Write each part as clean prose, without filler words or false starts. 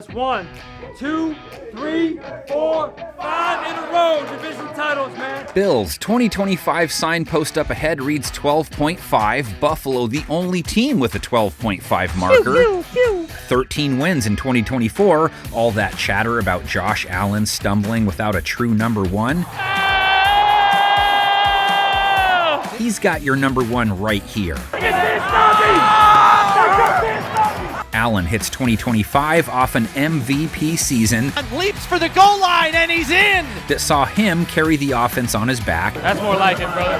That's 1, 2, 3, 4, 5 in a row. Division titles, man. Bills 2025 signpost up ahead reads 12.5. Buffalo, the only team with a 12.5 marker. 13 wins in 2024. All that chatter about Josh Allen stumbling without a true number one. He's got your number one right here. Allen hits 2025 off an MVP season. And leaps for the goal line, and he's in! That saw him carry the offense on his back. That's more like it, brother.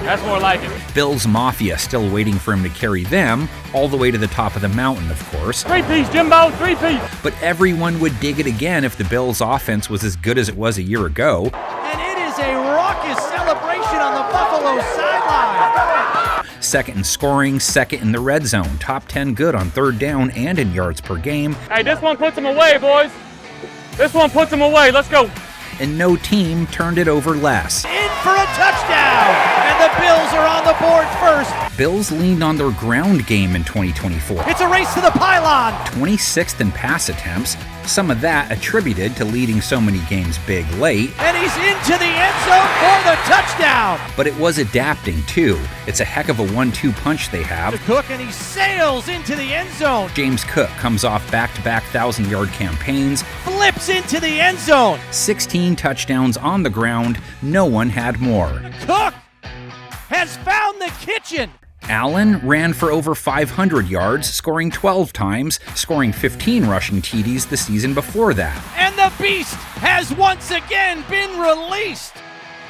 That's more like it. Bills Mafia still waiting for him to carry them, all the way to the top of the mountain, of course. Three-piece, Jimbo, three-piece. But everyone would dig it again if the Bills' offense was as good as it was a year ago. And it is a raucous celebration on the Buffalo sideline. Second in scoring, second in the red zone, top 10 good on third down and in yards per game. Hey, this one puts them away, boys. This one puts them away. Let's go. And no team turned it over less. In for a touchdown, and the Bills are on the board first. Bills leaned on their ground game in 2024. It's a race to the pylon. 26th in pass attempts, some of that attributed to leading so many games big late. And he's into the end zone for the touchdown. But it was adapting too. It's a heck of a 1-2 punch they have. Cook, and he sails into the end zone. James Cook comes off back-to-back 1,000-yard campaigns. Flips into the end zone. 16 touchdowns on the ground. No one had more. Cook has found the kitchen. Allen ran for over 500 yards, scoring 12 times, scoring 15 rushing TDs the season before that. And the beast has once again been released.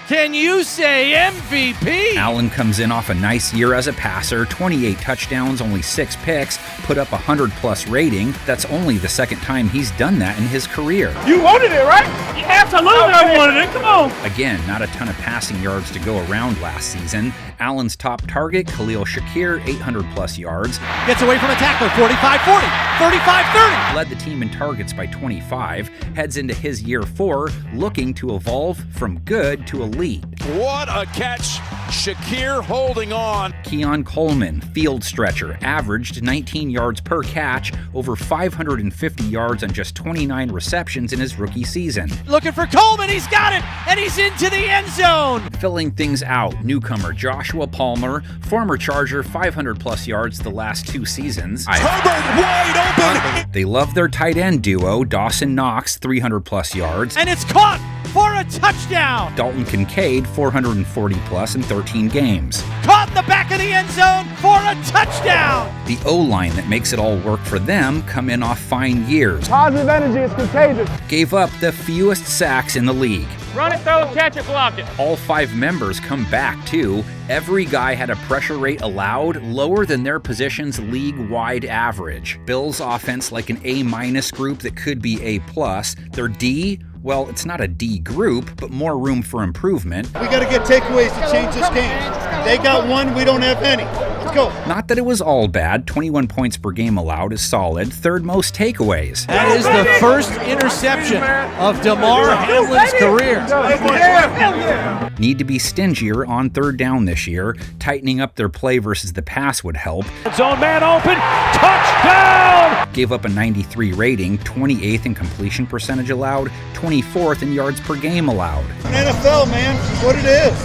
Can you say MVP? Allen comes in off a nice year as a passer, 28 touchdowns, only 6 picks, put up a 100-plus rating. That's only the second time he's done that in his career. You wanted it, right? You absolutely I wanted it. Come on. Again, not a ton of passing yards to go around last season. Allen's top target, Khalil Shakir, 800-plus yards. Gets away from a tackler, 45-40, 35-30. Led the team in targets by 25, heads into his year 4, looking to evolve from good to elite. What a catch. Shakir holding on. Keon Coleman, field stretcher, averaged 19 yards per catch, over 550 yards on just 29 receptions in his rookie season. Looking for Coleman, he's got it, and he's into the end zone. Filling things out, newcomer Joshua Palmer, former Charger, 500-plus yards the last 2 seasons. Herbert wide open. They love their tight end duo, Dawson Knox, 300-plus yards. And it's caught for a touchdown. Dalton Kincaid, 440-plus in 13 games. Caught in the back of the end zone for a touchdown. The O-line that makes it all work for them come in off fine years. Positive energy is contagious. Gave up the fewest sacks in the league. Run it, throw it, catch it, block it. All 5 members come back, too. Every guy had a pressure rate allowed lower than their position's league-wide average. Bills' offense like an A- group that could be A+. Their D, well, it's not a D group, but more room for improvement. We got to get takeaways to change this game. They got one, we don't have any. Let's go. Not that it was all bad. 21 points per game allowed is solid. Third most takeaways. That is the first interception of DeMar Hamlin's career. Need to be stingier on third down this year. Tightening up their play versus the pass would help. Zone man open. Touchdown! Gave up a 93 rating, 28th in completion percentage allowed, 24th in yards per game allowed. NFL, man, it's what it is.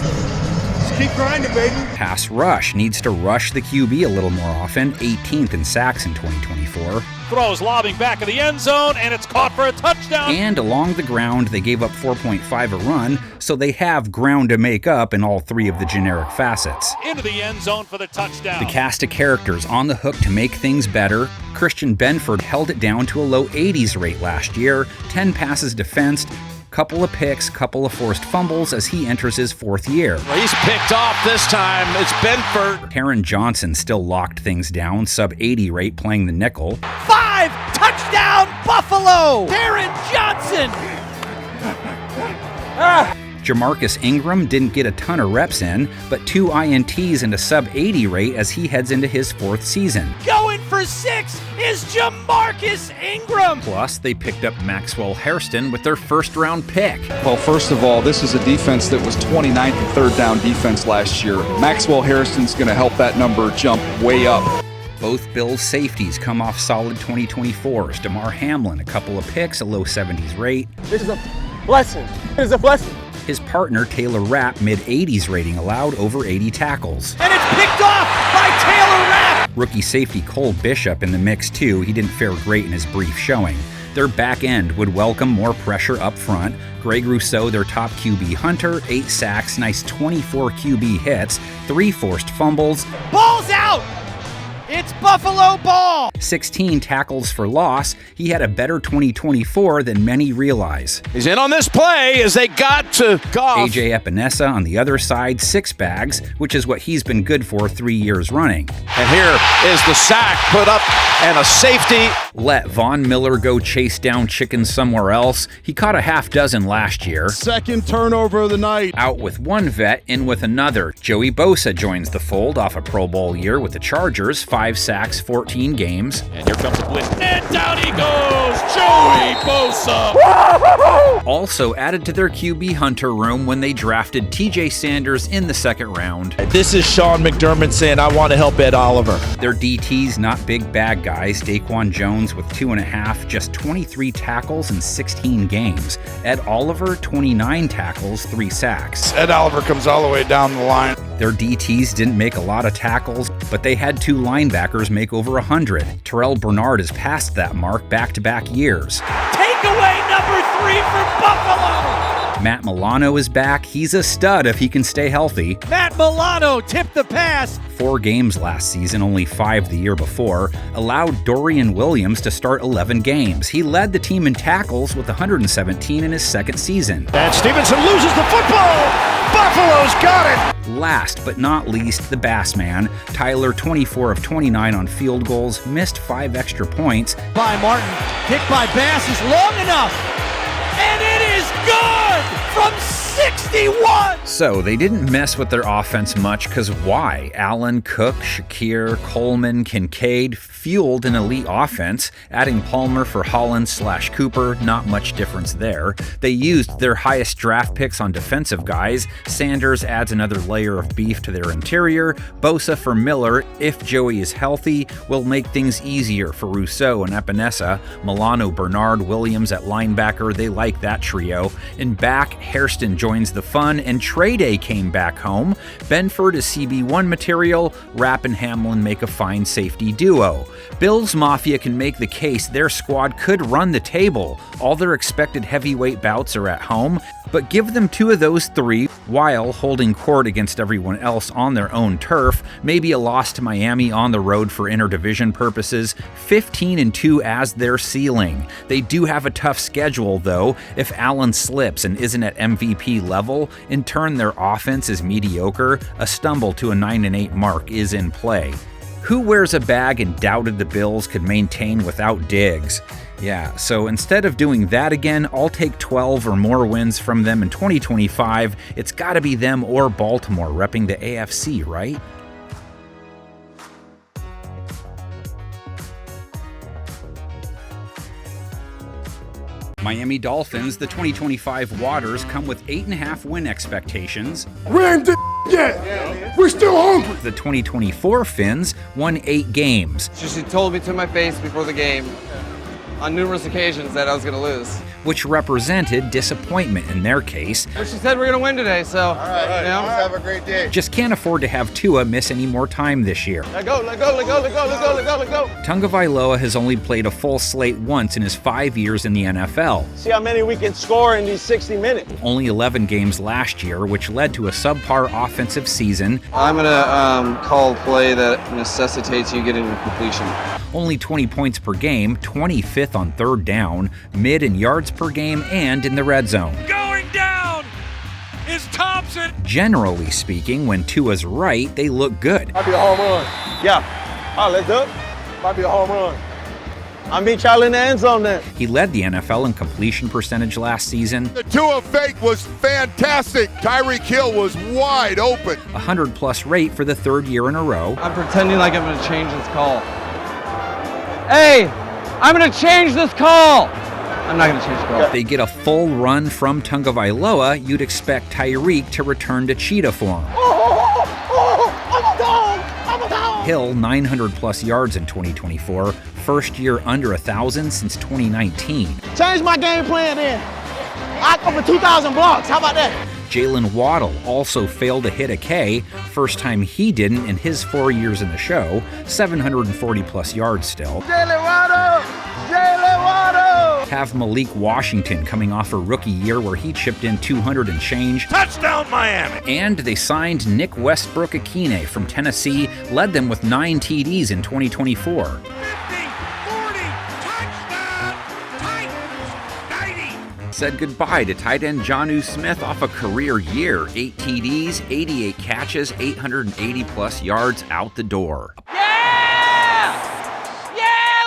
Just keep grinding, baby. Pass rush needs to rush the QB a little more often, 18th in sacks in 2024. Throws lobbing back of the end zone, and it's caught for a touchdown. And along the ground, they gave up 4.5 a run, so they have ground to make up in all 3 of the generic facets. Into the end zone for the touchdown. The cast of characters on the hook to make things better. Christian Benford held it down to a low 80s rate last year, 10 passes defensed, couple of picks, couple of forced fumbles as he enters his 4th year. He's picked off this time. It's Benford. Taron Johnson still locked things down, sub 80 rate playing the nickel. 5 touchdown Buffalo. Taron Johnson. Jamarcus Ingram didn't get a ton of reps in, but 2 INTs and a sub 80 rate as he heads into his 4th season. Going for 6 is Jamarcus Ingram. Plus, they picked up Maxwell Hairston with their 1st-round pick. Well, first of all, this is a defense that was 29th in third down defense last year. Maxwell Hairston's going to help that number jump way up. Both Bills safeties come off solid 2024s. Damar Hamlin, a couple of picks, a low 70s rate. This is a blessing. It is a blessing. His partner, Taylor Rapp, mid-80s rating allowed, over 80 tackles. And it's picked off by Taylor Rapp. Rookie safety Cole Bishop in the mix too. He didn't fare great in his brief showing. Their back end would welcome more pressure up front. Greg Rousseau, their top QB hunter, 8 sacks, nice 24 QB hits, 3 forced fumbles. Ball's out! It's Buffalo ball! 16 tackles for loss. He had a better 2024 than many realize. He's in on this play as they got to Goff. AJ Epinesa on the other side, 6 bags, which is what he's been good for 3 years running. And here is the sack put up and a safety. Let Von Miller go chase down chickens somewhere else. He caught a half dozen last year. Second turnover of the night. Out with one vet, in with another. Joey Bosa joins the fold off a Pro Bowl year with the Chargers, 5 sacks, 14 games. And here comes the blitz. And down he goes, Joey Bosa. Also added to their QB hunter room when they drafted TJ Sanders in the second round. This is Sean McDermott saying, I want to help Ed Oliver. Their DTs, not big bad guys. Daquan Jones with 2.5, just 23 tackles in 16 games. Ed Oliver, 29 tackles, 3 sacks. Ed Oliver comes all the way down the line. Their DTs didn't make a lot of tackles, but they had 2 linebackers make over 100. Terrell Bernard has passed that mark back-to-back years. Takeaway number 3 for Buffalo! Matt Milano is back. He's a stud if he can stay healthy. Matt Milano tipped the pass. 4 games last season, only 5 the year before, allowed Dorian Williams to start 11 games. He led the team in tackles with 117 in his second season. And Stevenson loses the football. Buffalo's got it. Last but not least, the Bass Man. Tyler, 24 of 29 on field goals, missed 5 extra points. By Martin, kick by Bass is long enough. And it is good from 61! So they didn't mess with their offense much, because why? Allen, Cook, Shakir, Coleman, Kincaid fueled an elite offense. Adding Palmer for Holland/Cooper, not much difference there. They used their highest draft picks on defensive guys. Sanders adds another layer of beef to their interior. Bosa for Miller, if Joey is healthy, will make things easier for Rousseau and Epinesa. Milano, Bernard, Williams at linebacker, they like that trio. And back, Hairston joins the fun, and Trey Day came back home. Benford is CB1 material. Rapp and Hamlin make a fine safety duo. Bills Mafia can make the case their squad could run the table. All their expected heavyweight bouts are at home, but give them 2 of those 3 while holding court against everyone else on their own turf. Maybe a loss to Miami on the road for interdivision purposes. 15-2 as their ceiling. They do have a tough schedule though. If Allen slips and isn't at MVP level, in turn their offense is mediocre, a stumble to a 9-8 mark is in play. Who wears a bag and doubted the Bills could maintain without Diggs? Yeah, so instead of doing that again, I'll take 12 or more wins from them in 2025. It's gotta be them or Baltimore repping the AFC, right? Miami Dolphins, the 2025 Waters, come with 8.5 win expectations. We ain't yet. We're still hungry. The 2024 Fins won 8 games. She told me to my face before the game on numerous occasions that I was going to lose. Which represented disappointment in their case. But she said we're going to win today, so, All right, you know. have a great day. Just can't afford to have Tua miss any more time this year. Let go, let go, let go, let go, let go, let go, let go. Tagovailoa has only played a full slate once in his 5 years in the NFL. See how many we can score in these 60 minutes. Only 11 games last year, which led to a subpar offensive season. I'm going to call a play that necessitates you getting a completion. Only 20 points per game, 25th on third down, mid in yards per game, and in the red zone. Going down is Thompson. Generally speaking, when Tua's right, they look good. Might be a home run. Yeah. Oh, let's do it. Might be a home run. I meet y'all in the end zone then. He led the NFL in completion percentage last season. The Tua fake was fantastic. Tyreek Hill was wide open. 100+ rate for the 3rd year in a row. I'm pretending like I'm going to change this call. Hey, I'm going to change this call. I'm not going to change the call. They get a full run from Tagovailoa. You'd expect Tyreek to return to cheetah form. I'm a dog. I'm a dog. Hill 900-plus yards in 2024, first year under 1,000 since 2019. Change my game plan then. I go for 2,000 blocks. How about that? Jalen Waddle also failed to hit a K, first time he didn't in his 4 years in the show, 740-plus yards still. Jalen Waddle! Jalen Waddle! Have Malik Washington coming off a rookie year where he chipped in 200 and change. Touchdown, Miami! And they signed Nick Westbrook-Akine from Tennessee, led them with 9 TDs in 2024. Said goodbye to tight end Jonnu Smith off a career year. 8 TDs, 88 catches, 880-plus yards out the door. Yeah,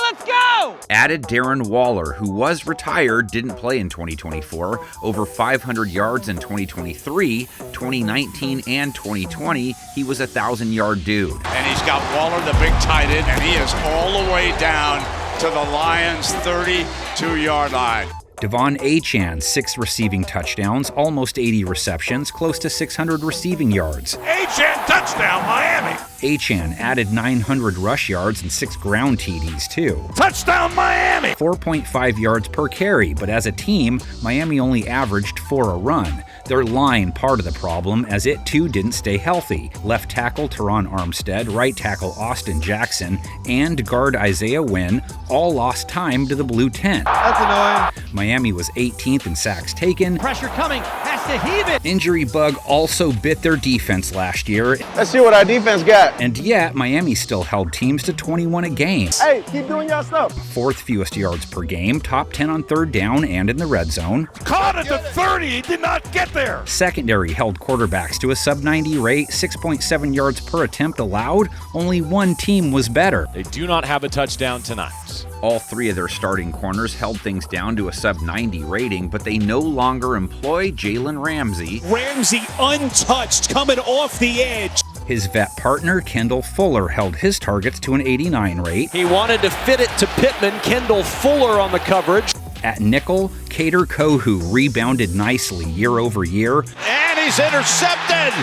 let's go! Added Darren Waller, who was retired, didn't play in 2024. Over 500 yards in 2023, 2019, and 2020. He was a 1,000-yard dude. And he's got Waller, the big tight end, and he is all the way down to the Lions' 32-yard line. Devon Achane, 6 receiving touchdowns, almost 80 receptions, close to 600 receiving yards. Achane touchdown, Miami! Achane added 900 rush yards and 6 ground TDs too. Touchdown, Miami! 4.5 yards per carry, but as a team, Miami only averaged 4 a run. Their line part of the problem, as it too didn't stay healthy. Left tackle Teron Armstead, right tackle Austin Jackson, and guard Isaiah Wynn all lost time to the Blue Tent. That's annoying. Miami was 18th in sacks taken. Pressure coming, has to heave it. Injury bug also bit their defense last year. Let's see what our defense got. And yet, Miami still held teams to 21 a game. Hey, keep doing your stuff. 4th fewest yards per game, top 10 on 3rd down and in the red zone. Caught at the 30, he did not get there. Secondary held quarterbacks to a sub-90 rate, 6.7 yards per attempt allowed. Only one team was better. They do not have a touchdown tonight. All 3 of their starting corners held things down to a sub-90 rating, but they no longer employ Jalen Ramsey. Ramsey untouched, coming off the edge. His vet partner, Kendall Fuller, held his targets to an 89 rate. He wanted to fit it to Pittman. Kendall Fuller on the coverage. At nickel, Kader Kohu rebounded nicely year over year. And he's intercepted!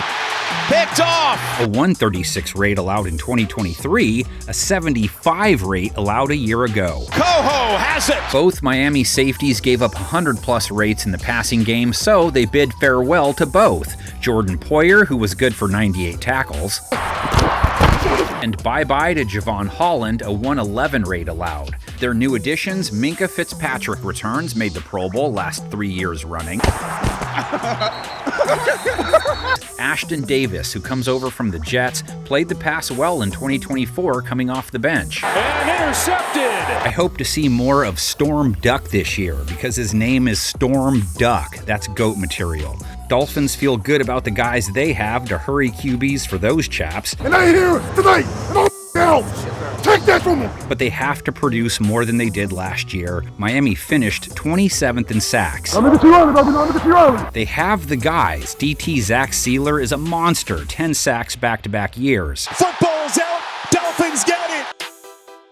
Picked off! A 136 rate allowed in 2023, a 75 rate allowed a year ago. Coho has it! Both Miami safeties gave up 100-plus rates in the passing game, so they bid farewell to both. Jordan Poyer, who was good for 98 tackles, and bye-bye to Javon Holland, a 111 rate allowed. Their new additions, Minkah Fitzpatrick returns, made the Pro Bowl last 3 years running. Ashton Davis, who comes over from the Jets, played the pass well in 2024 coming off the bench. And intercepted! I hope to see more of Storm Duck this year because his name is Storm Duck. That's GOAT material. Dolphins feel good about the guys they have to hurry QBs for those chaps. And I hear tonight, and all else. Take that from them. But they have to produce more than they did last year. Miami finished 27th in sacks. They have the guys. DT Zach Sealer is a monster, 10 sacks back-to-back years. Football's out. Dolphins get it.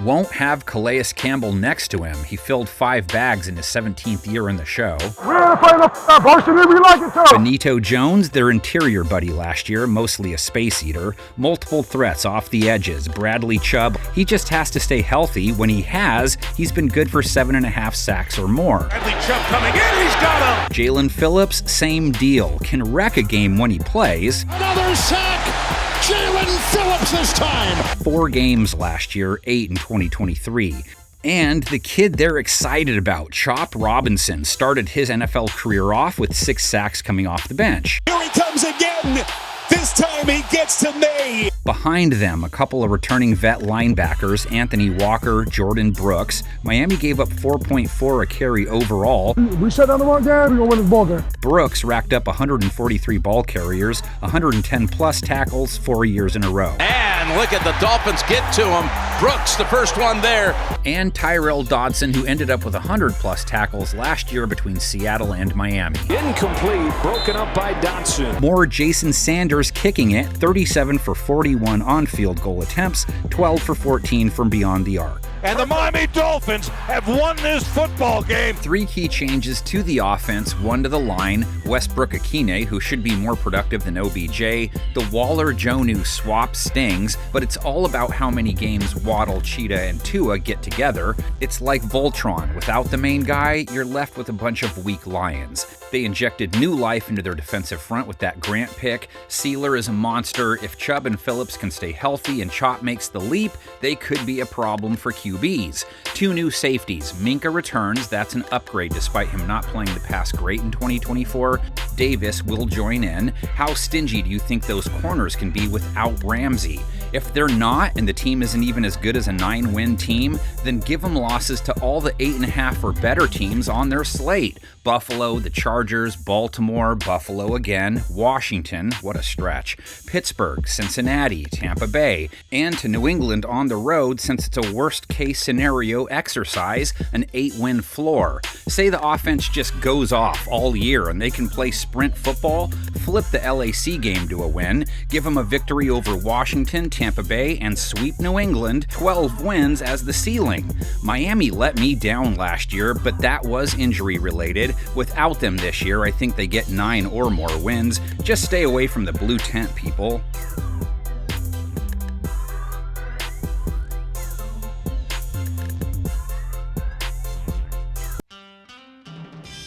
Won't have Calais Campbell next to him. He filled 5 bags in his 17th year in the show. We're playing up varsity, we like it too. Benito Jones, their interior buddy last year, mostly a space eater. Multiple threats off the edges. Bradley Chubb, he just has to stay healthy. When he has, he's been good for 7.5 sacks or more. Bradley Chubb coming in, he's got him! Jalen Phillips, same deal. Can wreck a game when he plays. Another sack. Jalen Phillips this time. 4 games last year, 8 in 2023. And the kid they're excited about, Chop Robinson, started his NFL career off with 6 sacks coming off the bench. Here he comes again. This time he gets to me. Behind them, a couple of returning vet linebackers, Anthony Walker, Jordan Brooks. Miami gave up 4.4 a carry overall. We shut down the wrong game, we're going to win this ball game. Brooks racked up 143 ball carriers, 110-plus tackles 4 years in a row. And look at the Dolphins get to him. Brooks, the first one there. And Tyrell Dodson, who ended up with 100-plus tackles last year between Seattle and Miami. Incomplete, broken up by Dodson. More Jason Sanders kicking it, 37 for 41 on field goal attempts, 12 for 14 from beyond the arc. and the Miami Dolphins have won this football game. 3 key changes to the offense, 1 to the line, Westbrook-Ikhine, who should be more productive than OBJ, the Waller-Jonnu swap stings, but it's all about how many games Waddle, Cheetah, and Tua get together. It's like Voltron. Without the main guy, you're left with a bunch of weak lions. They injected new life into their defensive front with that Grant pick. Sealer is a monster. If Chubb and Phillips can stay healthy and Chop makes the leap, they could be a problem for QBs. 2 new safeties. Minka returns. That's an upgrade despite him not playing the pass great in 2024. Davis will join in. How stingy do you think those corners can be without Ramsey? If they're not, and the team isn't even as good as a 9-win team, then give them losses to all the 8.5 or better teams on their slate. Buffalo, the Chargers, Baltimore, Buffalo again, Washington, what a stretch, Pittsburgh, Cincinnati, Tampa Bay, and to New England on the road since it's a worst-case scenario exercise, an 8-win floor. Say the offense just goes off all year and they can play sprint football, flip the LAC game to a win, give them a victory over Washington, Tampa Bay, and sweep New England, 12 wins as the ceiling. Miami let me down last year, but that was injury-related. Without them this year, I think they get 9 or more wins. Just stay away from the blue tent, people.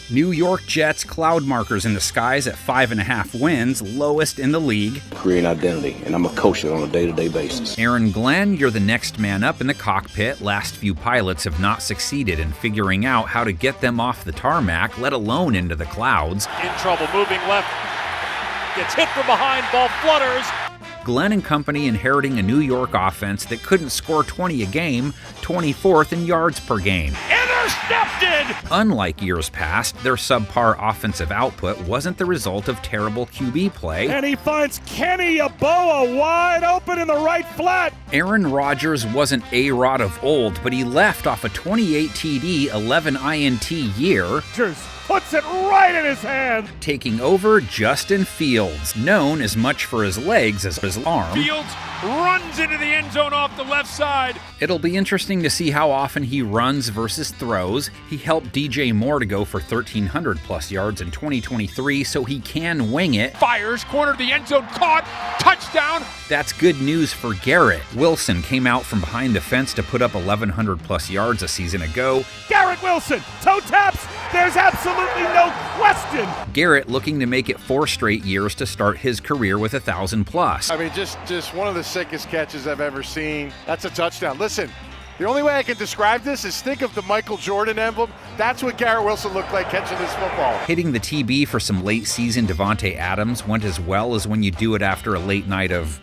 New York Jets cloud markers in the skies at 5.5 wins, lowest in the league. Create identity, and I'm a coach on a day-to-day basis. Aaron Glenn, you're the next man up in the cockpit. Last few pilots have not succeeded in figuring out how to get them off the tarmac, let alone into the clouds. In trouble, moving left, gets hit from behind, ball flutters. Glenn and company inheriting a New York offense that couldn't score 20 a game, 24th in yards per game. Intercepted! Unlike years past, their subpar offensive output wasn't the result of terrible QB play. And he finds Kenny Yeboah wide open in the right flat. Aaron Rodgers wasn't A-Rod of old, but he left off a 28 TD, 11 INT year. Puts it right in his hand. Taking over Justin Fields, known as much for his legs as his arm. Fields runs into the end zone off the left side. It'll be interesting to see how often he runs versus throws. He helped DJ Moore to go for 1,300 plus yards in 2023, so he can wing it. Fires, corner of the end zone, caught, touchdown. That's good news for Garrett. Wilson came out from behind the fence to put up 1,100 plus yards a season ago. Garrett Wilson, toe taps, there's absolutely no question. Garrett looking to make it 4 straight years to start his career with 1,000 plus. I mean, just one of the sickest catches I've ever seen. That's a touchdown. Listen, the only way I can describe this is think of the Michael Jordan emblem. That's what Garrett Wilson looked like catching this football. Hitting the TB for some late season Devontae Adams went as well as when you do it after a late night of,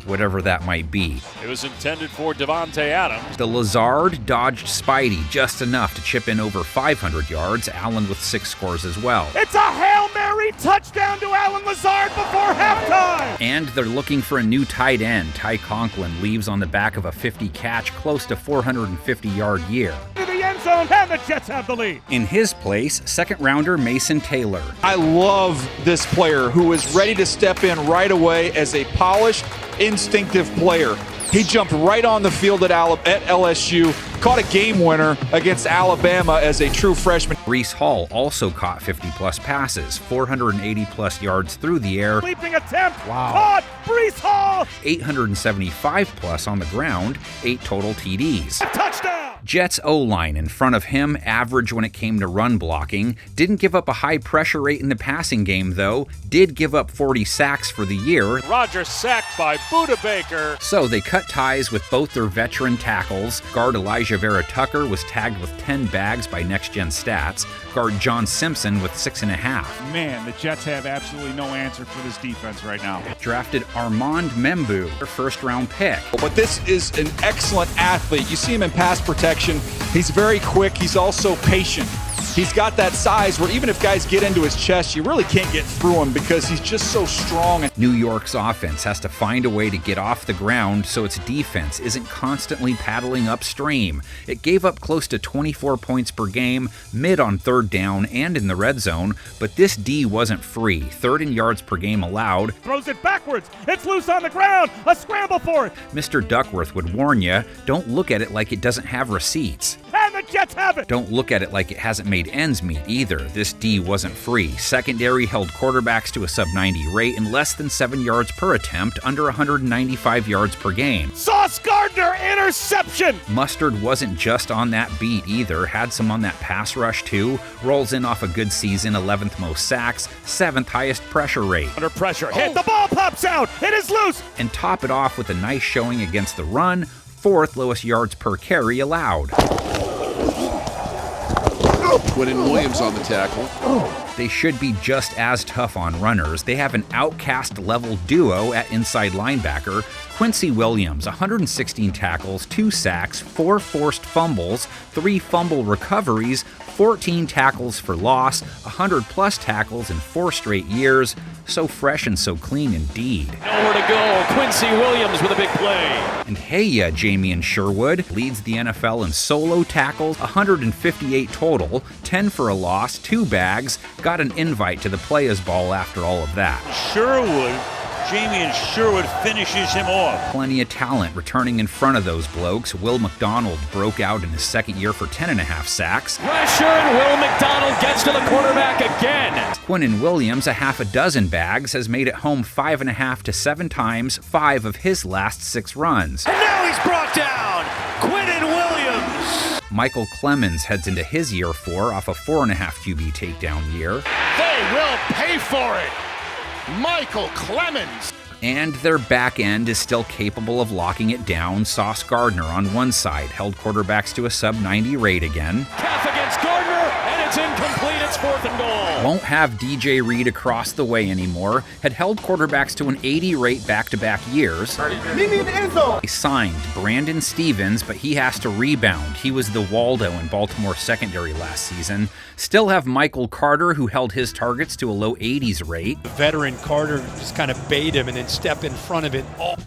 whatever that might be. It was intended for Devontae Adams. The Lazard dodged Spidey just enough to chip in over 500 yards, Allen with 6 scores as well. It's a Hail Mary touchdown to Allen Lazard before halftime! And they're looking for a new tight end. Ty Conklin leaves on the back of a 50 catch, close to 450-yard year. To the end zone, and the Jets have the lead. In his place, second-rounder Mason Taylor. I love this player who is ready to step in right away as a polished, instinctive player. He jumped right on the field at LSU, caught a game winner against Alabama as a true freshman. Breece Hall also caught 50-plus passes, 480-plus yards through the air. Leaping attempt, caught, Breece Hall! 875-plus on the ground, 8 total TDs. A touchdown! Jets O-line in front of him, average when it came to run blocking. Didn't give up a high pressure rate in the passing game, though. Did give up 40 sacks for the year. Rodgers sacked by Budda Baker. So they cut ties with both their veteran tackles. Guard Elijah Vera Tucker was tagged with 10 bags by Next Gen Stats. Guard John Simpson with 6.5. Man, the Jets have absolutely no answer for this defense right now. Drafted Armand Membu, their first-round pick. But this is an excellent athlete. You see him in pass protection. He's very quick. He's also patient. He's got that size where even if guys get into his chest, you really can't get through him because he's just so strong. New York's offense has to find a way to get off the ground so its defense isn't constantly paddling upstream. It gave up close to 24 points per game, mid on third down and in the red zone, but this D wasn't free. Third in yards per game allowed. Throws it backwards. It's loose on the ground. A scramble for it. Mr. Duckworth would warn you, don't look at it like it doesn't have receipts. And the Jets have it. Don't look at it like it hasn't made ends meet either. This D wasn't free. Secondary held quarterbacks to a sub-90 rate and less than 7 yards per attempt, under 195 yards per game. Sauce Gardner, interception! Mustard wasn't just on that beat either, had some on that pass rush too. Rolls in off a good season, 11th most sacks, 7th highest pressure rate. Under pressure, hit, the ball pops out, it is loose! And top it off with a nice showing against the run, 4th lowest yards per carry allowed. Quinnen Williams on the tackle. They should be just as tough on runners. They have an outcast-level duo at inside linebacker. Quincy Williams, 116 tackles, 2 sacks, 4 forced fumbles, 3 fumble recoveries, 14 tackles for loss, 100-plus tackles in 4 straight years. So fresh and so clean indeed. Nowhere to go. Quincy Williams with a big play. And hey, Jamian Sherwood leads the NFL in solo tackles, 158 total, 10 for a loss, 2 bags, got an invite to the Players Ball after all of that. Jamian Sherwood finishes him off. Plenty of talent returning in front of those blokes. Will McDonald broke out in his second year for 10.5 sacks. Pressure, and Will McDonald gets to the quarterback again. Quinnen Williams, a half a dozen bags, has made it home 5.5 to 7 times, 5 of his last 6 runs. And now he's brought down. Quinnen Williams. Michael Clemens heads into his year 4 off a 4.5 QB takedown year. They will pay for it. Michael Clemens. And their back end is still capable of locking it down. Sauce Gardner on one side held quarterbacks to a sub-90 rate again. Calf against Gardner, and it's incomplete. It's 4th and goal. Won't have DJ Reed across the way anymore. Had held quarterbacks to an 80 rate back-to-back years. They signed Brandon Stevens, but he has to rebound. He was the Waldo in Baltimore secondary last season. Still have Michael Carter, who held his targets to a low 80s rate. The veteran Carter just kind of bait him and then step in front of it.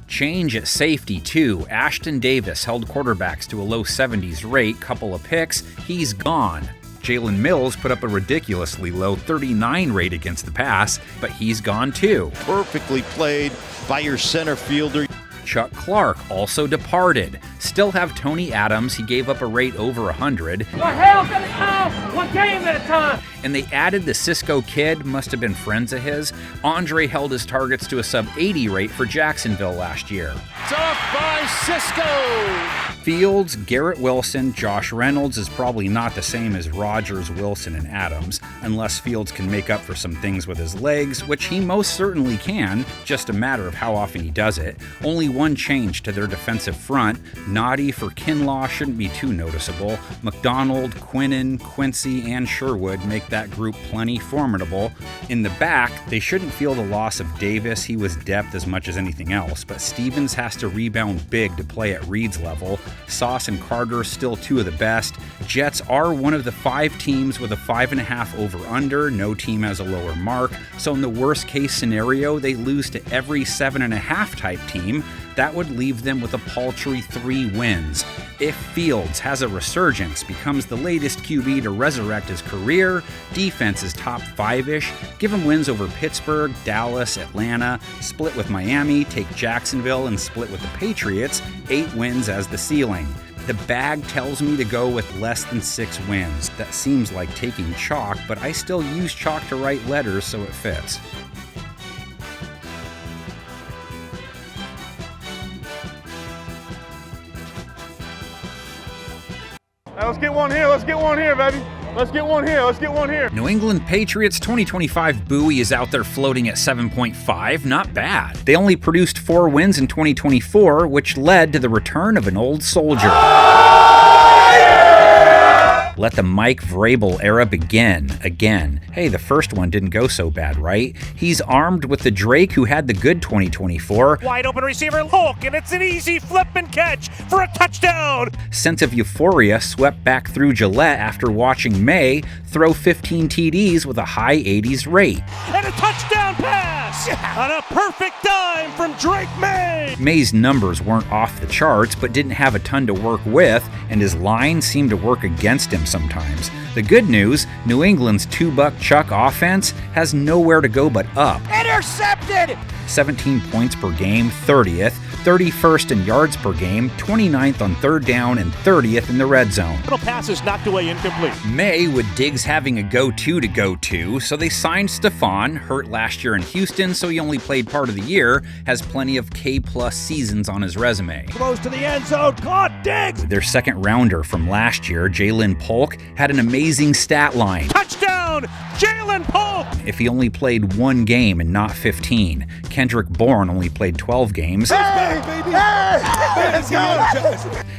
Change at safety, too. Ashton Davis held quarterbacks to a low 70s rate, couple of picks. He's gone. Jalen Mills put up a ridiculously low 39 rate against the pass, but he's gone too. Perfectly played by your center fielder. Chuck Clark also departed. Still have Tony Adams. He gave up a rate over 100. What hell's gonna come? One game at a time. And they added the Cisco kid, must have been friends of his. Andre held his targets to a sub-80 rate for Jacksonville last year. Tough by Cisco. Fields, Garrett Wilson, Josh Reynolds is probably not the same as Rodgers, Wilson, and Adams, unless Fields can make up for some things with his legs, which he most certainly can, just a matter of how often he does it. Only one change to their defensive front. Noddy for Kinlaw shouldn't be too noticeable. McDonald, Quinnen, Quincy, and Sherwood make that group plenty formidable. In the back, they shouldn't feel the loss of Davis. He was depth as much as anything else, but Stevens has to rebound big to play at Reed's level. Sauce and Carter still 2 of the best. Jets are one of the 5 teams with a 5.5 over-under. No team has a lower mark. So in the worst case scenario, they lose to every 7.5 type team. That would leave them with a paltry 3 wins. If Fields has a resurgence, becomes the latest QB to resurrect his career, defense is top 5-ish, give him wins over Pittsburgh, Dallas, Atlanta, split with Miami, take Jacksonville, and split with the Patriots, 8 wins as the ceiling. The bag tells me to go with less than 6 wins. That seems like taking chalk, but I still use chalk to write letters, so it fits. Let's get one here. Let's get one here, baby. Let's get one here. Let's get one here. New England Patriots 2025 buoy is out there floating at 7.5. Not bad. They only produced 4 wins in 2024, which led to the return of an old soldier. Let the Mike Vrabel era begin again. Hey, the first one didn't go so bad, right? He's armed with the Drake who had the good 2024. Wide open receiver Hulk, and it's an easy flip and catch for a touchdown. Sense of euphoria swept back through Gillette after watching May throw 15 TDs with a high 80s rate. And a touchdown pass on a perfect dime from Drake May. May's numbers weren't off the charts, but didn't have a ton to work with, and his line seemed to work against him sometimes. The good news, New England's two-buck Chuck offense has nowhere to go but up. Intercepted! 17 points per game, 30th, 31st in yards per game, 29th on third down, and 30th in the red zone. Little passes knocked away incomplete. May, with Diggs having a go-to to go to, so they signed Stephon, hurt last year in Houston, so he only played part of the year, has plenty of K-plus seasons on his resume. Throws to the end zone, caught Diggs! Their second rounder from last year, Jalen Polk, had an amazing stat line. Touchdown, Jalen Polk! If he only played one game and not 15. Kendrick Bourne only played 12 games.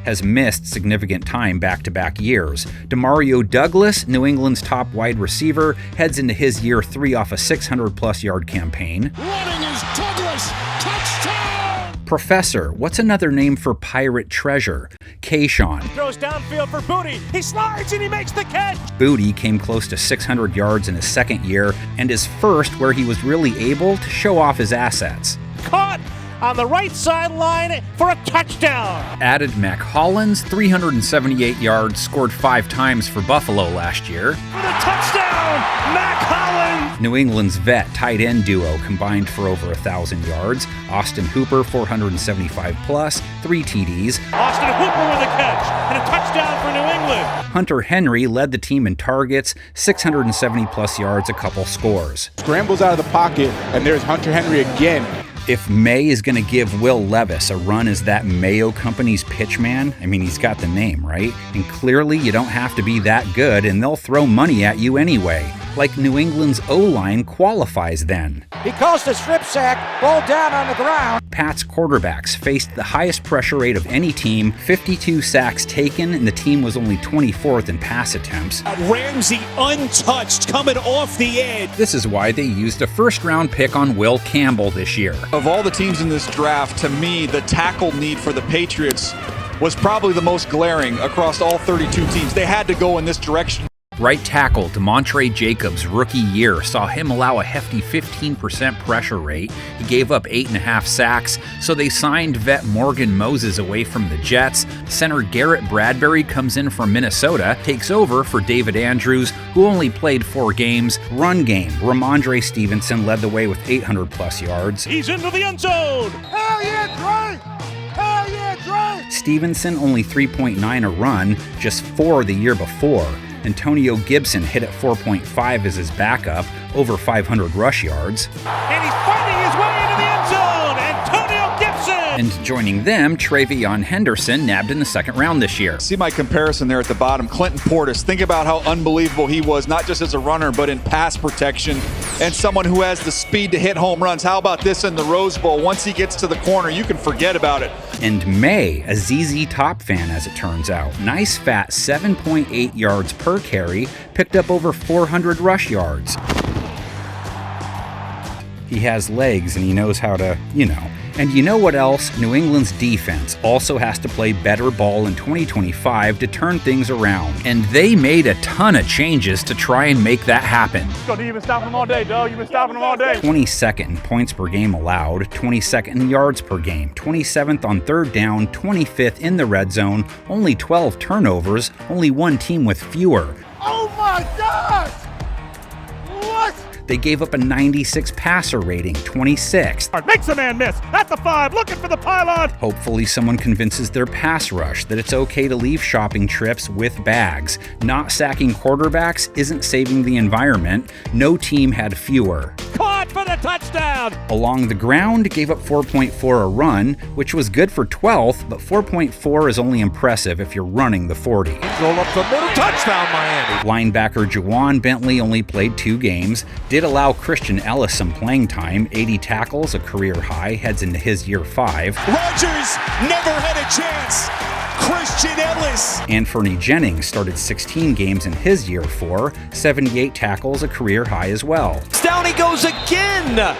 Has missed significant time back-to-back years. Demario Douglas, New England's top wide receiver, heads into his year 3 off a 600-plus yard campaign. Running is Douglas. Touchdown! Professor, what's another name for pirate treasure? Kayshawn. Throws downfield for Booty. He slides and he makes the catch. Booty came close to 600 yards in his second year and his first where he was really able to show off his assets. Caught on the right sideline for a touchdown. Added Mac Hollins, 378 yards, scored 5 times for Buffalo last year. For the touchdown, Mac Hollins. New England's vet tight end duo combined for over 1,000 yards. Austin Hooper, 475 plus, 3 TDs. Austin Hooper with a catch and a touchdown for New England. Hunter Henry led the team in targets, 670 plus yards, a couple scores. Scrambles out of the pocket, and there's Hunter Henry again. If May is going to give Will Levis a run as that Mayo Company's pitchman, I mean, he's got the name, right? And clearly you don't have to be that good, and they'll throw money at you anyway. Like New England's O-line qualifies then. He calls the strip sack, ball down on the ground. Pat's quarterbacks faced the highest pressure rate of any team, 52 sacks taken, and the team was only 24th in pass attempts. Ramsey untouched coming off the edge. This is why they used a first-round pick on Will Campbell this year. Of all the teams in this draft, to me, the tackle need for the Patriots was probably the most glaring across all 32 teams. They had to go in this direction. Right tackle DeMontre Jacobs' rookie year saw him allow a hefty 15% pressure rate. He gave up 8.5 sacks, so they signed vet Morgan Moses away from the Jets. Center Garrett Bradbury comes in from Minnesota, takes over for David Andrews, who only played 4 games. Run game, Ramondre Stevenson led the way with 800-plus yards. He's into the end zone! Hell yeah, Drake! Hell yeah, Drake! Stevenson only 3.9 a run, just 4 the year before. Antonio Gibson hit at 4.5 as his backup, over 500 rush yards. And he's fighting his way into the end zone, Antonio Gibson! And joining them, Travion Henderson, nabbed in the second round this year. See my comparison there at the bottom. Clinton Portis, think about how unbelievable he was, not just as a runner, but in pass protection, and someone who has the speed to hit home runs. How about this in the Rose Bowl? Once he gets to the corner, you can forget about it. And May, a ZZ Top fan as it turns out. Nice fat 7.8 yards per carry, picked up over 400 rush yards. He has legs and he knows how to, And you know what else? New England's defense also has to play better ball in 2025 to turn things around. And they made a ton of changes to try and make that happen. You've been stopping them all day, dog. You've been stopping them all day. 22nd in points per game allowed, 22nd in yards per game, 27th on third down, 25th in the red zone, only 12 turnovers, only one team with fewer. Oh my God! What? They gave up a 96 passer rating, 26th. Makes a man miss. At the 5, looking for the pylon. Hopefully someone convinces their pass rush that it's okay to leave shopping trips with bags. Not sacking quarterbacks isn't saving the environment. No team had fewer. Caught for the touchdown! Along the ground, gave up 4.4 a run, which was good for 12th, but 4.4 is only impressive if you're running the 40. Roll up the middle, touchdown Miami. Linebacker Juwan Bentley only played 2 games, did allow Christian Ellis some playing time, 80 tackles, a career high, heads into his year 5. Rodgers never had a chance. Christian Ellis. Anthony Jennings started 16 games in his year 4, 78 tackles, a career high as well. Down he goes again.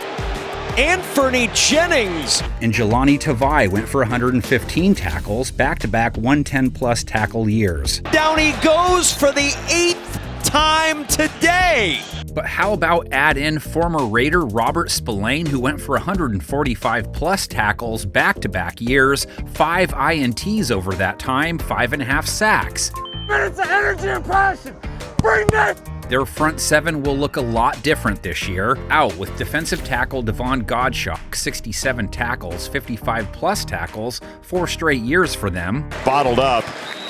Anthony Jennings. And Jelani Tavai went for 115 tackles, back-to-back 110-plus tackle years. Down he goes for the 8th time today. But how about add in former Raider Robert Spillane, who went for 145-plus tackles back-to-back years, 5 INTs over that time, 5.5 sacks. Minutes of energy and passion. Bring it! Their front 7 will look a lot different this year. Out with defensive tackle Devon Godshock, 67 tackles, 55-plus tackles, 4 straight years for them. Bottled up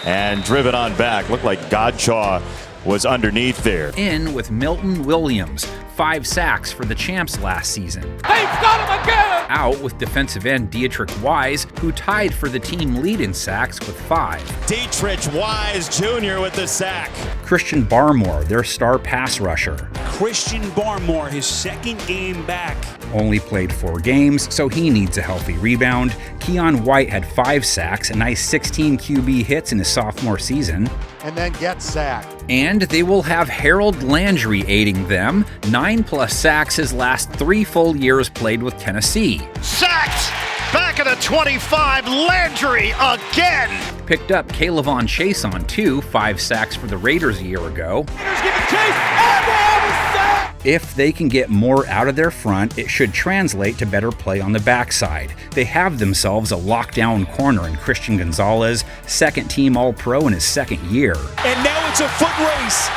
and driven on back. Looked like Godshaw was underneath there. In with Milton Williams, 5 sacks for the Champs last season. They've got him again! Out with defensive end Dietrich Wise, who tied for the team lead in sacks with 5. Dietrich Wise Jr. with the sack. Christian Barmore, their star pass rusher. Christian Barmore, his 2nd game back. Only played 4 games, so he needs a healthy rebound. Keon White had 5 sacks, a nice 16 QB hits in his sophomore season. And then get sacked. And they will have Harold Landry aiding them. 9+ sacks his last 3 full years played with Tennessee. Sacked! Back at the 25, Landry again! Picked up Kaylavon Chase on 2, 5 sacks for the Raiders a year ago. Raiders give it chase, and they have a sack! If they can get more out of their front, it should translate to better play on the backside. They have themselves a lockdown corner in Christian Gonzalez, 2nd-team All-Pro in his 2nd year. And now it's a foot race.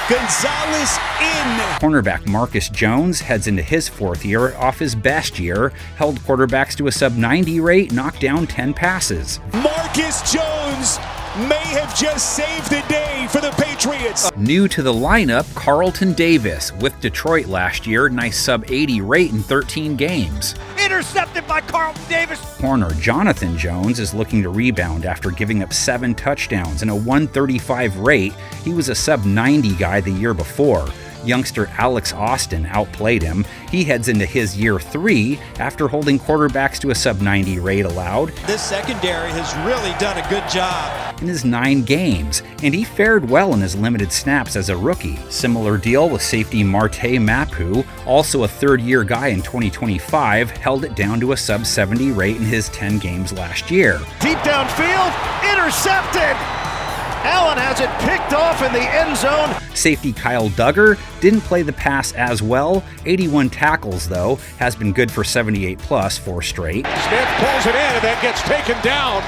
Gonzalez in. Cornerback Marcus Jones heads into his 4th year off his best year, held quarterbacks to a sub-90 rate, knocked down 10 passes. Marcus Jones may have just saved the day for the Patriots. New to the lineup, Carlton Davis with Detroit last year, nice sub-80 rate in 13 games. Intercepted by Carlton Davis. Corner Jonathan Jones is looking to rebound after giving up 7 touchdowns and a 135 rate. He was a sub-90 guy the year before. Youngster Alex Austin outplayed him. He heads into his year 3 after holding quarterbacks to a sub-90 rate allowed. This secondary has really done a good job. In his 9 games, and he fared well in his limited snaps as a rookie. Similar deal with safety Marte Mapu, also a 3rd-year guy in 2025, held it down to a sub-70 rate in his 10 games last year. Deep downfield, intercepted! Allen has it picked off in the end zone. Safety Kyle Duggar didn't play the pass as well. 81 tackles, though, has been good for 78+, 4 straight. Smith pulls it in and then gets taken down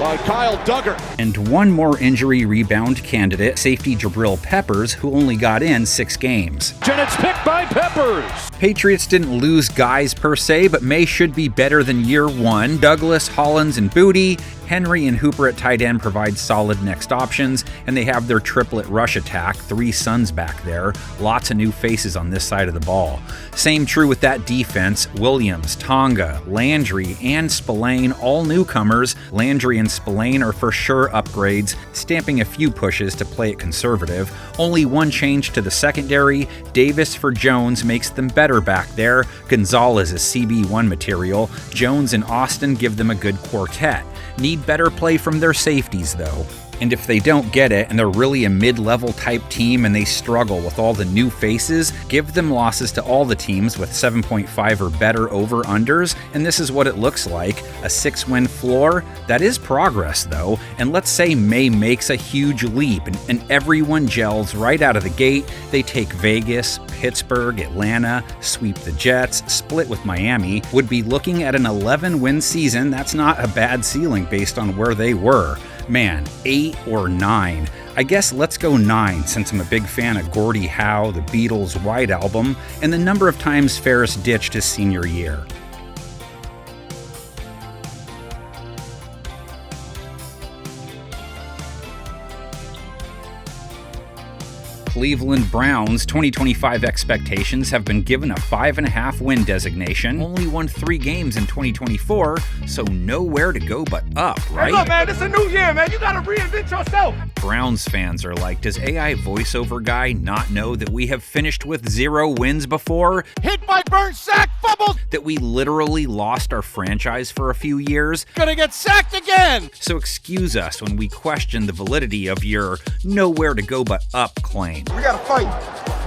by Kyle Duggar. And one more injury rebound candidate, safety Jabril Peppers, who only got in 6 games. And it's picked by Peppers. Patriots didn't lose guys per se, but May should be better than year 1. Douglas, Hollins, and Booty. Henry and Hooper at tight end provide solid next options, and they have their triplet rush attack, 3 sons back there. Lots of new faces on this side of the ball. Same true with that defense. Williams, Tonga, Landry, and Spillane, all newcomers. Landry and Spillane are for sure upgrades, stamping a few pushes to play it conservative. Only one change to the secondary. Davis for Jones makes them better back there. Gonzalez is CB1 material. Jones and Austin give them a good quartet. Need better play from their safeties, though. And if they don't get it and they're really a mid-level type team and they struggle with all the new faces, give them losses to all the teams with 7.5 or better over-unders, and this is what it looks like. A 6-win floor. That is progress, though, and let's say May makes a huge leap and everyone gels right out of the gate. They take Vegas, Pittsburgh, Atlanta, sweep the Jets, split with Miami, would be looking at an 11-win season. That's not a bad ceiling based on where they were. Man, 8 or 9. I guess let's go 9 since I'm a big fan of Gordie Howe, the Beatles' White Album, and the number of times Ferris ditched his senior year. Cleveland Browns' 2025 expectations have been given a 5.5 win designation. Only won 3 games in 2024, so nowhere to go but up, right? Hey, look, man, it's a new year, man. You gotta reinvent yourself. Browns fans are like, does AI voiceover guy not know that we have finished with 0 wins before? Hit by burn, sack, fumbles. That we literally lost our franchise for a few years. Gonna get sacked again. So excuse us when we question the validity of your nowhere to go but up claim. We gotta fight.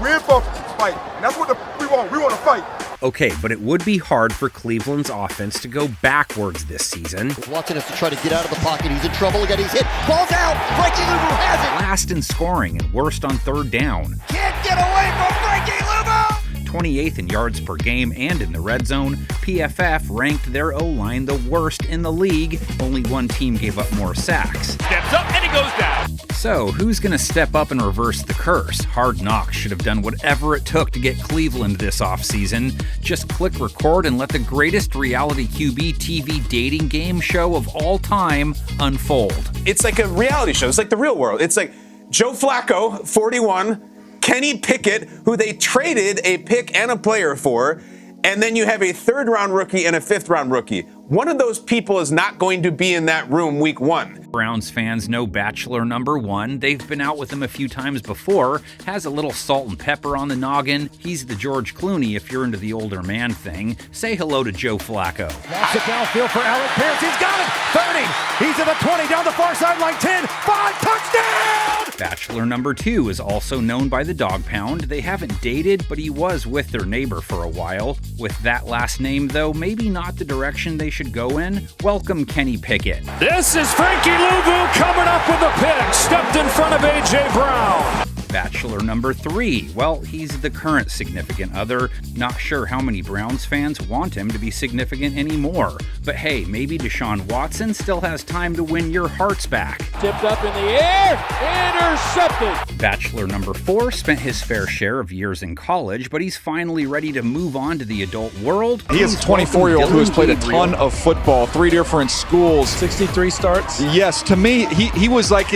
We're in for a fight. And that's what we want. We want to fight. Okay, but it would be hard for Cleveland's offense to go backwards this season. Watson has to try to get out of the pocket. He's in trouble again. He's hit. Ball's out. Frankie Luvu has it. Last in scoring and worst on third down. Can't get away from Frankie Luvu. 28th in yards per game and in the red zone. PFF ranked their O-line the worst in the league. Only one team gave up more sacks. Steps up and he goes down. So, who's going to step up and reverse the curse? Hard Knocks should have done whatever it took to get Cleveland this offseason. Just click record and let the greatest reality QB TV dating game show of all time unfold. It's like a reality show. It's like the real world. It's like Joe Flacco, 41, Kenny Pickett, who they traded a pick and a player for, and then you have a third-round rookie and a fifth-round rookie. One of those people is not going to be in that room week 1. Browns fans know Bachelor number 1. They've been out with him a few times before. Has a little salt and pepper on the noggin. He's the George Clooney if you're into the older man thing. Say hello to Joe Flacco. That's it downfield for Alec Pierce. He's got it. 30. He's at the 20. Down the far sideline. 10. 5. Touchdown. Bachelor number 2 is also known by the Dog Pound. They haven't dated, but he was with their neighbor for a while. With that last name, though, maybe not the direction they should go in. Welcome, Kenny Pickett. This is Frankie Luvu coming up with a pick. Stepped in front of A.J. Brown. Bachelor number 3. Well, he's the current significant other. Not sure how many Browns fans want him to be significant anymore. But hey, maybe Deshaun Watson still has time to win your hearts back. Tipped up in the air. Intercepted. Bachelor number 4 spent his fair share of years in college, but he's finally ready to move on to the adult world. He is a 24-year-old who has played a ton of football, 3 different schools. 63 starts? Yes, to me, he was like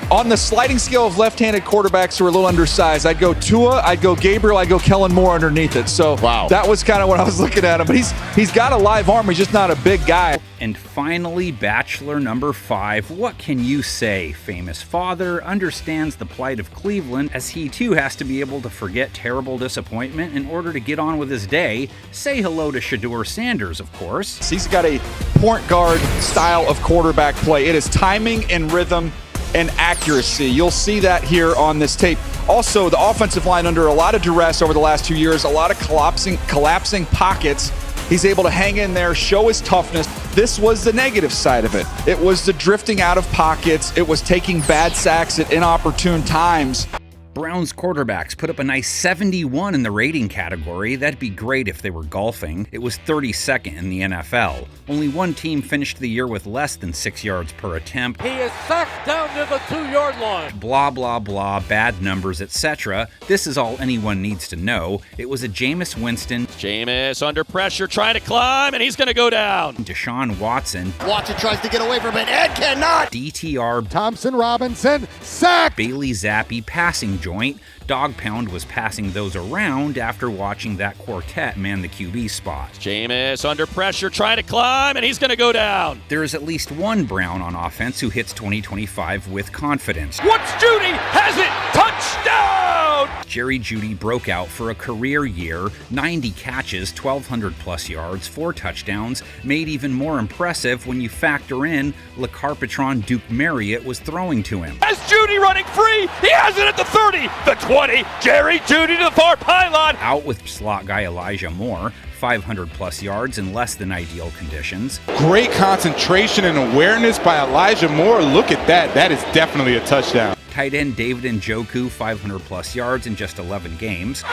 on the sliding scale of left-handed quarterbacks who are a little undersized, I'd go Tua, I'd go Gabriel, I'd go Kellen Moore underneath it. So that was kind of what I was looking at him. But he's got a live arm. He's just not a big guy. And finally, Bachelor number 5. What can you say? Famous father understands the plight of Cleveland as he too has to be able to forget terrible disappointment in order to get on with his day. Say hello to Shedeur Sanders, of course. He's got a point guard style of quarterback play. It is timing and rhythm and accuracy. You'll see that here on this tape. Also, the offensive line under a lot of duress over the last 2 years, a lot of collapsing pockets. He's able to hang in there, show his toughness. This was the negative side of it. It was the drifting out of pockets. It was taking bad sacks at inopportune times. Browns quarterbacks put up a nice 71 in the rating category. That'd be great if they were golfing. It was 32nd in the NFL. Only one team finished the year with less than 6 yards per attempt. He is sacked down to the 2-yard line. Blah, blah, blah, bad numbers, etc. This is all anyone needs to know. It was a Jameis Winston. Jameis under pressure, trying to climb, and he's going to go down. Deshaun Watson. Watson tries to get away from it and cannot. DTR. Thompson Robinson, sack. Bailey Zappi passing joint. Dog Pound was passing those around after watching that quartet man the QB spot. Jameis under pressure, trying to climb, and he's going to go down. There is at least one Brown on offense who hits 2025 with confidence. What's Judy? Has it! Touchdown! Jerry Jeudy broke out for a career year, 90 catches, 1,200-plus yards, 4 touchdowns, made even more impressive when you factor in LeCarpetron Duke Marriott was throwing to him. Has Judy running free? He has it at the 30, the 20, Jerry Jeudy to the far pylon. Out with slot guy Elijah Moore, 500-plus yards in less than ideal conditions. Great concentration and awareness by Elijah Moore. Look at that. That is definitely a touchdown. Tight end David Njoku, 500-plus yards in just 11 games.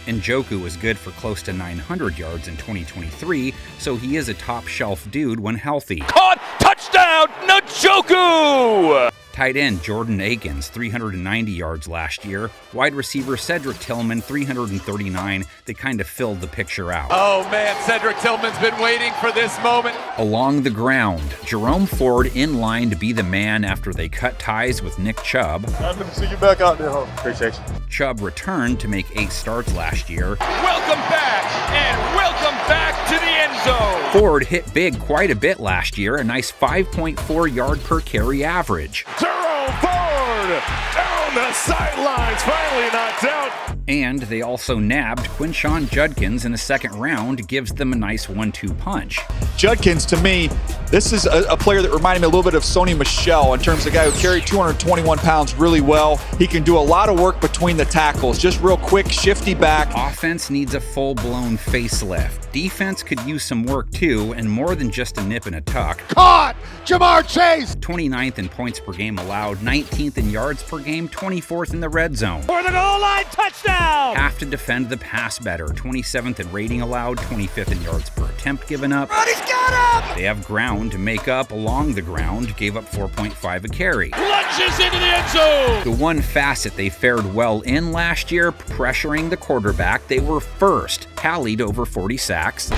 Njoku was good for close to 900 yards in 2023, so he is a top-shelf dude when healthy. Caught! Touchdown! Njoku! Tight end Jordan Akins, 390 yards last year. Wide receiver Cedric Tillman, 339. They kind of filled the picture out. Oh man, Cedric Tillman's been waiting for this moment. Along the ground, Jerome Ford in line to be the man after they cut ties with Nick Chubb. Happy to see you back out there, huh? Appreciate you. Chubb returned to make 8 starts last year. Welcome back, and welcome back to the end zone. Ford hit big quite a bit last year, a nice 5.4 yard per carry average. Jerome Ford down the sidelines, finally knocked out. And they also nabbed Quinshon Judkins in the second round, gives them a nice 1-2 punch. Judkins, to me, this is a player that reminded me a little bit of Sony Michel in terms of a guy who carried 221 pounds really well. He can do a lot of work between the tackles, just real quick, shifty back. Offense needs a full-blown facelift. Defense could use some work too, and more than just a nip and a tuck. Caught! Jamar Chase! 29th in points per game allowed, 19th in yards per game, 24th in the red zone. For the goal line touchdown! Have to defend the pass better, 27th in rating allowed, 25th in yards per attempt given up. He's got him! They have ground to make up along the ground, gave up 4.5 a carry. Lunges into the end zone! The one facet they fared well in last year, pressuring the quarterback, they were first, tallied over 40 sacks. Alex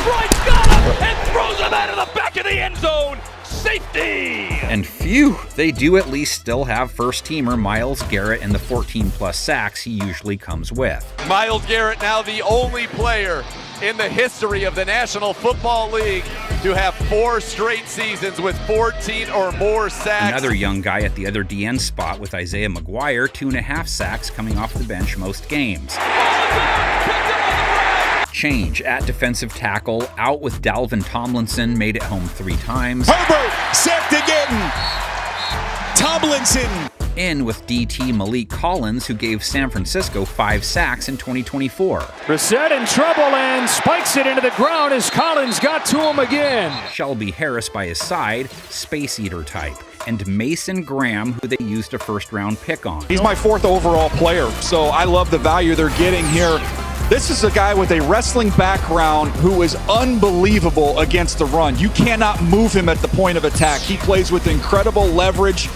Wright's got him and throws him out of the back of the end zone. Safety! And phew, they do at least still have first-teamer Myles Garrett and the 14-plus sacks he usually comes with. Myles Garrett now the only player in the history of the National Football League to have 4 straight seasons with 14 or more sacks. Another young guy at the other DN spot with Isaiah McGuire, 2.5 sacks coming off the bench most games. Change at defensive tackle, out with Dalvin Tomlinson, made it home 3 times. Herbert sacked again. Tomlinson. In with DT Malik Collins, who gave San Francisco 5 sacks in 2024. Brissett in trouble and spikes it into the ground as Collins got to him again. Shelby Harris by his side, space eater type. And Mason Graham, who they used a first-round pick on. He's my 4th overall player, so I love the value they're getting here. This is a guy with a wrestling background who is unbelievable against the run. You cannot move him at the point of attack. He plays with incredible leverage,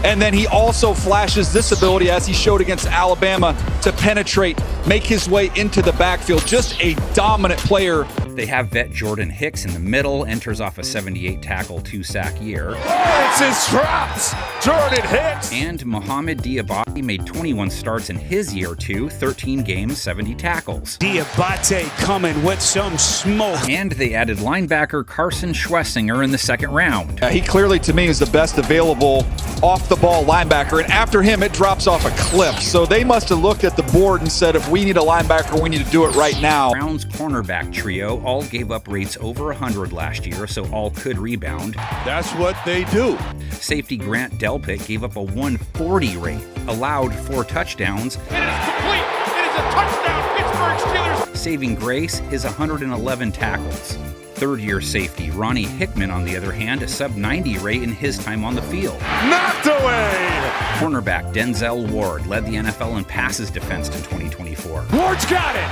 and then he also flashes this ability, as he showed against Alabama, to penetrate, make his way into the backfield. Just a dominant player. They have vet Jordan Hicks in the middle, enters off a 78 tackle, 2 sack year. It's his traps, Jordan Hicks. And Mohamed Diabate made 21 starts in his year too, 13 games, 70 tackles. Diabate coming with some smoke. And they added linebacker Carson Schwessinger in the second round. He clearly, to me, is the best available off-the-ball linebacker, and after him, it drops off a cliff. So they must have looked at the board and said, if we need a linebacker, we need to do it right now. Browns cornerback trio all gave up rates over 100 last year, so all could rebound. That's what they do. Safety Grant Delpit gave up a 140 rate, allowed 4 touchdowns. It is complete. It is a touchdown, Pittsburgh Steelers. Saving grace is 111 tackles. Third-year safety Ronnie Hickman, on the other hand, a sub-90 rate in his time on the field. Knocked away! Cornerback Denzel Ward led the NFL in passes defensed in 2024. Ward's got it!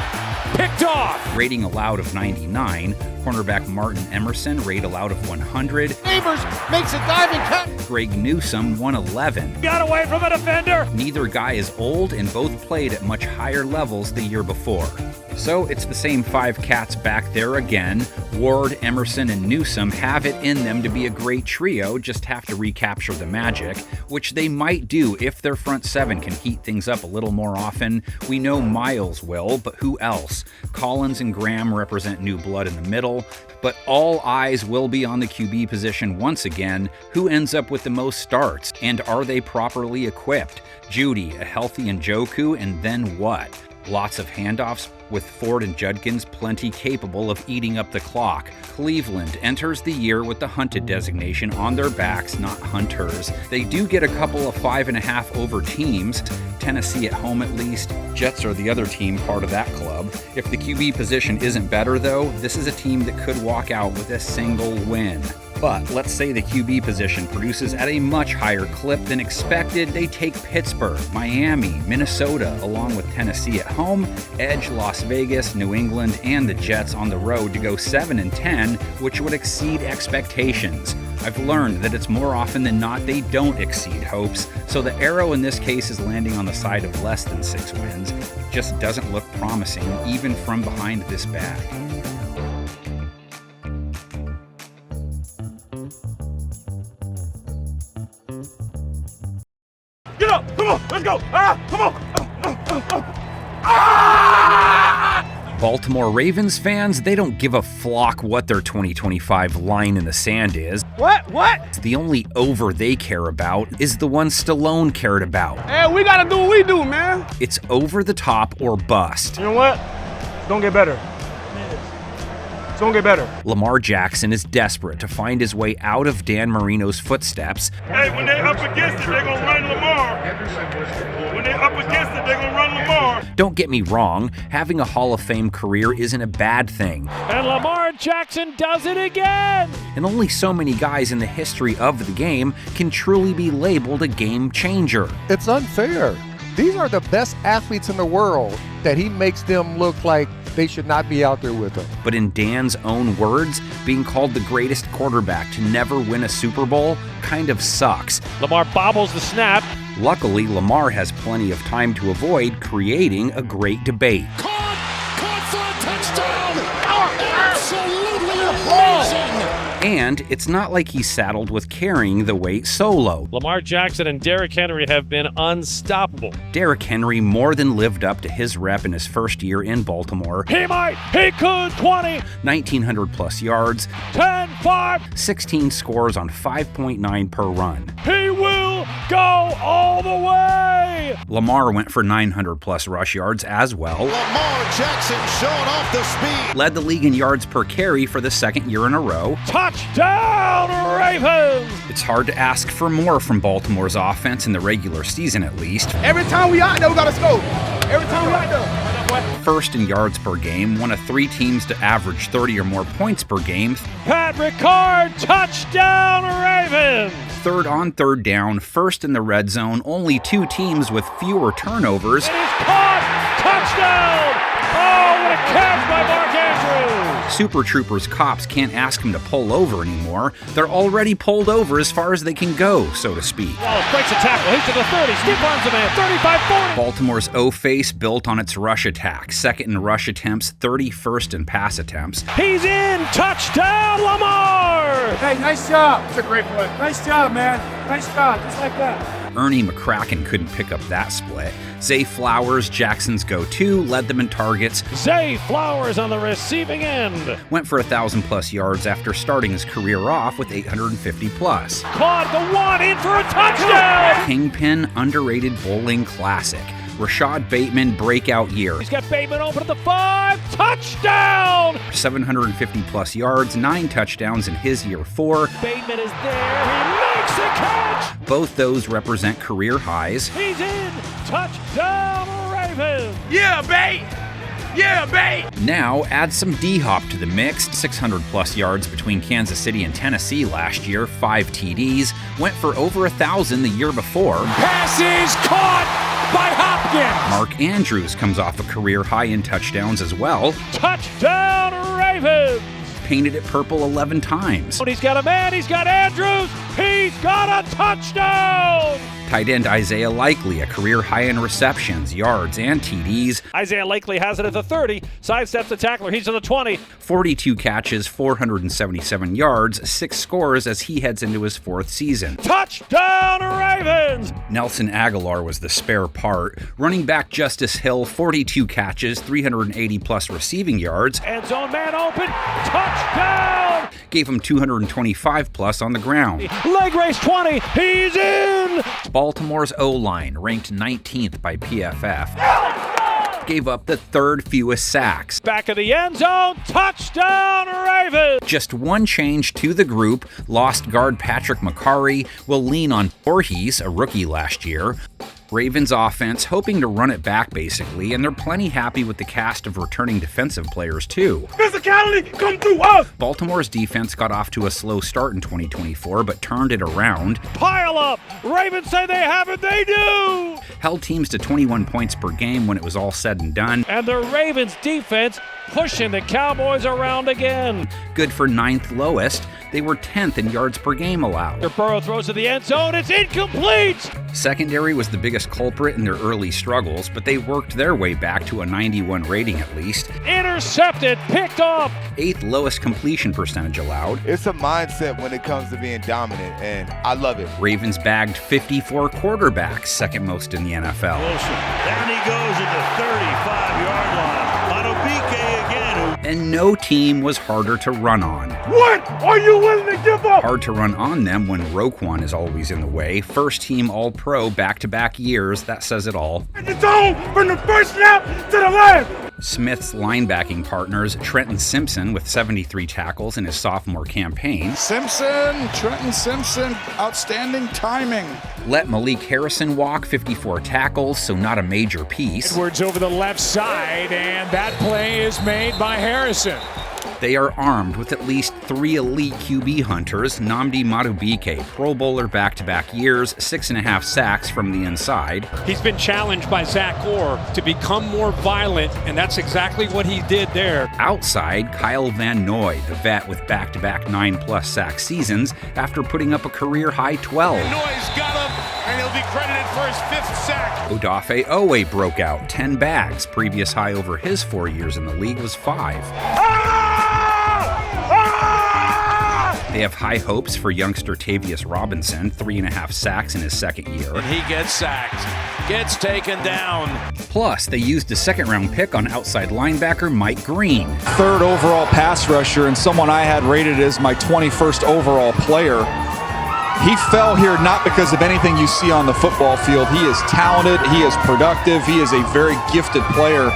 Picked off! Rating allowed of 99. Cornerback Martin Emerson, rate allowed of 100. Neighbors makes a diving cut. Greg Newsome, 111. Got away from a defender! Neither guy is old, and both played at much higher levels the year before. So it's the same 5 cats back there again. Ward, Emerson, and Newsome have it in them to be a great trio, just have to recapture the magic, which they might do if their front 7 can heat things up a little more often. We know Myles will, but who else? Collins and Graham represent new blood in the middle, but all eyes will be on the QB position once again. Who ends up with the most starts, and are they properly equipped? Judy, a healthy Njoku, and then what? Lots of handoffs with Ford and Judkins plenty capable of eating up the clock. Cleveland enters the year with the hunted designation on their backs, not hunters. They do get a couple of 5.5 over teams. Tennessee at home at least. Jets are the other team part of that club. If the QB position isn't better though, this is a team that could walk out with a single win. But let's say the QB position produces at a much higher clip than expected. They take Pittsburgh, Miami, Minnesota, along with Tennessee at home, edge Las Vegas, New England, and the Jets on the road to go 7-10, which would exceed expectations. I've learned that it's more often than not they don't exceed hopes, so the arrow in this case is landing on the side of less than 6 wins. It just doesn't look promising, even from behind this bag. Get up! Come on! Let's go! Come on! Baltimore Ravens fans, they don't give a flock what their 2025 line in the sand is. What? The only over they care about is the one Stallone cared about. Hey, we gotta do what we do, man. It's over the top or bust. You know what? It's gonna get better. It's gonna get better. Lamar Jackson is desperate to find his way out of Dan Marino's footsteps. Hey, when they up against it, they're gonna run Lamar. When they up against it, they're gonna run Lamar. Don't get me wrong, having a Hall of Fame career isn't a bad thing. And Lamar Jackson does it again. And only so many guys in the history of the game can truly be labeled a game changer. It's unfair. These are the best athletes in the world that he makes them look like they should not be out there with him. But in Dan's own words, being called the greatest quarterback to never win a Super Bowl kind of sucks. Lamar bobbles the snap. Luckily, Lamar has plenty of time to avoid creating a great debate. Caught for a touchdown! Absolutely amazing! And it's not like he's saddled with carrying the weight solo. Lamar Jackson and Derrick Henry have been unstoppable. Derrick Henry more than lived up to his rep in his first year in Baltimore. He might, he could, 20. 1,900 plus yards. 10-5. 16 scores on 5.9 per run. He will go all the way. Lamar went for 900 plus rush yards as well. Lamar Jackson showing off the speed. Led the league in yards per carry for the second year in a row. Touchdown, Ravens! It's hard to ask for more from Baltimore's offense in the regular season, at least. Every time we out there, we gotta score. Every time we out there. First in yards per game, one of 3 teams to average 30 or more points per game. Pat Ricard, touchdown, Ravens! Third on third down, first in the red zone, only 2 teams with fewer turnovers. It is caught! Touchdown! Oh, what a catch by Mark Andrews! Super Troopers cops can't ask him to pull over anymore. They're already pulled over as far as they can go, so to speak. Wallace breaks a tackle. He's to the 30. Stiff arms a man. 35-40. Baltimore's O-face built on its rush attack. Second in rush attempts, 31st in pass attempts. He's in! Touchdown, Lamar! Hey, nice job. It's a great play. Nice job, man. Nice job. Just like that. Ernie McCracken couldn't pick up that split. Zay Flowers, Jackson's go-to, led them in targets. Zay Flowers on the receiving end. Went for 1,000 plus yards after starting his career off with 850 plus. Caught the one, in for a touchdown! Kingpin, underrated bowling classic. Rashad Bateman, breakout year. He's got Bateman open at the 5. Touchdown! 750 plus yards, 9 touchdowns in his year 4. Bateman is there. He makes the catch! Both those represent career highs. He's in! Touchdown, Ravens! Yeah, babe! Yeah, babe! Now add some D-Hop to the mix. 600 plus yards between Kansas City and Tennessee last year. 5 TDs. Went for over 1,000 the year before. Pass is caught by Hopkins. Mark Andrews comes off a career high in touchdowns as well. Touchdown, Ravens! Painted it purple 11 times. He's got a man, he's got Andrews, he's got a touchdown! Tight end Isaiah Likely, a career high in receptions, yards, and TDs. Isaiah Likely has it at the 30, sidesteps the tackler, he's to the 20. 42 catches, 477 yards, 6 scores as he heads into his 4th season. Touchdown, Ravens! Nelson Aguilar was the spare part. Running back Justice Hill, 42 catches, 380 plus receiving yards. End zone man open, touchdown! Gave him 225 plus on the ground. Leg race 20, he's in! Baltimore's O-line, ranked 19th by PFF, gave up the 3rd fewest sacks. Back of the end zone, touchdown Ravens! Just one change to the group. Lost guard Patrick McCarry will lean on Voorhees, a rookie last year. Ravens offense hoping to run it back basically, and they're plenty happy with the cast of returning defensive players too. Physicality, come through us! Baltimore's defense got off to a slow start in 2024, but turned it around. Pile up! Ravens say they have it, they do! Held teams to 21 points per game when it was all said and done. And the Ravens defense pushing the Cowboys around again. Good for 9th lowest. They were 10th in yards per game allowed. Burrow throws to the end zone, it's incomplete! Secondary was the biggest culprit in their early struggles, but they worked their way back to a 91 rating at least. Intercepted, picked off! 8th lowest completion percentage allowed. It's a mindset when it comes to being dominant, and I love it. Ravens bagged 54 quarterbacks, 2nd most in the NFL. Wilson, down he goes at the 35-yard line. Madubuike again. And no team was harder to run on. What are you willing to give up? Hard to run on them when Roquan is always in the way. First team All-Pro back-to-back years, that says it all. In the zone from the first snap to the last. Smith's linebacking partners, Trenton Simpson with 73 tackles in his sophomore campaign. Trenton Simpson, outstanding timing. Let Malik Harrison walk, 54 tackles, so not a major piece. Edwards over the left side, and that play is made by Harrison. They are armed with at least 3 elite QB hunters. Nnamdi Madubuike, Pro Bowler back-to-back years, 6.5 sacks from the inside. He's been challenged by Zach Orr to become more violent, and that's exactly what he did there. Outside, Kyle Van Noy, the vet with back-to-back 9+ sack seasons after putting up a career-high 12. Noy's got him, and he'll be credited for his 5th sack. Odafe Owe broke out, 10 bags. Previous high over his 4 years in the league was 5. They have high hopes for youngster Tavius Robinson, 3.5 sacks in his second year. And he gets sacked, gets taken down. Plus, they used a second-round pick on outside linebacker Mike Green. 3rd overall pass rusher and someone I had rated as my 21st overall player. He fell here not because of anything you see on the football field. He is talented, he is productive, he is a very gifted player.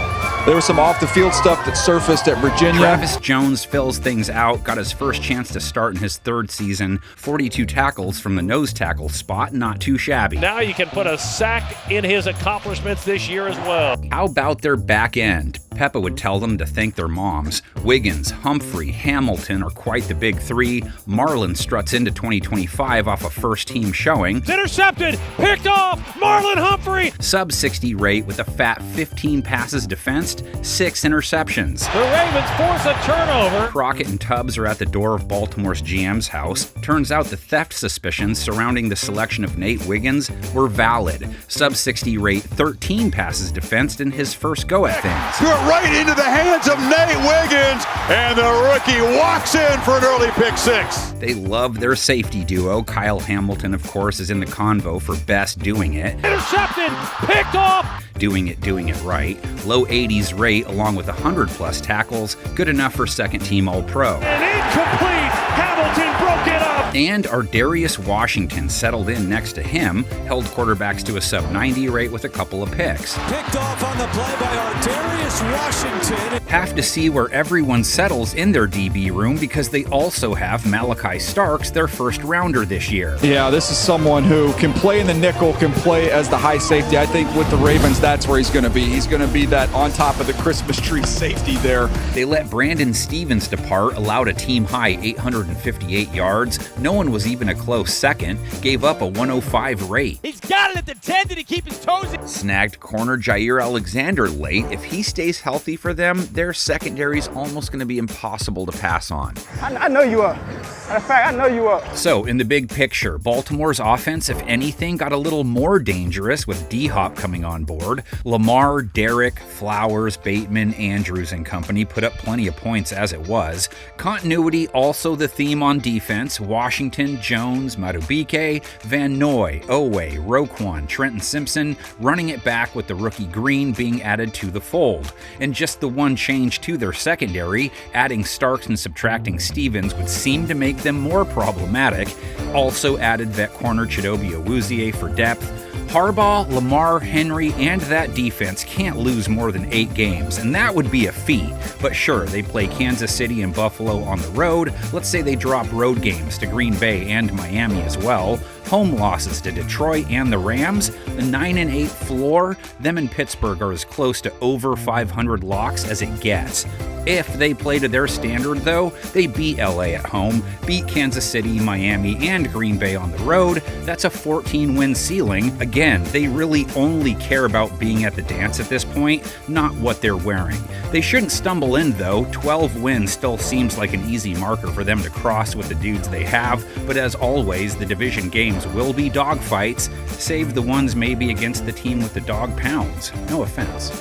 There was some off-the-field stuff that surfaced at Virginia. Travis Jones fills things out, got his first chance to start in his 3rd season. 42 tackles from the nose tackle spot, not too shabby. Now you can put a sack in his accomplishments this year as well. How about their back end? Peppa would tell them to thank their moms. Wiggins, Humphrey, Hamilton are quite the big 3. Marlon struts into 2025 off a first-team showing. It's intercepted, picked off, Marlon Humphrey. Sub-60 rate with a fat 15 passes defensed, 6 interceptions. The Ravens force a turnover. Crockett and Tubbs are at the door of Baltimore's GM's house. Turns out the theft suspicions surrounding the selection of Nate Wiggins were valid. Sub-60 rate, 13 passes defensed in his first go at things. Right into the hands of Nate Wiggins, and the rookie walks in for an early pick 6. They love their safety duo. Kyle Hamilton, of course, is in the convo for best doing it. Intercepted, picked off. Doing it right. Low 80s rate along with 100+ tackles. Good enough for second-team All-Pro. And incomplete. Hamilton broke it up. And Ardarius Washington settled in next to him, held quarterbacks to a sub-90 rate with a couple of picks. Picked off on the play by Ardarius Washington. Have to see where everyone settles in their DB room because they also have Malachi Starks, their first rounder this year. Yeah, this is someone who can play in the nickel, can play as the high safety. I think with the Ravens, that's where he's going to be. He's going to be that on top of the Christmas tree safety there. They let Brandon Stevens depart, allowed a team-high 858 yards. No one was even a close second. Gave up a 105 rate. He's got it at the 10. Did he keep his toes in? Snagged corner Jair Alexander late. If he stays healthy for them, their secondary's almost going to be impossible to pass on. I know you are. Matter of fact, I know you are. So, in the big picture, Baltimore's offense, if anything, got a little more dangerous with D-Hop coming on board. Lamar, Derrick, Flowers, Bateman, Andrews, and company put up plenty of points as it was. Continuity also the theme on defense. Washington, Jones, Madubuike, Van Noy, Owe, Roquan, Trenton Simpson, running it back with the rookie Green being added to the fold. And just the one change to their secondary, adding Starks and subtracting Stevens would seem to make them more problematic. Also added vet corner Chidobe Awuzie for depth. Harbaugh, Lamar, Henry, and that defense can't lose more than 8 games, and that would be a feat. But sure, they play Kansas City and Buffalo on the road. Let's say they drop road games to Green Bay and Miami as well. Home losses to Detroit and the Rams. The 9-8 floor, them and Pittsburgh are as close to over 500 locks as it gets. If they play to their standard, though, they beat LA at home, beat Kansas City, Miami, and Green Bay on the road. That's a 14-win ceiling. Again, they really only care about being at the dance at this point, not what they're wearing. They shouldn't stumble in, though. 12 wins still seems like an easy marker for them to cross with the dudes they have, but as always, the division games will be dogfights, save the ones maybe against the team with the dog pounds. No offense.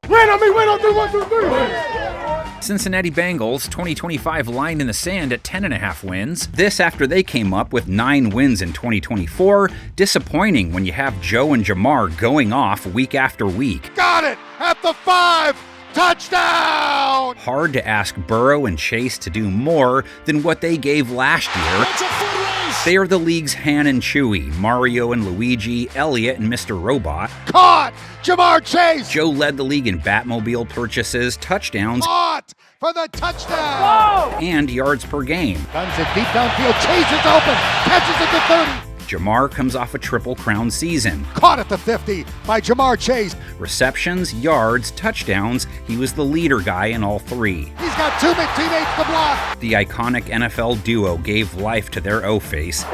Win on me, 1, 2, 3. Cincinnati Bengals 2025 line in the sand at 10.5 wins. This after they came up with 9 wins in 2024. Disappointing when you have Joe and Jamar going off week after week. Got it at the 5. Touchdown! Hard to ask Burrow and Chase to do more than what they gave last year. They are the league's Han and Chewie, Mario and Luigi, Elliott and Mr. Robot. Caught! Jamar Chase! Joe led the league in Batmobile purchases, touchdowns, Caught for the touchdown! and yards per game. Guns it deep downfield. Chase is open. Catches it to 30. Jamar comes off a Triple Crown season. Caught at the 50 by Jamar Chase. Receptions, yards, touchdowns, he was the leader guy in all 3. He's got 2 big teammates to block. The iconic NFL duo gave life to their O-face.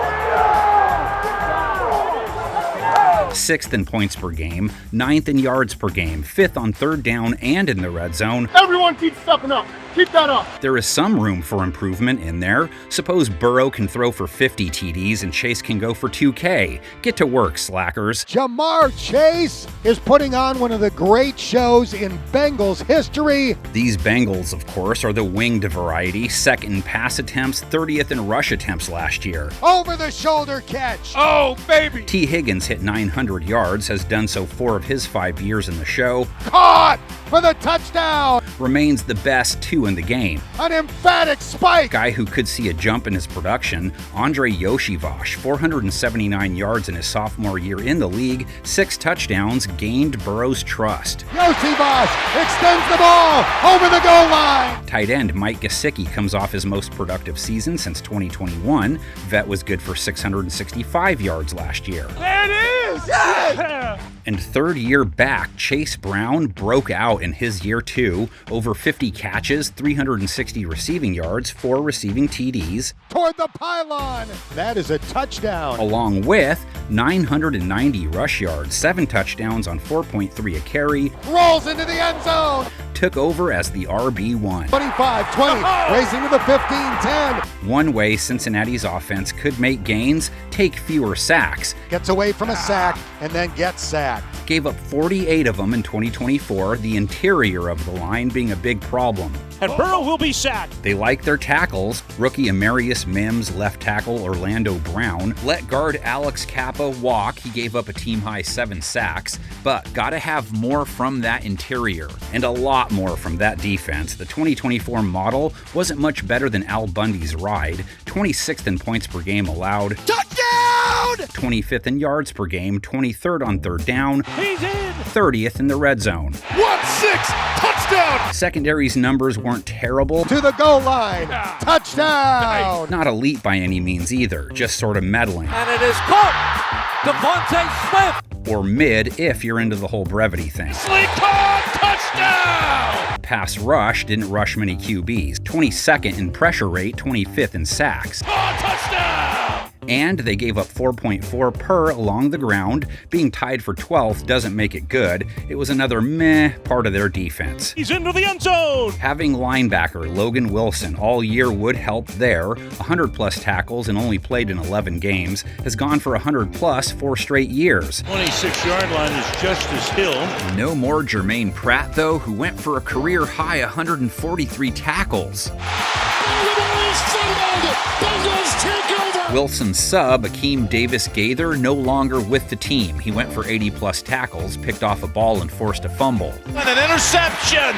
6th in points per game, 9th in yards per game, 5th on third down and in the red zone. Everyone keep stepping up. Keep that up. There is some room for improvement in there. Suppose Burrow can throw for 50 TDs and Chase can go for 2K. Get to work, slackers. Jamar Chase is putting on one of the great shows in Bengals history. These Bengals, of course, are the winged variety, 2nd in pass attempts, 30th in rush attempts last year. Over the shoulder catch. Oh, baby. T. Higgins hit 900 yards, has done so 4 of his 5 years in the show. Caught for the touchdown. Remains the best 2 in the game. An emphatic spike. Guy who could see a jump in his production, Andre Yoshivash, 479 yards in his sophomore year in the league, 6 touchdowns, gained Burrow's trust. Yoshivash extends the ball over the goal line. Tight end Mike Gesicki comes off his most productive season since 2021. Vet was good for 665 yards last year. There it is. Yeah. And third year back, Chase Brown broke out in his year 2, over 50 catches, 360 receiving yards, 4 receiving TDs. Toward the pylon. That is a touchdown. Along with 990 rush yards, 7 touchdowns on 4.3 a carry. Rolls into the end zone. Took over as the RB1. 25-20, racing to the 15-10. One way Cincinnati's offense could make gains, take fewer sacks. Gets away from a sack and then gets sacked. Gave up 48 of them in 2024, the interior of the line being a big problem. And Burrow will be sacked. They like their tackles. Rookie Amarius Mims, left tackle Orlando Brown, let guard Alex Kappa walk. He gave up a team-high 7 sacks, but gotta have more from that interior, and a lot more from that defense. The 2024 model wasn't much better than Al Bundy's ride, 26th in points per game allowed. Touchdown! 25th in yards per game, 23rd on third down. He's in! 30th in the red zone. 1-6, touchdown! Secondary's numbers weren't terrible. To the goal line, touchdown! Not elite by any means either, just sort of meddling. And it is caught! Devontae Smith! Or mid if you're into the whole brevity thing. Caught! Touchdown! Pass rush didn't rush many QBs. 22nd in pressure rate, 25th in sacks. Touchdown! And they gave up 4.4 per along the ground. Being tied for 12th doesn't make it good. It was another meh part of their defense. He's into the end zone! Having linebacker Logan Wilson all year would help there. 100-plus tackles and only played in 11 games. Has gone for 100-plus 4 straight years. 26-yard line is Justice Hill. No more Jermaine Pratt, though, who went for a career-high 143 tackles. Wilson's sub, Akeem Davis-Gaither, no longer with the team. He went for 80-plus tackles, picked off a ball, and forced a fumble. And an interception!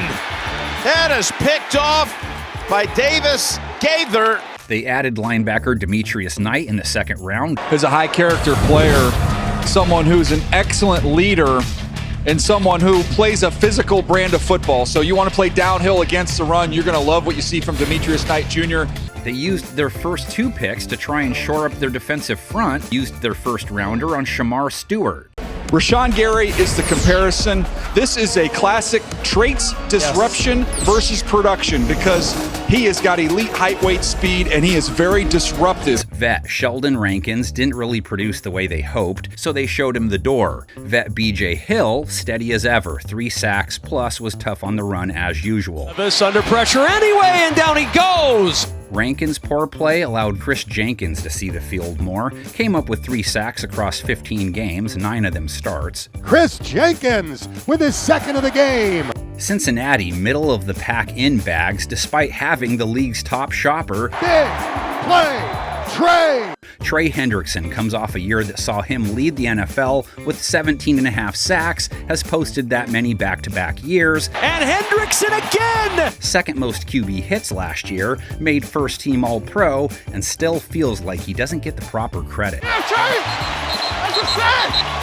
That is picked off by Davis-Gaither. They added linebacker Demetrius Knight in the 2nd round. He's a high-character player, someone who's an excellent leader, and someone who plays a physical brand of football. So you want to play downhill against the run, you're going to love what you see from Demetrius Knight Jr. They used their first 2 picks to try and shore up their defensive front, used their first rounder on Shamar Stewart. Rashawn Gary is the comparison. This is a classic traits disruption versus production because he has got elite height, weight, speed, and he is very disruptive. Vet Sheldon Rankins didn't really produce the way they hoped, so they showed him the door. Vet BJ Hill, steady as ever, 3 sacks, plus was tough on the run as usual. This under pressure anyway, and down he goes! Rankin's poor play allowed Chris Jenkins to see the field more, came up with 3 sacks across 15 games, 9 of them starts. Chris Jenkins with his second of the game. Cincinnati middle of the pack in bags despite having the league's top shopper. Big play, Trey. Trey Hendrickson comes off a year that saw him lead the NFL with 17.5 sacks, has posted that many back-to-back years. And Hendrickson again! Second most QB hits last year, made first team All-Pro, and still feels like he doesn't get the proper credit. Yeah, Trey! That's a sack!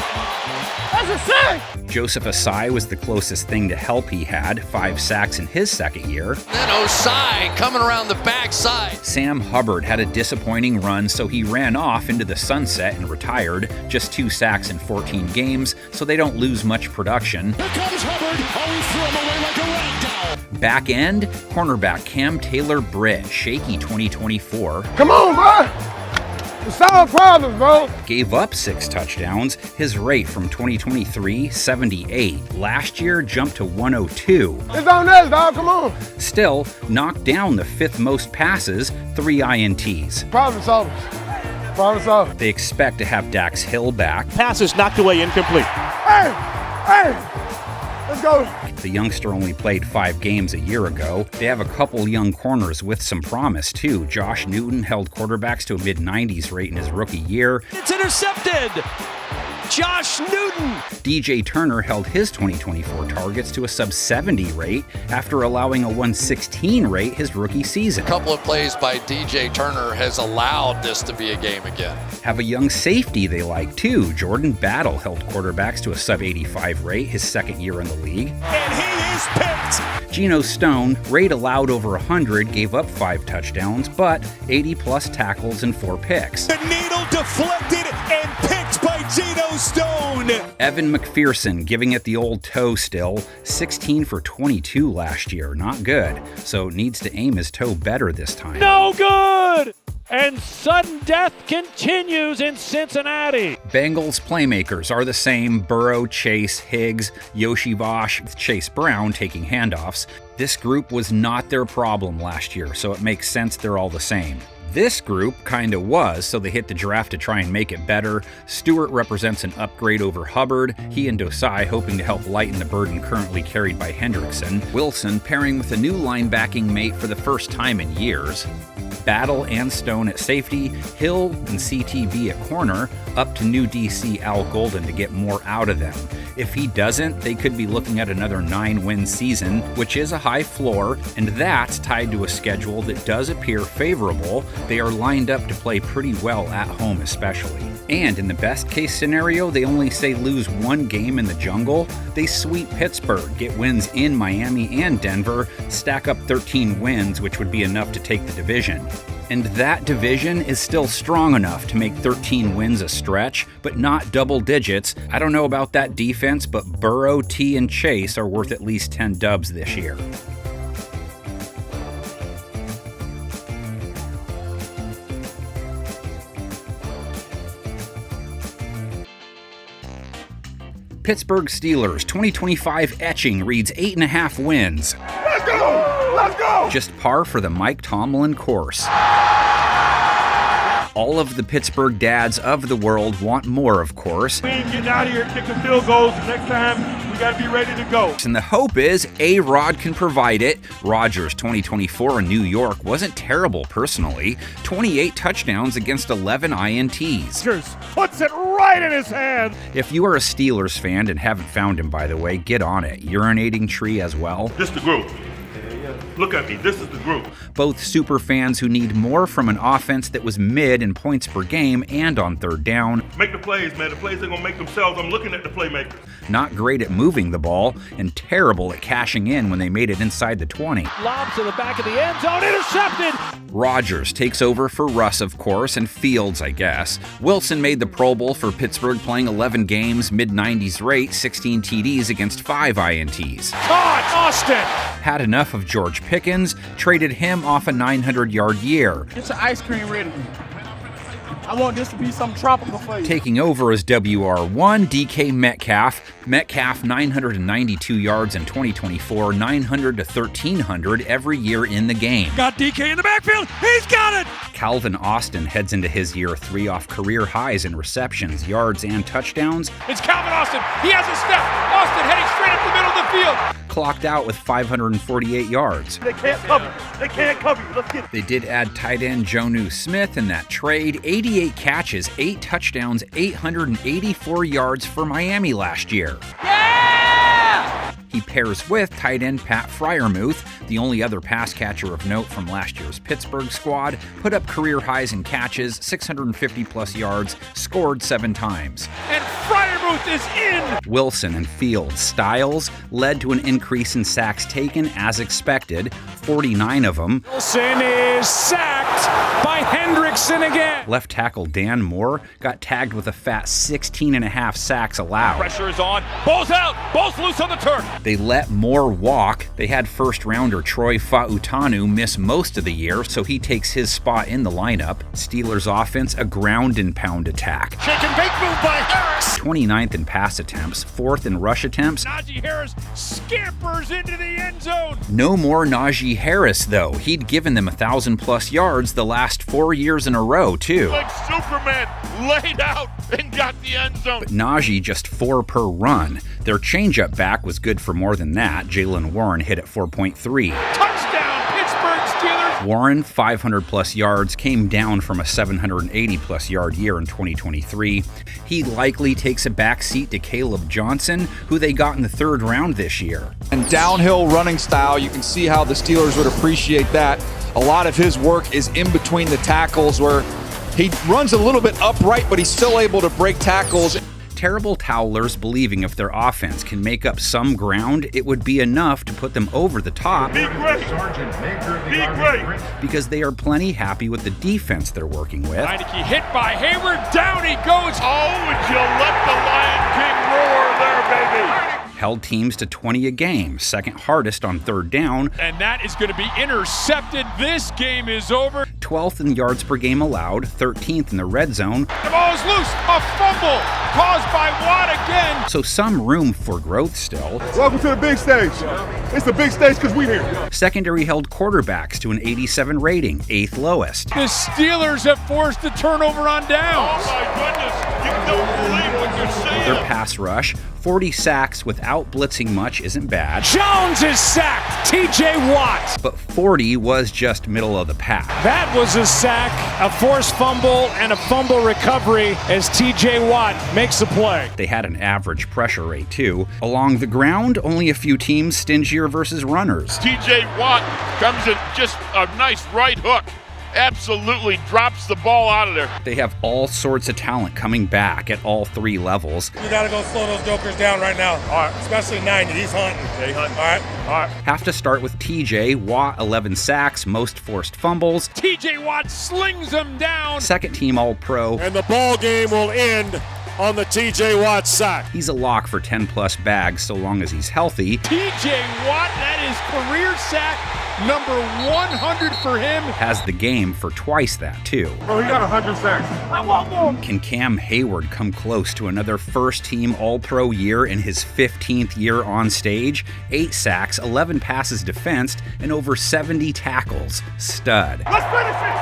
That's a sack! Joseph Asai was the closest thing to help he had, 5 sacks in his second year. Then Osai coming around the backside. Sam Hubbard had a disappointing run, so he ran off into the sunset and retired. Just 2 sacks in 14 games, so they don't lose much production. Here comes Hubbard. Oh, he threw him away like a rag doll. Back end, cornerback Cam Taylor-Britt, shaky 2024. Come on, bro. Solve problems, bro. Gave up 6 touchdowns. His rate from 2023, 78. Last year jumped to 102. It's on us, dog. Come on. Still, knocked down the 5th most passes, 3 INTs. Problem solvers. Problem solvers. They expect to have Dax Hill back. Passes knocked away, incomplete. Hey! Let's go. The youngster only played 5 games a year ago. They have a couple young corners with some promise, too. Josh Newton held quarterbacks to a mid-90s rate in his rookie year. It's intercepted! Josh Newton! DJ Turner held his 2024 targets to a sub-70 rate after allowing a 116 rate his rookie season. A couple of plays by DJ Turner has allowed this to be a game again. Have a young safety they like, too. Jordan Battle held quarterbacks to a sub-85 rate his second year in the league. And he is picked! Geno Stone, rate allowed over 100, gave up 5 touchdowns, but 80-plus tackles and 4 picks. The needle deflected and picked by Geno Stone. Evan McPherson giving it the old toe still, 16 for 22 last year, not good, so needs to aim his toe better this time. No good! And sudden death continues in Cincinnati. Bengals playmakers are the same: Burrow, Chase, Higgs, Yoshi Vosh, with Chase Brown taking handoffs. This group was not their problem last year, so it makes sense they're all the same. This group kinda was, so they hit the draft to try and make it better. Stewart represents an upgrade over Hubbard, he and Dosai hoping to help lighten the burden currently carried by Hendrickson. Wilson pairing with a new linebacking mate for the first time in years. Battle and Stone at safety, Hill and CTB at corner, up to new DC Al Golden to get more out of them. If he doesn't, they could be looking at another 9-win season, which is a high floor, and that's tied to a schedule that does appear favorable. They are lined up to play pretty well at home especially. And in the best case scenario, they only say lose 1 game in the jungle. They sweep Pittsburgh, get wins in Miami and Denver, stack up 13 wins, which would be enough to take the division. And that division is still strong enough to make 13 wins a stretch, but not double digits. I don't know about that defense, but Burrow, T, and Chase are worth at least 10 dubs this year. Pittsburgh Steelers 2025 etching reads 8.5 wins. Let's go! Let's go! Just par for the Mike Tomlin course. All of the Pittsburgh dads of the world want more, of course. We ain't getting out of here kicking field goals. Next time, we got to be ready to go. And the hope is A-Rod can provide it. Rodgers' 2024 in New York wasn't terrible personally. 28 touchdowns against 11 INTs. Puts it right in his hand. If you are a Steelers fan and haven't found him, by the way, get on it. Urinating Tree as well. This the group. Look at me, this is the group. Both super fans who need more from an offense that was mid in points per game and on third down. Make the plays, man. The plays ain't gonna make themselves. I'm looking at the playmakers. Not great at moving the ball and terrible at cashing in when they made it inside the 20. Lobs to the back of the end zone, intercepted! Rodgers takes over for Russ, of course, and Fields, I guess. Wilson made the Pro Bowl for Pittsburgh, playing 11 games, mid-90s rate, 16 TDs against 5 INTs. Caught, Austin! Had enough of George Pickens, traded him off a 900-yard year. It's an ice cream ready. I want this to be something tropical for you. Taking over as WR1, DK Metcalf. Metcalf 992 yards in 2024, 900 to 1,300 every year in the game. Got DK in the backfield. He's got it. Calvin Austin heads into his year 3 off career highs in receptions, yards, and touchdowns. It's Calvin Austin. He has a step. Austin heading straight up the middle of the field. Clocked out with 548 yards. They can't cover. They can't cover you. Let's get it. They did add tight end Jonnu Smith in that trade. 88 catches, 8 touchdowns, 884 yards for Miami last year. He pairs with tight end Pat Freiermuth, the only other pass catcher of note from last year's Pittsburgh squad, put up career highs in catches, 650-plus yards, scored 7 times. And Freiermuth is in! Wilson and Fields' styles led to an increase in sacks taken as expected, 49 of them. Wilson is sacked by Hendrickson again. Left tackle Dan Moore got tagged with a fat 16.5 sacks allowed. Pressure is on. Ball's out. Ball's loose on the turf. They let Moore walk. They had first-rounder Troy Fautanu miss most of the year, so he takes his spot in the lineup. Steelers offense, a ground-and-pound attack. Shake and bake move by Harris. 29th in pass attempts, 4th in rush attempts. Najee Harris scampers into the end zone. No more Najee Harris, though. He'd given them 1,000-plus yards the last 4 years in a row, too. Like Superman, laid out and got the end zone. But Najee just 4 per run. Their changeup back was good for more than that. Jalen Warren hit at 4.3. Touchdown, Pittsburgh Steelers. Warren, 500-plus yards, came down from a 780-plus yard year in 2023. He likely takes a back seat to Caleb Johnson, who they got in the 3rd round this year. And downhill running style, you can see how the Steelers would appreciate that. A lot of his work is in between the tackles where he runs a little bit upright, but he's still able to break tackles. Terrible Towlers believing if their offense can make up some ground, it would be enough to put them over the top. Be great. Be great. Because they are plenty happy with the defense they're working with. Heineke hit by Hayward. Down he goes. Oh, would you let the Lion King roar there, baby? Held teams to 20 a game, 2nd hardest on 3rd down. And that is going to be intercepted. This game is over. 12th in yards per game allowed, 13th in the red zone. The ball is loose. A fumble caused by Watt again. So some room for growth still. Welcome to the big stage. It's the big stage because we're here. Secondary held quarterbacks to an 87 rating, 8th lowest. The Steelers have forced a turnover on downs. Oh my goodness. You don't believe what you're saying. Their pass rush, 40 sacks without blitzing much isn't bad. Jones is sacked. TJ Watt. But 40 was just middle of the pack. That was a sack, a forced fumble, and a fumble recovery as TJ Watt makes the play. They had an average pressure rate, too. Along the ground, only a few teams stingier versus runners. TJ Watt comes in just a nice right hook. Absolutely drops the ball out of there. They have all sorts of talent coming back at all 3 levels. You gotta go slow those jokers down right now. All right. Especially 90. He's hunting. Yeah, he's hunting. All right. All right. Have to start with TJ Watt, 11 sacks, most forced fumbles. TJ Watt slings them down. 2nd team All-Pro. And the ball game will end on the TJ Watt sack. He's a lock for 10-plus bags so long as he's healthy. TJ Watt, that is career sack number 100 for him. Has the game for twice that, too. Bro, he got 100 sacks. I want more. Can Cam Hayward come close to another first-team All-Pro year in his 15th year on stage? 8 sacks, 11 passes defensed, and over 70 tackles. Stud. Let's finish it.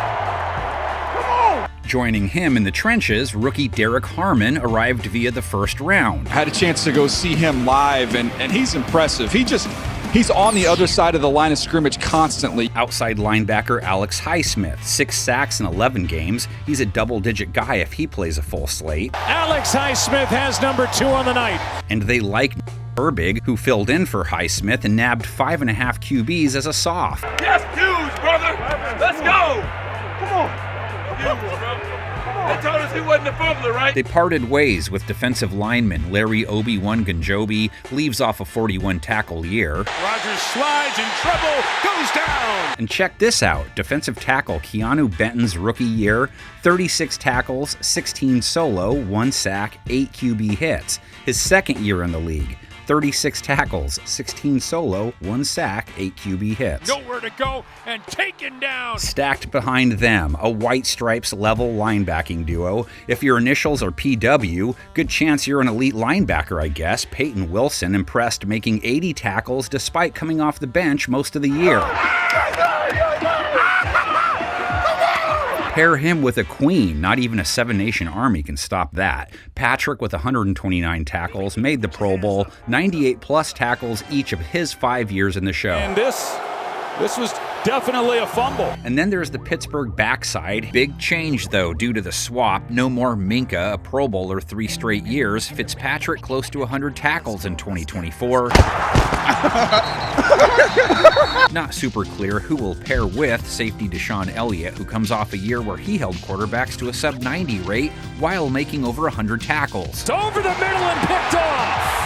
Joining him in the trenches, rookie Derek Harmon arrived via the 1st round. I had a chance to go see him live, and he's impressive. He's on the other side of the line of scrimmage constantly. Outside linebacker Alex Highsmith, 6 sacks in 11 games. He's a double-digit guy if he plays a full slate. Alex Highsmith has number 2 on the night. And they like Herbig, who filled in for Highsmith and nabbed 5.5 QBs as a soft. Yes, dudes, brother. Let's go. Come on. They told us he wasn't a fumbler, right? They parted ways with defensive lineman Larry Obi-Wan-Gunjobi, leaves off a 41 tackle year. Rodgers slides in trouble, goes down. And check this out, defensive tackle Keanu Benton's rookie year, 36 tackles, 16 solo, 1 sack, 8 QB hits. His 2nd year in the league, 36 tackles, 16 solo, 1 sack, 8 QB hits. Nowhere to go and taken down. Stacked behind them, a white stripes level linebacking duo. If your initials are PW, good chance you're an elite linebacker, I guess. Peyton Wilson impressed, making 80 tackles despite coming off the bench most of the year. Pair him with a queen. Not even a Seven Nation Army can stop that. Patrick with 129 tackles, made the Pro Bowl, 98 plus tackles each of his 5 years in the show. And this was definitely a fumble. And then there's the Pittsburgh backside. Big change though due to the swap. No more Minka, a Pro Bowler 3 straight years. Fitzpatrick close to 100 tackles in 2024. Not super clear who will pair with safety Deshaun Elliott, who comes off a year where he held quarterbacks to a sub-90 rate while making over 100 tackles. It's over the middle and picked off.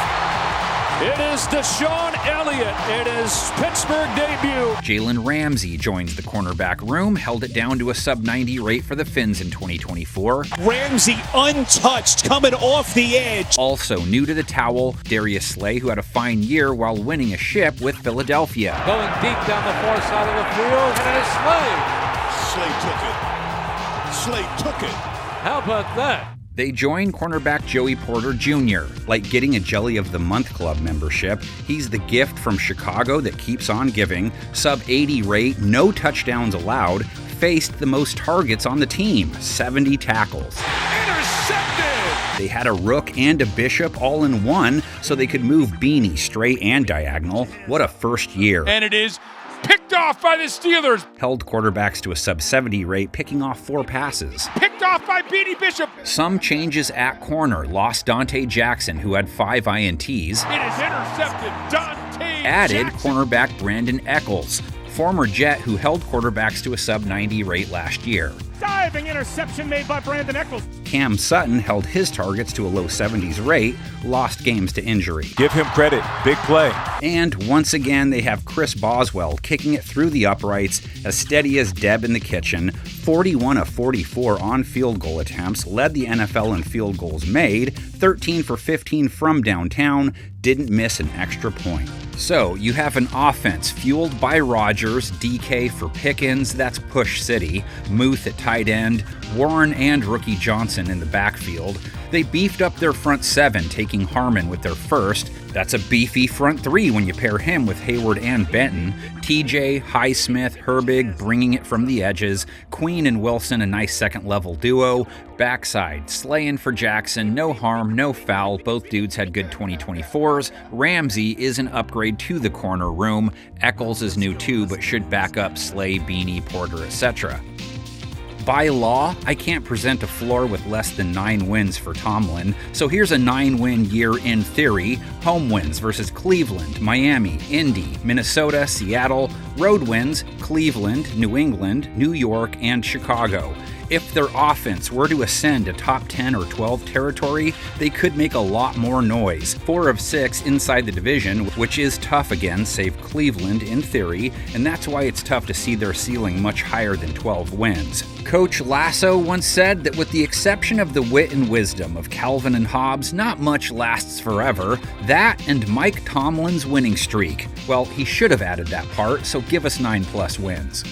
It is Deshaun Elliott. It is Pittsburgh debut. Jalen Ramsey joins the cornerback room, held it down to a sub-90 rate for the Fins in 2024. Ramsey untouched, coming off the edge. Also new to the towel, Darius Slay, who had a fine year while winning a ship with Philadelphia. Going deep down the far side of the field, and it's Slay. Slay took it. How about that? They join cornerback Joey Porter Jr. Like getting a Jelly of the Month Club membership, he's the gift from Chicago that keeps on giving. Sub-80 rate, no touchdowns allowed, faced the most targets on the team, 70 tackles. Intercepted! They had a Rook and a Bishop all in one, so they could move Beanie straight and diagonal. What a first year. And it is picked off by the Steelers. Held quarterbacks to a sub-70 rate, picking off 4 passes. Picked off by Beanie Bishop. Some changes at corner. Lost Dante Jackson, who had 5 INTs. It is intercepted. Dante Added Jackson. cornerback Brandon Eccles, former Jet who held quarterbacks to a sub-90 rate last year. Diving interception made by Brandon Eccles. Cam Sutton held his targets to a low 70s rate, lost games to injury. Give him credit. Big play. And once again, they have Chris Boswell kicking it through the uprights, as steady as Deb in the kitchen. 41 of 44 on field goal attempts, led the NFL in field goals made, 13 for 15 from downtown, didn't miss an extra point. So you have an offense fueled by Rodgers, DK for Pickens, that's Push City, Muth at tight end, Warren and rookie Johnson in the backfield. They beefed up their front 7, taking Harmon with their first. That's a beefy front 3 when you pair him with Hayward and Benton. TJ, Highsmith, Herbig bringing it from the edges. Queen and Wilson, a nice second-level duo. Backside, Slayin for Jackson, no harm, no foul. Both dudes had good 2024s. Ramsey is an upgrade to the corner room. Eccles is new too, but should back up Slay, Beanie, Porter, etc. By law, I can't present a floor with less than 9 wins for Tomlin, so here's a 9-win year in theory. Home wins versus Cleveland, Miami, Indy, Minnesota, Seattle. Road wins, Cleveland, New England, New York, and Chicago. If their offense were to ascend to top 10 or 12 territory, they could make a lot more noise. 4 of 6 inside the division, which is tough again, save Cleveland in theory, and that's why it's tough to see their ceiling much higher than 12 wins. Coach Lasso once said that with the exception of the wit and wisdom of Calvin and Hobbes, not much lasts forever. That and Mike Tomlin's winning streak. Well, he should have added that part, so give us 9+ wins.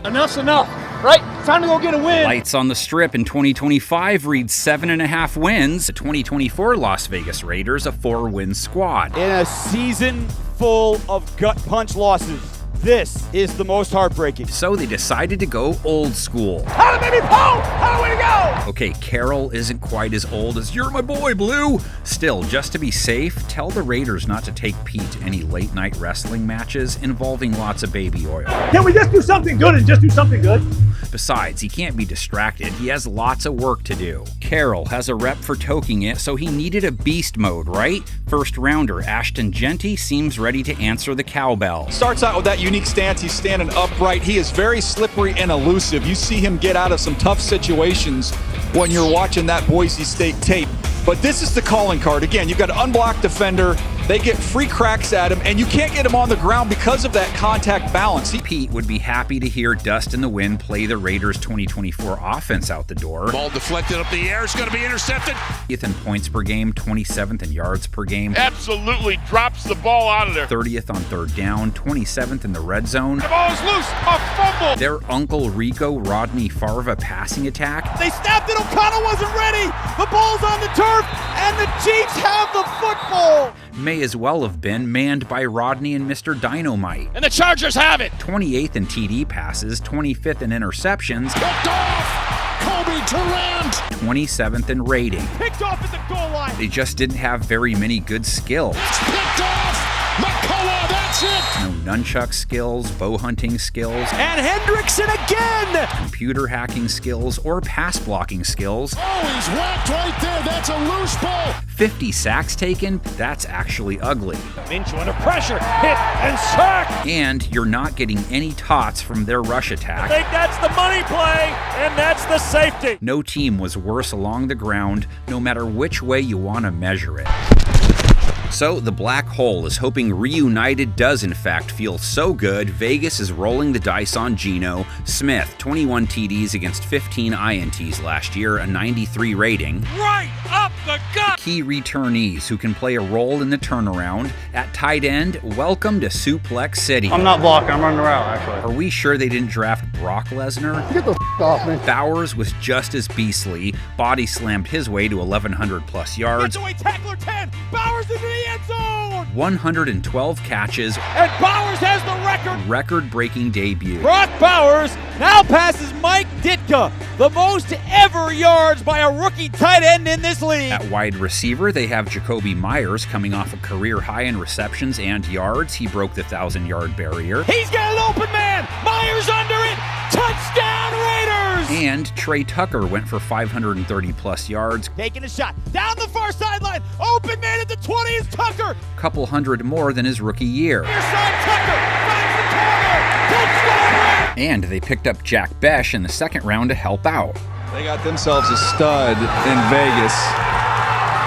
Enough's enough, right? Time to go get a win. Lights on the Strip in 2025 reads 7.5 wins. The 2024 Las Vegas Raiders, a 4-win squad. In a season full of gut punch losses, this is the most heartbreaking. So they decided to go old school. How to baby Paul! How do we go? Okay, Carroll isn't quite as old as "You're my boy, Blue." Still, just to be safe, tell the Raiders not to take Pete to any late-night wrestling matches involving lots of baby oil. Can we just do something good and just do something good? Besides, he can't be distracted. He has lots of work to do. Carroll has a rep for toking it, so he needed a beast mode, right? First rounder Ashton Genty seems ready to answer the cowbell. Starts out with that unique stance. He's standing upright. He is very slippery and elusive. You see him get out of some tough situations when you're watching that Boise State tape. But this is the calling card. Again, you've got an unblocked defender. they get free cracks at him, and you can't get him on the ground because of that contact balance. Pete would be happy to hear Dust in the Wind play the Raiders' 2024 offense out the door. Ball deflected up the air. It's going to be intercepted. 30th in points per game, 27th in yards per game. Absolutely drops the ball out of there. 30th on third down, 27th in the red zone. The ball is loose. A fumble. Their Uncle Rico Rodney Farva passing attack. They snapped it. O'Connell wasn't ready. The ball's on the turf, and the Chiefs have the football. May as well have been manned by Rodney and Mr. Dynamite. And the Chargers have it. 28th in TD passes, 25th in interceptions. Picked off. Kobe Durant. 27th in rating. Picked off at the goal line. They just didn't have very many good skills. It's picked off. McCullough, that's it. No nunchuck skills, bow hunting skills. And Hendrickson again. Computer hacking skills or pass blocking skills. Oh, he's whacked right there. That's a loose ball. 50 sacks taken, that's actually ugly. Minshew under pressure, hit and sack. And you're not getting any tots from their rush attack. I think that's the money play, and that's the safety. No team was worse along the ground, no matter which way you want to measure it. So the black hole is hoping Reunited does in fact feel so good, Vegas is rolling the dice on Geno Smith. 21 TDs against 15 INTs last year, a 93 rating. Right up the gut! Key returnees who can play a role in the turnaround. At tight end, welcome to Suplex City. I'm not blocking, I'm running around, actually. Are we sure they didn't draft Brock Lesnar? Get the off me. Bowers was just as beastly, body slammed his way to 1,100 plus yards. Gets away, tackler 10, Bowers into the end zone! 112 catches. And Bowers has the record! Record-breaking debut. Brock Bowers now passes Mike Ditka, the most ever yards by a rookie tight end in this league. At wide receiver, they have Jacoby Myers coming off a career high in receptions and yards. He broke the 1,000-yard barrier. He's got an open man! Myers under it! Touchdown Raiders! And Trey Tucker went for 530 plus yards. Taking a shot down the far sideline. Open man at the 20 is Tucker. Couple hundred more than his rookie year. Near side Tucker finds the corner. Touchdown Raiders! And they picked up Jack Besh in the second round to help out. They got themselves a stud in Vegas.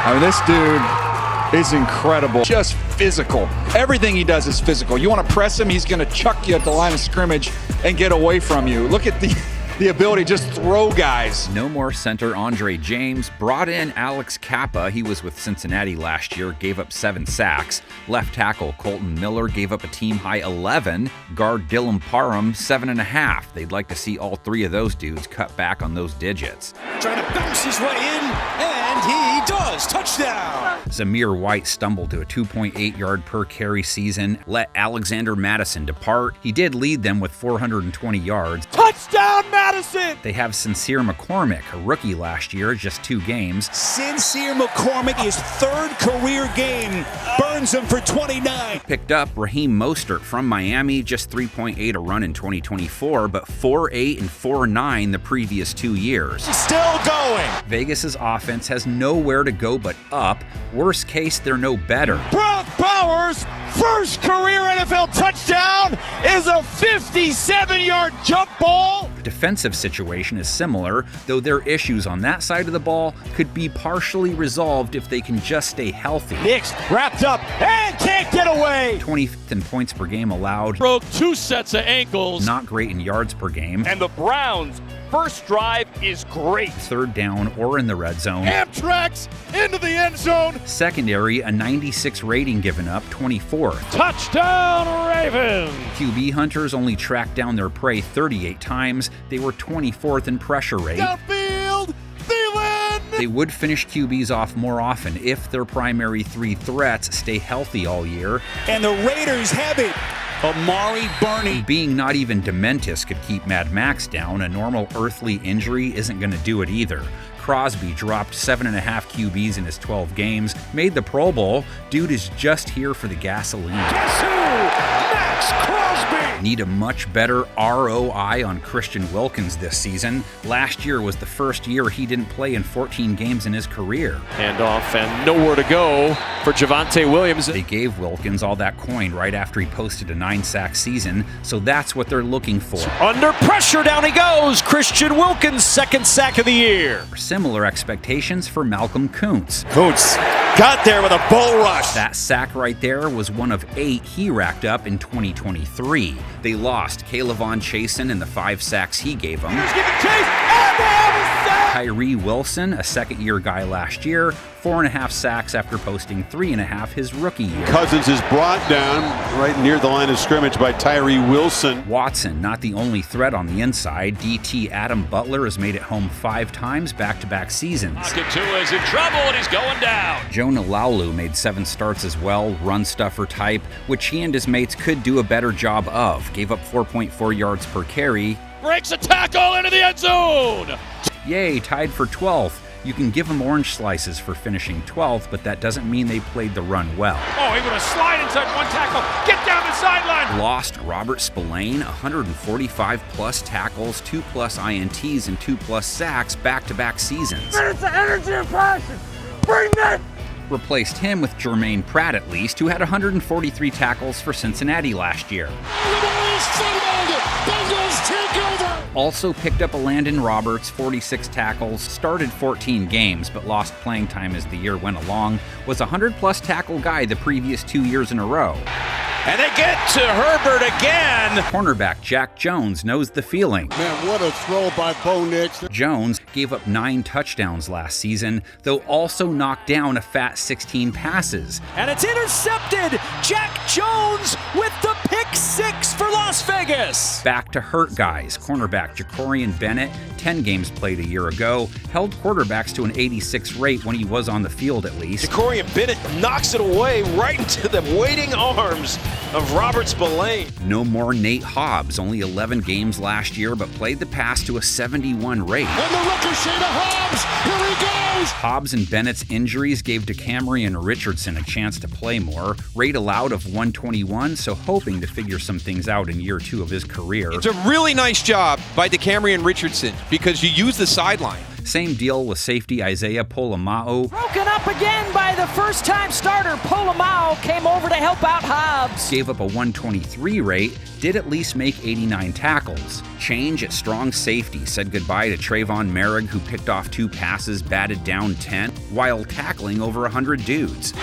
I mean, this dude is incredible. Just physical. Everything he does is physical. You want to press him, he's going to chuck you at the line of scrimmage and get away from you. Look at the ability to just throw guys. No more center Andre James. Brought in Alex Kappa. He was with Cincinnati last year, gave up 7 sacks. Left tackle Colton Miller gave up a team-high 11. Guard Dylan Parham, 7.5. They'd like to see all 3 of those dudes cut back on those digits. Trying to bounce his way in, and he does. Touchdown! Zamir White stumbled to a 2.8 yard per carry season. Let Alexander Madison depart. He did lead them with 420 yards. Touchdown Madison! They have Sincere McCormick, a rookie last year, just 2 games. Sincere McCormick, his 3rd career game, burns him for 29. Picked up Raheem Mostert from Miami, just 3.8 a run in 2024, but 4.8 and 4.9 the previous 2 years. Still going. Vegas's offense has nowhere to go but up. Worst case, they're no better. Brock Bowers' first career NFL touchdown is a 57-yard jump ball. Defensive situation is similar, though their issues on that side of the ball could be partially resolved if they can just stay healthy. Nix wrapped up and can't get away. 20th in points per game allowed. Broke 2 sets of ankles. Not great in yards per game. And the Browns' first drive is great. 3rd down or in the red zone. Amtrak's into the end zone. Secondary, a 96 rating given up, 24th. Touchdown Ravens! QB hunters only tracked down their prey 38 times. They were 24th in pressure rate. Downfield, Thielen! They would finish QBs off more often if their primary 3 threats stay healthy all year. And the Raiders have it. Amari Burney. Being not even Dementis could keep Mad Max down. A normal earthly injury isn't going to do it either. Crosby dropped 7.5 QBs in his 12 games, made the Pro Bowl. Dude is just here for the gasoline. Guess who? Max Crosby! Need a much better ROI on Christian Wilkins this season. Last year was the first year he didn't play in 14 games in his career. Handoff and nowhere to go for Javonte Williams. They gave Wilkins all that coin right after he posted a 9-sack season, so that's what they're looking for. Under pressure, down he goes. Christian Wilkins, 2nd sack of the year. Similar expectations for Malcolm Kuntz. Kuntz got there with a bull rush. That sack right there was one of 8 he racked up in 2023. They lost Kaylavon Chasen and the 5 sacks he gave them. Tyree Wilson, a second-year guy last year, 4.5 sacks after posting 3.5 his rookie year. Cousins is brought down right near the line of scrimmage by Tyree Wilson. Watson, not the only threat on the inside. DT Adam Butler has made it home 5 times back-to-back seasons. Pocket Tua is in trouble and he's going down. Jonah Laulu made 7 starts as well, run stuffer type, which he and his mates could do a better job of. Gave up 4.4 yards per carry. Breaks a tackle into the end zone. Yay, tied for 12th. You can give them orange slices for finishing 12th, but that doesn't mean they played the run well. Oh, able to slide inside one tackle. Get down the sideline. Lost Robert Spillane, 145-plus tackles, 2+ INTs, and 2+ sacks back-to-back seasons. Minutes of energy and passion. Bring that. Replaced him with Jermaine Pratt, at least, who had 143 tackles for Cincinnati last year. Bengals take over. Also picked up a Landon Roberts, 46 tackles, started 14 games, but lost playing time as the year went along, was a 100-plus tackle guy the previous 2 years in a row. And they get to Herbert again. Cornerback Jack Jones knows the feeling. Man, what a throw by Bo Nix. Jones gave up 9 touchdowns last season, though also knocked down a fat 16 passes. And it's intercepted. Jack Jones with the pick 6 for Las Vegas. Back to hurt guys. Cornerback Jacorian Bennett, 10 games played a year ago, held quarterbacks to an 86 rate when he was on the field at least. Jacorian Bennett knocks it away right into the waiting arms of Robert Spillane. No more Nate Hobbs, only 11 games last year, but played the pass to a 71 rate. And the ricochet to Hobbs. Here he goes. Hobbs and Bennett's injuries gave DeCamerion Richardson a chance to play more. Rate allowed of 121, so hoping to figure some things out in year 2 of his career. It's a really nice job by DeCamerion Richardson because you use the sideline. Same deal with safety Isaiah Polamao. Broken up again by the first-time starter. Polamao came over to help out Hobbs. Gave up a 123 rate, did at least make 89 tackles. Change at strong safety, said goodbye to Trayvon Merrick, who picked off 2 passes, batted down 10, while tackling over 100 dudes.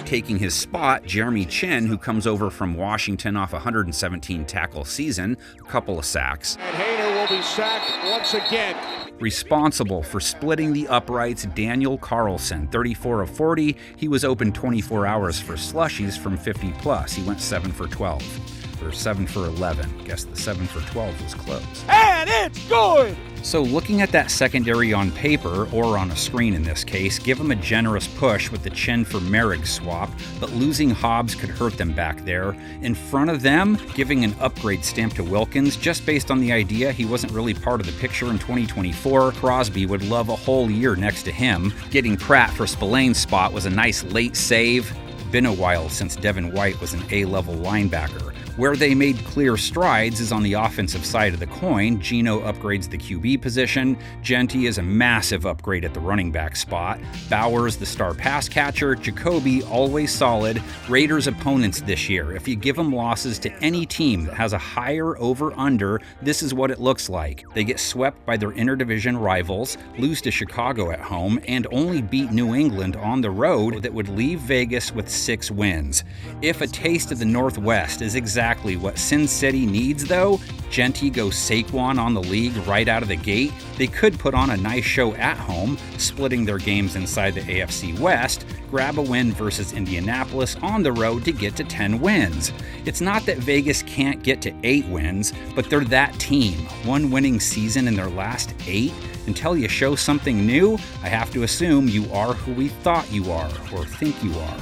Taking his spot, Jeremy Chin, who comes over from Washington off a 117 tackle season, a couple of sacks. And Hayner will be sacked once again. Responsible for splitting the uprights, Daniel Carlson, 34 of 40. He was open 24 hours for slushies from 50 plus. He went 7 for 12, or 7 for 11. Guess the 7 for 12 was close. And it's good. So looking at that secondary on paper, or on a screen in this case, give them a generous push with the Chin for Merrick swap, but losing Hobbs could hurt them back there. In front of them, giving an upgrade stamp to Wilkins, just based on the idea he wasn't really part of the picture in 2024. Crosby would love a whole year next to him. Getting Pratt for Spillane's spot was a nice late save. Been a while since Devin White was an A-level linebacker. Where they made clear strides is on the offensive side of the coin. Geno upgrades the QB position. Genty is a massive upgrade at the running back spot. Bowers, the star pass catcher. Jacoby, always solid. Raiders opponents this year. If you give them losses to any team that has a higher over-under, this is what it looks like. They get swept by their interdivision rivals, lose to Chicago at home, and only beat New England on the road. That would leave Vegas with 6 wins. If a taste of the Northwest is exactly what Sin City needs, though, Genty goes Saquon on the league right out of the gate. They could put on a nice show at home, splitting their games inside the AFC West, grab a win versus Indianapolis on the road to get to 10 wins. It's not that Vegas can't get to 8 wins, but they're that team. 1 winning season in their last 8. Until you show something new, I have to assume you are who we thought you are, or think you are.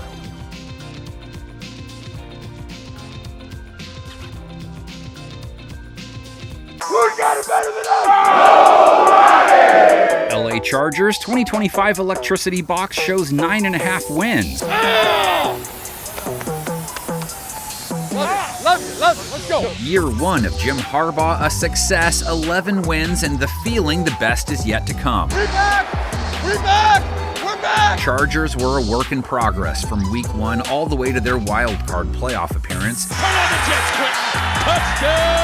Who's got it better than us? LA Chargers 2025 electricity box shows 9.5 wins. Let's go. Year 1 of Jim Harbaugh, a success, 11 wins, and the feeling the best is yet to come. We're back! We're back! We're back! Chargers were a work in progress from week 1 all the way to their wild card playoff appearance. Turn on the Jets, Quentin. Touchdown!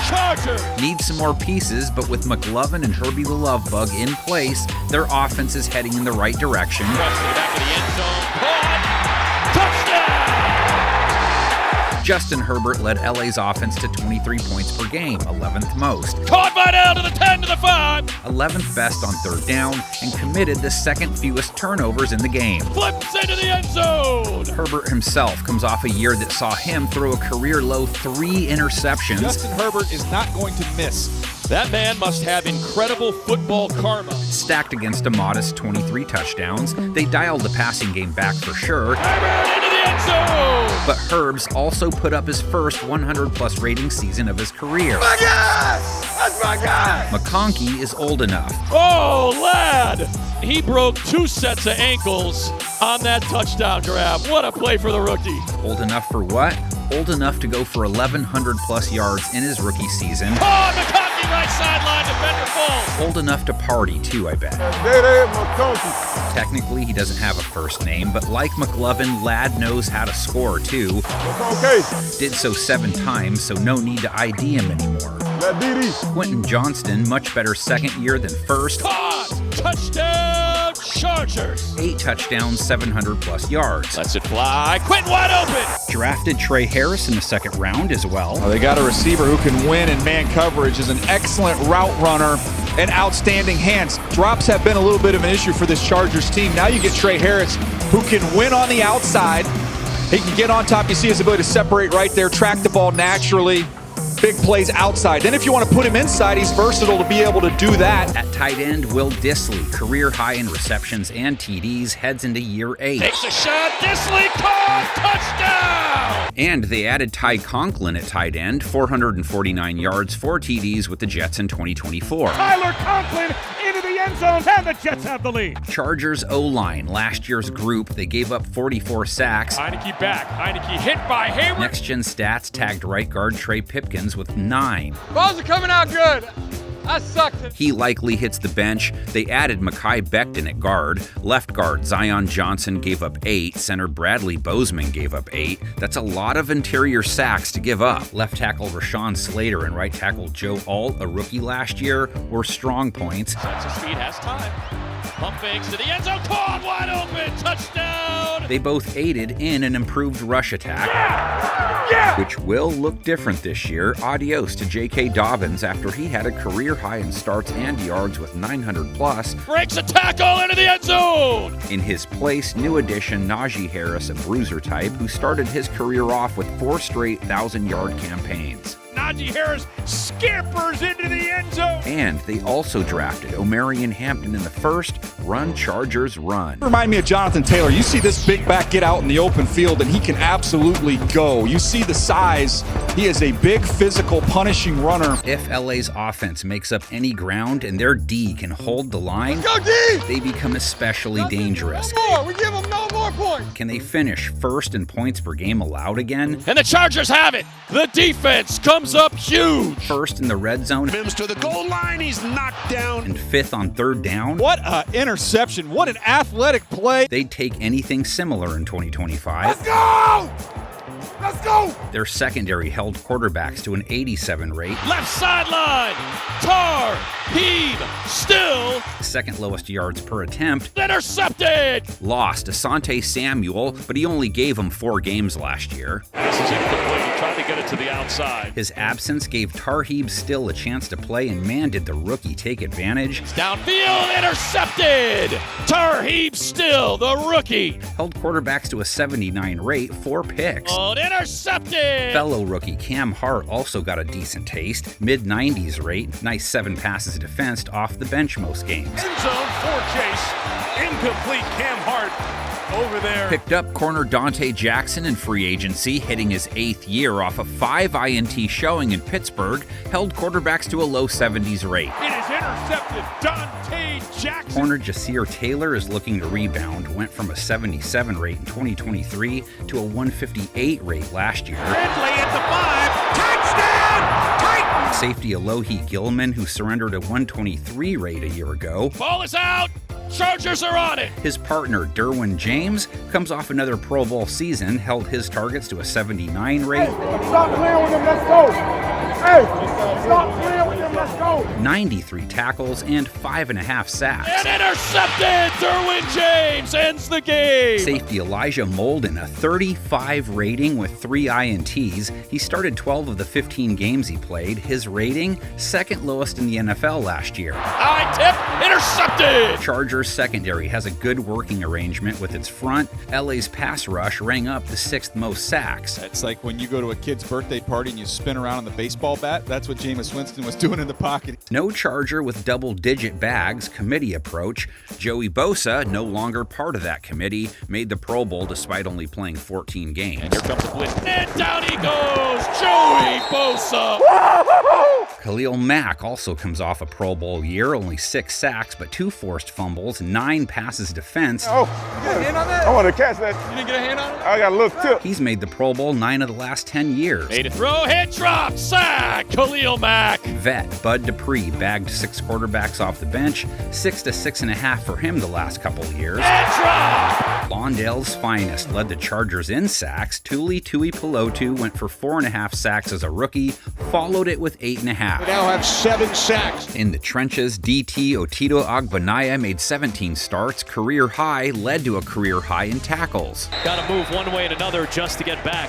Chargers! Needs some more pieces, but with McLovin and Herbie the Love Bug in place, their offense is heading in the right direction. Back of the end zone. Caught! Touchdown! Justin Herbert led LA's offense to 23 points per game, 11th most. Caught by down to the 10 to the 5. 11th best on third down, and committed the second fewest turnovers in the game. Flips into the end zone. Herbert himself comes off a year that saw him throw a career-low 3 interceptions. Justin Herbert is not going to miss. That man must have incredible football karma. Stacked against a modest 23 touchdowns, they dialed the passing game back for sure. Herbert into the end zone. But Herbs also put up his first 100-plus rating season of his career. My guy! That's my guy! McConkey is old enough. Oh, lad! He broke 2 sets of ankles on that touchdown grab. What a play for the rookie. Old enough for what? Old enough to go for 1,100-plus yards in his rookie season. Oh, McConkey right sideline, defender falls. Old enough to party, too, I bet. Technically, he doesn't have a first name, but like McLovin, Lad knows how to score, too. Did so 7 times, so no need to ID him anymore. Quentin Johnston, much better second year than first. Caught! Touchdown, Chargers! 8 touchdowns, 700-plus yards. Lets it fly. Quentin wide open! Drafted Trey Harris in the second round as well. They got a receiver who can win in man coverage, is an excellent route runner, and outstanding hands. Drops have been a little bit of an issue for this Chargers team. Now you get Trey Harris, who can win on the outside. He can get on top. You see his ability to separate right there, track the ball naturally. Big plays outside. Then if you want to put him inside, he's versatile to be able to do that. At tight end, Will Dissly, career high in receptions and TDs, heads into year 8. Takes a shot, Dissly caught, touchdown! And they added Ty Conklin at tight end, 449 yards, 4 TDs with the Jets in 2024. Tyler Conklin into the end zone, and the Jets have the lead. Chargers O-line, last year's group, they gave up 44 sacks. Heineke back, Heineke hit by Hayward. Next-gen stats tagged right guard Trey Pipkins with 9. Balls are coming out good. I sucked. He likely hits the bench. They added Mekhi Becton at guard. Left guard Zion Johnson gave up 8. Center Bradley Bozeman gave up 8. That's a lot of interior sacks to give up. Left tackle Rashawn Slater and right tackle Joe Alt, a rookie last year, were strong points. Sets his feet, has time. Pump fakes to the end zone, caught wide open, touchdown! They both aided in an improved rush attack, which will look different this year. Adios to J.K. Dobbins after he had a career high in starts and yards with 900+. Breaks a tackle into the end zone! In his place, new addition Najee Harris, a bruiser type, who started his career off with 4 straight 1,000-yard campaigns. Najee Harris scampers into the end zone. And they also drafted Omarion Hampton in the first. Run, Chargers, run. Remind me of Jonathan Taylor. You see this big back get out in the open field, and he can absolutely go. You see the size. He is a big, physical, punishing runner. If LA's offense makes up any ground and their D can hold the line, Go D! they become especially dangerous. No more. We give them no more points. Can they finish first in points per game allowed again? And the Chargers have it. The defense comes up huge. First in the red zone. Mims to the goal line. He's knocked down. And 5th on third down. What an interception. What an athletic play. They'd take anything similar in 2025. Let's go! Let's go! Their secondary held quarterbacks to an 87 rate. Left sideline. Tar. Heave. Still. Second lowest yards per attempt. Intercepted. Lost Asante Samuel, but he only gave him 4 games last year. This is incomplete. He tried to get it to the outside. His absence gave Tarheeb Still a chance to play, and man, did the rookie take advantage. Downfield, intercepted. Tarheeb Still, the rookie. Held quarterbacks to a 79 rate, 4 picks. Oh, intercepted. Fellow rookie Cam Hart also got a decent taste, mid-90s rate, nice 7 passes defensed off the bench most games. End zone for Chase. Incomplete. Cam Hart over there. Picked up corner Dante Jackson in free agency, hitting his 8th year off a 5 INT showing in Pittsburgh, held quarterbacks to a low 70s rate. It is intercepted. Dante Jackson. Corner Jasir Taylor is looking to rebound, went from a 77 rate in 2023 to a 158 rate last year. Ridley at the 5. Touchdown! Titans! Safety Alohi Gilman, who surrendered a 123 rate a year ago. Ball is out. Chargers are on it. His partner, Derwin James, comes off another Pro Bowl season, held his targets to a 79 rate. Stop playing with him. Let's go. Hey, stop playing with them. Let's go. 93 tackles, and 5.5 sacks. And intercepted! Derwin James ends the game! Safety Elijah Molden, a 35 rating with 3 INTs. He started 12 of the 15 games he played. His rating, second lowest in the NFL last year. High tip, intercepted! Chargers secondary has a good working arrangement with its front. LA's pass rush rang up the 6th most sacks. It's like when you go to a kid's birthday party and you spin around on the baseball bat. That's what Jameis Winston was doing in the pocket. No Charger with double-digit bags, committee approach. Joey Bosa, no longer part of that committee, made the Pro Bowl despite only playing 14 games. And here comes the blitz. And down he goes! Joey Bosa! Khalil Mack also comes off a Pro Bowl year, only 6 sacks, but 2 forced fumbles, 9 passes defense. Oh, you got a hand on that? I want to catch that. You didn't get a hand on it? I got a little tip. He's made the Pro Bowl 9 of the last 10 years. Made a throw, hit, drop, sack, Khalil Mack. Vet Bud Dupree bagged 6 quarterbacks off the bench, 6 to 6.5 for him the last couple of years. And drop! Lawndale's finest led the Chargers in sacks. Tuli Tuipulotu went for 4.5 sacks as a rookie, followed it with 8.5. They now have 7 sacks. In the trenches, DT Otito Agbanaya made 17 starts, career high, led to a career high in tackles. Got to move one way and another just to get back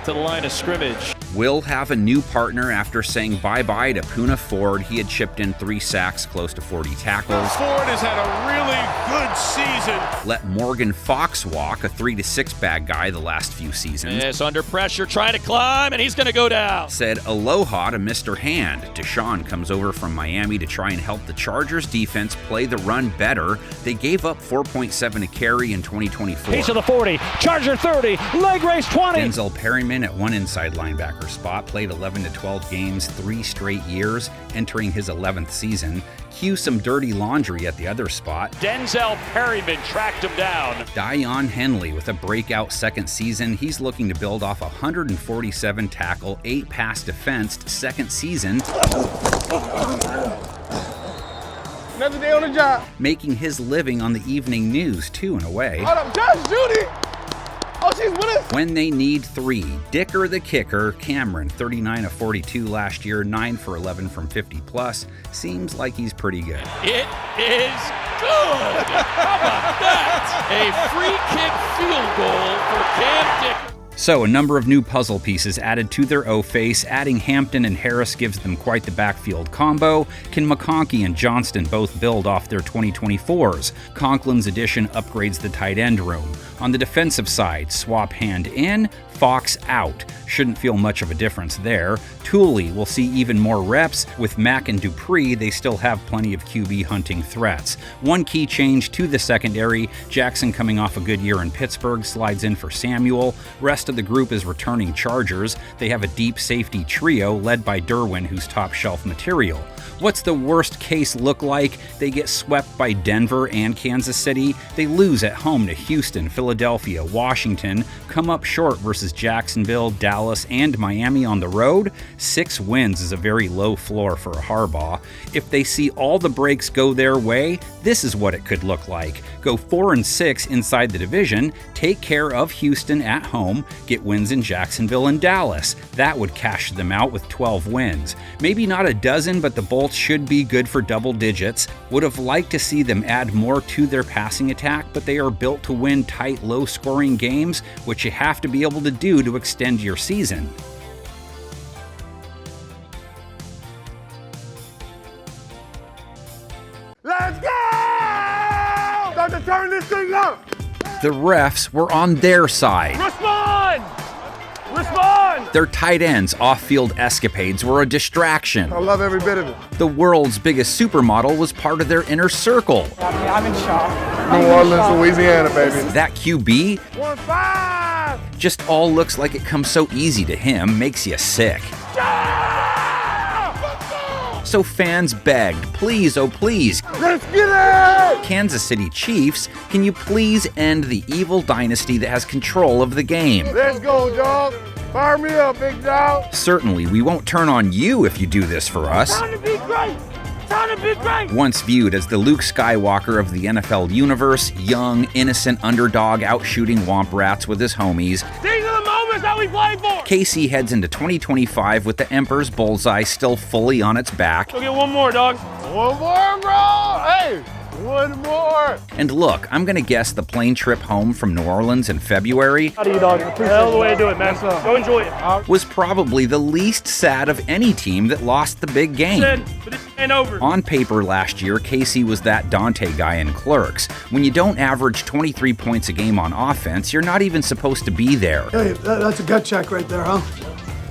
to the line of scrimmage. Will have a new partner after saying bye-bye to Poona Ford. He had chipped in 3 sacks, close to 40 tackles. Ford has had a really good season. Let Morgan Fox walk, a 3 to 6 bag guy the last few seasons. Yes, under pressure, trying to climb, and he's going to go down. Said aloha to Mr. Hand. Deshaun comes over from Miami to try and help the Chargers defense play the run better. They gave up 4.7 a carry in 2024. Piece of the 40, Charger 30, leg race 20. Denzel Perryman at one inside linebacker spot, played 11 to 12 games 3 straight years, entering his 11th season. Cue some dirty laundry at the other spot. Denzel Perryman tracked him down. Deion Henley with a breakout second season. He's looking to build off a 147 tackle, 8 pass defensed second season. Another day on the job. Making his living on the evening news, too, in a way. Hold up, Josh, Judy. Oh, she's with us. When they need 3, Dicker the kicker, Cameron, 39 of 42 last year, 9 for 11 from 50 plus. Seems like he's pretty good. It is good. How about that? A free kick field goal for Cam Dicker. So, a number of new puzzle pieces added to their O-face. Adding Hampton and Harris gives them quite the backfield combo. Can McConkey and Johnston both build off their 2024s? Conklin's addition upgrades the tight end room. On the defensive side, swap Hand in, Fox out. Shouldn't feel much of a difference there. Tooley will see even more reps. With Mack and Dupree, they still have plenty of QB hunting threats. One key change to the secondary, Jackson coming off a good year in Pittsburgh slides in for Samuel. Rest of the group is returning Chargers. They have a deep safety trio led by Derwin, who's top shelf material. What's the worst case look like? They get swept by Denver and Kansas City. They lose at home to Houston, Philadelphia, Washington, come up short versus Jacksonville, Dallas, and Miami on the road. 6 wins is a very low floor for a Harbaugh. If they see all the breaks go their way, this is what it could look like. Go 4-6 inside the division, take care of Houston at home, get wins in Jacksonville and Dallas. That would cash them out with 12 wins. Maybe not a dozen, but the Bolts should be good for double digits. Would have liked to see them add more to their passing attack, but they are built to win tight, low-scoring games, which you have to be able to do to extend your season. Let's go! Time to turn this thing up. The refs were on their side. Respond! Respond! Their tight ends' off-field escapades were a distraction. I love every bit of it. The world's biggest supermodel was part of their inner circle. I'm in shock. New Orleans, Louisiana, baby. That QB 1-5! just all looks like it comes so easy to him, makes you sick. So fans begged, please, oh please, let's get it! Kansas City Chiefs, can you please end the evil dynasty that has control of the game? Let's go, dog. Fire me up, big dog. Certainly, we won't turn on you if you do this for us. Time to be great! Time to be great! Once viewed as the Luke Skywalker of the NFL universe, young, innocent underdog out shooting womp rats with his homies. These are the moments That's how we play for. KC heads into 2025 with the Emperor's bullseye still fully on its back. Go get one more, dog. One more, bro. Hey. One more. And look, I'm going to guess the plane trip home from New Orleans in February How do you, dog? Hell of the way to do it, man. Go enjoy it. was probably the least sad of any team that lost the big game. But it ain't over. On paper last year, KC was that Dante guy in Clerks. When you don't average 23 points a game on offense, you're not even supposed to be there. Hey, that's a gut check right there, huh?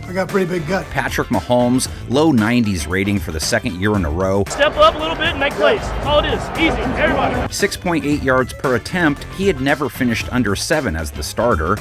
I got a pretty big gut. Patrick Mahomes, low 90s rating for the second year in a row. Step up a little bit and make plays. All it is. Easy. Everybody. 6.8 yards per attempt. He had never finished under 7 as the starter.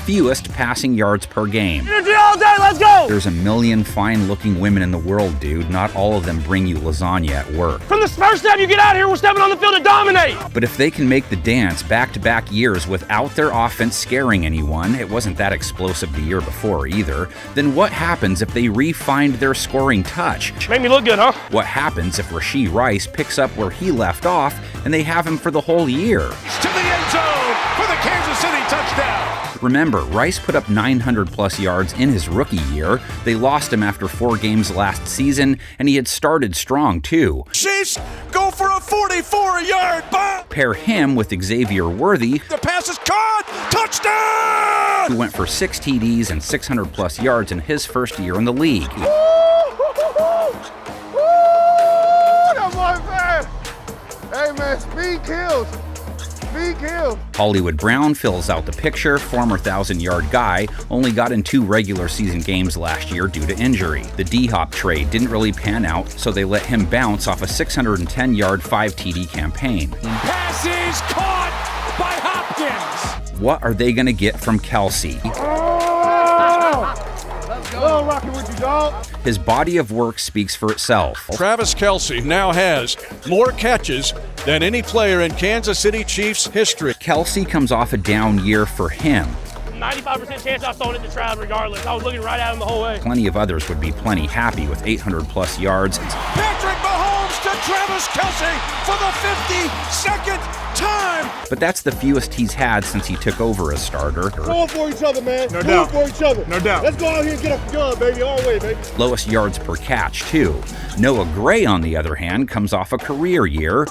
Fewest passing yards per game. Energy all day. Let's go. There's a million fine-looking women in the world, dude. Not all of them bring you lasagna at work. From the first step you get out here, we're stepping on the field to dominate. But if they can make the dance back-to-back years without their offense scaring anyone, it wasn't that explosive the year before either, then what happens if they re-find their scoring touch? Make me look good, huh? What happens if Rashee Rice picks up where he left off and they have him for the whole year? To the end zone for the Kansas City touchdown. Remember, Rice put up 900-plus yards in his rookie year. They lost him after 4 games last season, and he had started strong, too. Chiefs go for a 44-yard bomb. Pair him with Xavier Worthy, The pass is caught. Touchdown! who went for 6 TDs and 600-plus yards in his first year in the league. That's my man. Hey, man, speed kills. Speed kills. Hollywood Brown fills out the picture. Former 1,000-yard guy only got in 2 regular season games last year due to injury. The D-Hop trade didn't really pan out, so they let him bounce off a 610-yard 5 TD campaign. Pass is caught by Hopkins. What are they going to get from Kelsey? Let's go. Rocking with you, dog. His body of work speaks for itself. Travis Kelce now has more catches than any player in Kansas City Chiefs history. Kelsey comes off a down year for him. 95% chance I was throwing it to Trav regardless. I was looking right at him the whole way. Plenty of others would be plenty happy with 800-plus yards. Patrick Mahomes to Travis Kelce for the 52nd time. But that's the fewest he's had since he took over as starter. Going for each other, man. No doubt. Going for each other. No doubt. Let's go out here and get up the gun, baby. All the way, baby. Lowest yards per catch, too. Noah Gray, on the other hand, comes off a career year.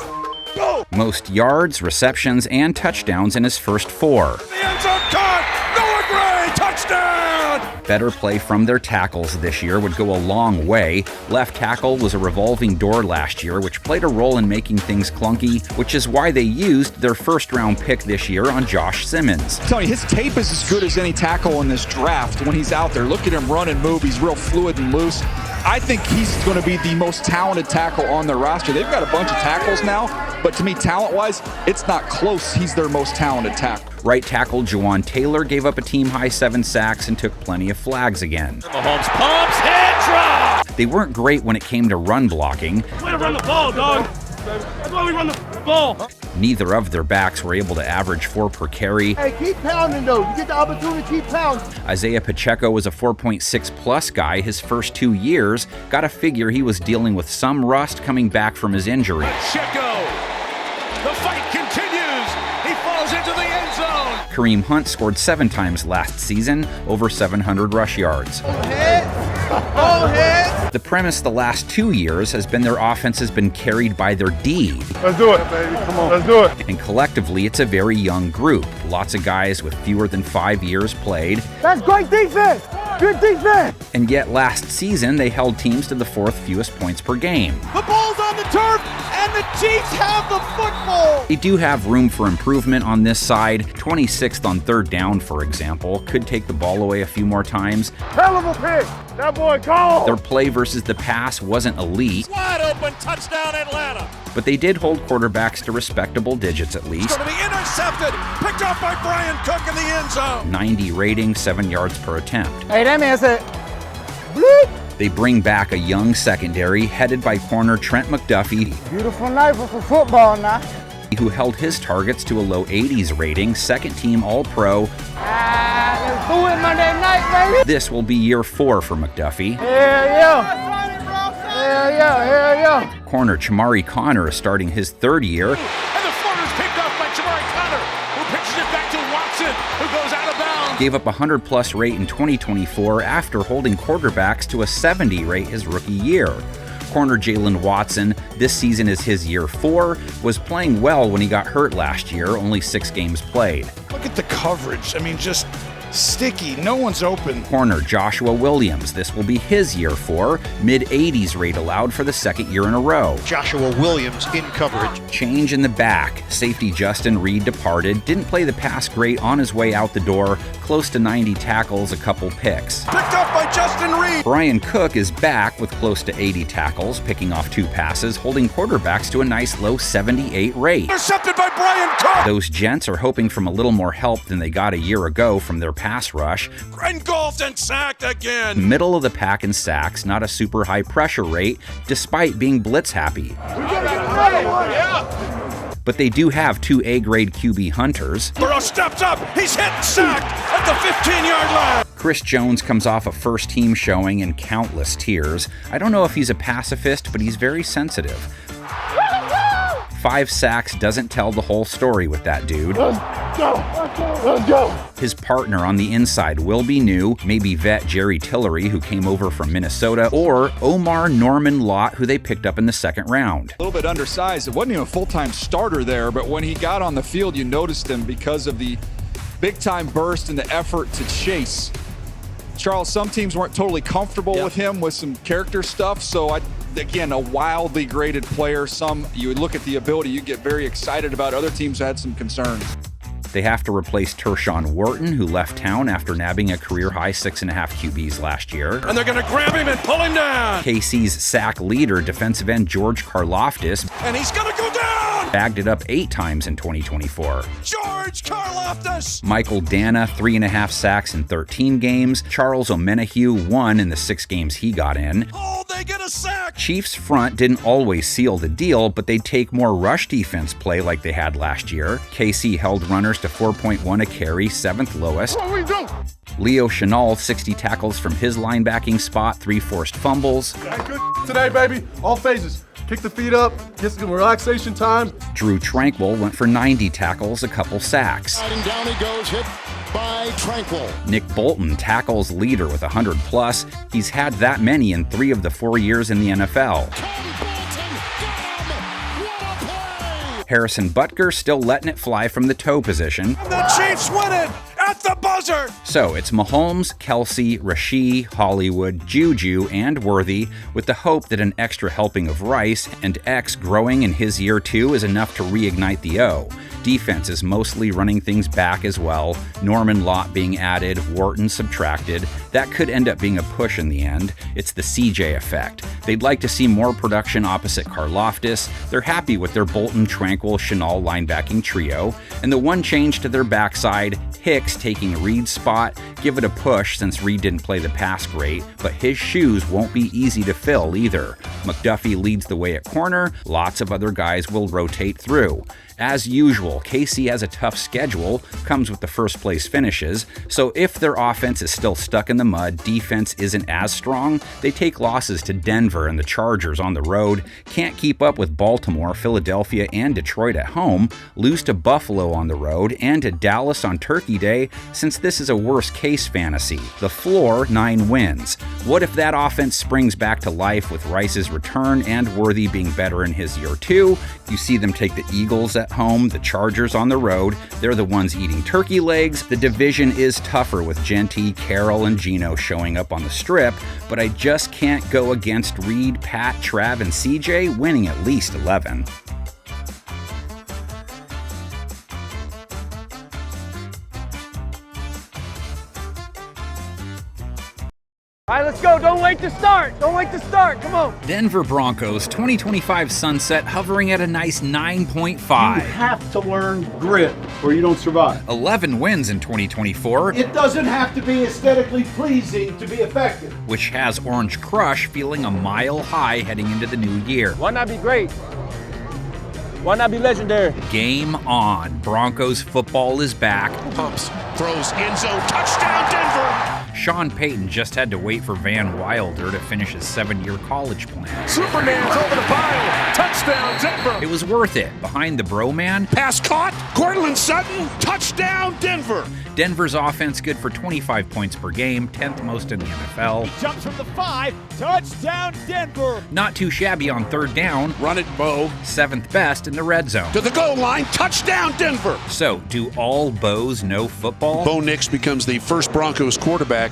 Go! Most yards, receptions, and touchdowns in his first 4. The end zone caught. Noah Gray, touchdown. Better play from their tackles this year would go a long way. Left tackle was a revolving door last year, which played a role in making things clunky, which is why they used their first-round pick this year on Josh Simmons. I'm telling you, his tape is as good as any tackle in this draft when he's out there. Look at him run and move. He's real fluid and loose. I think he's going to be the most talented tackle on their roster. They've got a bunch of tackles now, but to me, talent-wise, it's not close. He's their most talented tackle. Right tackle Juwan Taylor gave up a team-high 7 sacks and took plenty of flags again. Mahomes pumps, head drop. They weren't great when it came to run blocking. Way to run the ball, dog. That's why we run the ball. Neither of their backs were able to average 4 per carry. Hey, keep pounding, though. You get the opportunity to keep pounding. Isaiah Pacheco was a 4.6-plus guy his first 2 years. Gotta figure he was dealing with some rust coming back from his injury. Pacheco. The fight continues. He falls into the end zone. Kareem Hunt scored 7 times last season, over 700 rush yards. The premise the last 2 years has been their offense has been carried by their D. Let's do it, baby. Come on. Let's do it. And collectively, it's a very young group. Lots of guys with fewer than 5 years played. That's great defense. Good defense. And yet last season, they held teams to the 4th fewest points per game. The ball's on the turf, and the Chiefs have the football. They do have room for improvement on this side. 26th on 3rd down, for example. Could take the ball away a few more times. Hell of a pick. That boy called. Their play versus the pass wasn't elite. Wide open touchdown Atlanta. But they did hold quarterbacks to respectable digits at least. It's going to be intercepted. Picked off by Brian Cook in the end zone. 90 rating, 7 yards per attempt. Hey, that man said, bleep. They bring back a young secondary headed by corner Trent McDuffie, Beautiful night for football now. who held his targets to a low 80s rating, 2nd team All-Pro. Let's do it Monday night, baby. This will be year 4 for McDuffie. Hell yeah. Hell yeah, hell yeah. Corner Chamari Connor is starting his 3rd year. And the floater's picked off by Jamari Connor, who Gave up a 100-plus rate in 2024 after holding quarterbacks to a 70 rate his rookie year. Corner Jalen Watson, this season is his year 4, was playing well when he got hurt last year, only 6 games played. Look at the coverage. I mean, just sticky. No one's open. Corner Joshua Williams, this will be his year 4, mid-80s rate allowed for the second year in a row. Joshua Williams in coverage. Change in the back. Safety Justin Reed departed, didn't play the pass great on his way out the door, close to 90 tackles, a couple picks. Picked up by Justin Reed. Brian Cook is back with close to 80 tackles, picking off 2 passes, holding quarterbacks to a nice low 78 rate. Intercepted by Brian Cook. Those gents are hoping from a little more help than they got a year ago from their pass rush. Engulfed and sacked again. Middle of the pack in sacks, not a super high pressure rate, despite being blitz happy. We gotta get him ready. Yeah. But they do have 2 A-grade QB hunters. Burrow steps up. He's hit and sacked at the 15-yard line. Chris Jones comes off a first-team showing and countless tears. I don't know if he's a pacifist, but he's very sensitive. 5 sacks doesn't tell the whole story with that dude. Let's go. Let's go. Let's go. His partner on the inside will be new, maybe vet Jerry Tillery, who came over from Minnesota, or Omar Norman Lott, who they picked up in the second round. A little bit undersized. It wasn't even a full-time starter there, but when he got on the field, you noticed him because of the big-time burst and the effort to chase. Charles, some teams weren't totally comfortable with him with some character stuff, so again, a wildly graded player. Some, you would look at the ability, you get very excited about. Other teams had some concerns. They have to replace Tershawn Wharton, who left town after nabbing a career-high 6.5 QBs last year. And they're going to grab him and pull him down. KC's sack leader, defensive end George Karlaftis, and he's going to go down. Bagged it up 8 times in 2024. George Karlaftis. Michael Dana, 3.5 sacks in 13 games. Charles Omenihu, 1 in the 6 games he got in. Oh, they get a sack. Chiefs front didn't always seal the deal, but they'd take more rush defense play like they had last year. KC held runners to 4.1 a carry, 7th lowest. What we do? Leo Chenal, 60 tackles from his linebacking spot, 3 forced fumbles. Good today, baby. All phases. Kick the feet up, get some relaxation time. Drew Tranquil went for 90 tackles, a couple sacks. Down he goes, hit by Tranquil. Nick Bolton, tackles leader with 100 plus. He's had that many in 3 of the 4 years in the NFL. Harrison Butker still letting it fly from the toe position. And the Chiefs win it at the buzzer. So it's Mahomes, Kelsey, Rashee, Hollywood, Juju, and Worthy, with the hope that an extra helping of Rice and X growing in his year 2 is enough to reignite the O. Defense is mostly running things back as well. Norman Lott being added, Wharton subtracted. That could end up being a push in the end. It's the CJ effect. They'd like to see more production opposite Karlaftis. They're happy with their Bolton, Tranquil, Chenal linebacking trio. And the one change to their backside, Hicks taking Reed's spot. Give it a push since Reed didn't play the pass great, but his shoes won't be easy to fill either. McDuffie leads the way at corner. Lots of other guys will rotate through. As usual, KC has a tough schedule, comes with the first place finishes, so if their offense is still stuck in the mud, defense isn't as strong, they take losses to Denver and the Chargers on the road, can't keep up with Baltimore, Philadelphia, and Detroit at home, lose to Buffalo on the road, and to Dallas on Turkey Day, since this is a worst case fantasy. The floor, 9 wins. What if that offense springs back to life with Rice's return and Worthy being better in his year 2? You see them take the Eagles at home, the Chargers on the road. They're the ones eating turkey legs. The division is tougher with Genty, Carroll, and Geno showing up on the strip, but I just can't go against Reed, Pat, Trav, and CJ winning at least 11. All right, let's go. Don't wait to start. Don't wait to start. Come on. Denver Broncos 2025 sunset hovering at a nice 9.5. You have to learn grit or you don't survive. 11 wins in 2024. It doesn't have to be aesthetically pleasing to be effective. Which has Orange Crush feeling a mile high heading into the new year. Why not be great? Why not be legendary? Game on. Broncos football is back. Pumps, throws, end zone, touchdown Denver. Sean Payton just had to wait for Van Wilder to finish his 7-year college plan. Superman's over the pile. Touchdown, Denver. It was worth it. Behind the bro man. Pass caught. Cortland Sutton. Touchdown, Denver. Denver's offense good for 25 points per game, 10th most in the NFL. He jumps from the 5. Touchdown, Denver. Not too shabby on third down. Run it, Bo. 7th best in the red zone. To the goal line. Touchdown, Denver. So, do all Bows know football? Bo Nix becomes the first Broncos quarterback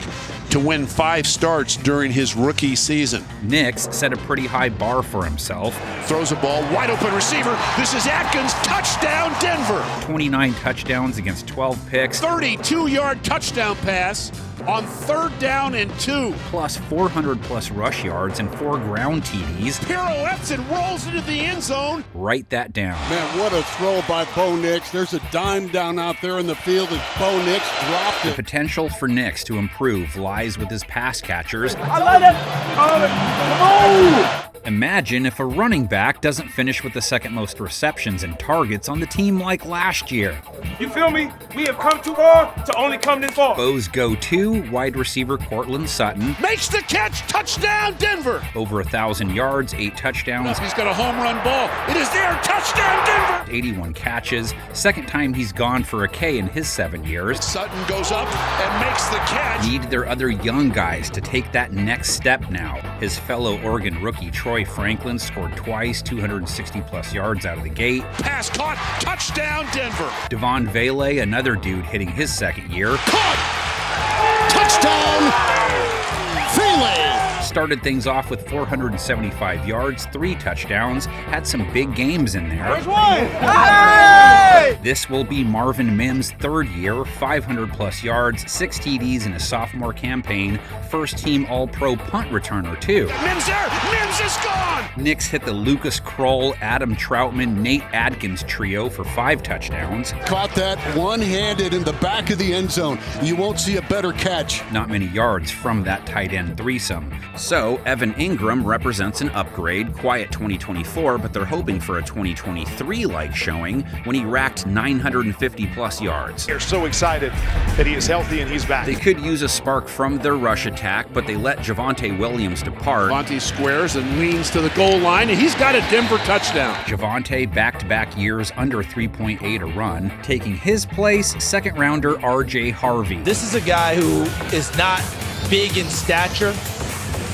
to win 5 starts during his rookie season. Nix set a pretty high bar for himself. Throws a ball, wide open receiver. This is Atkins. Touchdown, Denver. 29 touchdowns against 12 picks. 32-yard touchdown pass on 3rd down and 2. Plus 400-plus rush yards and 4 ground TDs. Pirouettes and rolls into the end zone. Write that down. Man, what a throw by Bo Nix. There's a dime down out there in the field and Bo Nix dropped it. The potential for Nix to improve lies with his pass catchers. I like it. Imagine if a running back doesn't finish with the 2nd most receptions and targets on the team like last year. You feel me? We have come too far to only come this far. Bo's go-to, wide receiver Cortland Sutton. Makes the catch. Touchdown, Denver. Over 1,000 yards, 8 touchdowns. He's got a home run ball. It is there. Touchdown, Denver. 81 catches. 2nd time he's gone for a K in his 7 years. Sutton goes up and makes the catch. Need their other young guys to take that next step now. His fellow Oregon rookie Troy Franklin scored twice, 260-plus yards out of the gate. Pass caught. Touchdown, Denver. Devon Vele, another dude hitting his 2nd year. Caught. Touchdown, Vele. Started things off with 475 yards, 3 touchdowns, had some big games in there. Where's one? Hey! This will be Marvin Mims' 3rd year, 500-plus yards, 6 TDs in his sophomore campaign, first-team All-Pro punt returner, too. Mims there! Mims is gone! Nix hit the Lucas Kroll, Adam Troutman, Nate Adkins trio for 5 touchdowns. Caught that one-handed in the back of the end zone. You won't see a better catch. Not many yards from that tight end threesome. So, Evan Ingram represents an upgrade, quiet 2024, but they're hoping for a 2023-like showing when he racked 950-plus yards. They're so excited that he is healthy and he's back. They could use a spark from their rush attack, but they let Javonte Williams depart. Javonte squares and leans to the goal line, and he's got a Denver touchdown. Javonte back-to-back years under 3.8 a run, taking his place, 2nd-rounder R.J. Harvey. This is a guy who is not big in stature,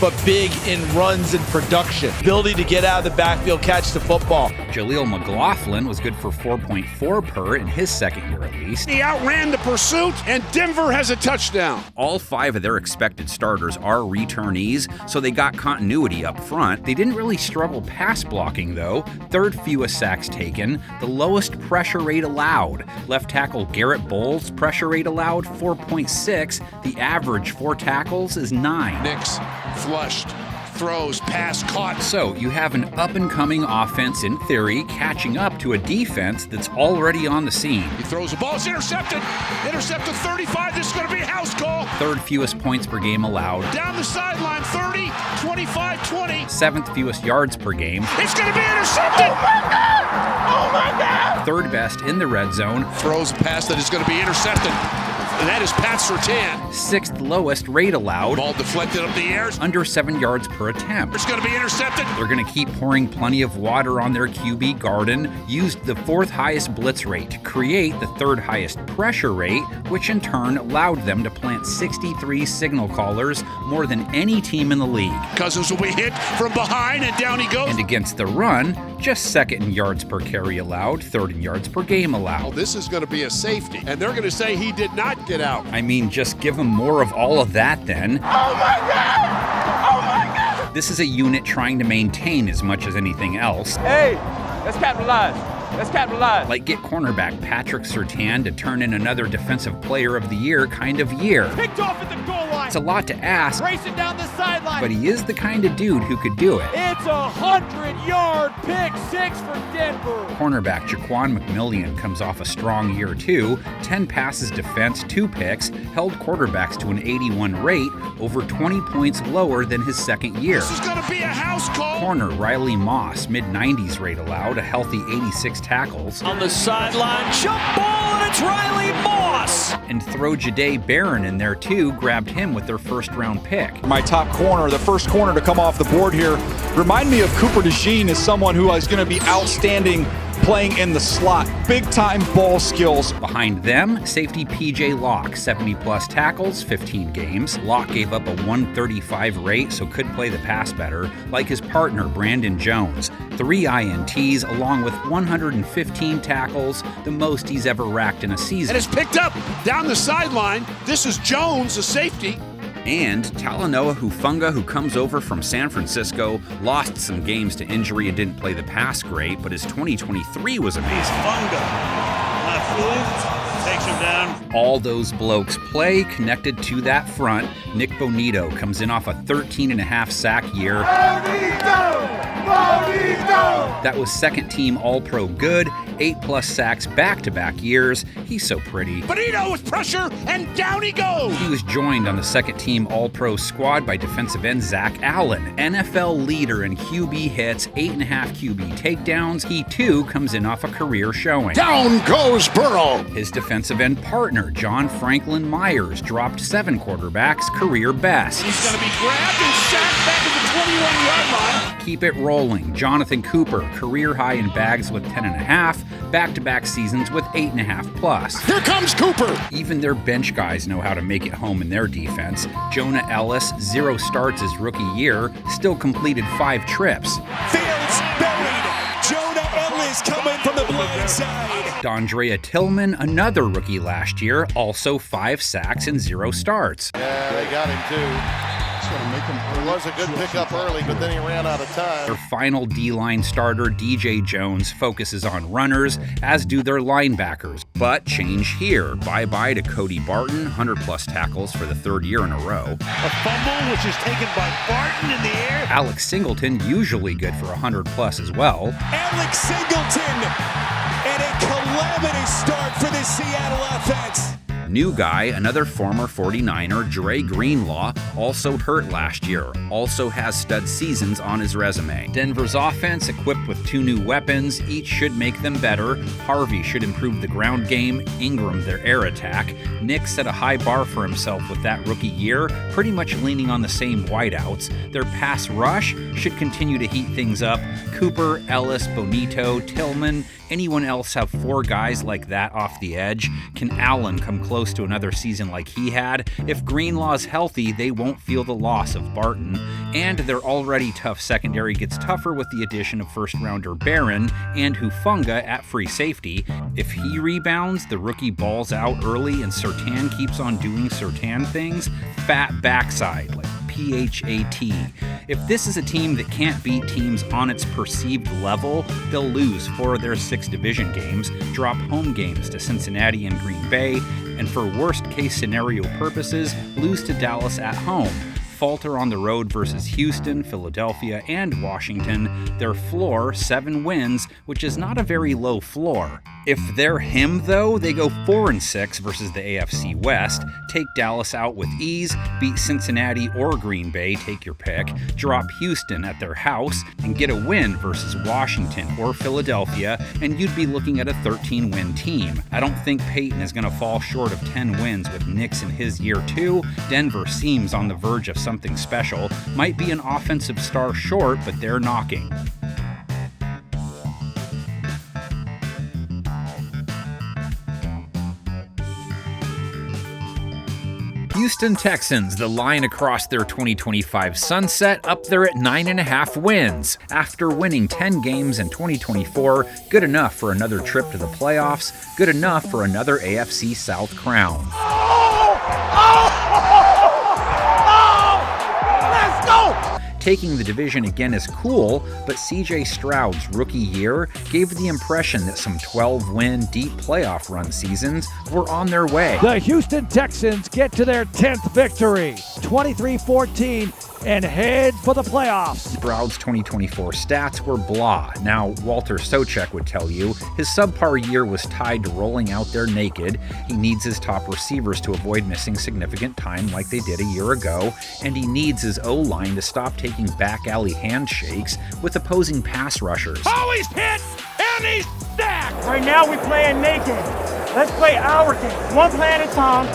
but big in runs and production. Ability to get out of the backfield, catch the football. Jaleel McLaughlin was good for 4.4 per in his 2nd year at least. He outran the pursuit, and Denver has a touchdown. All 5 of their expected starters are returnees, so they got continuity up front. They didn't really struggle pass blocking, though. 3rd fewest sacks taken, the lowest pressure rate allowed. Left tackle Garrett Bowles' pressure rate allowed 4.6. The average 4 tackles is 9. Nix flushed, throws, pass caught. So you have an up-and-coming offense, in theory, catching up to a defense that's already on the scene. He throws the ball, it's intercepted. Intercepted 35, this is going to be a house call. 3rd fewest points per game allowed. Down the sideline, 30, 25, 20. 7th fewest yards per game. It's going to be intercepted. Oh my God! Oh my God! 3rd best in the red zone. Throws a pass that is going to be intercepted. And that is Pat Surtain. 6th lowest rate allowed. Ball deflected up the air. Under 7 yards per attempt. It's going to be intercepted. They're going to keep pouring plenty of water on their QB garden. Used the 4th highest blitz rate to create the 3rd highest pressure rate, which in turn allowed them to plant 63 signal callers, more than any team in the league. Cousins will be hit from behind, and down he goes. And against the run, just 2nd in yards per carry allowed, 3rd in yards per game allowed. Well, this is going to be a safety, and they're going to say he did not get out. I mean, just give them more of all of that then. Oh my God! Oh my God! This is a unit trying to maintain as much as anything else. Hey, let's capitalize. Let's capitalize. Like get cornerback Patrick Surtain to turn in another Defensive Player of the Year kind of year. Picked off at the goal line. It's a lot to ask. Racing down the sideline. But he is the kind of dude who could do it. It's a 100-yard pick 6 for Denver. Cornerback Jaquan McMillian comes off a strong year too. 10 passes defense, 2 picks, held quarterbacks to an 81 rate, over 20 points lower than his 2nd year. This is going to be a house call. Corner Riley Moss, mid-90s rate allowed, a healthy 86 tackles. On the sideline, jump ball, and it's Riley Moss. And throw Jahdae Barron in there too, grabbed him with their first-round pick. My top corner, the first corner to come off the board here, remind me of Cooper DeJean as someone who is going to be outstanding playing in the slot. Big-time ball skills. Behind them, safety P.J. Locke, 70-plus tackles, 15 games. Locke gave up a 135 rate, so could play the pass better, like his partner Brandon Jones. 3 INTs, along with 115 tackles, the most he's ever racked in a season. And it's picked up down the sideline. This is Jones, a safety. And Talanoa Hufanga, who comes over from San Francisco, lost some games to injury and didn't play the pass great, but his 2023 was amazing. Hufanga, not fooled, takes him down. All those blokes play connected to that front. Nick Bonito comes in off a 13.5 sack year. That was second-team All-Pro good, 8+ sacks back-to-back years. He's so pretty. Bonito with pressure, and down he goes! He was joined on the second-team All-Pro squad by defensive end Zach Allen, NFL leader in QB hits, 8.5 QB takedowns. He, too, comes in off a career showing. Down goes Burrow! His defensive end partner, John Franklin Myers, dropped 7 quarterbacks, career best. He's going to be grabbed and sacked back at the 21-yard line. Keep it rolling. Jonathan Cooper, career high in bags with 10.5, back-to-back seasons with 8.5 plus. Here comes Cooper! Even their bench guys know how to make it home in their defense. Jonah Ellis, 0 starts his rookie year, still completed 5 trips. Fields buried. Jonah Ellis coming from the blind side. Dondrea Tillman, another rookie last year, also 5 sacks and 0 starts. Yeah, they got him too. It was a good pickup early, but then he ran out of time. Their final D-line starter, DJ Jones, focuses on runners, as do their linebackers. But change here. Bye-bye to Cody Barton, 100-plus tackles for the 3rd year in a row. A fumble, which is taken by Barton in the air. Alex Singleton, usually good for 100-plus as well. Alex Singleton, and a calamity start for the Seattle offense. New guy, another former 49er, Dre Greenlaw, also hurt last year, also has stud seasons on his resume. Denver's offense, equipped with 2 new weapons, each should make them better. Harvey should improve the ground game, Ingram their air attack. Nick set a high bar for himself with that rookie year, pretty much leaning on the same wideouts. Their pass rush should continue to heat things up. Cooper, Ellis, Bonito, Tillman, anyone else have 4 guys like that off the edge? Can Allen come close to another season like he had? If Greenlaw's healthy, they won't feel the loss of Barton. And their already tough secondary gets tougher with the addition of first-rounder Barron and Hufanga at free safety. If he rebounds, the rookie balls out early and Surtain keeps on doing Surtain things, fat backside, like PHAT. If this is a team that can't beat teams on its perceived level, they'll lose 4 of their 6 division games, drop home games to Cincinnati and Green Bay, and for worst-case scenario purposes, lose to Dallas at home. Falter on the road versus Houston, Philadelphia, and Washington. Their floor, 7 wins, which is not a very low floor. If they're him, though, they go 4-6 versus the AFC West, take Dallas out with ease, beat Cincinnati or Green Bay, take your pick, drop Houston at their house, and get a win versus Washington or Philadelphia, and you'd be looking at a 13-win team. I don't think Peyton is going to fall short of 10 wins with Knicks in his year 2. Denver seems on the verge of something special. Might be an offensive star short, but they're knocking. Houston Texans, the line across their 2025 sunset, up there at 9.5 wins. After winning 10 games in 2024, good enough for another trip to the playoffs, good enough for another AFC South crown. Let's go! Taking the division again is cool, but CJ Stroud's rookie year gave the impression that some 12-win deep playoff run seasons were on their way. The Houston Texans get to their 10th victory, 23-14, and head for the playoffs. Stroud's 2024 stats were blah. Now, Walter Socek would tell you his subpar year was tied to rolling out there naked. He needs his top receivers to avoid missing significant time like they did a year ago, and he needs his O-line to stop taking back alley handshakes with opposing pass rushers. Oh, he's hit and he's stacked! Right now we're playing naked. Let's play our game, one play at a time.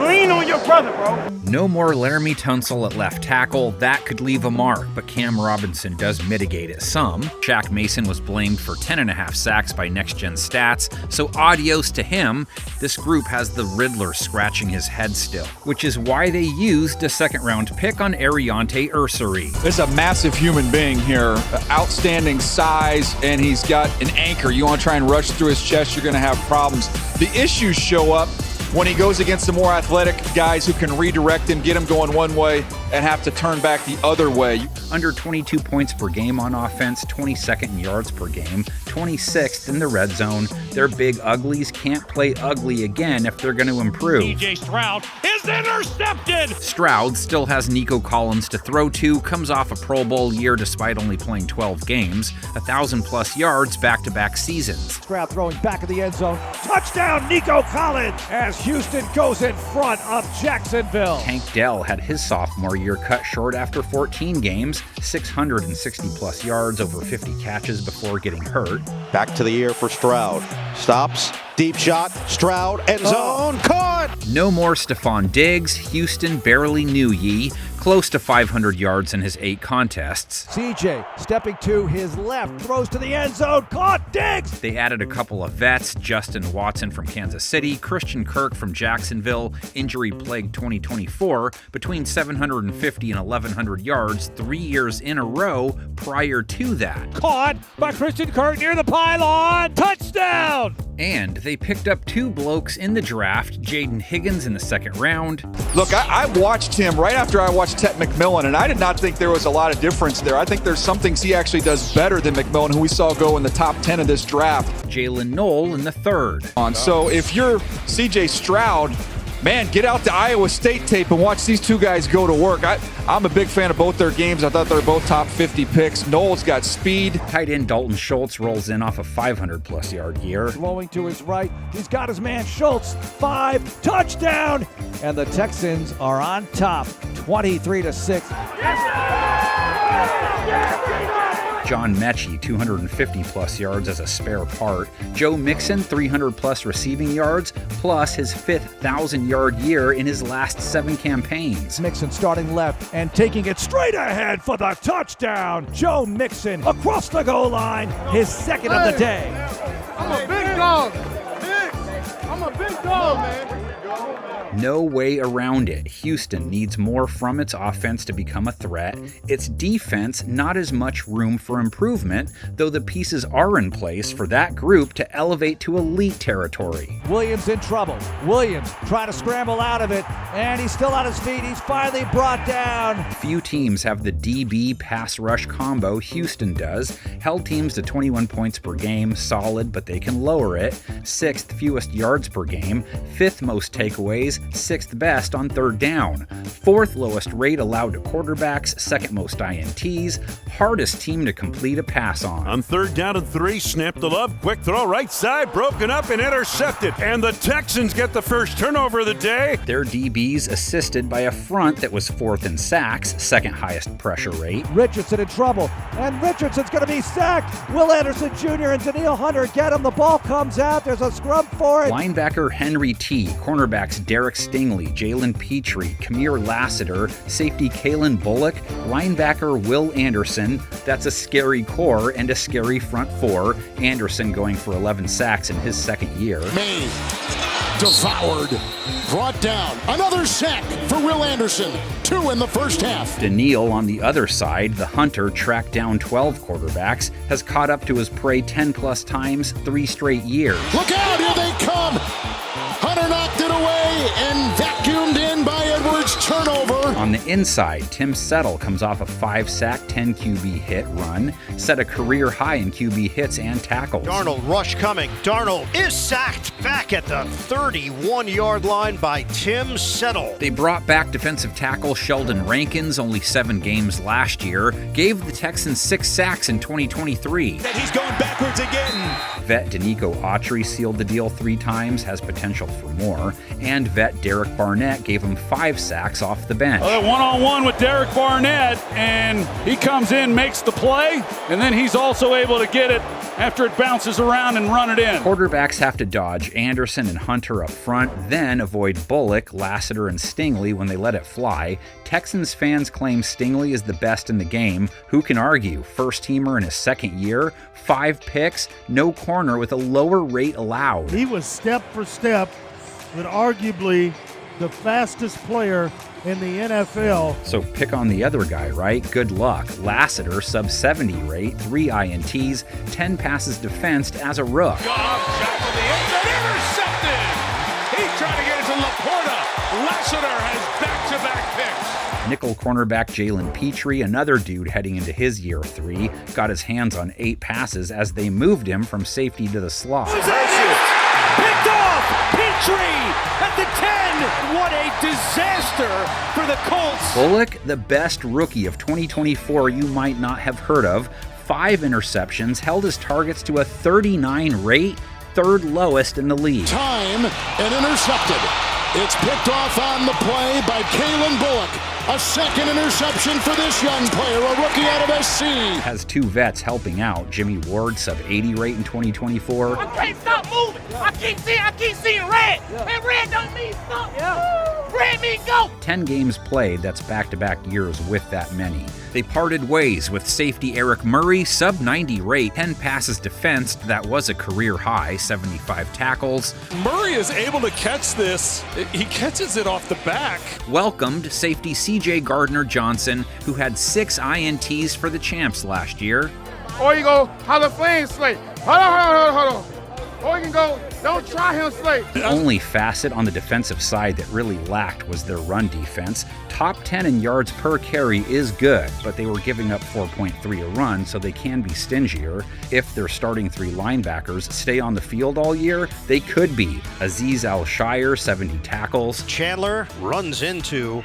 Lean on your brother, bro. No more Laramie Tunsil at left tackle. That could leave a mark, but Cam Robinson does mitigate it some. Shaq Mason was blamed for 10.5 sacks by Next Gen Stats, so adios to him. This group has the Riddler scratching his head still, which is why they used a second-round pick on Ariante Ursary. There's a massive human being here, outstanding size, and he's got an anchor. You want to try and rush through his chest, you're going to have problems. The issues show up when he goes against the more athletic guys who can redirect him, get him going one way, and have to turn back the other way. Under 22 points per game on offense, 22nd in yards per game, 26th in the red zone. Their big uglies can't play ugly again if they're going to improve. DJ Stroud is intercepted! Stroud still has Nico Collins to throw to, comes off a Pro Bowl year despite only playing 12 games, 1,000+ yards back-to-back seasons. Stroud throwing back of the end zone. Touchdown, Nico Collins, as Houston goes in front of Jacksonville. Tank Dell had his sophomore year cut short after 14 games, 660+ yards, over 50 catches before getting hurt. Back to the air for Stroud. Stops. Deep shot. Stroud. End zone. Caught. No more Stephon Diggs. Houston barely knew ye. Close to 500 yards in his 8 contests. CJ stepping to his left, throws to the end zone, caught Diggs! They added a couple of vets, Justin Watson from Kansas City, Christian Kirk from Jacksonville, injury-plagued 2024, between 750 and 1,100 yards 3 years in a row prior to that. Caught by Christian Kirk near the pylon, touchdown! And they picked up 2 blokes in the draft, Jaden Higgins in the 2nd round. Look, I watched him right after I watched Tet McMillan, and I did not think there was a lot of difference there. I think there's some things he actually does better than McMillan, who we saw go in the top 10 of this draft. Jalen Knoll in the 3rd. So if you're CJ Stroud, man, get out the Iowa State tape and watch these 2 guys go to work. I'm a big fan of both their games. I thought they were both top 50 picks. Knoll's got speed. Tight end Dalton Schultz rolls in off a 500+ yard year. Flowing to his right, he's got his man Schultz, 5, touchdown! And the Texans are on top, 23-6. John Mechie, 250+ yards as a spare part. Joe Mixon, 300+ receiving yards, plus his 5th 1,000-yard year in his last 7 campaigns. Mixon starting left and taking it straight ahead for the touchdown. Joe Mixon across the goal line, his 2nd of the day. I'm a big dog. I'm a big dog, man. No way around it. Houston needs more from its offense to become a threat. Its defense, not as much room for improvement, though the pieces are in place for that group to elevate to elite territory. Williams in trouble. Williams trying to scramble out of it, and he's still on his feet. He's finally brought down. Few teams have the DB pass rush combo Houston does. Held teams to 21 points per game, solid, but they can lower it. 6th fewest yards per game, 5th most takeaways, 6th best on 3rd down, 4th lowest rate allowed to quarterbacks, 2nd most INTs, hardest team to complete a pass on. On 3rd down and 3, snap the love, quick throw right side, broken up and intercepted. And the Texans get the first turnover of the day. Their DBs assisted by a front that was 4th in sacks, 2nd highest pressure rate. Richardson in trouble, and Richardson's going to be sacked. Will Anderson Jr. and Daniil Hunter get him. The ball comes out. There's a scrub for it. Linebacker Henry T, cornerbacks Derek Stingley, Jalen Petrie, Kamir Lassiter, safety Kalen Bullock, linebacker Will Anderson. That's a scary core and a scary front 4. Anderson going for 11 sacks in his 2nd year. Maine devoured, brought down. Another sack for Will Anderson. 2 in the first half. Daniil on the other side, the hunter tracked down 12 quarterbacks, has caught up to his prey 10+ times, 3 straight years. Look out, here they come. Hunter knocked it away and vacuumed in by Edwards. Turnover. On the inside, Tim Settle comes off a 5-sack, 10 QB hit run, set a career high in QB hits and tackles. Darnold rush coming. Darnold is sacked back at the 31-yard line by Tim Settle. They brought back defensive tackle Sheldon Rankins, only 7 games last year, gave the Texans 6 sacks in 2023. And he's going backwards again. Vet Danico Autry sealed the deal 3 times, has potential for more, and vet Derek Barnett gave him 5 sacks off the bench. Well, they're one-on-one with Derek Barnett, and he comes in, makes the play, and then he's also able to get it after it bounces around and run it in. Quarterbacks have to dodge Anderson and Hunter up front, then avoid Bullock, Lassiter, and Stingley when they let it fly. Texans fans claim Stingley is the best in the game. Who can argue? First-teamer in his second year, 5 picks, no corner with a lower rate allowed. He was step for step with arguably the fastest player in the NFL. So pick on the other guy, right? Good luck. Lassiter, sub-70 rate, 3 INTs, 10 passes defensed as a rook. Intercepted! He's trying to get it to Laporta. Lassiter has back-to-back picks. Nickel cornerback Jalen Petrie, another dude heading into his year 3, got his hands on 8 passes as they moved him from safety to the slot. Picked off! Petrie at the 10! What a disaster for the Colts! Bullock, the best rookie of 2024 you might not have heard of. 5 interceptions, held his targets to a 39 rate, 3rd lowest in the league. Time and intercepted. It's picked off on the play by Kalen Bullock. A second interception for this young player, a rookie out of SC. Has 2 vets helping out. Jimmy Ward, sub-80 rate in 2024. I can't stop moving. I keep seeing red. And red don't mean stop. Red mean go. 10 games played, that's back-to-back years with that many. They parted ways with safety Eric Murray, sub-90 rate, 10 passes defensed, that was a career high, 75 tackles. Murray is able to catch this. He catches it off the back. Welcomed safety CJ Gardner-Johnson, who had 6 INTs for the champs last year. Or you go, how the flames slate. Hold on. Or you can go, don't try him slate. The only facet on the defensive side that really lacked was their run defense. Top 10 in yards per carry is good, but they were giving up 4.3 a run, so they can be stingier. If their starting 3 linebackers stay on the field all year, they could be. Azeez Al-Shire, 70 tackles. Chandler runs into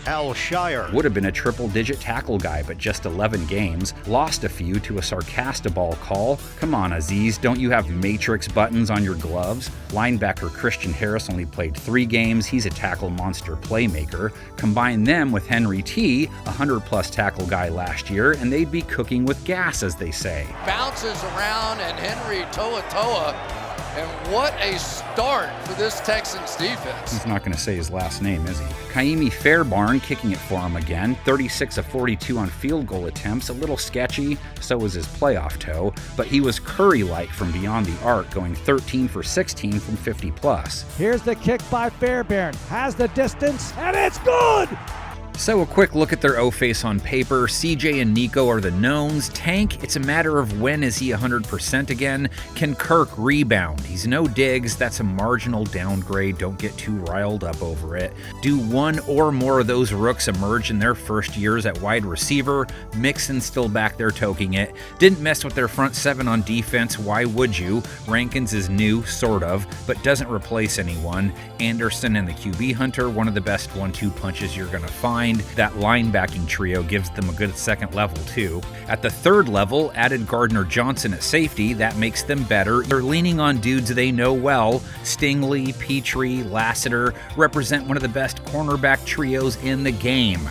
Al-Shire. Would have been a triple-digit tackle guy, but just 11 games. Lost a few to a Sarcastaball call. Come on, Aziz, don't you have matrix buttons on your gloves? Linebacker Christian Harris only played 3 games. He's a tackle monster playmaker. Combine them with Henry T, a 100-plus tackle guy last year, and they'd be cooking with gas, as they say. Bounces around and Henry Toa. And what a start for this Texans defense. He's not going to say his last name, is he? Kaimi Fairbarn kicking it for him again. 36 of 42 on field goal attempts. A little sketchy, so was his playoff toe. But he was Curry-like from beyond the arc, going 13 for 16 from 50-plus. Here's the kick by Fairbairn. Has the distance, and it's good! So a quick look at their O-face on paper. CJ and Nico are the knowns. Tank, it's a matter of when is he 100% again. Can Kirk rebound? He's no Diggs. That's a marginal downgrade. Don't get too riled up over it. Do one or more of those rooks emerge in their first years at wide receiver? Mixon's still back there toking it. Didn't mess with their front 7 on defense. Why would you? Rankins is new, sort of, but doesn't replace anyone. Anderson and the QB Hunter, one of the best 1-2 punches you're going to find. That linebacking trio gives them a good second level too. At the 3rd level, added Gardner-Johnson at safety. That makes them better. They're leaning on dudes they know well. Stingley, Petrie, Lassiter represent one of the best cornerback trios in the game.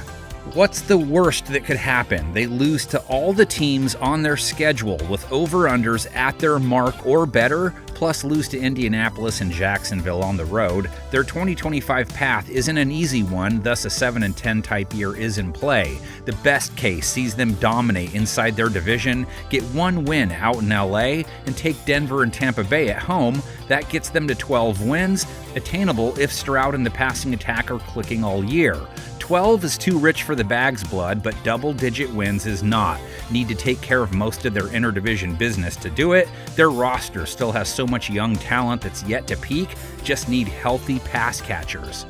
What's the worst that could happen? They lose to all the teams on their schedule with over-unders at their mark or better, plus lose to Indianapolis and Jacksonville on the road. Their 2025 path isn't an easy one, thus a 7-10 type year is in play. The best case sees them dominate inside their division, get 1 win out in LA, and take Denver and Tampa Bay at home. That gets them to 12 wins, attainable if Stroud and the passing attack are clicking all year. 12 is too rich for the Bags blood, but double-digit wins is not. Need to take care of most of their interdivision business to do it. Their roster still has so much young talent that's yet to peak, just need healthy pass catchers.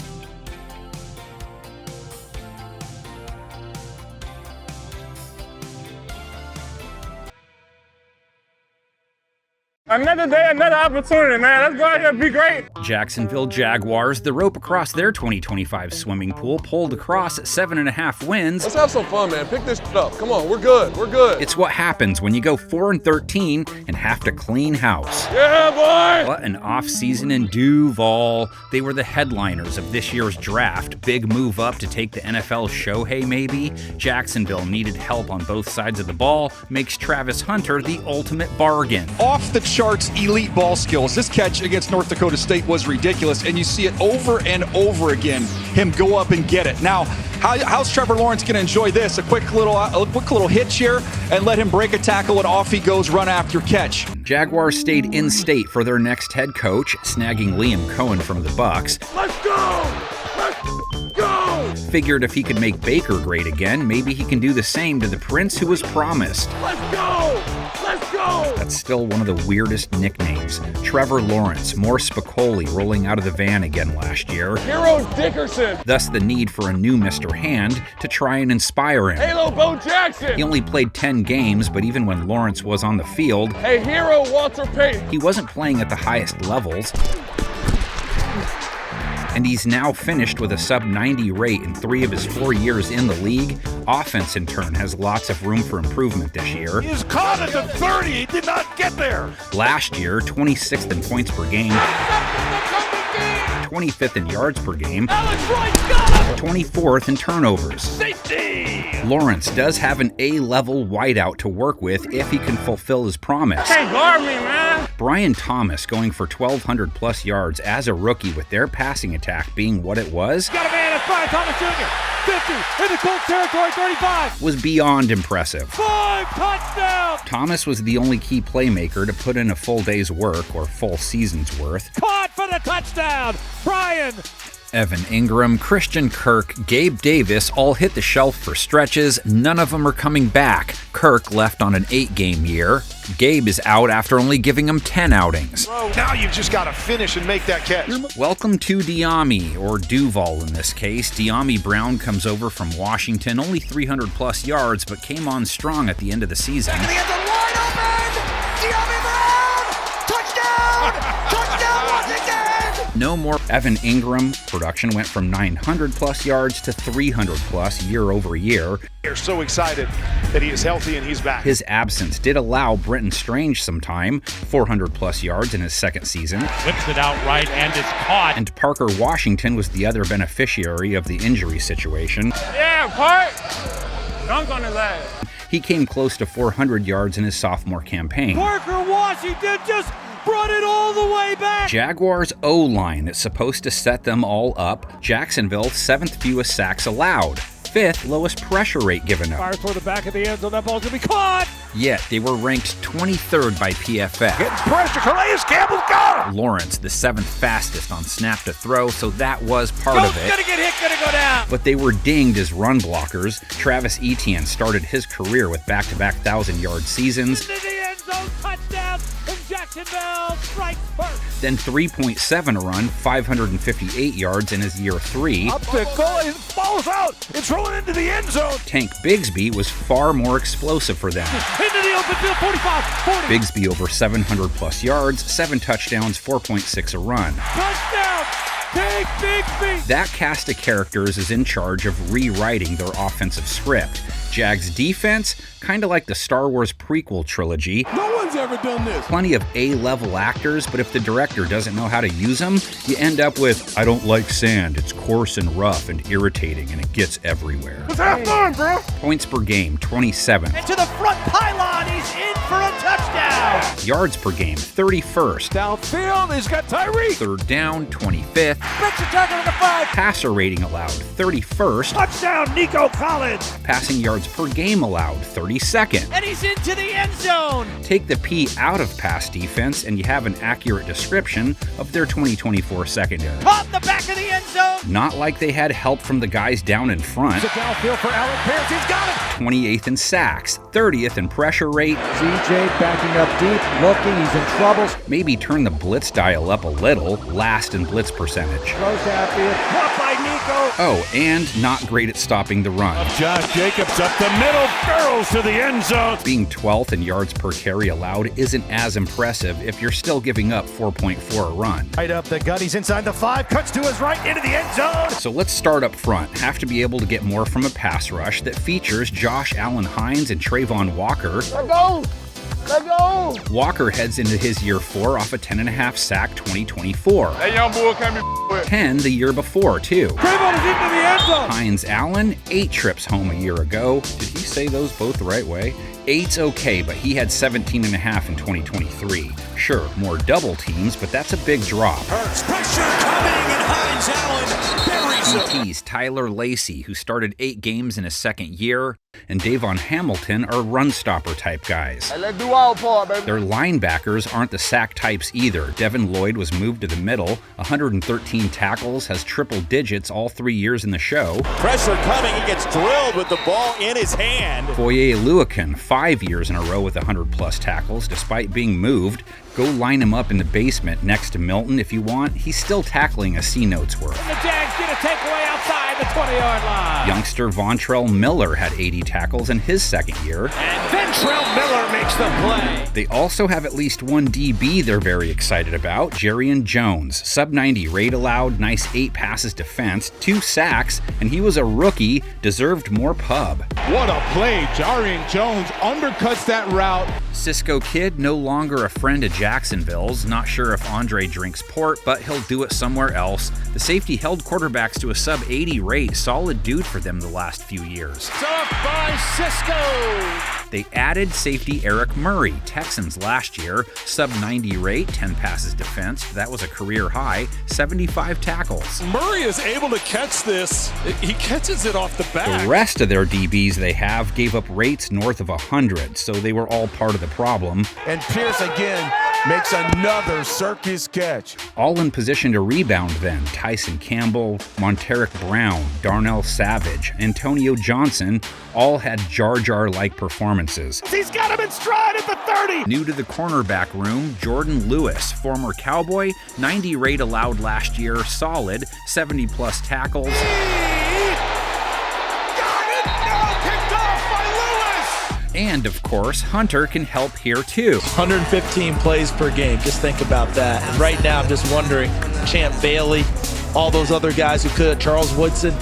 All Another day, another opportunity, man. Let's go out here and be great. Jacksonville Jaguars, the rope across their 2025 swimming pool pulled across at 7.5 wins. Let's have some fun, man. Pick this up. Come on, we're good. We're good. It's what happens when you go 4-13 and have to clean house. Yeah, boy! What an offseason in Duval. They were the headliners of this year's draft. Big move up to take the NFL Shohei, maybe? Jacksonville needed help on both sides of the ball, makes Travis Hunter the ultimate bargain. Off the charts elite ball skills. This catch against North Dakota State was ridiculous, and you see it over and over again, him go up and get it. Now, how's Trevor Lawrence going to enjoy this? A quick little hitch here, and let him break a tackle, and off he goes, run after catch. Jaguars stayed in state for their next head coach, snagging Liam Cohen from the Bucs. Let's go! Let's go! Figured if he could make Baker great again, maybe he can do the same to the prince who was promised. Let's go! Let's go! That's still one of the weirdest nicknames. Trevor Lawrence, more Spicoli rolling out of the van again last year. Hero Dickerson! Thus the need for a new Mr. Hand to try and inspire him. Halo Bo Jackson! He only played 10 games, but even when Lawrence was on the field, hey, Hero Walter Payton! He wasn't playing at the highest levels. And he's now finished with a sub-90 rate in 3 of his 4 years in the league. Offense, in turn, has lots of room for improvement this year. He is caught at the 30. He did not get there. Last year, 26th in points per game, 25th in yards per game, 24th in turnovers. Safety! Lawrence does have an A-level wideout to work with if he can fulfill his promise. Can't guard me, man. Brian Thomas going for 1,200 plus yards as a rookie with their passing attack being what it was. Got a man at Brian Thomas Jr. 50 in the Colts territory, 35. Was beyond impressive. 5 touchdowns. Thomas was the only key playmaker to put in a full day's work or full season's worth. Caught for the touchdown. Brian. Evan Ingram, Christian Kirk, Gabe Davis all hit the shelf for stretches. None of them are coming back. Kirk left on an 8-game year. Gabe is out after only giving him 10 outings. Now you've just got to finish and make that catch. Welcome to Diami, or Duval in this case. Diami Brown comes over from Washington, only 300 plus yards, but came on strong at the end of the season. Wide open! Diami Brown! Touchdown! Touchdown once again! No more Evan Ingram. Production went from 900 plus yards to 300 plus year over year. They're so excited that he is healthy and he's back. His absence did allow Brenton Strange some time, 400 plus yards in his second season. Whips it out right and it's caught. And Parker Washington was the other beneficiary of the injury situation. Yeah, Park. Dunk on his ass. He came close to 400 yards in his sophomore campaign. Parker Washington just brought it all the way back. Jaguars O-line that's supposed to set them all up. Jacksonville, 7th fewest sacks allowed. 5th lowest pressure rate given up. Fires toward the back of the end zone. That ball's going to be caught. Yet they were ranked 23rd by PFF. Getting pressure. Calais Campbell's got him. Lawrence, the 7th fastest on snap to throw, so that was part of it. Gonna get hit, gonna go down. But they were dinged as run blockers. Travis Etienne started his career with back-to-back 1,000-yard seasons. Into the end zone, touchdown, and Jacksonville strikes first. Then 3.7 a run, 558 yards in his year 3. Up to goal, it falls out. It's rolling into the end zone. Tank Bigsby was far more explosive for them. Into the open field, 45, 40. Bigsby over 700 plus yards, 7 touchdowns, 4.6 a run. Touchdown! Take Bigsby! That cast of characters is in charge of rewriting their offensive script. Jags defense, kind of like the Star Wars prequel trilogy. No one's ever done this. Plenty of A-level actors, but if the director doesn't know how to use them, you end up with, I don't like sand, it's coarse and rough and irritating and it gets everywhere. Let's have fun, bro! Points per game, 27th. And to the front pylon, he's in for a touchdown! Yards per game, 31st. Downfield, he's got Tyree. 3rd down, 25th. Breaks a tackle at the 5. Passer rating allowed, 31st. Touchdown, Nico Collins. Passing yards per game allowed, 32nd. And he's into the end zone. Take the P out of pass defense and you have an accurate description of their 2024 secondary. Caught in the back of the end zone. Not like they had help from the guys down in front. It's a downfield for Alec Pierce. He's got it. 28th in sacks, 30th in pressure rate. CJ backing up deep, looking, he's in trouble. Maybe turn the blitz dial up a little, last in blitz percentage. Throws downfield, caught by Nico. Oh, and not great at stopping the run. Josh Jacobs up the middle, barrels to the end zone. Being 12th in yards per carry allowed isn't as impressive if you're still giving up 4.4 a run. Right up the gut, he's inside the 5, cuts to his right, into the end zone. So let's start up front. Have to be able to get more from a pass rush that features Josh Allen Hines and Trayvon Walker. Let's go! Let's go! Walker heads into his year 4 off a 10.5 sack 2024. That young boy can't be with. 10 the year before, too. Trayvon is into the end zone. Hines Allen, 8 trips home a year ago. Did he say those both the right way? 8's okay, but he had 17.5 in 2023. Sure, more double teams, but that's a big drop. Hurts, pressure coming, and Hines Allen buries him. DT's Tyler Lacey, who started 8 games in his second year, and Davon Hamilton are run-stopper type guys. Hey, let's do our part, baby. Their linebackers aren't the sack types either. Devin Lloyd was moved to the middle, 113 tackles, has triple digits all 3 years in the show. Pressure coming, he gets drilled with the ball in his hand. Foye Oluokun, 5 years in a row with 100-plus tackles, despite being moved. Go line him up in the basement next to Milton if you want. He's still tackling a C-note's worth. The Jags get a takeaway outside the 20-yard line. Youngster Vontrell Miller had 80 tackles in his second year. And Ventrell Miller makes the play. They also have at least one DB they're very excited about, Jarian Jones. Sub-90 rate allowed, nice 8 passes defense, 2 sacks, and he was a rookie, deserved more pub. What a play. Jarian Jones undercuts that route. Cisco Kid no longer a friend of Jacksonville's. Not sure if Andre drinks port, but he'll do it somewhere else. The safety held quarterbacks to a sub-80 rate. Solid dude for them the last few years. Stuffed by Cisco. They added safety Eric Murray, Texans last year, sub-90 rate, 10 passes defense. That was a career high, 75 tackles. Murray is able to catch this. He catches it off the back. The rest of their DBs they have gave up rates north of 100, so they were all part of the problem. And Pierce again makes another circus catch. All in position to rebound then. Tyson Campbell, Monteric Brown, Darnell Savage, Antonio Johnson all had Jar Jar-like performances. He's got him in stride at the 30. New to the cornerback room, Jordan Lewis, former Cowboy, 90 rate allowed last year, solid, 70-plus tackles. And, of course, Hunter can help here, too. 115 plays per game. Just think about that. And right now, I'm just wondering, Champ Bailey, all those other guys who could, Charles Woodson,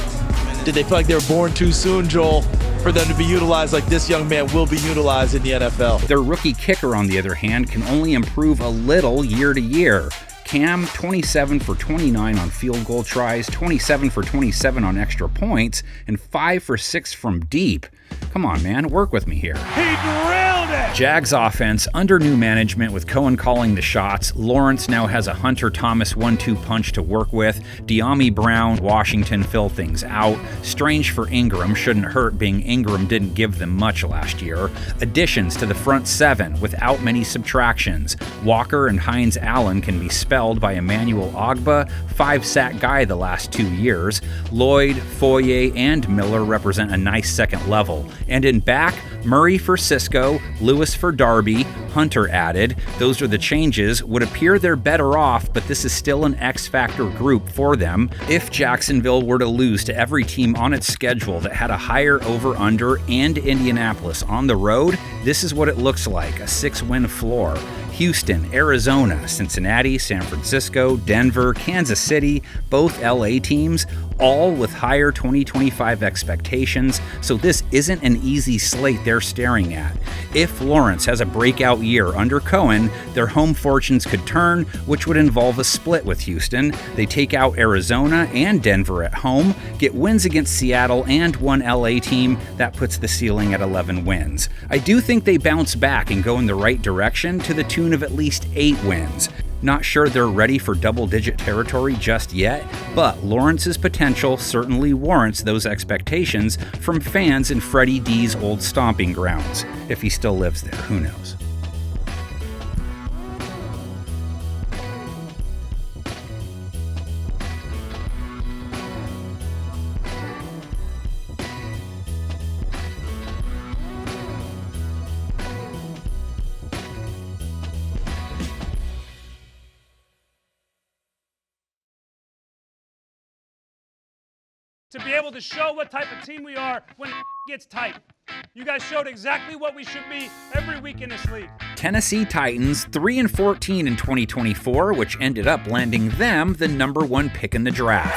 did they feel like they were born too soon, Joel, for them to be utilized like this young man will be utilized in the NFL? Their rookie kicker, on the other hand, can only improve a little year to year. Cam, 27 for 29 on field goal tries, 27 for 27 on extra points, and 5 for 6 from deep. Come on, man, work with me here. He drilled it! Jags offense, under new management with Cohen calling the shots. Lawrence now has a Hunter Thomas 1-2 punch to work with. De'Ami Brown, Washington fill things out. Strange for Ingram, shouldn't hurt being Ingram didn't give them much last year. Additions to the front 7 without many subtractions. Walker and Hines Allen can be spelled by Emmanuel Ogbah, 5-sack guy the last 2 years. Lloyd, Foye, and Miller represent a nice second level. And in back, Murray for Cisco, Lewis for Darby, Hunter added. Those are the changes. Would appear they're better off, but this is still an X-factor group for them. If Jacksonville were to lose to every team on its schedule that had a higher over-under and Indianapolis on the road, this is what it looks like, a 6-win floor. Houston, Arizona, Cincinnati, San Francisco, Denver, Kansas City, both LA teams, all with higher 2025 expectations, so this isn't an easy slate they're staring at. If Lawrence has a breakout year under Cohen, their home fortunes could turn, which would involve a split with Houston. They take out Arizona and Denver at home, get wins against Seattle and one LA team, that puts the ceiling at 11 wins. I do think they bounce back and go in the right direction to the tune of at least 8 wins. Not sure they're ready for double-digit territory just yet, but Lawrence's potential certainly warrants those expectations from fans in Freddie D's old stomping grounds. If he still lives there, who knows? to be able to show what type of team we are when it gets tight. You guys showed exactly what we should be every week in this league. Tennessee Titans 3-14 in 2024, which ended up landing them the #1 pick in the draft.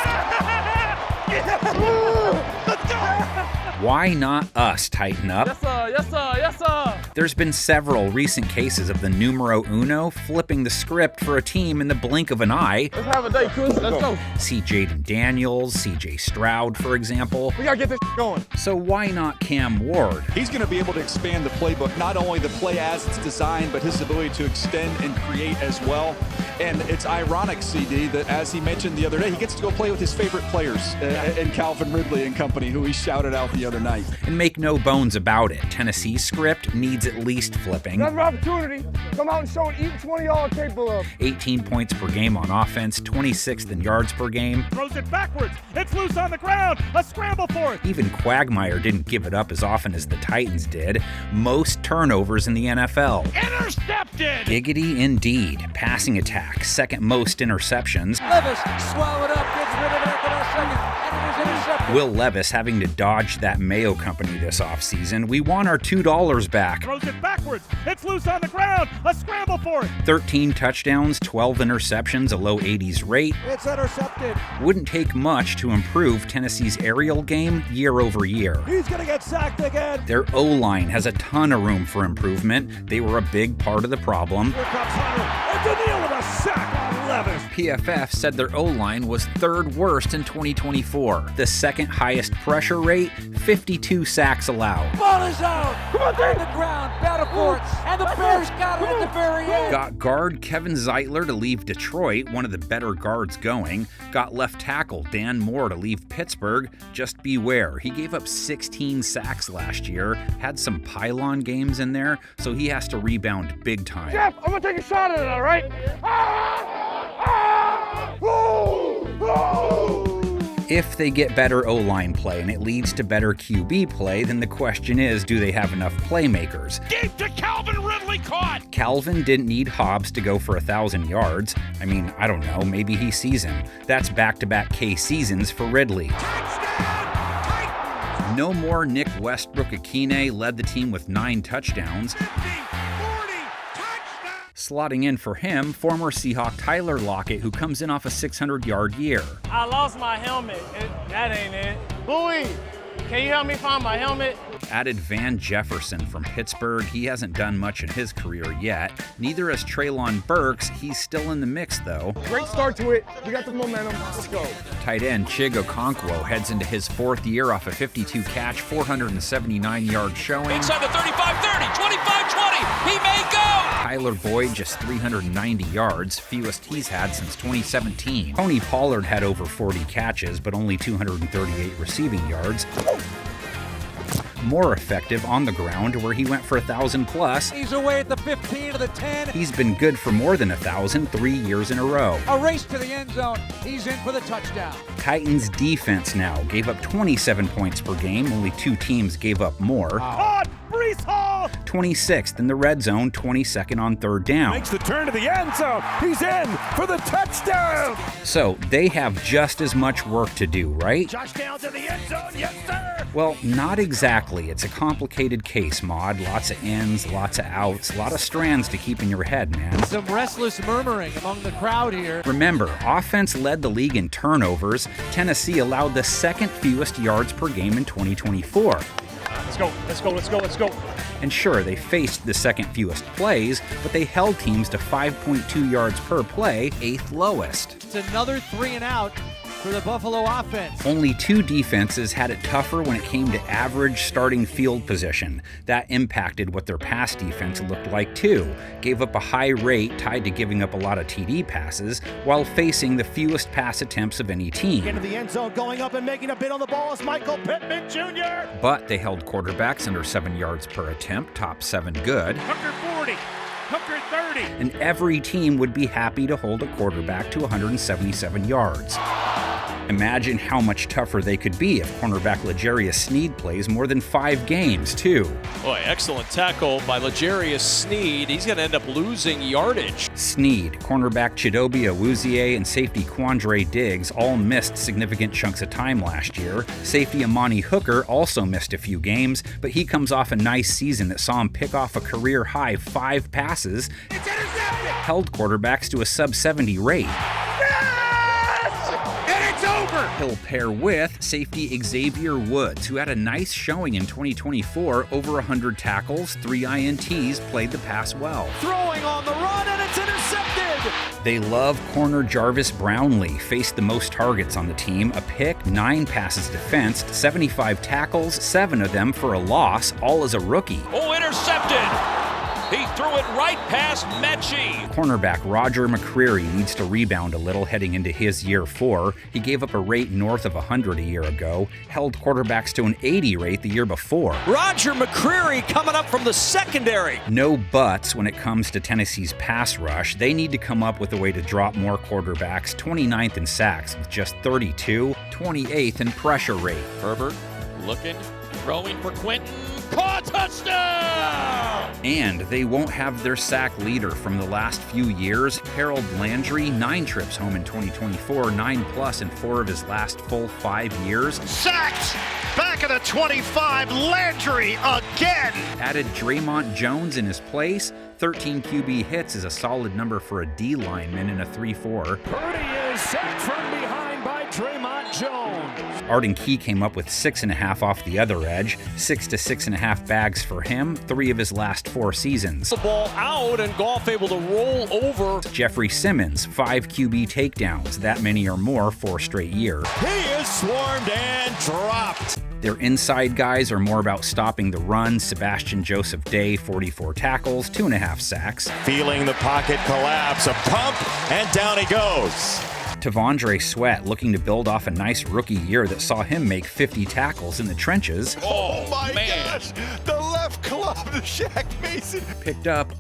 Why not us, tighten up? Yes, sir. Yes, sir. Yes, sir. There's been several recent cases of the numero uno flipping the script for a team in the blink of an eye. Let's have a day, Chris. Let's go. See Jaden Daniels, CJ Stroud, for example. We got to get this going. So why not Cam Ward? He's going to be able to expand the playbook, not only the play as it's designed, but his ability to extend and create as well. And it's ironic, CD, that as he mentioned the other day, he gets to go play with his favorite players and Calvin Ridley and company, who he shouted out the other night. And make no bones about it, Tennessee's script needs at least flipping. Another opportunity. Come out and show what each one of y'all are capable of. 18 points per game on offense, 26th in yards per game. Throws it backwards. It's loose on the ground. A scramble for it. Even Quagmire didn't give it up as often as the Titans did. Most turnovers in the NFL. Intercepted! Giggity indeed. Passing attack, second most interceptions. Levis swallowed up, gets rid of it at the last second, and it is intercepted. Will Levis having to dodge that Mayo company this offseason. We want our $2 back. Throws it backwards. It's loose on the ground. A scramble for it. 13 touchdowns, 12 interceptions, a low 80s rate. It's intercepted. Wouldn't take much to improve Tennessee's aerial game year over year. He's going to get sacked again. Their O-line has a ton of room for improvement. They were a big part of the problem. Here comes Hunter. And Daniil with a sack on Levis. PFF said their O-line was third worst in 2024. The second highest pressure rate, 52 sacks allowed. Ball is out. Come on, the ground, battle for it. And the Bears got it at the very end. Got guard Kevin Zeitler to leave Detroit, one of the better guards going. Got left tackle Dan Moore to leave Pittsburgh. Just beware, he gave up 16 sacks last year, had some pylon games in there, so he has to rebound big time. Jeff, I'm going to take a shot at it, all right? If they get better O-line play and it leads to better QB play, then the question is, do they have enough playmakers? Deep to Calvin Ridley, caught! Calvin didn't need Hobbs to go for 1,000 yards. I mean, I don't know, maybe he sees him. That's back-to-back K seasons for Ridley. No more Nick Westbrook-Akine led the team with 9 touchdowns. 50, 40, Slotting in for him, former Seahawk Tyler Lockett, who comes in off a 600-yard year. I lost my helmet. That ain't it. Bowie, can you help me find my helmet? Added Van Jefferson from Pittsburgh. He hasn't done much in his career yet. Neither has Treylon Burks. He's still in the mix, though. Great start to it. We got the momentum. Let's go. Tight end Chig Okonkwo heads into his 4th year off a 52-catch, 479-yard showing. Inside the 35-30, 25-20. He may go. Tyler Boyd just 390 yards, fewest he's had since 2017. Tony Pollard had over 40 catches, but only 238 receiving yards. More effective on the ground, where he went for 1,000 plus. He's away at the 15 to the 10. He's been good for more than 1,000 3 years in a row. A race to the end zone. He's in for the touchdown. Titans defense now gave up 27 points per game. Only 2 teams gave up more. Caught! Breece Hall! 26th in the red zone, 22nd on 3rd down. Makes the turn to the end zone. He's in for the touchdown. So they have just as much work to do, right? Touchdown to the end zone, yes sir! Well, not exactly. It's a complicated case, Maud. Lots of ins, lots of outs, a lot of strands to keep in your head, man. Some restless murmuring among the crowd here. Remember, offense led the league in turnovers. Tennessee allowed the 2nd fewest yards per game in 2024. Let's go, let's go, let's go, let's go. And sure, they faced the 2nd fewest plays, but they held teams to 5.2 yards per play, 8th lowest. It's another 3 and out for the Buffalo offense. Only 2 defenses had it tougher when it came to average starting field position. That impacted what their pass defense looked like too. Gave up a high rate tied to giving up a lot of TD passes while facing the fewest pass attempts of any team. Into the end zone, going up and making a bid on the ball is Michael Pittman Jr. But they held quarterbacks under 7 yards per attempt, top 7 good. Hooker 40. Hooker 30. And every team would be happy to hold a quarterback to 177 yards. Imagine how much tougher they could be if cornerback L'Jarius Sneed plays more than 5 games, too. Boy, excellent tackle by L'Jarius Sneed. He's going to end up losing yardage. Sneed, cornerback Chidobe Awuzie, and safety Quandre Diggs all missed significant chunks of time last year. Safety Amani Hooker also missed a few games, but he comes off a nice season that saw him pick off a career-high 5 passes, held quarterbacks to a sub-70 rate. He'll pair with safety Xavier Woods, who had a nice showing in 2024, over 100 tackles, 3 INTs, played the pass well. Throwing on the run, and it's intercepted! They love corner Jarvis Brownlee, faced the most targets on the team, a pick, 9 passes defensed, 75 tackles, 7 of them for a loss, all as a rookie. Oh, intercepted! He threw it right past Mechie. Cornerback Roger McCreary needs to rebound a little heading into his year 4. He gave up a rate north of 100 a year ago, held quarterbacks to an 80 rate the year before. Roger McCreary coming up from the secondary. No buts when it comes to Tennessee's pass rush. They need to come up with a way to drop more quarterbacks, 29th in sacks with just 32, 28th in pressure rate. Herbert looking, throwing for Quentin. Caught, touchdown! And they won't have their sack leader from the last few years, Harold Landry, 9 trips home in 2024, 9+ in 4 of his last full 5 years. Sacked! Back at the 25, Landry again! Added Draymond Jones in his place. 13 QB hits is a solid number for a D lineman in a 3-4. Purdy is sacked from behind by Draymond Jones. Arden Key came up with 6.5 off the other edge, 6 to 6.5 bags for him, 3 of his last 4 seasons. The ball out and Goff able to roll over. Jeffrey Simmons, 5 QB takedowns, that many or more 4 straight years. He is swarmed and dropped. Their inside guys are more about stopping the run. Sebastian Joseph Day, 44 tackles, 2.5 sacks. Feeling the pocket collapse, a pump, and down he goes. Tavondre Sweat looking to build off a nice rookie year that saw him make 50 tackles in the trenches. Oh my gosh! The left club to Shaq Mason. Picked up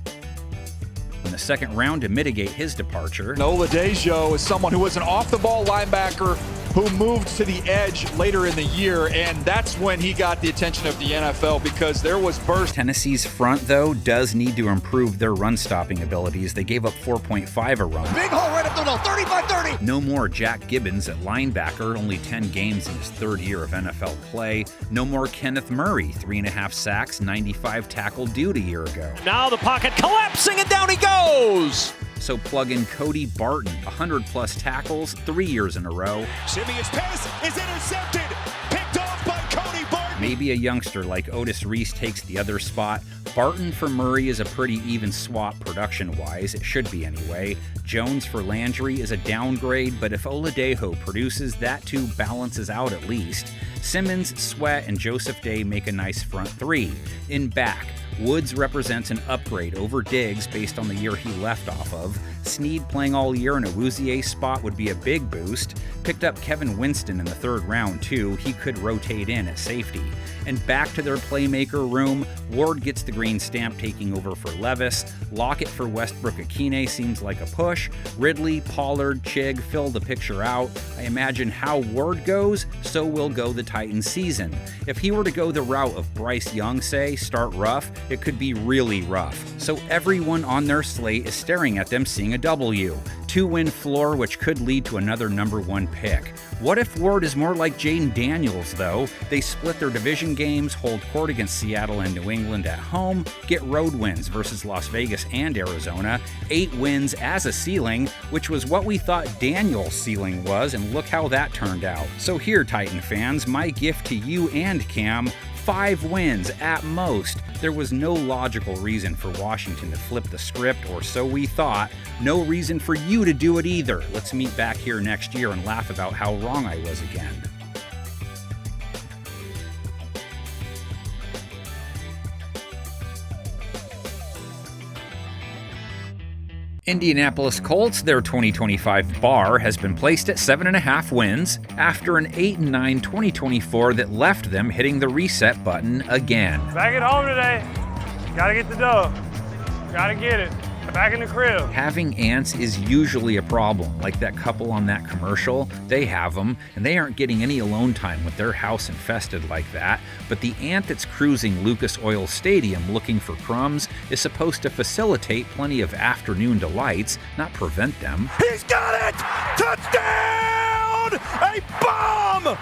in the second round to mitigate his departure. Oladejo is someone who was an off-the-ball linebacker who moved to the edge later in the year, and that's when he got the attention of the NFL because there was burst. Tennessee's front, though, does need to improve their run-stopping abilities. They gave up 4.5 a run. Big hole right up the middle, 35-30. No more Jack Gibbons at linebacker, only 10 games in his 3rd year of NFL play. No more Kenneth Murray, 3.5 sacks, 95 tackle dude a year ago. Now the pocket collapsing, and down he goes. So plug in Cody Barton, 100+ tackles, 3 years in a row. Simeon's pass is intercepted, picked off by Cody Barton. Maybe a youngster like Otis Reese takes the other spot. Barton for Murray is a pretty even swap production-wise, it should be anyway. Jones for Landry is a downgrade, but if Oladejo produces, that too balances out at least. Simmons, Sweat, and Joseph Day make a nice front 3. In back, Woods represents an upgrade over Diggs based on the year he left off of. Sneed playing all year in a Awuzie's spot would be a big boost. Picked up Kevin Winston in the 3rd round too. He could rotate in at safety. And back to their playmaker room, Ward gets the green stamp taking over for Levis. Lockett for Westbrook-Akine seems like a push. Ridley, Pollard, Chig fill the picture out. I imagine how Ward goes, so will go the Titans season. If he were to go the route of Bryce Young, say, start rough, it could be really rough. So everyone on their slate is staring at them seeing a W. 2-win floor, which could lead to another number 1 pick. What if Ward is more like Jaden Daniels, though? They split their division games, hold court against Seattle and New England at home, get road wins versus Las Vegas and Arizona, 8 wins as a ceiling, which was what we thought Daniels' ceiling was, and look how that turned out. So here, Titan fans, my gift to you and Cam, 5 wins at most. There was no logical reason for Washington to flip the script, or so we thought. No reason for you to do it either. Let's meet back here next year and laugh about how wrong I was again. Indianapolis Colts, their 2025 bar has been placed at 7.5 wins after an 8-9 2024 that left them hitting the reset button again. Back at home today. Gotta get the dough. Gotta get it. Back in the crib. Having ants is usually a problem, like that couple on that commercial. They have them, and they aren't getting any alone time with their house infested like that. But the ant that's cruising Lucas Oil Stadium looking for crumbs is supposed to facilitate plenty of afternoon delights, not prevent them. He's got it! Touchdown! A bomb!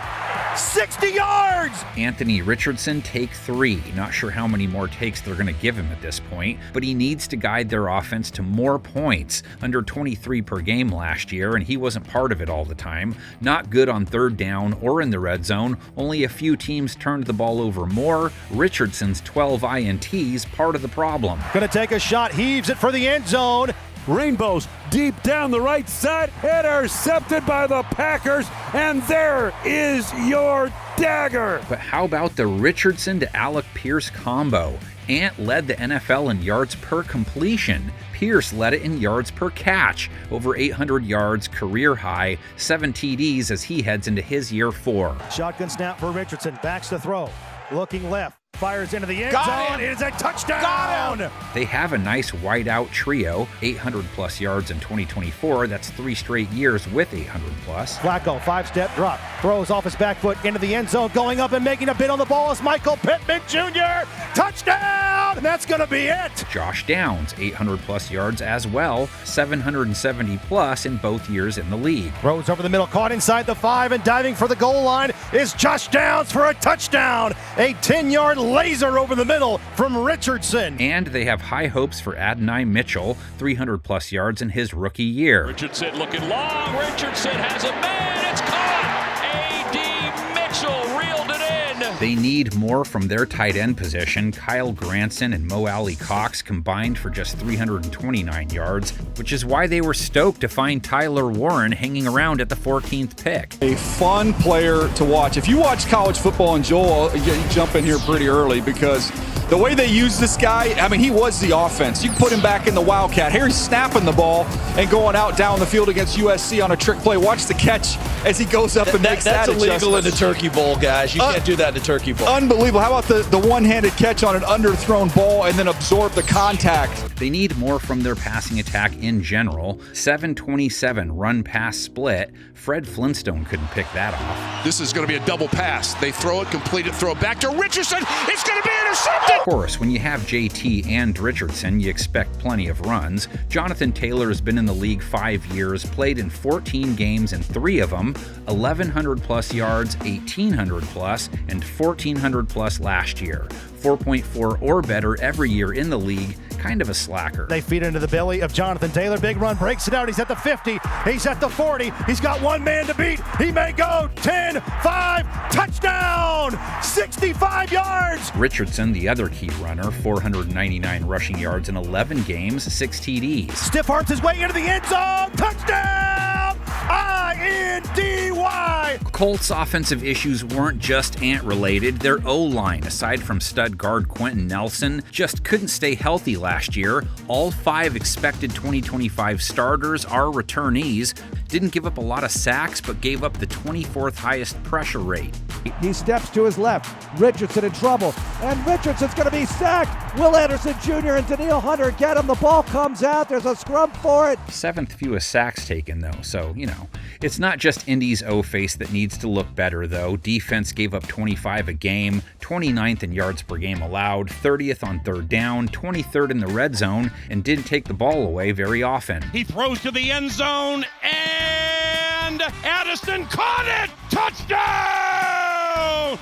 60 yards! Anthony Richardson, take 3. Not sure how many more takes they're going to give him at this point, but he needs to guide their offense to more points. Under 23 per game last year, and he wasn't part of it all the time. Not good on third down or in the red zone. Only a few teams turned the ball over more. Richardson's 12 INTs, part of the problem. Gonna take a shot, heaves it for the end zone. Rainbows deep down the right side, intercepted by the Packers, and there is your dagger. But how about the Richardson to Alec Pierce combo? Ant led the NFL in yards per completion. Pierce led it in yards per catch. Over 800 yards, career high, 7 TDs as he heads into his year 4. Shotgun snap for Richardson, backs to throw. Looking left, fires into the end zone. It is a touchdown! They have a nice wideout trio, 800-plus yards in 2024. That's 3 straight years with 800-plus. Flacco, 5-step drop, throws off his back foot into the end zone, going up and making a bid on the ball is Michael Pittman Jr. Touchdown! That's going to be it! Josh Downs, 800-plus yards as well, 770-plus in both years in the league. Throws over the middle, caught inside the 5, and diving for the goal line is Josh Downs for a touchdown. A 10-yard laser over the middle from Richardson. And they have high hopes for Adonai Mitchell, 300-plus yards in his rookie year. Richardson looking long. Richardson has a man. It's caught. A.D. Mitchell reeled it in. They need more from their tight end position. Kyle Granson and Mo Alley Cox combined for just 329 yards, which is why they were stoked to find Tyler Warren hanging around at the 14th pick. A fun player to watch. If you watch college football, and Joel, you jump in here pretty early because the way they use this guy, I mean, he was the offense. You put him back in the Wildcat. Here he's snapping the ball and going out down the field against USC on a trick play. Watch the catch as he goes up and makes that adjustment. That's illegal in the Turkey Bowl, guys. You can't do that in the Turkey Bowl. Unbelievable. How about the one-handed catch on an underthrown ball and then absorb the contact? They need more from their passing attack in general. 727 run-pass split. Fred Flintstone couldn't pick that off. This is going to be a double pass. They throw it, complete it, throw it back to Richardson. It's going to be intercepted. Of course, when you have JT and Richardson, you expect plenty of runs. Jonathan Taylor has been in the league 5 years, played in 14 games in 3 of them, 1,100-plus yards, 1,800-plus, and 1,400-plus last year. 4.4 or better every year in the league. Kind of a slacker. They feed into the belly of Jonathan Taylor. Big run, breaks it out. He's at the 50. He's at the 40. He's got one man to beat. He may go 10, 5, touchdown! 65 yards! Richardson, the other key runner, 499 rushing yards in 11 games, 6 TDs. Stiff arms his way into the end zone. Touchdown! I-N-D-Y! Colts' offensive issues weren't just ant-related. Their O-line, aside from stud guard Quentin Nelson, just couldn't stay healthy last year. All 5 expected 2025 starters are returnees. Didn't give up a lot of sacks, but gave up the 24th highest pressure rate. He steps to his left. Richardson in trouble. And Richardson's going to be sacked. Will Anderson Jr. and Daniil Hunter get him. The ball comes out. There's a scrum for it. 7th fewest sacks taken, though, so, It's not just Indy's O-face that needs to look better, though. Defense gave up 25 a game, 29th in yards per game allowed, 30th on third down, 23rd in the red zone, and didn't take the ball away very often. He throws to the end zone, and Addison caught it! Touchdown!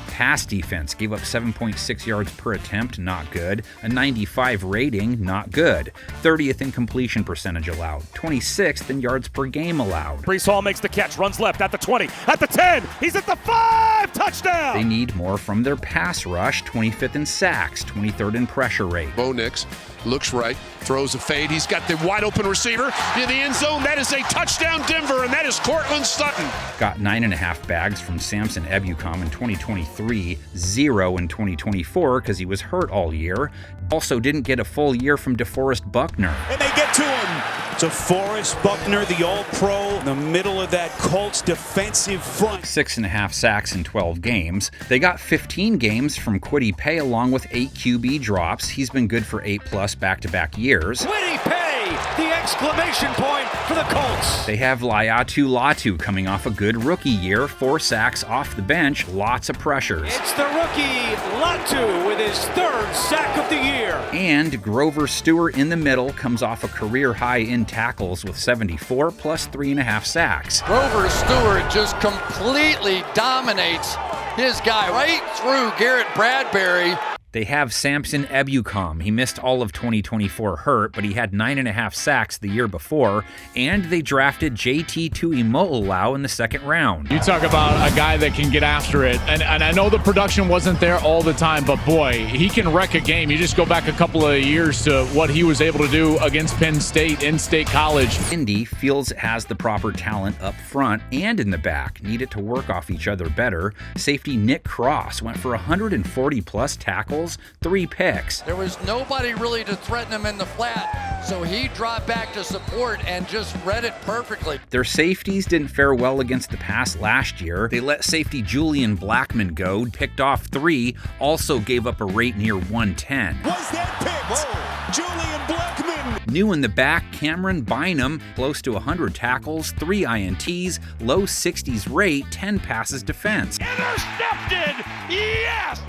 Pass defense gave up 7.6 yards per attempt, not good. A 95 rating, not good. 30th in completion percentage allowed. 26th in yards per game allowed. Breece Hall makes the catch, runs left at the 20, at the 10, he's at the 5, touchdown! They need more from their pass rush, 25th in sacks, 23rd in pressure rate. Bo Nix looks right, throws a fade. He's got the wide open receiver in the end zone. That is a touchdown, Denver, and that is Cortland Sutton. Got 9.5 bags from Samson Ebukam in 2023, 0 in 2024 because he was hurt all year. Also didn't get a full year from DeForest Buckner. And they get to him. DeForest Buckner, the All-Pro, in the middle of that Colts defensive front. 6.5 sacks in 12 games. They got 15 games from Kwity Paye along with 8 QB drops. He's been good for 8+ back-to-back years. Kwity Paye the exclamation point for the Colts. They have Laiatu Latu coming off a good rookie year, 4 sacks off the bench, lots of pressures. It's the rookie Latu with his 3rd sack of the year. And Grover Stewart in the middle comes off a career high in tackles with 74 plus 3.5 sacks. Grover Stewart just completely dominates his guy right through Garrett Bradbury. They have Samson Ebukam. He missed all of 2024 hurt, but he had 9.5 sacks the year before. And they drafted JT Tuimoloau in the 2nd round. You talk about a guy that can get after it. And I know the production wasn't there all the time, but boy, he can wreck a game. You just go back a couple of years to what he was able to do against Penn State in State College. Indy feels it has the proper talent up front and in the back. Need it to work off each other better. Safety Nick Cross went for 140 plus tackles, 3 picks. There was nobody really to threaten him in the flat, so he dropped back to support and just read it perfectly. Their safeties didn't fare well against the pass last year. They let safety Julian Blackman go, picked off 3, also gave up a rate near 110. Was that picked? Whoa. Julian Blackman. New in the back, Cameron Bynum, close to 100 tackles, 3 INTs, low 60s rate, 10 passes defense. Intercepted! Yes!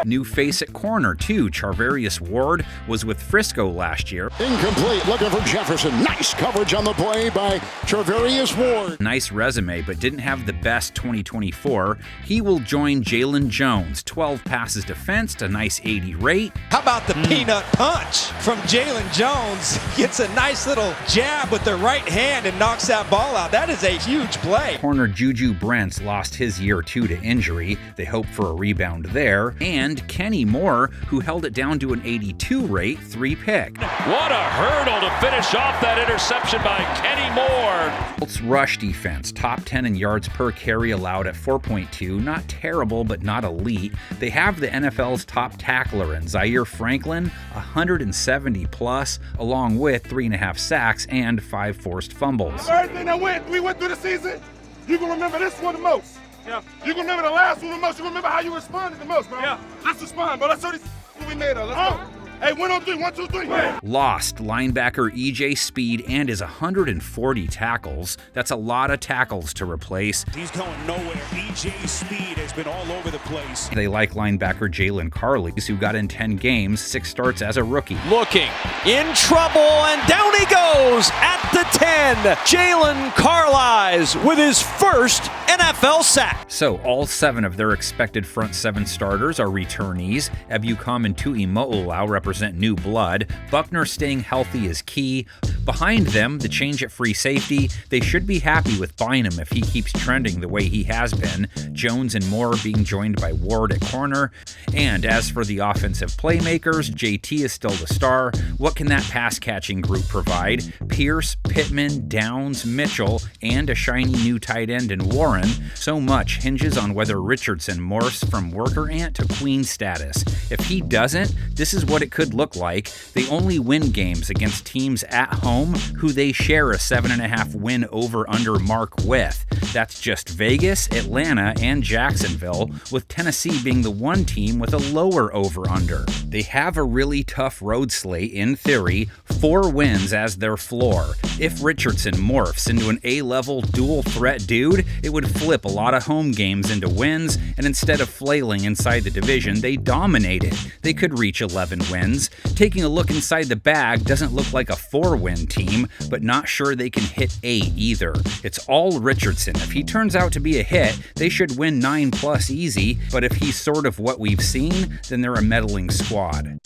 New face at corner, too. Charvarius Ward was with Frisco last year. Incomplete, looking for Jefferson. Nice coverage on the play by Charvarius Ward. Nice resume, but didn't have the best 2024. He will join Jalen Jones. 12 passes defensed, a nice 80 rate. How about the peanut punch from Jalen Jones? Gets a nice little jab with the right hand and knocks that ball out. That is a huge play. Corner Juju Brents lost his year 2 to injury. They hope for a rebound there. And Kenny Moore, who held it down to an 82 rate, 3 pick. What a hurdle to finish off that interception by Kenny Moore. Colts rush defense, top 10 in yards per carry allowed at 4.2. Not terrible, but not elite. They have the NFL's top tackler in Zaire Franklin, 170 plus, along with 3.5 sacks and 5 forced fumbles. Everything that we went through the season, you're going to remember this one the most. Yeah. You're going to remember the last one the most. You're going to remember how you responded the most, bro. Yeah. Let's respond, bro. Let's show these what we made of. Let's go. Hey, 1 on 3, 1, 2, 3. Lost linebacker EJ Speed and his 140 tackles. That's a lot of tackles to replace. He's going nowhere. EJ Speed has been all over the place. They like linebacker Jalen Carley, who got in 10 games, 6 starts as a rookie. Looking in trouble, and down he goes at the 10. Jalen Carlies with his first NFL sack. So all 7 of their expected front 7 starters are returnees. Ebukam and Tuimoloau represent new blood. Buckner staying healthy is key. Behind them, the change at free safety. They should be happy with Bynum if he keeps trending the way he has been. Jones and Moore being joined by Ward at corner. And as for the offensive playmakers, JT is still the star. What can that pass-catching group provide? Pierce, Pittman, Downs, Mitchell, and a shiny new tight end in Warren. So much hinges on whether Richardson morphs from worker ant to queen status. If he doesn't, this is what it could look like. They only win games against teams at home who they share a 7.5 win over-under mark with. That's just Vegas, Atlanta, and Jacksonville, with Tennessee being the one team with a lower over-under. They have a really tough road slate in theory, 4 wins as their floor. If Richardson morphs into an A-level dual threat dude, it would flip a lot of home games into wins, and instead of flailing inside the division, they dominate it. They could reach 11 wins. Taking a look inside the bag doesn't look like a 4-win team, but not sure they can hit 8 either. It's all Richardson. If he turns out to be a hit, they should win 9+ easy, but if he's sort of what we've seen, then they're a meddling squad.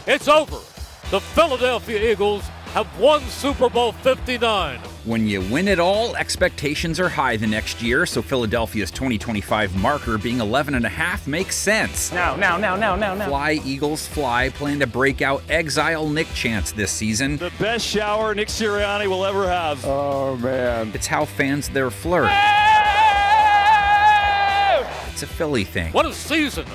It's over. The Philadelphia Eagles have won Super Bowl 59. When you win it all, expectations are high the next year, so Philadelphia's 2025 marker being 11.5 makes sense. No. Fly, Eagles, fly, plan to break out exile Nick Chance this season. The best shower Nick Sirianni will ever have. Oh, man. It's how fans there flirt. It's a Philly thing. What a season.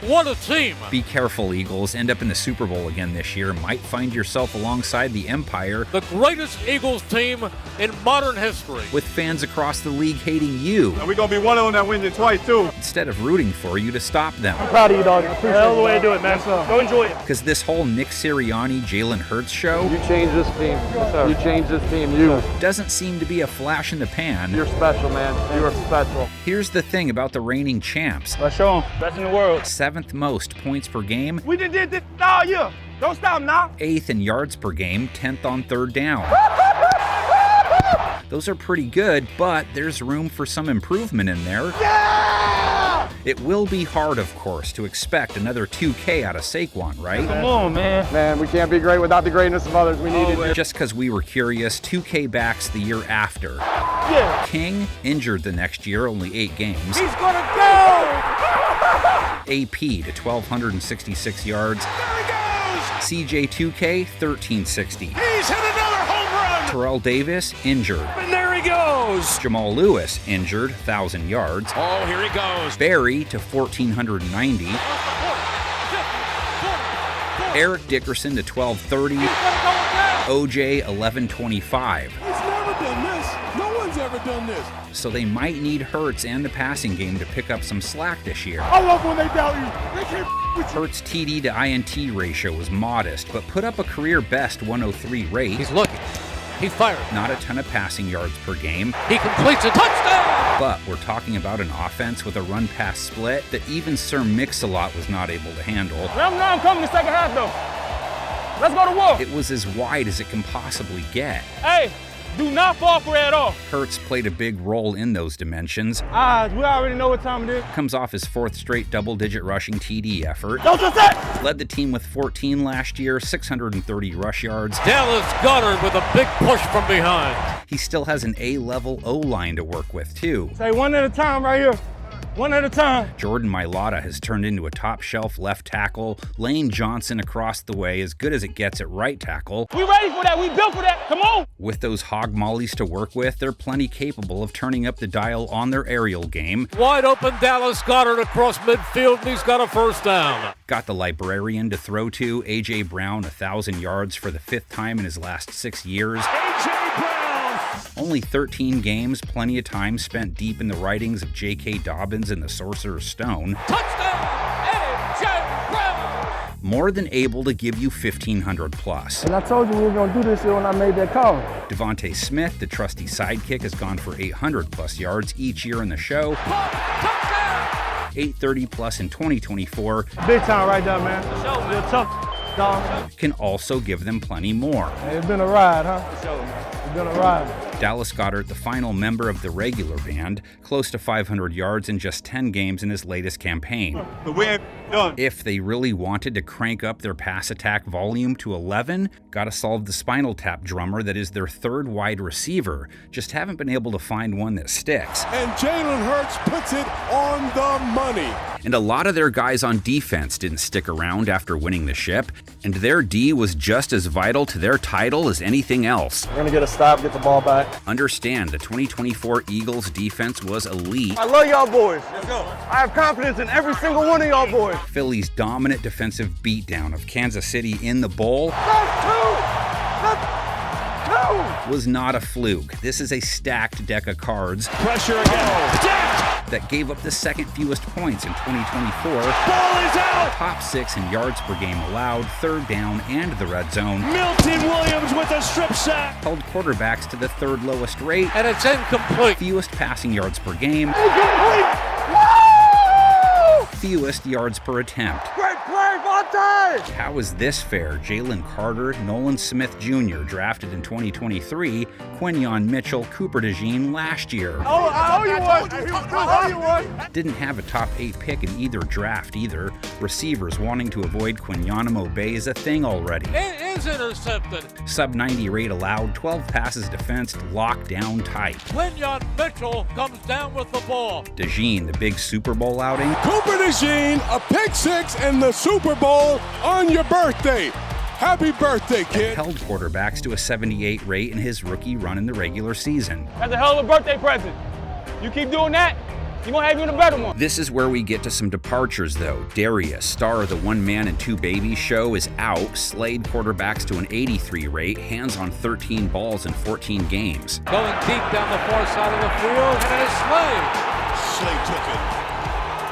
What a team! Be careful, Eagles. End up in the Super Bowl again this year. Might find yourself alongside the Empire. The greatest Eagles team in modern history. With fans across the league hating you. And we're going to be one of them that wins it twice, too. Instead of rooting for you to stop them. I'm proud of you, dog. Hell of the way to do it, man. Go enjoy it. Because this whole Nick Sirianni, Jalen Hurts show. You changed this team. Yes, sir. You changed this team. You. Doesn't seem to be a flash in the pan. You're special, man. You are special. Here's the thing about the reigning champs. Let's show them. Best in the world. 7th most points per game. We just did this all year. Don't stop now. 8th in yards per game, 10th on third down. Those are pretty good, but there's room for some improvement in there. Yeah! It will be hard, of course, to expect another 2K out of Saquon, right? Come on, man. Man, we can't be great without the greatness of others. We needed it. Just because we were curious, 2K backs the year after. Yeah. King, injured the next year, only 8 games. He's going to go! AP to 1,266 yards. There he goes! CJ 2K, 1,360. He's hit another home run! Terrell Davis, injured. And there he goes! Jamal Lewis, injured, 1,000 yards. Oh, here he goes. Barry to 1,490. Eric Dickerson to 1,230. OJ, 1,125. He's never done this. No one's ever done this. So they might need Hurts and the passing game to pick up some slack this year. I love when they doubt you. They can't with you. Hurts' TD to INT ratio was modest, but put up a career-best 103 rate. He's looking. He's firing. Not a ton of passing yards per game. He completes a touchdown! But we're talking about an offense with a run-pass split that even Sir Mix-a-Lot was not able to handle. I'm coming the second half, though. Let's go to war. It was as wide as it can possibly get. Hey, do not fall for it at all. Hurts played a big role in those dimensions. We already know what time it is. Comes off his 4th straight double-digit rushing TD effort. Don't just that! Led the team with 14 last year, 630 rush yards. Dallas Goedert with a big push from behind. He still has an A-level O-line to work with, too. Say one at a time right here. One at a time. Jordan Mailata has turned into a top-shelf left tackle. Lane Johnson across the way, as good as it gets at right tackle. We ready for that. We built for that. Come on. With those hog mollies to work with, they're plenty capable of turning up the dial on their aerial game. Wide open Dallas Goedert across midfield, and he's got a first down. Got the librarian to throw to. A.J. Brown, 1,000 yards for the 5th time in his last 6 years. A.J. Brown! Only 13 games, plenty of time spent deep in the writings of J.K. Dobbins and the Sorcerer's Stone. Touchdown, A.J. Brown! More than able to give you 1,500 plus. And I told you we were going to do this here when I made that call. Devontae Smith, the trusty sidekick, has gone for 800 plus yards each year in the show. 830 plus in 2024. Big time right there, man. You're tough, dog. Can also give them plenty more. Hey, it's been a ride, huh? It's been a ride. Dallas Goedert, the final member of the regular band, close to 500 yards in just 10 games in his latest campaign. The win done. If they really wanted to crank up their pass attack volume to 11, gotta solve the spinal tap drummer that is their 3rd wide receiver. Just haven't been able to find one that sticks. And Jalen Hurts puts it on the money. And a lot of their guys on defense didn't stick around after winning the ship, and their D was just as vital to their title as anything else. We're going to get a stop, get the ball back. Understand, the 2024 Eagles defense was elite. I love y'all boys. Let's go. I have confidence in every single one of y'all boys. Philly's dominant defensive beatdown of Kansas City in the bowl was not a fluke. This is a stacked deck of cards. Pressure again. That gave up the 2nd fewest points in 2024. Ball is out. Top 6 in yards per game allowed, 3rd down, and the red zone. Milton Williams with a strip sack. Held quarterbacks to the 3rd lowest rate. And it's incomplete. Fewest passing yards per game. Incomplete. Fewest yards per attempt. Great play, Vontae. How is this fair? Jalen Carter, Nolan Smith Jr. drafted in 2023, Quinyon Mitchell, Cooper DeJean last year. I owe you one. Didn't have a top 8 pick in either draft either. Receivers wanting to avoid Quinyanum Obey is a thing already. It is intercepted. Sub 90 rate allowed, 12 passes defensed, lockdown tight. Quinyon Mitchell comes down with the ball. DeJean, the big Super Bowl outing. Cooper DeJean, a pick 6 and the Super Bowl on your birthday. Happy birthday, kid. Held quarterbacks to a 78 rate in his rookie run in the regular season. That's a hell of a birthday present. You keep doing that, You're going to have you in a better one. This is where we get to some departures, though. Darius, star of the One Man and Two Babies show, is out. Slayed quarterbacks to an 83 rate, hands on 13 balls in 14 games. Going deep down the far side of the field, and it's Slay. Slay took it.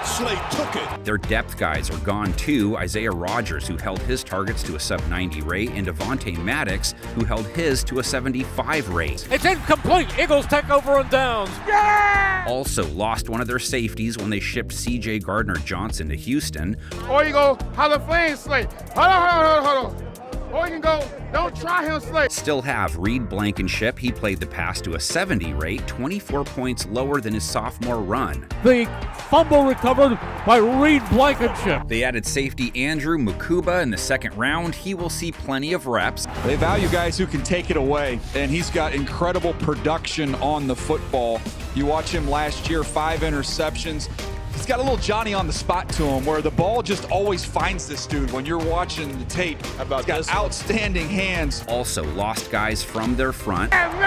Slay took it. Their depth guys are gone too. Isaiah Rodgers, who held his targets to a sub-90 rate, and Devontae Maddox, who held his to a 75 rate. It's incomplete. Eagles take over on downs. Yeah! Also lost one of their safeties when they shipped C.J. Gardner-Johnson to Houston. Or you go, holla flame Slay. Hold on. Or you can go, don't try him, Slay. Still have Reed Blankenship. He played the pass to a 70 rate, 24 points lower than his sophomore run. The fumble recovered by Reed Blankenship. They added safety Andrew Mukuba in the second round. He will see plenty of reps. They value guys who can take it away, and he's got incredible production on the football. You watch him last year, 5 interceptions. He's got a little Johnny on the spot to him where the ball just always finds this dude when you're watching the tape. He's got outstanding hands. Also lost guys from their front. Damn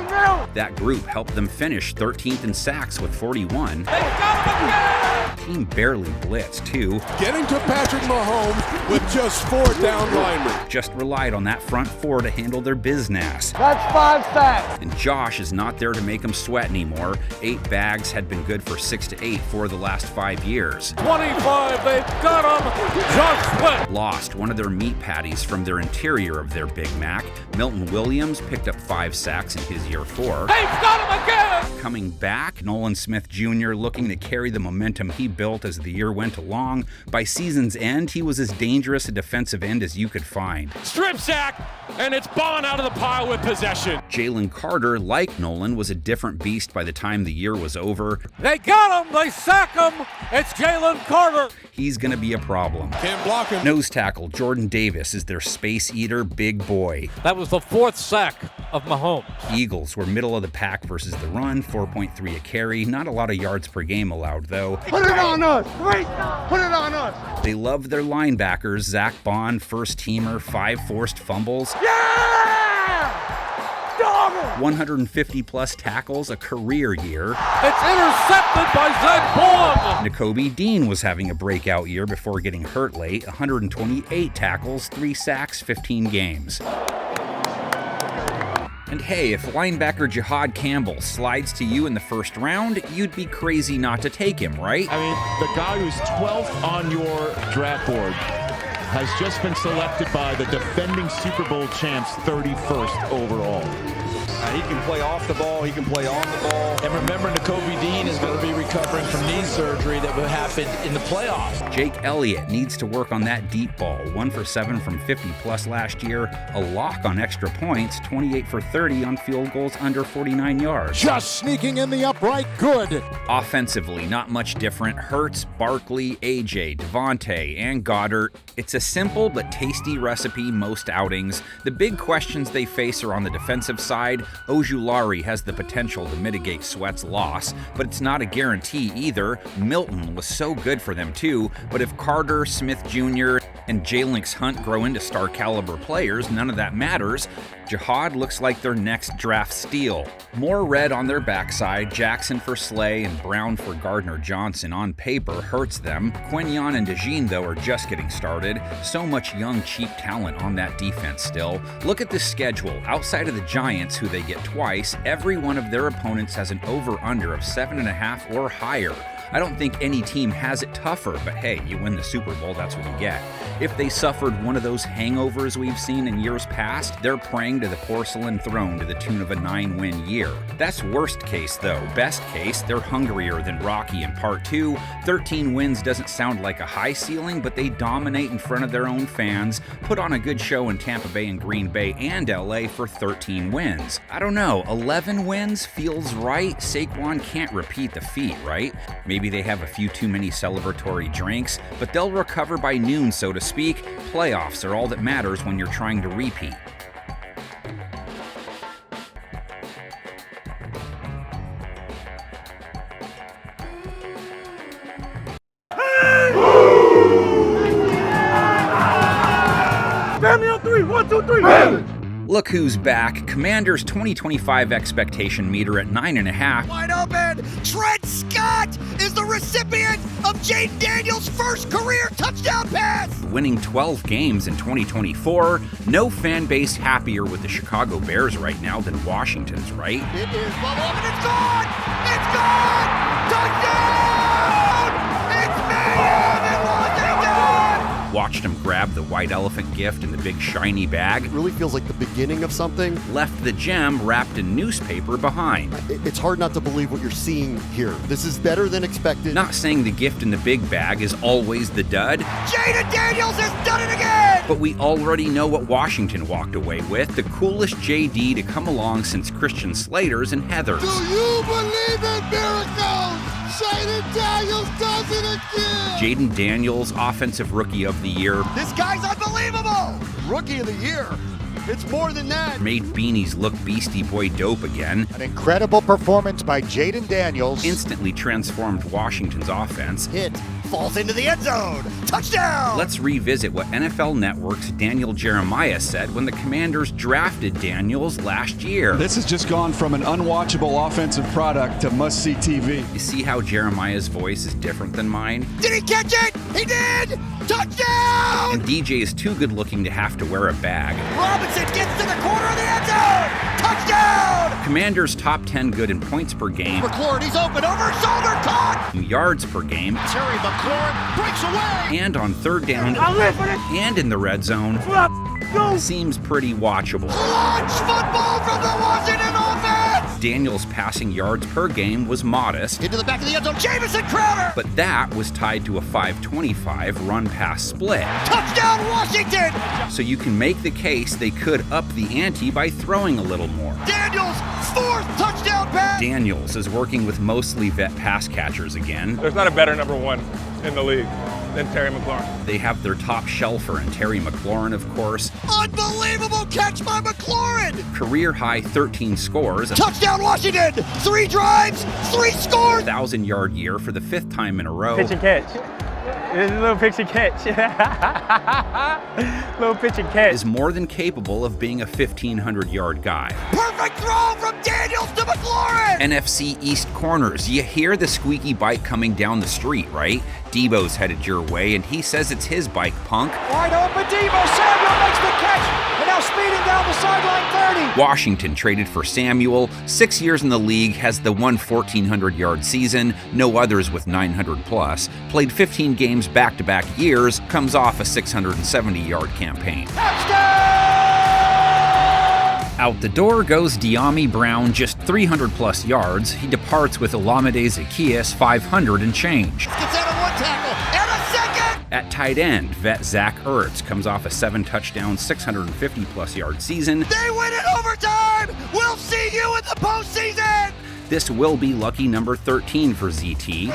no! That group helped them finish 13th in sacks with 41. They got him again! Team barely blitzed too. Getting to Patrick Mahomes with just 4 down linemen. Just relied on that front 4 to handle their business. That's 5 sacks. And Josh is not there to make them sweat anymore. 8 bags had been good for 6 to 8 for the last 5 years. 25, they've got him. Josh Sweat. Lost one of their meat patties from their interior of their Big Mac. Milton Williams picked up 5 sacks in his year 4. They've got him again. Coming back, Nolan Smith Jr. looking to carry the momentum he built as the year went along. By season's end, he was as dangerous a defensive end as you could find. Strip sack, and it's Bond out of the pile with possession. Jalen Carter, like Nolan, was a different beast by the time the year was over. They got him. They sack him. It's Jalen Carter. He's going to be a problem. Can't block him. Nose tackle Jordan Davis is their space eater big boy. That was the 4th sack of Mahomes. Eagles were middle of the pack versus the run, 4.3 a carry. Not a lot of yards per game allowed, though. Put it on us. Put it on us. They love their linebackers. Zach Bond, first teamer, 5 forced fumbles. Yeah! Dog 150 plus tackles, a career year. It's intercepted by Zach Bond. Nakobe Dean was having a breakout year before getting hurt late. 128 tackles, 3 sacks, 15 games. And hey, if linebacker Jihad Campbell slides to you in the first round, you'd be crazy not to take him, right? I mean, the guy who's 12th on your draft board has just been selected by the defending Super Bowl champs 31st overall. He can play off the ball. He can play on the ball. And remember, Nakobe Dean is going to be recovering from knee surgery that will happen in the playoffs. Jake Elliott needs to work on that deep ball. 1 for 7 from 50 plus last year. A lock on extra points. 28 for 30 on field goals under 49 yards. Just sneaking in the upright. Good. Offensively, not much different. Hurts, Barkley, AJ, Devontae, and Goddard. It's a simple but tasty recipe most outings. The big questions they face are on the defensive side. Ojulari has the potential to mitigate Sweat's loss, but it's not a guarantee either. Milton was so good for them too, but if Carter, Smith Jr., and Jalenx Hunt grow into star caliber players, none of that matters. Jihad looks like their next draft steal. More red on their backside, Jackson for Slay and Brown for Gardner-Johnson on paper hurts them. Quinyon and DeJean, though, are just getting started. So much young, cheap talent on that defense still. Look at this schedule. Outside of the Giants, who they get twice, every one of their opponents has an over-under of 7.5 or higher. I don't think any team has it tougher, but hey, you win the Super Bowl, that's what you get. If they suffered one of those hangovers we've seen in years past, they're praying to the porcelain throne to the tune of a 9-win year. That's worst case, though. Best case, they're hungrier than Rocky in Part 2. 13 wins doesn't sound like a high ceiling, but they dominate in front of their own fans, put on a good show in Tampa Bay and Green Bay and LA for 13 wins. I don't know, 11 wins feels right. Saquon can't repeat the feat, right? Maybe they have a few too many celebratory drinks, but they'll recover by noon, so to speak. Playoffs are all that matters when you're trying to repeat. Family on 3, 1, 2, 3. Ravens. Look who's back. Commanders' 2025 expectation meter at 9.5. Wide open. Trent Scott is the recipient of Jaden Daniels' first career touchdown pass. Winning 12 games in 2024. No fan base happier with the Chicago Bears right now than Washington's, right? It is bubble up and it's gone. It's gone. Touchdown. It's mayhem in Washington. Watched him grab the white elephant gift in the big shiny bag. It really feels like the beginning of something. Left the gem wrapped in newspaper behind. It's hard not to believe what you're seeing here. This is better than expected. Not saying the gift in the big bag is always the dud. Jaden Daniels has done it again! But we already know what Washington walked away with. The coolest JD to come along since Christian Slater's and Heather's. Do you believe in miracles? Jaden Daniels does it again! Jaden Daniels, Offensive Rookie of the Year. This guy's unbelievable! Rookie of the Year. It's more than that. Made beanies look Beastie Boy dope again. An incredible performance by Jaden Daniels. Instantly transformed Washington's offense. Hit. Falls into the end zone. Touchdown! Let's revisit what NFL Network's Daniel Jeremiah said when the Commanders drafted Daniels last year. This has just gone from an unwatchable offensive product to must-see TV. You see how Jeremiah's voice is different than mine? Did he catch it? He did! Touchdown! And DJ is too good looking to have to wear a bag. Robinson gets to the corner of the end zone! Touchdown! Commanders top 10 good in points per game. McLaurin, he's open, over shoulder, caught! Yards per game. Terry McLaurin breaks away! And on third down. And in the red zone. Seems pretty watchable. Launch football from the Washington offense! Daniels' passing yards per game was modest. Into the back of the end zone, Jamison Crowder! But that was tied to a 5-25 run-pass split. Touchdown, Washington! So you can make the case they could up the ante by throwing a little more. Daniels' fourth touchdown pass! Daniels is working with mostly vet pass catchers again. There's not a better number one in the league than Terry McLaurin. They have their top shelfer in Terry McLaurin, of course. Unbelievable catch by McLaurin! Career high 13 scores. Touchdown Washington! 3 drives, 3 scores! 1,000-yard year for the 5th time in a row. Pitch and catch. It's a little pitch and catch. Little pitch and catch. Is more than capable of being a 1,500-yard guy. Perfect throw from Daniels to McLaurin! NFC East corners. You hear the squeaky bike coming down the street, right? Debo's headed your way, and he says it's his bike, punk. Wide open, Debo Samuel makes the catch, and now speeding down the sideline 30. Washington traded for Samuel. 6 years in the league, has the one 1,400-yard season, no others with 900+. Played 15 games back-to-back years, comes off a 670-yard campaign. Touchdown! Out the door goes De'Ami Brown, just 300+ yards. He departs with Olamide Zaccheaus, 500 and change. Gets out of 1 tackle, and a second! At tight end, vet Zach Ertz comes off a 7-touchdown, 650+ yard season. They win in overtime! We'll see you in the postseason! This will be lucky number 13 for ZT.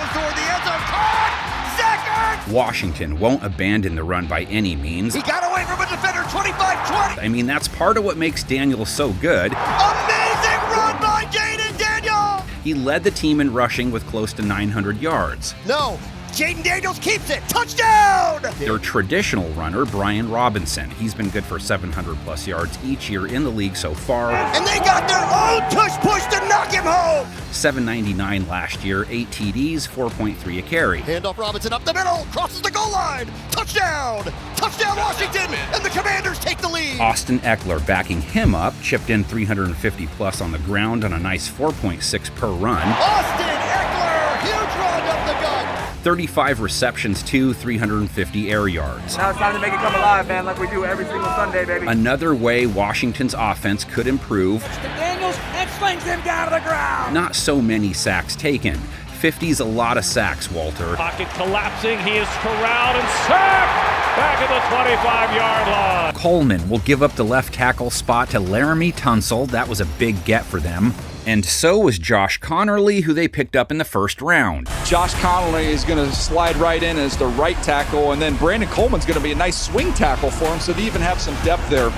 Washington won't abandon the run by any means. He got away from a defender, 25-20. I mean, that's part of what makes Daniels so good. Amazing run by Jaden Daniels! He led the team in rushing with close to 900 yards. No, Jaden Daniels keeps it. Touchdown! Their traditional runner, Brian Robinson. He's been good for 700+ yards each year in the league so far. And they got their own tush-push to knock him home! 799 last year, 8 TDs, 4.3 a carry. Handoff Robinson up the middle, crosses the goal line. Touchdown! Touchdown Washington! And the Commanders take the lead! Austin Eckler backing him up, chipped in 350+ on the ground on a nice 4.6 per run. Austin Eckler! Huge run up the gut! 35 receptions, 350 air yards. Now it's time to make it come alive, man, like we do every single Sunday, baby. Another way Washington's offense could improve. Daniels and slings him down to the ground. Not so many sacks taken. 50's a lot of sacks, Walter. Pocket collapsing, he is corralled and sacked back at the 25-yard line. Coleman will give up the left tackle spot to Laramie Tunsil. That was a big get for them. And so was Josh Connerly, who they picked up in the first round. Josh Connerly is going to slide right in as the right tackle, and then Brandon Coleman's going to be a nice swing tackle for him, so they even have some depth there.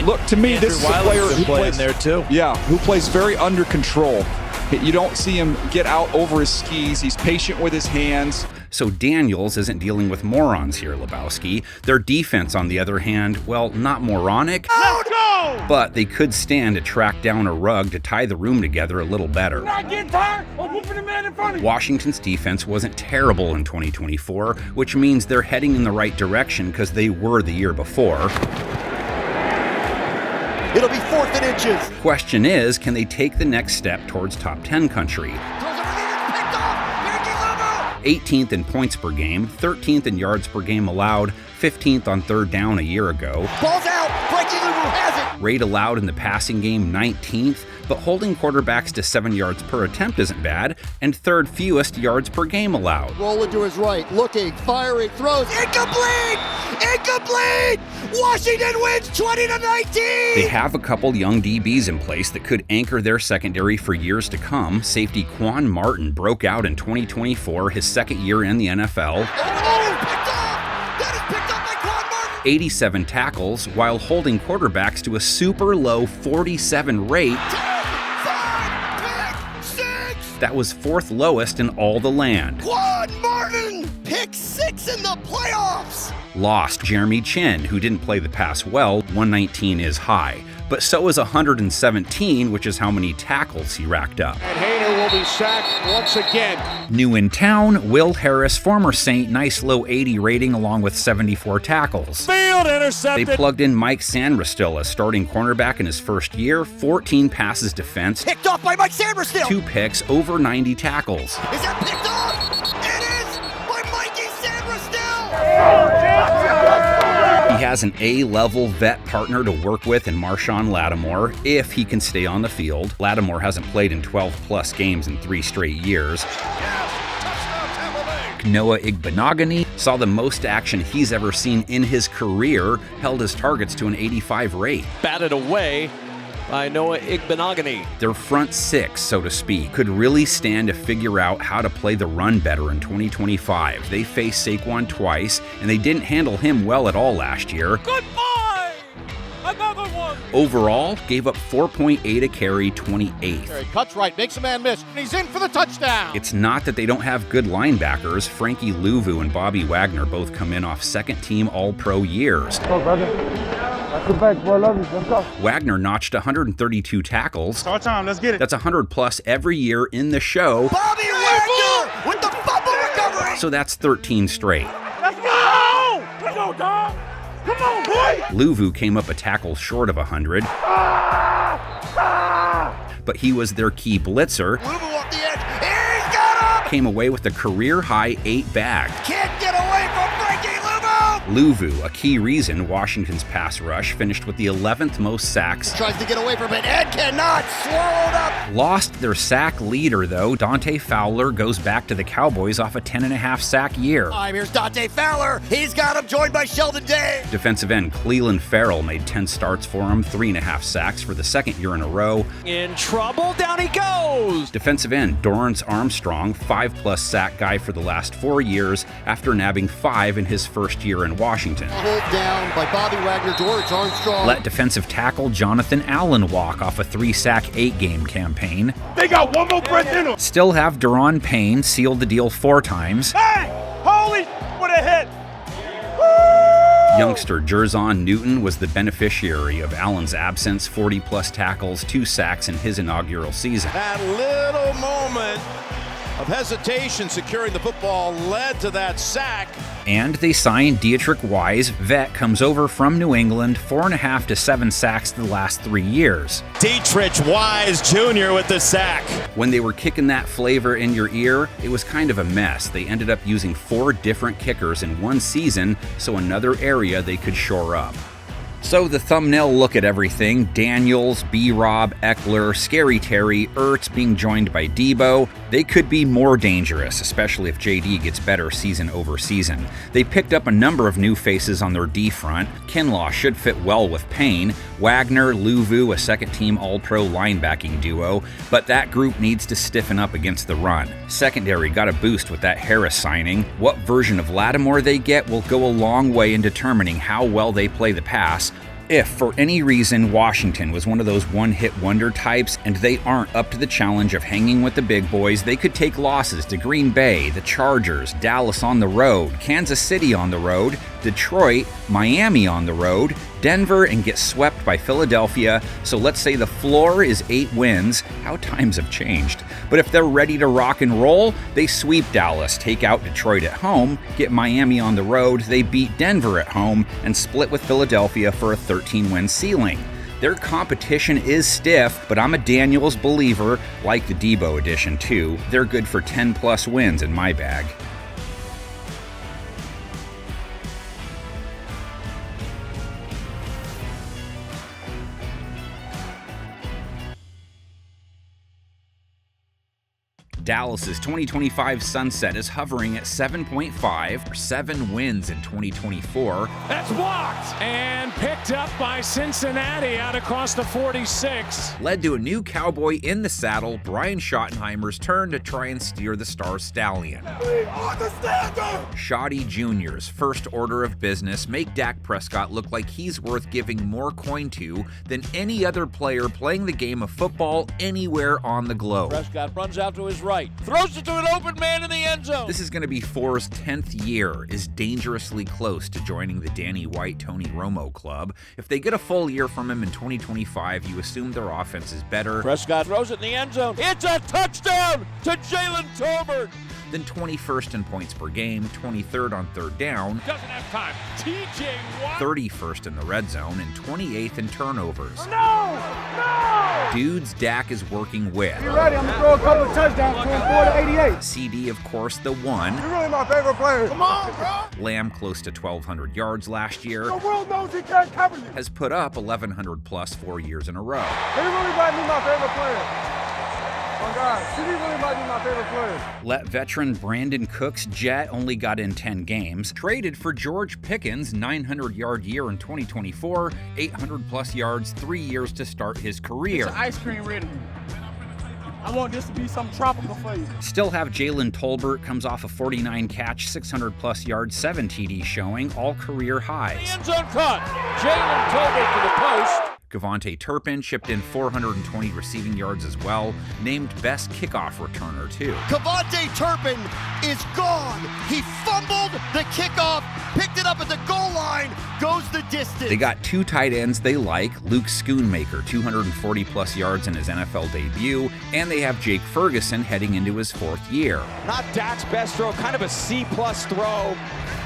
Look, to me, this is a player who plays there too. Yeah, who plays very under control. You don't see him get out over his skis. He's patient with his hands. So Daniels isn't dealing with morons here, Lebowski. Their defense, on the other hand, well, not moronic, but they could stand to track down a rug to tie the room together a little better. Not getting tired of whooping the man in front of you. Washington's defense wasn't terrible in 2024, which means they're heading in the right direction because they were the year before. It'll be 4th and inches. Question is, can they take the next step towards top 10 country? 18th in points per game, 13th in yards per game allowed, 15th on third down a year ago. Ball's out. Frankie Luvu has it. Rate allowed in the passing game, 19th, but holding quarterbacks to 7 yards per attempt isn't bad, and third fewest yards per game allowed. Rolling to his right, looking, firing, throws, incomplete! Incomplete! Washington wins 20-19! They have a couple young DBs in place that could anchor their secondary for years to come. Safety Quan Martin broke out in 2024, his second year in the NFL. Picked off! That is picked up by Quan Martin! 87 tackles while holding quarterbacks to a super low 47 rate. 10, 5, pick 6! That was 4th lowest in all the land. Quan Martin! Pick 6 in the playoffs! Lost Jeremy Chin, who didn't play the pass well. 119 is high, but so is 117, which is how many tackles he racked up. And Hayner will be sacked once again. New in town, Will Harris, former Saint, nice low 80 rating along with 74 tackles. Field intercepted. They plugged in Mike Sandristil as starting cornerback in his first year, 14 passes defense, Picked off by Mike Sandristil! 2 picks, over 90 tackles. Is that picked off? It is by Mikey Sandristil! He has an A-level vet partner to work with in Marshawn Lattimore, if he can stay on the field. Lattimore hasn't played in 12-plus games in 3 straight years. Noah Igbenogany saw the most action he's ever seen in his career, held his targets to an 85 rate. Batted away by Noah Igbenogany. Their front 6, so to speak, could really stand to figure out how to play the run better in 2025. They faced Saquon twice, and they didn't handle him well at all last year. Goodbye! Another one! Overall, gave up 4.8 a carry, 28th. Cuts right, makes a man miss, and he's in for the touchdown. It's not that they don't have good linebackers. Frankie Luvu and Bobby Wagner both come in off second-team All-Pro years. Go, brother. That's back, boy. Love you. Let's go. Wagner notched 132 tackles. Start time. Let's get it. That's 100-plus every year in the show. Bobby Wagner with the fumble recovery! So that's 13 straight. Let's go! Let's go, dog! Come on, boy! Luvu came up a tackle short of 100. But he was their key blitzer. Luvu off the edge. He's got him! Came away with a career-high 8 bags. Can't get away from Frankie Luvu! Luvu, a key reason Washington's pass rush finished with the 11th most sacks. Tries to get away from it and cannot. Swallowed up. Lost their sack leader, though. Dante Fowler goes back to the Cowboys off a 10.5 sack year. Here's Dante Fowler. He's got him joined by Sheldon Day. Defensive end Cleland Farrell made 10 starts for him, 3.5 sacks for the second year in a row. In trouble, down he goes! Defensive end Dorrance Armstrong, 5-plus sack guy for the last 4 years after nabbing 5 in his first year in Washington. Hold down by Bobby Wagner, Dorrance Armstrong. Let defensive tackle Jonathan Allen walk off a 3-sack, 8-game campaign. They got one more breath in them. Still have Daron Payne, sealed the deal 4 times. Hey! Holy what a hit! Youngster Jerzon Newton was the beneficiary of Allen's absence, 40-plus tackles, 2 sacks in his inaugural season. That little moment of hesitation securing the football led to that sack. And they signed Dietrich Wise. Vet comes over from New England, 4.5 to 7 sacks the last 3 years. Dietrich Wise Jr. with the sack. When they were kicking that flavor in your ear, it was kind of a mess. They ended up using 4 different kickers in one season, so another area they could shore up. So the thumbnail look at everything: Daniels, B-Rob, Eckler, Scary Terry, Ertz being joined by Debo. They could be more dangerous, especially if JD gets better season over season. They picked up a number of new faces on their D front. Kinlaw should fit well with Payne. Wagner, Luvu, a second-team All-Pro linebacking duo, but that group needs to stiffen up against the run. Secondary got a boost with that Harris signing. What version of Lattimore they get will go a long way in determining how well they play the pass, If, for any reason, Washington was one of those one-hit wonder types and they aren't up to the challenge of hanging with the big boys, they could take losses to Green Bay, the Chargers, Dallas on the road, Kansas City on the road, Detroit, Miami on the road, Denver, and get swept by Philadelphia. So let's say the floor is 8 wins. How times have changed. But if they're ready to rock and roll, they sweep Dallas, take out Detroit at home, get Miami on the road, they beat Denver at home, and split with Philadelphia for a 13-win ceiling. Their competition is stiff, but I'm a Daniels believer, like the Debo edition too. They're good for 10+ wins in my bag. Dallas's 2025 sunset is hovering at 7.5, or 7 wins in 2024. That's blocked and picked up by Cincinnati out across the 46. Led to a new cowboy in the saddle, Brian Schottenheimer's turn to try and steer the Star Stallion. Shoddy Jr.'s first order of business make Dak Prescott look like he's worth giving more coin to than any other player playing the game of football anywhere on the globe. Prescott runs out to his right. Throws it to an open man in the end zone. This is going to be Four's 10th year, is dangerously close to joining the Danny White, Tony Romo club. If they get a full year from him in 2025, you assume their offense is better. Prescott throws it in the end zone. It's a touchdown to Jalen Tolbert. Then 21st in points per game, 23rd on third down, doesn't have time. TJ Watt. 31st in the red zone, and 28th in turnovers. No! Dudes Dak is working with. You ready? I'm going to throw a couple of touchdowns to him, 4 to 88. CD, of course, the one. You're really my favorite player. Come on, bro. Lamb, close to 1,200 yards last year. The world knows he can't cover you. Has put up 1,100 plus 4 years in a row. He really might be my favorite player. Oh God, CD really might be my favorite player. Let veteran Brandon Cooks jet only got in 10 games. Traded for George Pickens, 900-yard year in 2024, 800-plus yards, 3 years to start his career. It's an ice cream ready. I want this to be something tropical for you. Still have Jalen Tolbert, comes off a 49-catch, 600-plus yards, 7 TD showing, all career highs. End zone cut. Jalen Tolbert to the post. Gavontae Turpin chipped in 420 receiving yards as well, named best kickoff returner too. Gavontae Turpin is gone. He fumbled the kickoff, picked it up at the goal line, goes the distance. They got 2 tight ends they like, Luke Schoonmaker, 240-plus yards in his NFL debut, and they have Jake Ferguson heading into his 4th year. Not Dak's best throw, kind of a C-plus throw,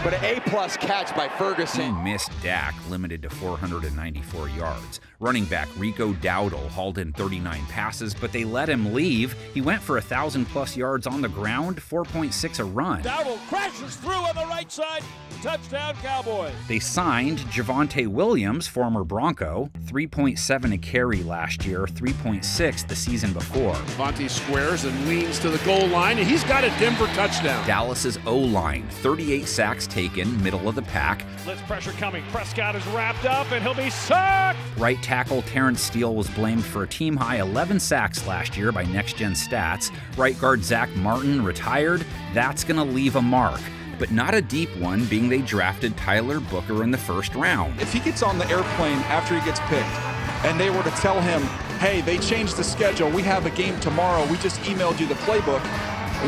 but an A-plus catch by Ferguson. He missed Dak, limited to 494 yards. Running back Rico Dowdle hauled in 39 passes, but they let him leave. He went for 1,000-plus yards on the ground, 4.6 a run. Dowdle crashes through on the right side. Touchdown, Cowboys. They signed Javonte Williams, former Bronco, 3.7 a carry last year, 3.6 the season before. Javonte squares and leans to the goal line, and he's got a Denver touchdown. Dallas's O-line, 38 sacks taken, middle of the pack. Blitz pressure coming. Prescott is wrapped up, and he'll be sacked. Right tackle Terrence Steele was blamed for a team-high 11 sacks last year by Next Gen Stats. Right guard Zach Martin retired. That's going to leave a mark. But not a deep one, being they drafted Tyler Booker in the 1st round. If he gets on the airplane after he gets picked, and they were to tell him, hey, they changed the schedule, we have a game tomorrow, we just emailed you the playbook,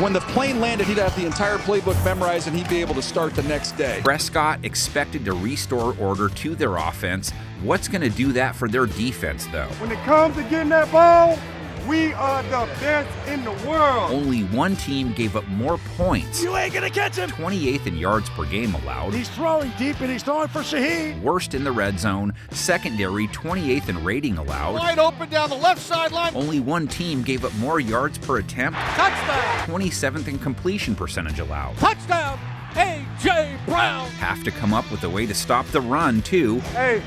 when the plane landed, he'd have the entire playbook memorized and he'd be able to start the next day. Prescott expected to restore order to their offense. What's going to do that for their defense, though? When it comes to getting that ball, we are the best in the world. Only one team gave up more points. You ain't gonna catch him. 28th in yards per game allowed. He's throwing deep and he's throwing for Shaheed. Worst in the red zone. Secondary, 28th in rating allowed. Wide open down the left sideline. Only one team gave up more yards per attempt. Touchdown. 27th in completion percentage allowed. Touchdown. A.J. Brown. Have to come up with a way to stop the run, too. Hey,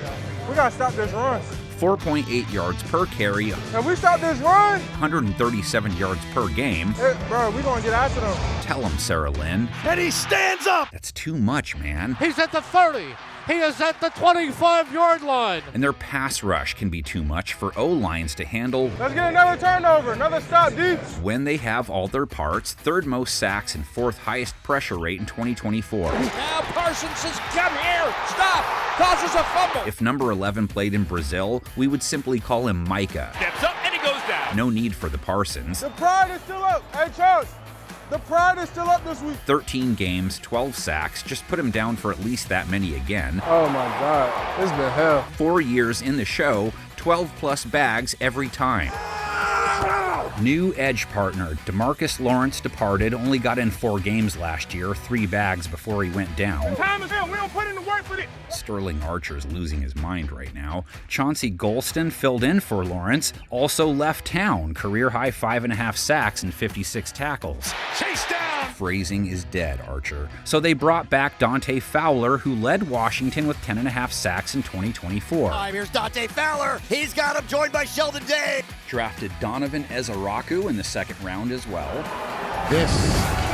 we gotta stop this run. 4.8 yards per carry. If we stop this run, 137 yards per game. Hey, bro, we're going to get after them. Tell him, Sarah Lynn. And he stands up. That's too much, man. He's at the 30. He is at the 25-yard line. And their pass rush can be too much for O-lines to handle. Let's get another turnover, another stop deep. When they have all their parts, 3rd most sacks and 4th highest pressure rate in 2024. Now Parsons says, come here, stop, causes a fumble. If number 11 played in Brazil, we would simply call him Micah. Steps up and he goes down. No need for the Parsons. The pride is still up. Hey, Charles, the pride is still up this week. 13 games, 12 sacks. Just put him down for at least that many again. Oh, my God. It's been hell. 4 years in the show, 12-plus bags every time. New edge partner, DeMarcus Lawrence departed, only got in 4 games last year, 3 bags before he went down. Time is hell. We don't put in the work for it. Sterling Archer's losing his mind right now. Chauncey Golston filled in for Lawrence, also left town, career-high 5.5 sacks and 56 tackles. Chase down. Phrasing is dead, Archer. So they brought back Dante Fowler, who led Washington with 10.5 sacks in 2024. Here's Dante Fowler. He's got him, joined by Sheldon Day. Drafted Donovan Ezaraku in the 2nd round as well. This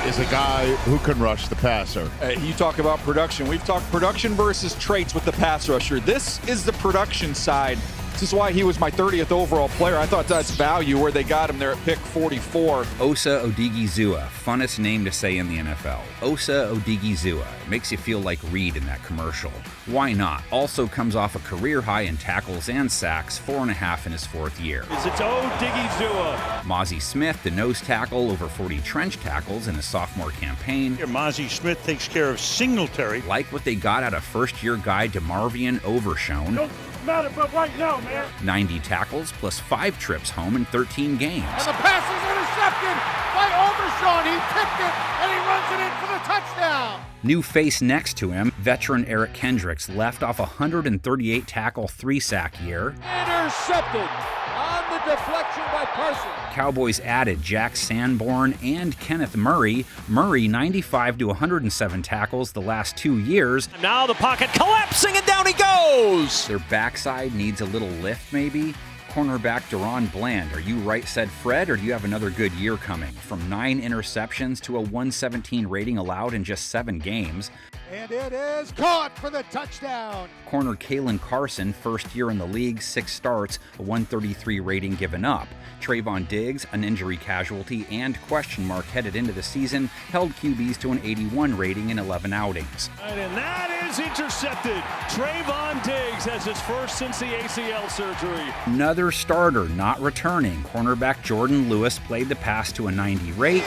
is a guy who can rush the passer. You talk about production. We've talked production versus traits with the pass rusher. This is the production side. This is why he was my 30th overall player. I thought that's value where they got him there at pick 44. Osa Odigizua, funnest name to say in the NFL. Osa Odigizua. Makes you feel like Reed in that commercial. Why not? Also comes off a career high in tackles and sacks, 4.5 in his 4th year. It's Odigizua. Mozzie Smith, the nose tackle, over 40 trench tackles in his sophomore campaign. Here, Mozzie Smith takes care of Singletary. Like what they got out of first-year guy DeMarvion Overshone. Don't matter, but right now, man. 90 tackles plus 5 trips home in 13 games. And the pass is intercepted by Overshawn. He tipped it, and he runs it in for the touchdown. New face next to him, veteran Eric Kendricks, left off a 138 tackle, 3 sack year. Intercepted on the deflection by Parsons. Cowboys added Jack Sanborn and Kenneth Murray. Murray 95 to 107 tackles the last 2 years. Now the pocket collapsing and down he goes. Their backside needs a little lift maybe. Cornerback Deron Bland, are you right, said Fred, or do you have another good year coming? From 9 interceptions to a 117 rating allowed in just 7 games. And it is caught for the touchdown. Corner Kalen Carson, first year in the league, 6 starts, a 133 rating given up. Trayvon Diggs, an injury casualty and question mark headed into the season, held QBs to an 81 rating in 11 outings. And that is intercepted. Trayvon Diggs has his first since the ACL surgery. Another starter not returning. Cornerback Jordan Lewis played the pass to a 90 rate.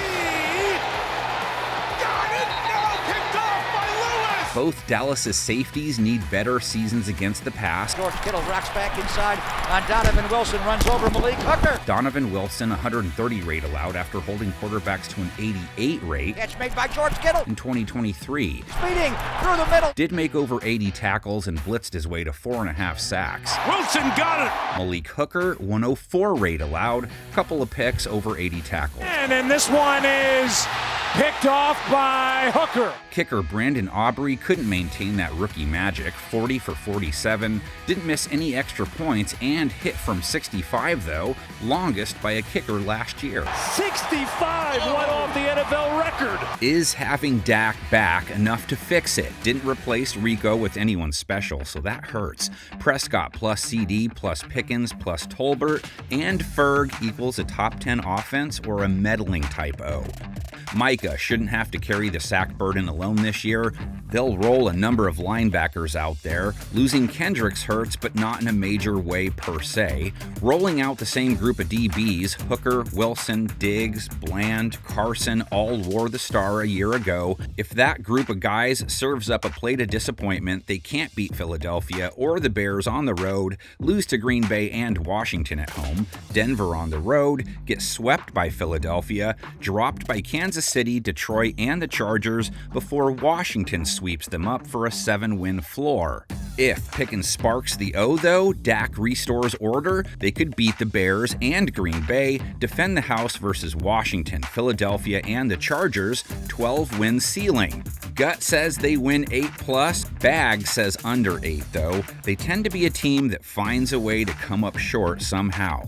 Both Dallas' safeties need better seasons against the pass. George Kittle rocks back inside on Donovan Wilson, runs over Malik Hooker. Donovan Wilson, 130 rate allowed after holding quarterbacks to an 88 rate. Catch made by George Kittle. In 2023. Speeding through the middle. Did make over 80 tackles and blitzed his way to 4.5 sacks. Wilson got it. Malik Hooker, 104 rate allowed. Couple of picks, over 80 tackles. And then this one is picked off by Hooker. Kicker Brandon Aubrey couldn't maintain that rookie magic, 40 for 47, didn't miss any extra points, and hit from 65 though, longest by a kicker last year. 65 went off the NFL record. Is having Dak back enough to fix it? Didn't replace Rico with anyone special, so that hurts. Prescott plus CD plus Pickens plus Tolbert and Ferg equals a top 10 offense or a meddling type O. Micah shouldn't have to carry the sack burden alone this year. They'll roll a number of linebackers out there. Losing Kendricks hurts, but not in a major way per se. Rolling out the same group of DBs, Hooker, Wilson, Diggs, Bland, Carson, all wore the star a year ago. If that group of guys serves up a plate of disappointment, they can't beat Philadelphia or the Bears on the road, lose to Green Bay and Washington at home, Denver on the road, get swept by Philadelphia, dropped by Kansas City, Detroit, and the Chargers before Washington sweeps them up for a 7-win floor. If Pickens sparks the O, though, Dak restores order, they could beat the Bears and Green Bay, defend the house versus Washington, Philadelphia, and the Chargers, 12-win ceiling. Gut says they win 8+, Bag says under 8, though. They tend to be a team that finds a way to come up short somehow.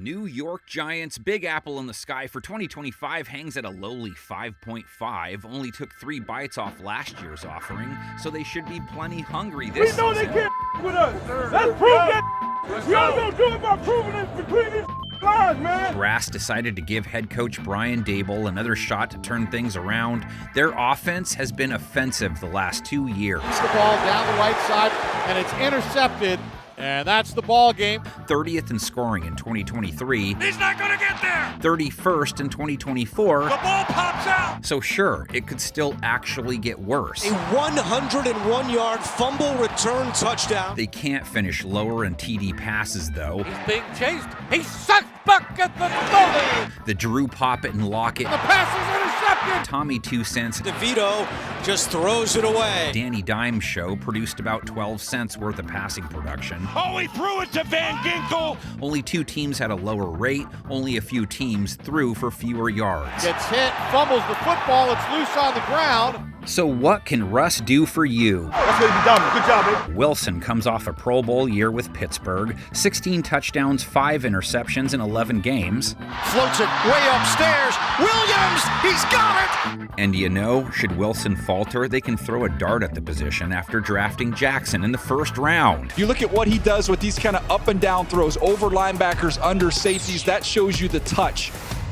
New York Giants' Big Apple in the sky for 2025 hangs at a lowly 5.5. Only took 3 bites off last year's offering, so they should be plenty hungry this season. We know they can't with us. Let's prove that We all gonna do it by proving it between these lines, man. Brass decided to give head coach Brian Daboll another shot to turn things around. Their offense has been offensive the last 2 years. The ball down the right side, and it's intercepted. And that's the ball game. 30th in scoring in 2023. He's not going to get there. 31st in 2024. The ball pops out. So sure, it could still actually get worse. A 101-yard fumble return touchdown. They can't finish lower in TD passes, though. He's being chased. He sucked buck at the goalie. The Drew Poppet and Lockett. The pass is intercepted. Tommy 2 cents. DeVito just throws it away. Danny Dimes show produced about 12 cents worth of passing production. Oh, he threw it to Van Ginkel. Only 2 teams had a lower rate. Only a few teams threw for fewer yards. Gets hit, fumbles the football. It's loose on the ground. So what can Russ do for you? That's gonna be dominant. Good job, baby. Wilson comes off a Pro Bowl year with Pittsburgh. 16 touchdowns, 5 interceptions in 11 games. Floats it way upstairs. Williams, he's got it. And you know, should Wilson falter, they can throw a dart at the position after drafting Jackson in the first round. You look at what he does with these kind of up and down throws over linebackers, under safeties. That shows you the touch,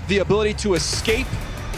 the ability to escape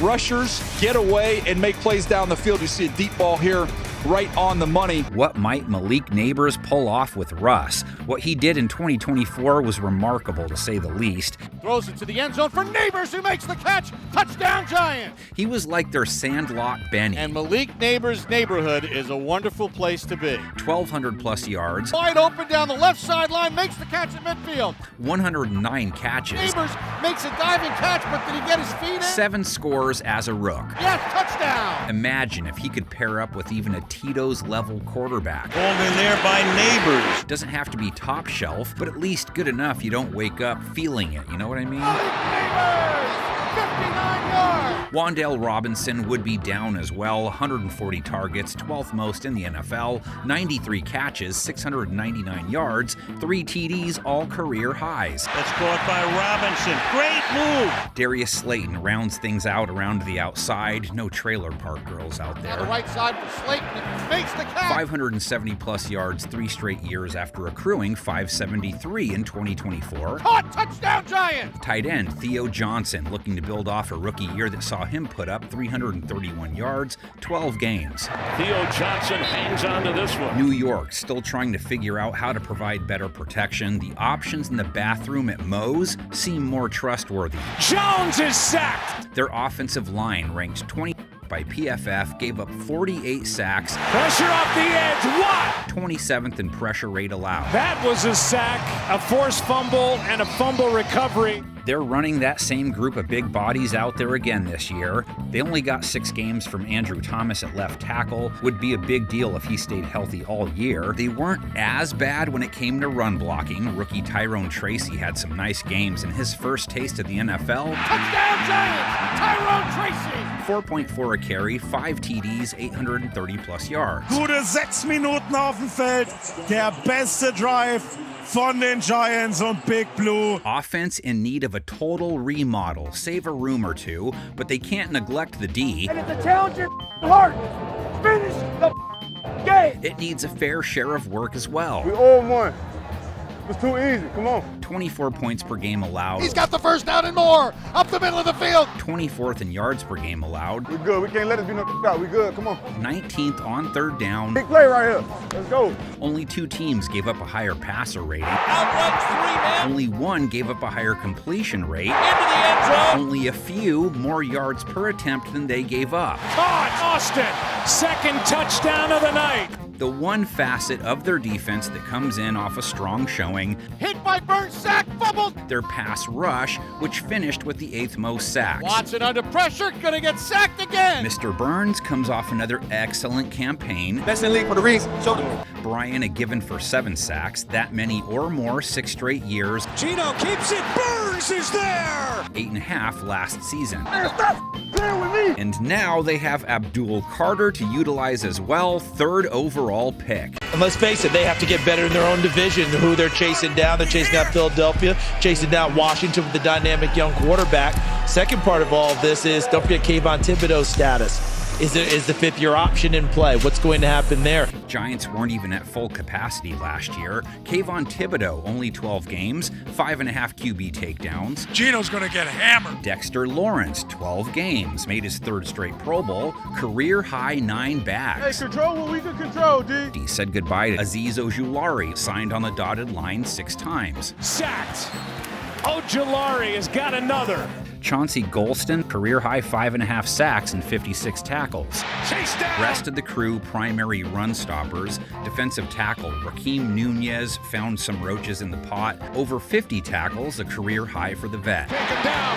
rushers, get away, and make plays down the field. You see a deep ball here, right on the money. What might Malik Neighbors pull off with Russ? What he did in 2024 was remarkable, to say the least. Throws it to the end zone for Neighbors, who makes the catch. Touchdown, Giants. He was like their Sandlot Benny. And Malik Neighbors' neighborhood is a wonderful place to be. 1,200 plus yards. Wide open down the left sideline, makes the catch at midfield. 109 catches. Neighbors makes a diving catch, but did he get his feet in? 7 scores as a rook. Yes, touchdown. Imagine if he could pair up with even a Tito's level quarterback. Called in there by Neighbors. Doesn't have to be top shelf, but at least good enough you don't wake up feeling it, you know what I mean? Neighbors, 59 yards. Wan'Dale Robinson would be down as well. 140 targets, 12th most in the NFL, 93 catches, 699 yards, 3 TDs, all career highs. That's caught by Robinson. Great move. Darius Slayton rounds things out around the outside. No trailer park girls out there. On the right side for Slayton, makes the catch. 570 plus yards 3 straight years after accruing 573 in 2024. Caught, touchdown Giants. Tight end Theo Johnson looking to build off a rookie year that saw him put up 331 yards, 12 games. Theo Johnson hangs on to this one. New York still trying to figure out how to provide better protection. The options in the bathroom at Moe's seem more trustworthy. Jones is sacked. Their offensive line ranked 20 by PFF, gave up 48 sacks. Pressure off the edge, what? 27th in pressure rate allowed. That was a sack, a forced fumble, and a fumble recovery. They're running that same group of big bodies out there again this year. They only got 6 games from Andrew Thomas at left tackle. Would be a big deal if he stayed healthy all year. They weren't as bad when it came to run blocking. Rookie Tyrone Tracy had some nice games in his first taste of the NFL. Touchdown Giants! Tyrone Tracy! 4.4 a carry, 5 TDs, 830 plus yards. Gute 6 Minuten auf dem Feld. Der beste Drive von den Giants und Big Blue. Offense in need of a total remodel. Save a room or two, but they can't neglect the D. And it's a challenge your heart. Finish the game. It needs a fair share of work as well. We all won. It's too easy. Come on. 24 points per game allowed. He's got the first down and more. Up the middle of the field. 24th in yards per game allowed. We're good. We can't let it be no out. We good. Come on. 19th on 3rd down. Big play right here. Let's go. Only 2 teams gave up a higher passer rating. Outruns 3 men. Only 1 gave up a higher completion rate. Into the end zone. Only a few more yards per attempt than they gave up. Caught, Austin. Second touchdown of the night. The one facet of their defense that comes in off a strong showing. Hit by Burns, sack, fumbled. Their pass rush, which finished with the 8th most sacks. Watson under pressure, gonna get sacked again. Mr. Burns comes off another excellent campaign. Best in the league for the Reeds. Show them. Brian a given for 7 sacks, that many or more 6 straight years. Gino keeps it, Burns is there! 8.5 last season. Man, stop playing with me. And now they have Abdul Carter to utilize as well, 3rd overall pick. And let's face it, they have to get better in their own division. Who they're chasing down. They're chasing down Philadelphia, chasing down Washington with the dynamic young quarterback. Second part of all of this is, don't forget Kayvon Thibodeau's status. Is the fifth-year option in play? What's going to happen there? Giants weren't even at full capacity last year. Kayvon Thibodeau, only 12 games, 5.5 QB takedowns. Gino's going to get hammered. Dexter Lawrence, 12 games, made his third straight Pro Bowl, career-high 9 bags. Hey, control what we can control, D. He said goodbye to Azeez Ojulari, signed on the dotted line 6 times. Sacked. Ojulari has got another. Chauncey Golston, career-high 5.5 sacks and 56 tackles. Chase down. Rest of the crew, primary run stoppers. Defensive tackle Raheem Nunez found some roaches in the pot. Over 50 tackles, a career high for the vet. Taken down.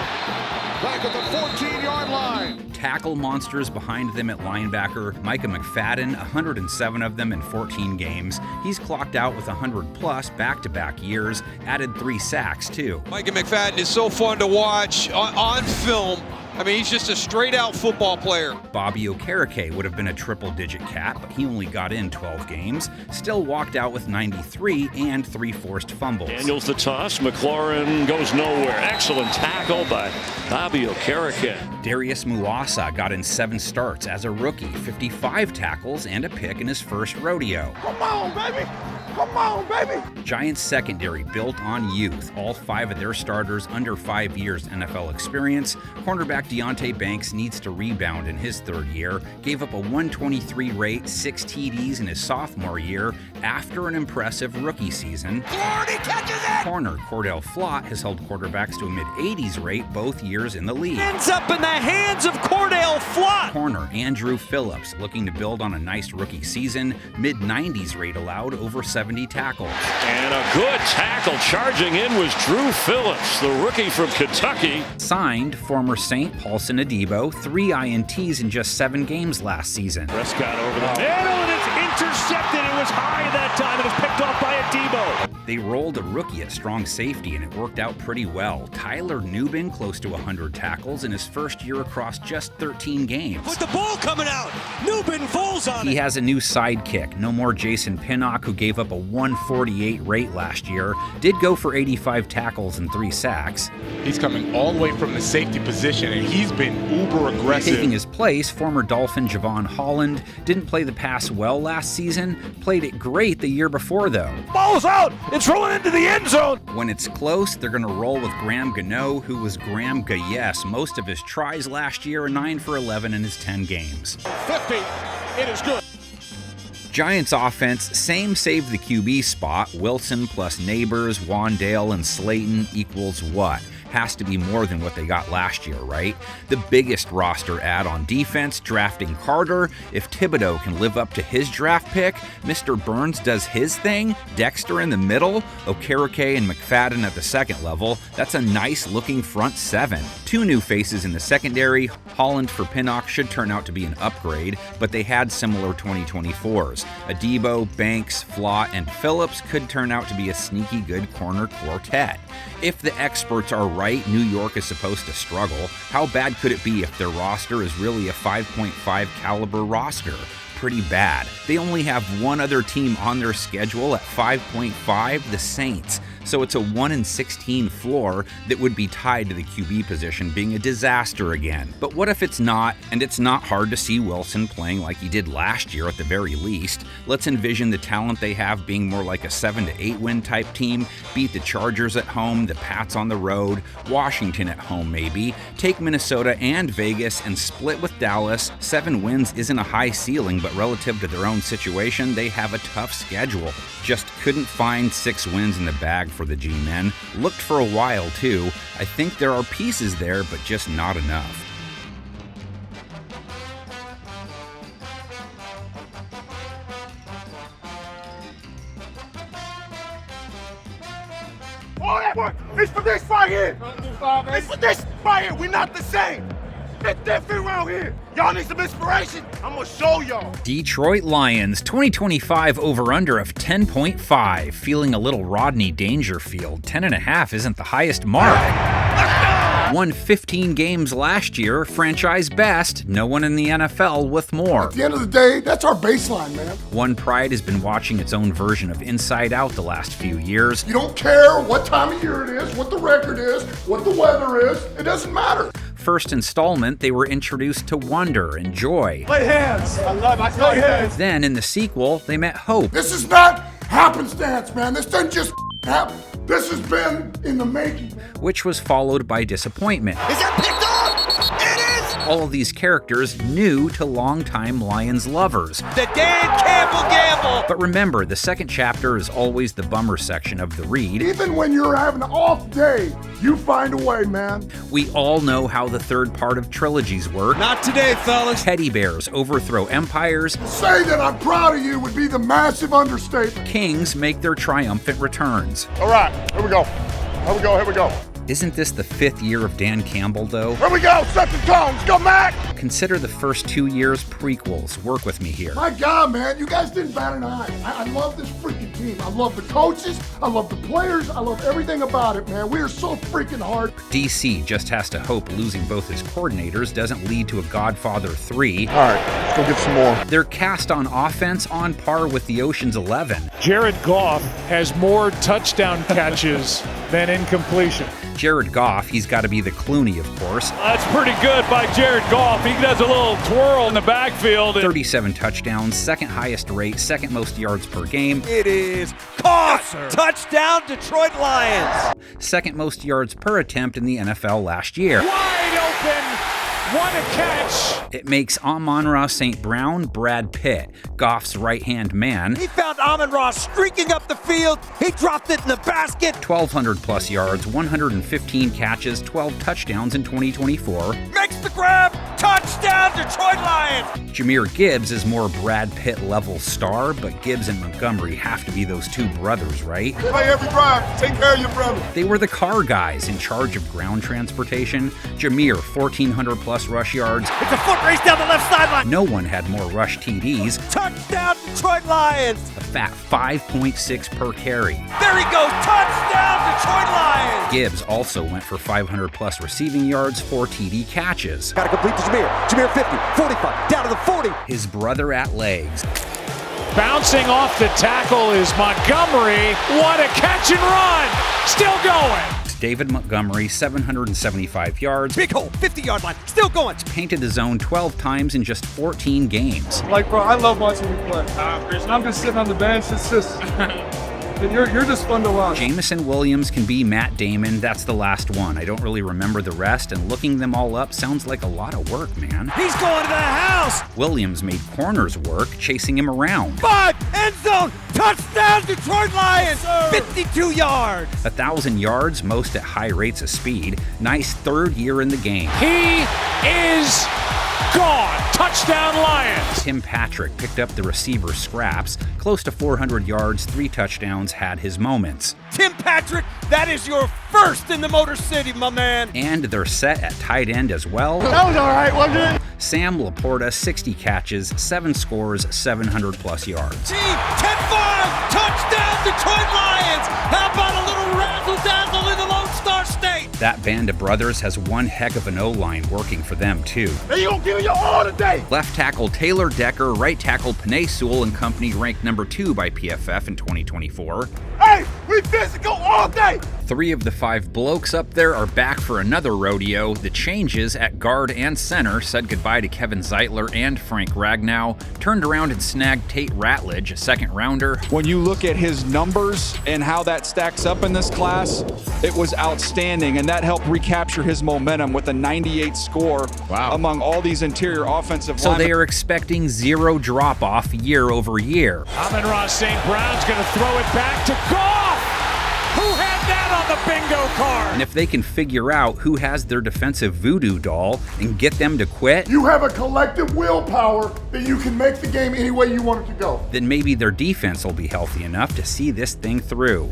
Back at the 14-yard line. Tackle monsters behind them at linebacker. Micah McFadden, 107 of them in 14 games. He's clocked out with 100-plus back-to-back years. Added 3 sacks, too. Micah McFadden is so fun to watch on film. I mean, he's just a straight-out football player. Bobby Okereke would have been a triple-digit cat, but he only got in 12 games. Still walked out with 93 and 3 forced fumbles. Daniels the toss. McLaurin goes nowhere. Excellent tackle by Bobby Okereke. Darius Muasa got in 7 starts as a rookie, 55 tackles and a pick in his first rodeo. Come on, baby. Come on, baby. Giants secondary built on youth. All 5 of their starters under 5 years NFL experience. Cornerback Deonte Banks needs to rebound in his 3rd year. Gave up a 123 rate, 6 TDs in his sophomore year after an impressive rookie season. Florida catches it! Corner Cordell Flott has held quarterbacks to a mid-80s rate both years in the league. Ends up in the hands of Cordell Flott. Corner Andrew Phillips looking to build on a nice rookie season. Mid-90s rate allowed, over 70 tackles. And a good tackle charging in was Drew Phillips, the rookie from Kentucky. Signed former Saint Paulson Adebo, 3 INTs in just 7 games last season. Prescott over the middle, and it's intercepted. It was high that time. It was picked off by Adebo. They rolled a rookie at strong safety, and it worked out pretty well. Tyler Nubin, close to 100 tackles in his first year across just 13 games. With the ball coming out, Nubin falls on it. He has a new sidekick. No more Jason Pinnock, who gave up a 148 rate last year. Did go for 85 tackles and 3 sacks. He's coming all the way from the safety position, and he's been uber aggressive. Taking his place, former Dolphin Javon Holland didn't play the pass well last season. Played it great the year before, though. Ball's out. It's rolling into the end zone. When it's close, they're going to roll with Graham Gano, who was Graham Gayes most of his tries last year, 9 for 11 in his 10 games. 50. It is good. Giants offense, same save the QB spot. Wilson plus Neighbors, Wandale, and Slayton equals what? Has to be more than what they got last year, right? The biggest roster add on defense, drafting Carter. If Thibodeau can live up to his draft pick, Mr. Burns does his thing, Dexter in the middle, Okereke and McFadden at the second level. That's a nice looking front 7. 2 new faces in the secondary. Holland for Pinnock should turn out to be an upgrade, but they had similar 2024s. Adebo, Banks, Flott, and Phillips could turn out to be a sneaky good corner quartet. If the experts are right, New York is supposed to struggle. How bad could it be if their roster is really a 5.5 caliber roster? Pretty bad. They only have one other team on their schedule at 5.5, the Saints. So it's a 1-16 floor that would be tied to the QB position being a disaster again. But what if it's not, and it's not hard to see Wilson playing like he did last year at the very least? Let's envision the talent they have being more like a 7 to 8 win type team, beat the Chargers at home, the Pats on the road, Washington at home maybe, take Minnesota and Vegas and split with Dallas. 7 wins isn't a high ceiling, but relative to their own situation, they have a tough schedule. Just couldn't find 6 wins in the bag for the G-men. Looked for a while too. I think there are pieces there, but just not enough. All that work is for this right here. It's for this right here. We're not the same. It's different around here. Y'all need some inspiration? I'm gonna show y'all. Detroit Lions, 2025 over-under of 10.5. Feeling a little Rodney Dangerfield. 10.5 isn't the highest mark. Won 15 games last year, franchise best. No one in the NFL with more. At the end of the day, that's our baseline, man. One Pride has been watching its own version of Inside Out the last few years. You don't care what time of year it is, what the record is, what the weather is. It doesn't matter. first installment, they were introduced to wonder and joy. Lay hands. I love it. Lay hands. Then, in the sequel, they met hope. This is not happenstance, man. This doesn't just happen. This has been in the making. Which was followed by disappointment. Is that picked up? It is! All of these characters new to longtime Lions lovers. The Dan Campbell gamble! But remember, the second chapter is always the bummer section of the read. Even when you're having an off day, you find a way, man. We all know how the third part of trilogies work. Not today, fellas. Teddy bears overthrow empires. To say that I'm proud of you would be the massive understatement. Kings make their triumphant returns. All right, here we go. Here we go. Isn't this the 5th year of Dan Campbell, though? Here we go, set the tone. Let's go, Mac. Consider the first 2 years prequels. Work with me here. My God, man, you guys didn't bat an eye. I love this freaking team. I love the coaches. I love the players. I love everything about it, man. We are so freaking hard. DC just has to hope losing both his coordinators doesn't lead to a Godfather 3. All right, let's go get some more. They're cast on offense on par with the Ocean's 11. Jared Goff has more touchdown catches than incompletion. Jared Goff, he's got to be the Clooney, of course. That's pretty good by Jared Goff. He does a little twirl in the backfield. 37 touchdowns, second highest rate, second most yards per game. It is caught! Yes, touchdown, Detroit Lions! Second most yards per attempt in the NFL last year. Wide open! What a catch! It makes Amon-Ra St. Brown Brad Pitt, Goff's right-hand man. He found Amon-Ra streaking up the field. He dropped it in the basket. 1,200 plus yards, 115 catches, 12 touchdowns in 2024. Makes the grab. Touchdown, Detroit Lions! Jahmyr Gibbs is more Brad Pitt-level star, but Gibbs and Montgomery have to be those two brothers, right? Play every drive. Take care of your brother. They were the car guys in charge of ground transportation. Jahmyr, 1,400 plus rush yards. It's a foot race down the left sideline. No one had more rush TDs. Touchdown, Detroit Lions! A fat 5.6 per carry. There he goes. Touchdown, Detroit Lions! Gibbs also went for 500 plus receiving yards, 4 TD catches. Got to complete to Jahmyr. Jahmyr 50, 45, down to the 40. His brother at legs. Bouncing off the tackle is Montgomery. What a catch and run! Still going. David Montgomery, 775 yards. Big hole, 50-yard line, still going. Painted the zone 12 times in just 14 games. Like, bro, I love watching you play. I'm just sitting on the bench. It's just, you're just fun to watch. Jameson Williams can be Matt Damon. That's the last one. I don't really remember the rest, and looking them all up sounds like a lot of work, man. He's going to the house. Williams made corners work, chasing him around. 5, end zone, touchdown, Detroit Lions, 52 yards. 1,000 yards, most at high rates of speed. Nice third year in the game. He is gone. Touchdown Lions. Tim Patrick picked up the receiver scraps. Close to 400 yards, 3 touchdowns, had his moments. Tim Patrick, that is your first in the Motor City, my man. And they're set at tight end as well. That was all right, wasn't it? Sam Laporta, 60 catches, 7 scores, 700 plus yards. 10-5, touchdown Detroit Lions. How about a little razzle-dazzle in the Lone Star State? That band of brothers has one heck of an O-line working for them, too. Hey, you gonna give me your all today? Left tackle Taylor Decker, right tackle Penei Sewell and company ranked number 2 by PFF in 2024. Hey, we physical all day! 3 of the 5 blokes up there are back for another rodeo. The changes at guard and center said goodbye to Kevin Zeitler and Frank Ragnow, turned around and snagged Tate Ratledge, a second rounder. When you look at his numbers and how that stacks up in this class, it was outstanding, and that helped recapture his momentum with a 98 score among all these interior offensive So linemen. they are expecting 0 drop-off year over year. Amon-Ra St. Brown's going to throw it back to Goff. Who had that on the bingo card? And if they can figure out who has their defensive voodoo doll and get them to quit, You have a collective willpower that you can make the game any way you want it to go. then maybe their defense will be healthy enough to see this thing through.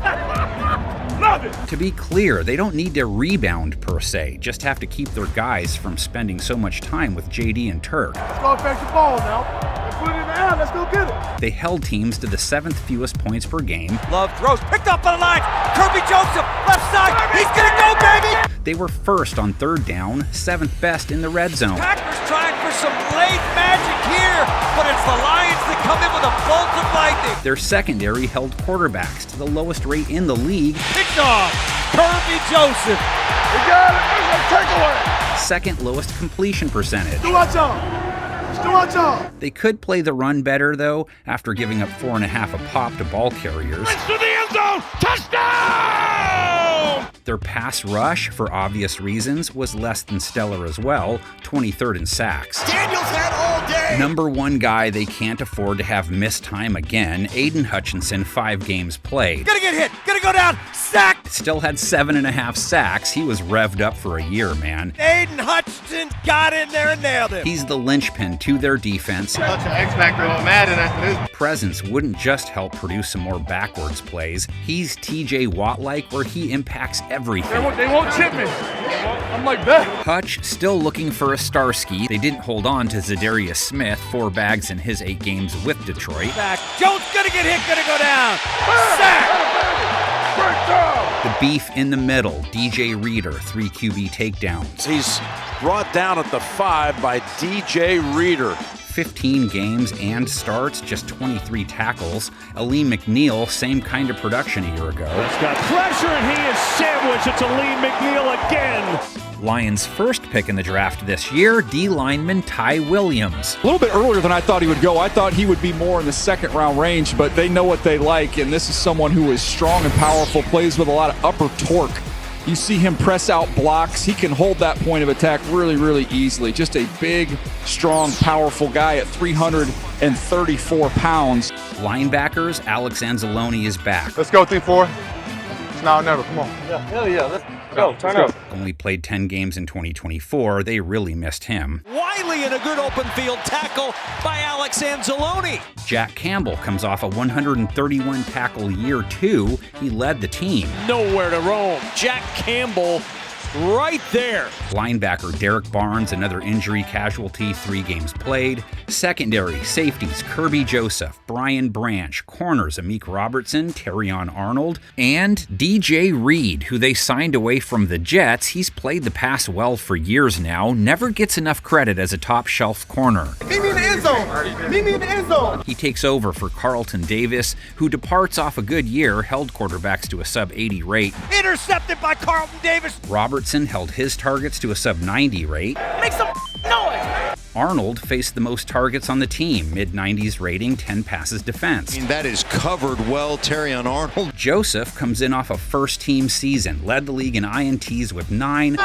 Love it! To be clear, they don't need to rebound per se, just have to keep their guys from spending so much time with JD and Turk. Let's go affect the ball now. Let's put it in the air. Let's go get it. They held teams to the 7th fewest points per game. Love throws, picked up on the line. Kirby Joseph, left side. He's going to go, baby. They were first on third down, 7th best in the red zone. Packers trying for some late magic here, but it's the Lions that come in with a bolt of lightning. Their secondary held quarterbacks to the lowest rate in the league. Picked off, Kirby Joseph. We got it, takeaway. Second lowest completion percentage. Do our job. Do our job. They could play the run better, though, after giving up 4.5 a pop to ball carriers. To the end zone. Touchdown! Their pass rush, for obvious reasons, was less than stellar as well, 23rd in sacks. Daniels had all day. Number one guy they can't afford to have missed time again, Aiden Hutchinson, 5 games played. Gonna get hit, gonna go down, sacked! Still had 7.5 sacks. He was revved up for a year, man. Aiden Hutchinson got in there and nailed him. He's the linchpin to their defense. That's an X factor on Madden after this. Presence wouldn't just help produce some more backwards plays. He's TJ Watt-like, where he impacts everything. They won't chip me. I'm like that. Hutch still looking for a Starsky. They didn't hold on to Zadarius Smith, 4 bags in his 8 games with Detroit. Back. Jones gonna get hit, gonna go down. Sack. The beef in the middle, DJ Reader, 3 QB takedowns. He's brought down at the 5 by DJ Reader. 15 games and starts, just 23 tackles. Aleem McNeil, same kind of production a year ago. It's got pressure and he is sandwiched. It's Aleem McNeil again. Lions' first pick in the draft this year, D lineman Ty Williams. A little bit earlier than I thought he would go. I thought he would be more in the second round range, but they know what they like, and this is someone who is strong and powerful, plays with a lot of upper torque. You see him press out blocks. He can hold that point of attack really, really easily. Just a big, strong, powerful guy at 334 pounds. Linebackers, Alex Anzalone is back. Let's go, 3-4. It's now or never. Come on. Yeah, hell yeah. Let's go. Turn up. Only played 10 games in 2024. They really missed him. Wiley in a good open field tackle by Alex Anzalone. Jack Campbell comes off a 131 tackle year 2. He led the team. Nowhere to roam. Jack Campbell right there. Linebacker Derek Barnes, another injury casualty, 3 games played. Secondary safeties Kirby Joseph, Brian Branch, corners Amik Robertson, Terrion Arnold, and DJ Reed, who they signed away from the Jets. He's played the pass well for years now, never gets enough credit as a top shelf corner. Meet me in the end zone. Meet me in the end zone. He takes over for Carlton Davis, who departs off a good year, held quarterbacks to a sub-80 rate. Intercepted by Carlton Davis. Robertson held his targets to a sub-90 rate. Make some noise. Arnold faced the most targets on the team, mid-90s rating, 10 passes defense. That is covered well, Terrion Arnold. Joseph comes in off a first-team season, led the league in INTs with 9,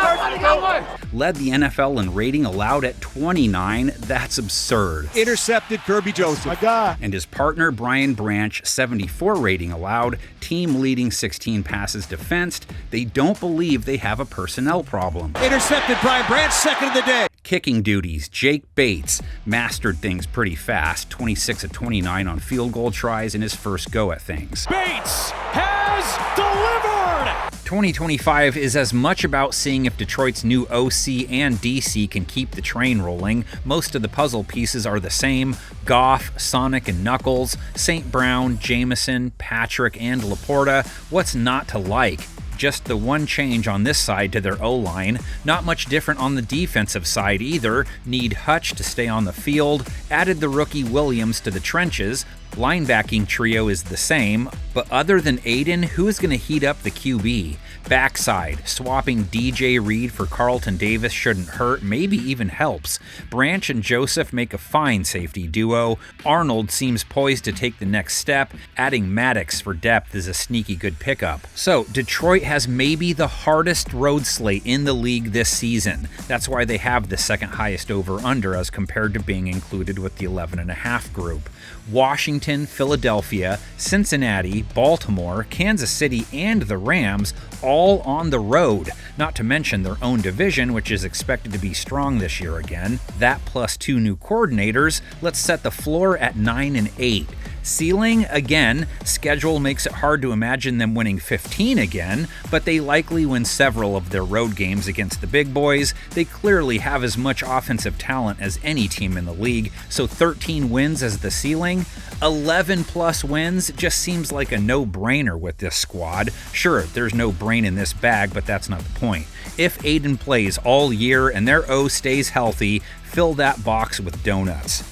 led the NFL in rating allowed at 29. That's absurd. Intercepted Kirby Joseph. My God. And his partner, Brian Branch, 74 rating allowed, team leading 16 passes defensed. They don't believe they have a personnel problem. Intercepted Brian Branch, second of the day. Kicking duties, Jake Bates mastered things pretty fast, 26 of 29 on field goal tries in his first go at things. Bates has delivered! 2025 is as much about seeing if Detroit's new OC and DC can keep the train rolling. Most of the puzzle pieces are the same: Goff, Sonic, and Knuckles, St. Brown, Jameson, Patrick, and Laporta. What's not to like? Just the one change on this side to their O-line. Not much different on the defensive side either. Need Hutch to stay on the field. Added the rookie Williams to the trenches. Linebacking trio is the same, but other than Aiden, who is going to heat up the QB? Backside, swapping DJ Reed for Carlton Davis shouldn't hurt, maybe even helps. Branch and Joseph make a fine safety duo. Arnold seems poised to take the next step. Adding Maddox for depth is a sneaky good pickup. So, Detroit has maybe the hardest road slate in the league this season. That's why they have the second highest over-under as compared to being included with the 11.5 group. Washington, Philadelphia, Cincinnati, Baltimore, Kansas City, and the Rams all on the road, not to mention their own division, which is expected to be strong this year again. That plus 2 new coordinators, let's set the floor at 9 and 8. Ceiling, again, schedule makes it hard to imagine them winning 15 again, but they likely win several of their road games against the big boys. They clearly have as much offensive talent as any team in the league, so 13 wins as the ceiling. 11+ wins just seems like a no-brainer with this squad. Sure, there's no brain in this bag, but that's not the point. If Aiden plays all year and their O stays healthy, fill that box with donuts.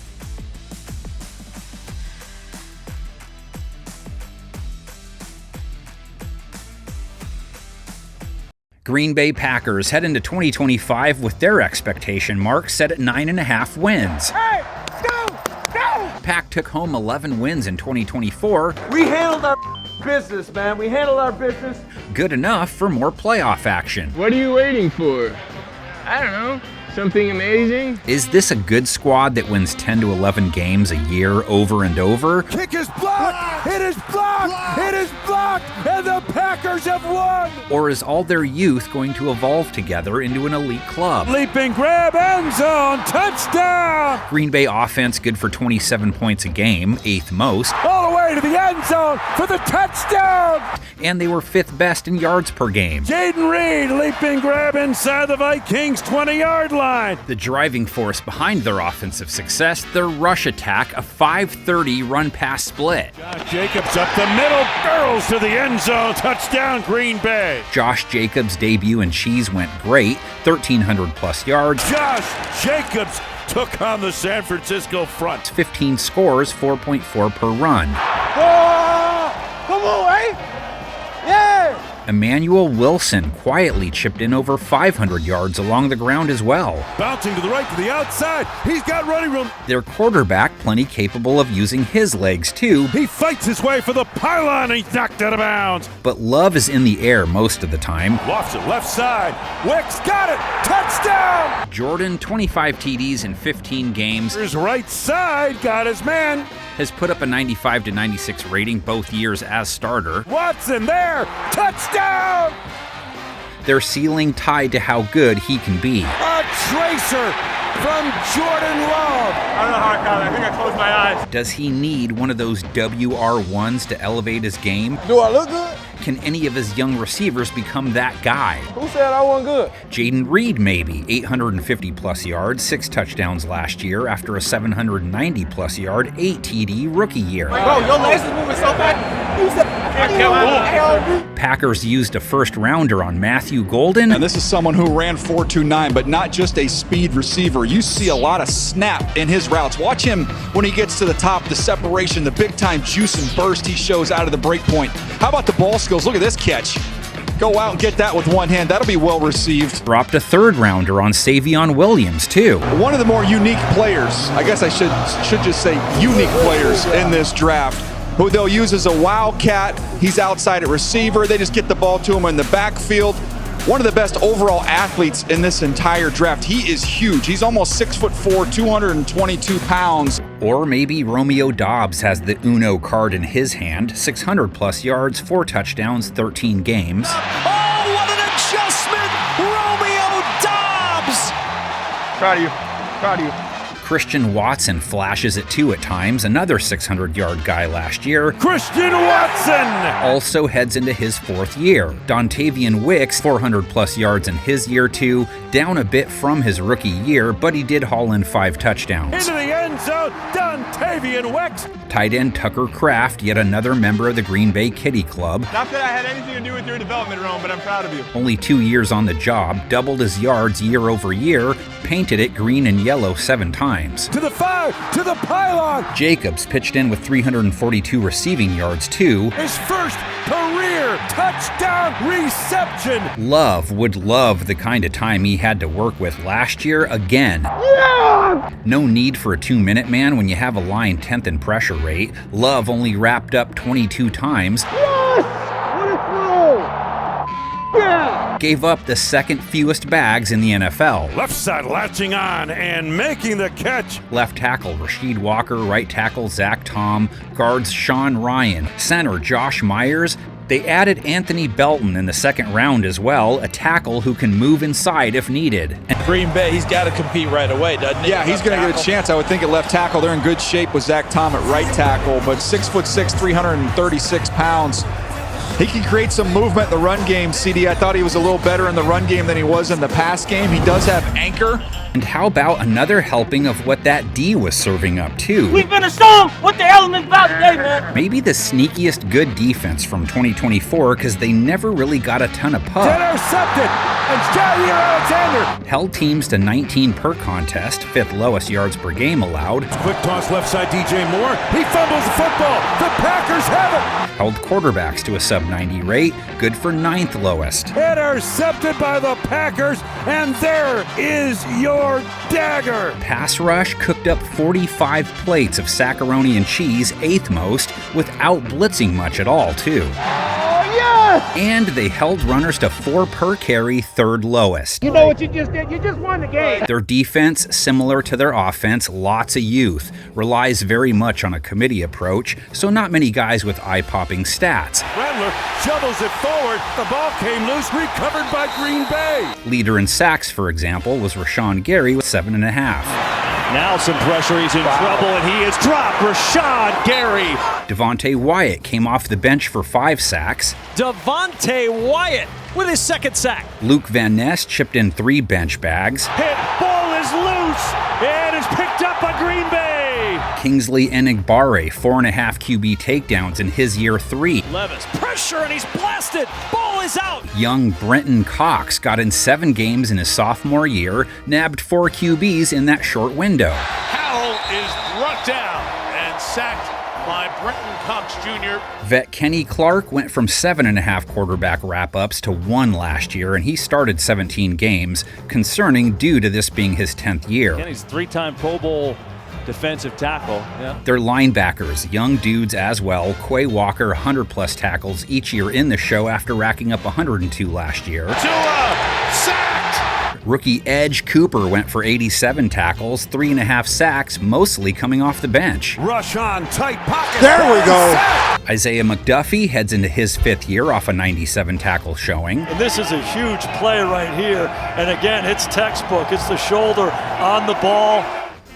Green Bay Packers head into 2025 with their expectation mark set at 9.5 wins. Hey, go! Pack took home 11 wins in 2024. We handled our business, man. We handled our business. Good enough for more playoff action. What are you waiting for? I don't know. Something amazing? Is this a good squad that wins 10 to 11 games a year over and over? Kick is blocked! It is blocked! It is blocked! And the Packers have won! Or is all their youth going to evolve together into an elite club? Leaping grab, end zone, touchdown! Green Bay offense good for 27 points a game, 8th most. All the way to the end zone for the touchdown! And they were 5th best in yards per game. Jaden Reed, leaping grab inside the Vikings 20-yard line. The driving force behind their offensive success, their rush attack, a 5-30 run-pass split. Josh Jacobs up the middle, barrels to the end zone, touchdown Green Bay. Josh Jacobs' debut in cheese went great, 1,300+ yards. Josh Jacobs took on the San Francisco front. 15 scores, 4.4 per run. Oh, come on, eh? Yeah! Emmanuel Wilson quietly chipped in over 500 yards along the ground as well. Bouncing to the right, to the outside. He's got running room. Their quarterback plenty capable of using his legs too. He fights his way for the pylon and he's knocked out of bounds. But Love is in the air most of the time. Lofts it left side. Wicks got it. Touchdown. Jordan, 25 TDs in 15 games. His right side got his man. Has put up a 95 to 96 rating both years as starter. Watson there. Touchdown. Their ceiling tied to how good he can be. A tracer from Jordan Love. I don't know how I got it. I think I closed my eyes. Does he need one of those WR1s to elevate his game? Do I look good? Can any of his young receivers become that guy? Who said I wasn't good? Jaden Reed, maybe. 850+ yards, 6 touchdowns last year after a 790+ yard, 8 TD rookie year. Bro, your legs is moving so fast. Who said? Packers used a first-rounder on Matthew Golden. And this is someone who ran 4.29, but not just a speed receiver. You see a lot of snap in his routes. Watch him when he gets to the top, the separation, the big-time juice and burst he shows out of the break point. How about the ball skills? Look at this catch. Go out and get that with one hand. That'll be well received. Dropped a third-rounder on Savion Williams, too. One of the more unique players, I guess I should just say unique players in this draft, who they'll use as a wildcat. He's outside at receiver. They just get the ball to him in the backfield. One of the best overall athletes in this entire draft. He is huge. He's almost 6'4", 222 pounds. Or maybe Romeo Doubs has the Uno card in his hand. 600+ yards, 4 touchdowns, 13 games. Oh, what an adjustment! Romeo Doubs! Proud of you. Proud of you. Christian Watson flashes it too at times, another 600-yard guy last year. Christian Watson! Also heads into his 4th year. Dontavian Wicks, 400+ yards in his year 2, down a bit from his rookie year, but he did haul in 5 touchdowns. Into the end zone, Dontavian Wicks! Tight end Tucker Kraft, yet another member of the Green Bay Kitty Club. Not that I had anything to do with your development, Rome, but I'm proud of you. Only 2 years on the job, doubled his yards year over year, painted it green and yellow 7 times. To the 5, to the pylon! Jacobs pitched in with 342 receiving yards too. His first career touchdown reception! Love would love the kind of time he had to work with last year again. Yeah! No need for a 2-minute man when you have a line 10th in pressure rate. Love only wrapped up 22 times. Yes! What a throw! Yeah! Gave up the 2nd fewest bags in the NFL. Left side latching on and making the catch. Left tackle Rasheed Walker, right tackle Zach Tom, guards Sean Ryan, center Josh Myers. They added Anthony Belton in the 2nd round as well, a tackle who can move inside if needed. Green Bay, he's got to compete right away, doesn't he? Yeah, he's going to get a chance, I would think, at left tackle. They're in good shape with Zach Tom at right tackle, but 6'6", 336 pounds. He can create some movement in the run game, CD. I thought he was a little better in the run game than he was in the pass game. He does have anchor. And how about another helping of what that D was serving up, too? We've been assumed what the element about today, man. Maybe the sneakiest good defense from 2024 because they never really got a ton of pub. Intercepted. And Jair Alexander Held teams to 19 per contest, 5th lowest yards per game allowed. Quick toss left side, DJ Moore. He fumbles the football. The Packers have it. Held quarterbacks to a sub-90 rate, good for 9th lowest. Intercepted by the Packers, and there is your dagger. Pass rush cooked up 45 plates of Saccaroni and cheese, 8th most, without blitzing much at all, too. And they held runners to 4 per carry, 3rd lowest. You know what you just did? You just won the game. Their defense, similar to their offense, lots of youth, relies very much on a committee approach, so not many guys with eye-popping stats. Rattler shovels it forward. The ball came loose, recovered by Green Bay. Leader in sacks, for example, was Rashawn Gary with 7.5. Now some pressure, he's in trouble, and he is dropped. Rashawn Gary. Devontae Wyatt came off the bench for 5 sacks. Devontae Wyatt with his 2nd sack. Luke Van Ness chipped in 3 bench bags. Hit, ball is loose, and it's picked up by Green Bay. Kingsley Enigbare, 4.5 QB takedowns in his year 3. Levis, pressure, and he's blasted. Ball is out. Young Brenton Cox got in 7 games in his sophomore year, nabbed 4 QBs in that short window. Howell is brought down and sacked by Brenton Cox Jr. Vet Kenny Clark went from 7.5 quarterback wrap-ups to 1 last year, and he started 17 games, concerning due to this being his 10th year. Kenny's 3-time Pro Bowl defensive tackle. Yeah. Their linebackers, young dudes as well. Quay Walker, 100-plus tackles each year in the show after racking up 102 last year. Sacked! Rookie edge Cooper went for 87 tackles, 3.5 sacks, mostly coming off the bench. Rush on, tight pocket. There we go. Isaiah McDuffie heads into his 5th year off a 97 tackle showing. And this is a huge play right here. And again, it's textbook. It's the shoulder on the ball.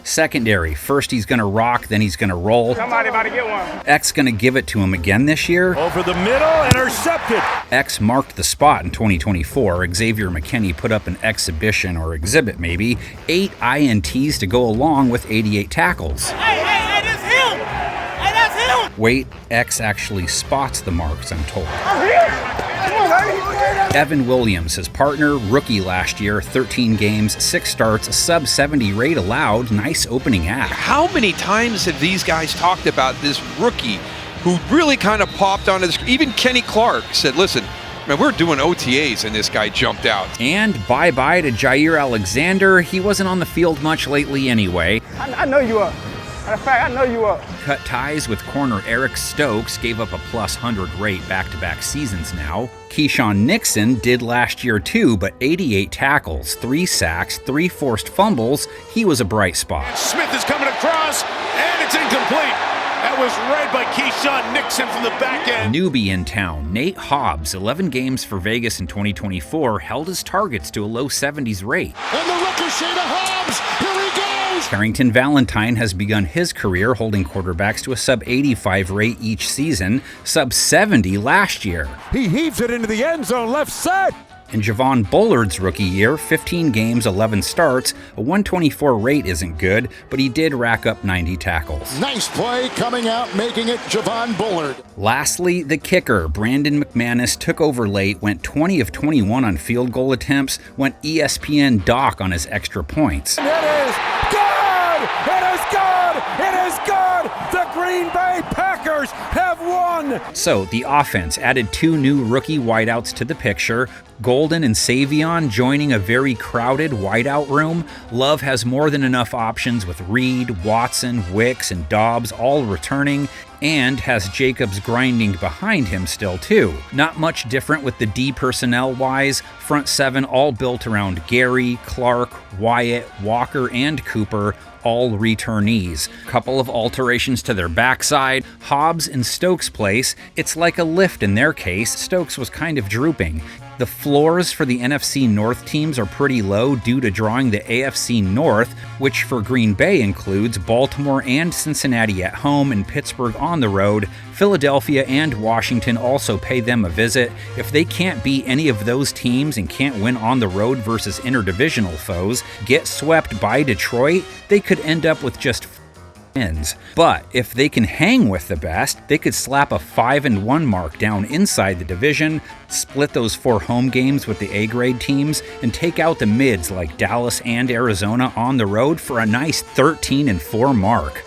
Secondary, first he's going to rock, then he's going to roll. Somebody about to get one. X going to give it to him again this year. Over the middle, intercepted. X marked the spot in 2024. Xavier McKinney put up an exhibition, or exhibit maybe, 8 INTs to go along with 88 tackles. Hey, that's him. Hey, that's him. Wait, X actually spots the marks, I'm told. I'm here. Evan Williams, his partner, rookie last year, 13 games, 6 starts, sub-70 rate allowed, nice opening act. How many times have these guys talked about this rookie who really kind of popped on his... Even Kenny Clark said, listen, man, we're doing OTAs and this guy jumped out. And bye-bye to Jair Alexander. He wasn't on the field much lately anyway. I know you are. Matter of fact, I know you are. Cut ties with corner Eric Stokes, gave up a plus 100 rate back-to-back seasons now. Keyshawn Nixon did last year too, but 88 tackles, 3 sacks, 3 forced fumbles. He was a bright spot. Smith is coming across, and it's incomplete. That was read by Keyshawn Nixon from the back end. Newbie in town, Nate Hobbs, 11 games for Vegas in 2024, held his targets to a low 70s rate. And the ricochet to Hobbs. Here he goes. Carrington Valentine has begun his career holding quarterbacks to a sub-85 rate each season, sub-70 last year. He heaves it into the end zone, left side. In Javon Bullard's rookie year, 15 games, 11 starts, a 124 rate isn't good, but he did rack up 90 tackles. Nice play coming out, making it Javon Bullard. Lastly, the kicker, Brandon McManus, took over late, went 20 of 21 on field goal attempts, went ESPN Doc on his extra points. It is good! It is good! It is good! The Green Bay Packers have won! So, the offense added 2 new rookie wideouts to the picture, Golden and Savion joining a very crowded wideout room. Love has more than enough options with Reed, Watson, Wicks, and Dobbs all returning, and has Jacobs grinding behind him still too. Not much different with the D personnel-wise, front 7 all built around Gary, Clark, Wyatt, Walker, and Cooper, all returnees. Couple of alterations to their backside. Hobbs in Stokes' place, it's like a lift in their case. Stokes was kind of drooping. The floors for the NFC North teams are pretty low due to drawing the AFC North, which for Green Bay includes Baltimore and Cincinnati at home and Pittsburgh on the road. Philadelphia and Washington also pay them a visit. If they can't beat any of those teams and can't win on the road versus interdivisional foes, get swept by Detroit, they could end up with just wins. But if they can hang with the best, they could slap a 5-1 mark down inside the division, split those 4 home games with the A-grade teams, and take out the mids like Dallas and Arizona on the road for a nice 13-4 mark.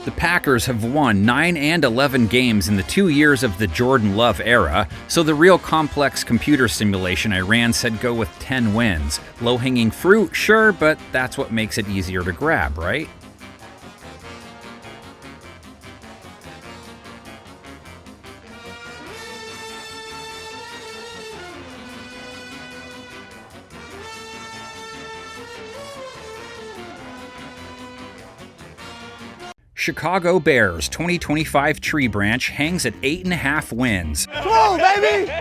The Packers have won 9 and 11 games in the 2 years of the Jordan Love era, so the real complex computer simulation I ran said go with 10 wins. Low-hanging fruit, sure, but that's what makes it easier to grab, right? Chicago Bears 2025 tree branch hangs at 8.5 wins. Come on, baby!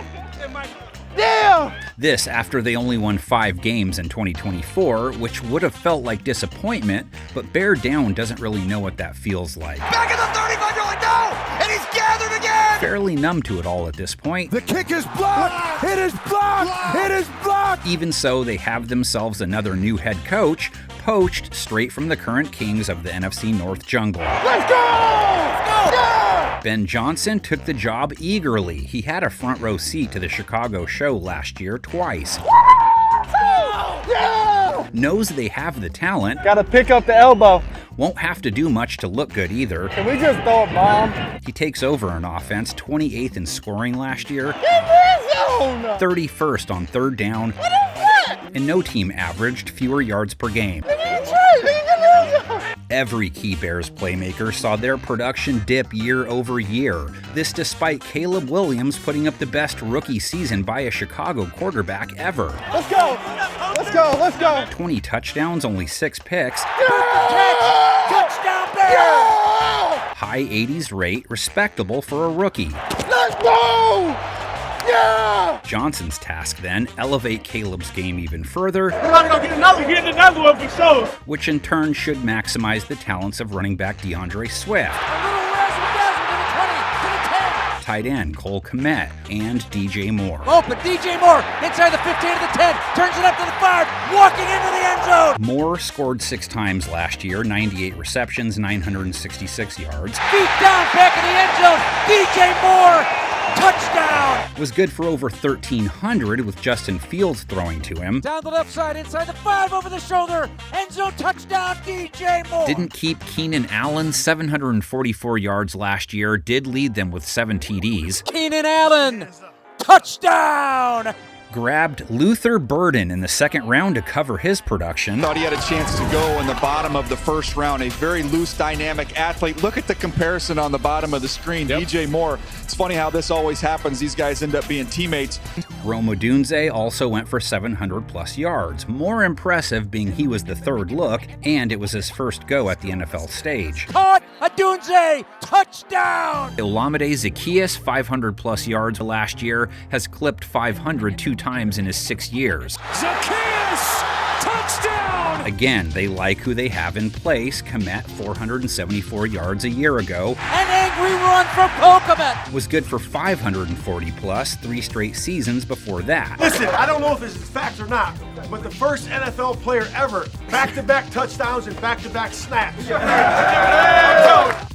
Yeah! This after they only won 5 games in 2024, which would have felt like disappointment, but Bear Down doesn't really know what that feels like. Back at the 35-yard line, no! And he's gathered again! Fairly numb to it all at this point. The kick is blocked! It is blocked! It is blocked! Even so, they have themselves another new head coach, poached straight from the current kings of the NFC North jungle. Let's go! Let's go! Yeah! Ben Johnson took the job eagerly. He had a front row seat to the Chicago show last year twice. Yeah! Knows they have the talent. Gotta pick up the elbow. Won't have to do much to look good either. Can we just throw a bomb? He takes over an offense 28th in scoring last year, 31st on third down, and no team averaged fewer yards per game. Every key Bears playmaker saw their production dip year over year. This despite Caleb Williams putting up the best rookie season by a Chicago quarterback ever. Let's go! Let's go! Let's go! 20 touchdowns, only 6 picks. Touchdown Bears! High 80s rate, respectable for a rookie. Let's go! Yeah! Johnson's task then, elevate Caleb's game even further, We're not gonna get another one for sure. which in turn should maximize the talents of running back DeAndre Swift, tight end Cole Kmet, and DJ Moore. Open, DJ Moore, inside the 15 to the 10, turns it up to the 5, walking into the end zone. Moore scored 6 times last year, 98 receptions, 966 yards. Feet down, back in the end zone, DJ Moore, touchdown. Was good for over 1,300 with Justin Fields throwing to him. Down the left side, inside the 5, over the shoulder, end zone touchdown, DJ Moore. Didn't keep Keenan Allen 744 yards last year, did lead them with 7 TDs. Keenan Allen, touchdown. Grabbed Luther Burden in the second round to cover his production. Thought he had a chance to go in the bottom of the first round. A very loose, dynamic athlete. Look at the comparison on the bottom of the screen. Yep. DJ Moore. It's funny how this always happens. These guys end up being teammates. Rome Odunze also went for 700 plus yards. More impressive being he was the third look, and it was his first go at the NFL stage. Caught, Odunze, touchdown. Olamide Zaccheaus, 500 plus yards last year, has clipped 500 2 times in his 6 years. Zaccheaus! Touchdown! Again, they like who they have in place. Kmet, 474 yards a year ago. An angry run from Kokomet. Was good for 540 plus 3 straight seasons before that. Listen, I don't know if this is fact or not, but the first NFL player ever, back-to-back touchdowns and back-to-back snaps.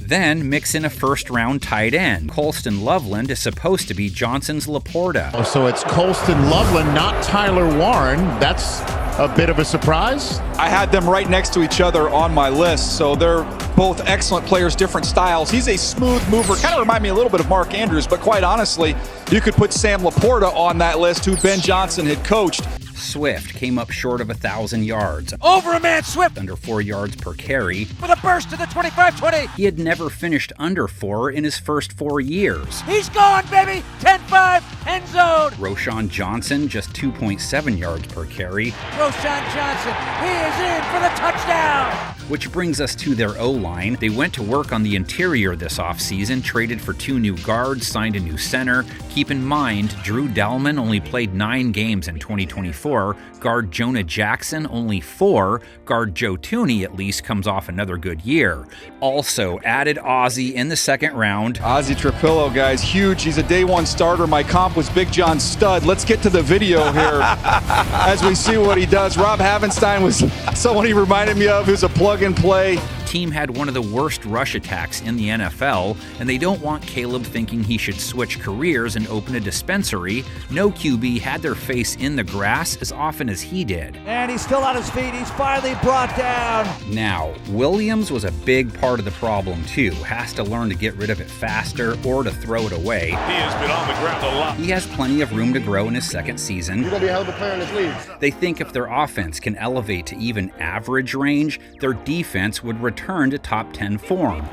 Then mix in a first-round tight end. Colston Loveland is supposed to be Johnson's Laporta. Oh, so it's Colston Loveland, not Tyler Warren. That's a bit of a surprise. I had them right next to each other on my list, so they're both excellent players, different styles. He's a smooth mover, kind of remind me a little bit of Mark Andrews, but quite honestly, you could put Sam Laporta on that list, who Ben Johnson had coached. Swift came up short of 1,000 yards. Over a man, Swift! Under 4 yards per carry. With a burst to the 25-20. He had never finished under 4 in his first 4 years. He's gone, baby! 10-5, end zone! Roschon Johnson, just 2.7 yards per carry. Roschon Johnson, he is in for the touchdown! Which brings us to their O-line. They went to work on the interior this offseason, traded for 2 new guards, signed a new center. Keep in mind, Drew Dalman only played 9 games in 2024. Guard Jonah Jackson only 4. Guard Joe Thuney at least comes off another good year. Also added Ozzie in the second round. Ozzie Trapillo, guys, huge. He's a day 1 starter. My comp was Big John Stud. Let's get to the video here as we see what he does. Rob Havenstein was someone he reminded me of who's a plug-and-play. Team had one of the worst rush attacks in the NFL, and they don't want Caleb thinking he should switch careers and open a dispensary. No QB had their face in the grass as often as he did. And he's still on his feet. He's finally brought down. Now, Williams was a big part of the problem too. Has to learn to get rid of it faster or to throw it away. He has been on the ground a lot. He has plenty of room to grow in his second season. You're going to be a hell of a player in this league. They think if their offense can elevate to even average range, their defense would return to top 10 form.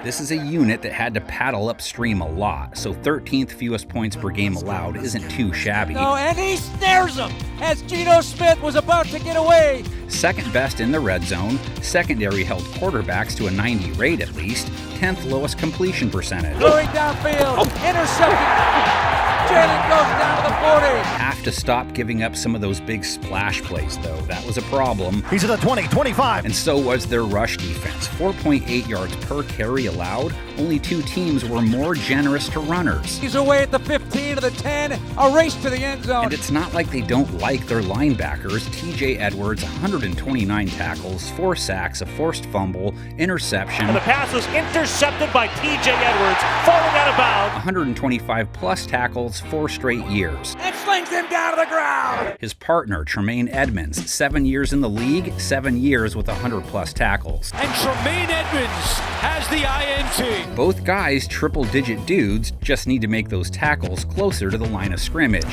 This is a unit that had to paddle upstream a lot, so 13th fewest points per game allowed isn't too shabby. No, and he snares him as Geno Smith was about to get away. Second best in the red zone, secondary held quarterbacks to a 90 rate at least, 10th lowest completion percentage. Going downfield, intercepted. Jalen goes down to the 40. Have to stop giving up some of those big splash plays, though. That was a problem. He's at the 20, 25. And so was their rush defense. 4.8 yards per carry allowed. Only 2 teams were more generous to runners. He's away at the 15 to the 10. A race to the end zone. And it's not like they don't like their linebackers. TJ Edwards, 129 tackles, 4 sacks, a forced fumble, interception. And the pass was intercepted by TJ Edwards, falling out of bounds. 125 plus tackles, 4 straight years. And slings him down to the ground. His partner, Tremaine Edmonds, 7 years in the league, 7 years with 100 plus tackles. And Tremaine Edmonds has the INT. Both guys triple-digit dudes, just need to make those tackles closer to the line of scrimmage.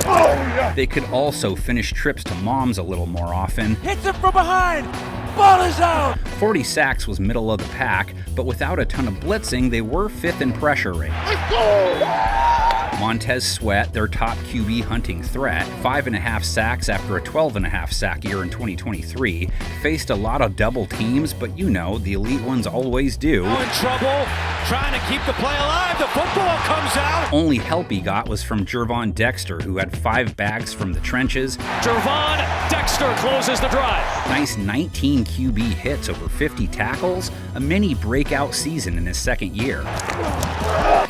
Oh, yeah. They could also finish trips to moms a little more often. Hits him from behind. Ball is out. 40 sacks was middle of the pack, but without a ton of blitzing, they were 5th in pressure rate. Let's go. Montez Sweat, their top QB hunting threat, 5.5 sacks after a 12.5 sack year in 2023. Faced a lot of double teams, but you know, the elite ones always do. In trouble, trying to keep the play alive. The football comes out. Only help he got was from Jervon Dexter, who had 5 bags from the trenches. Jervon Dexter closes the drive. Nice 19 QB hits over 50 tackles, a mini breakout season in his second year.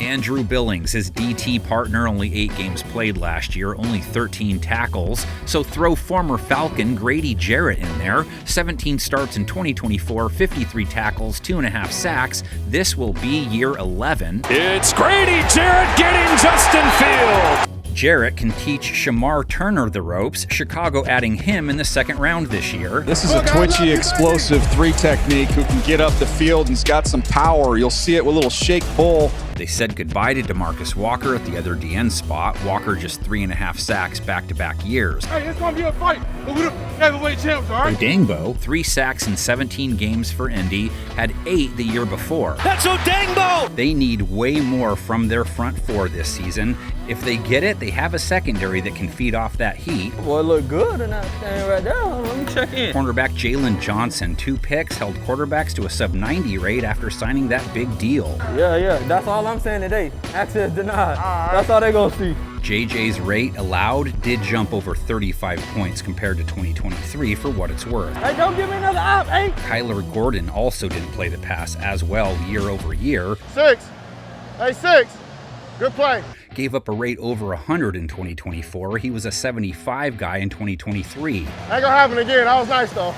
Andrew Billings, his DT partner, only 8 games played last year, only 13 tackles. So throw former Falcon Grady Jarrett in there. 17 starts in 2024, 53 tackles, 2.5 sacks. This will be year 11. It's Grady Jarrett getting Justin Fields. Jarrett can teach Shamar Turner the ropes, Chicago adding him in the second round this year. This is a twitchy, explosive 3 technique who can get up the field and's got some power. You'll see it with a little shake pull. They said goodbye to DeMarcus Walker at the other DN spot. Walker just 3.5 sacks back-to-back years. Hey, it's going to be a fight, but we're the heavyweight champs, all right? Odangbo, 3 sacks in 17 games for Indy, had 8 the year before. That's Odangbo! They need way more from their front 4 this season. If they get it, they have a secondary that can feed off that heat. Boy, look good in that thing right there. Let me check in. Cornerback Jalen Johnson, 2 picks, held quarterbacks to a sub-90 rate after signing that big deal. Yeah, that's all I'm saying today. Access denied. That's all they gonna see. JJ's rate allowed did jump over 35 points compared to 2023 for what it's worth. Hey, don't give me another op, hey! Kyler Gordon also didn't play the pass as well year over year. 6. Hey, 6. Good play. Gave up a rate over 100 in 2024. He was a 75 guy in 2023. Ain't gonna happen again. That was nice, though.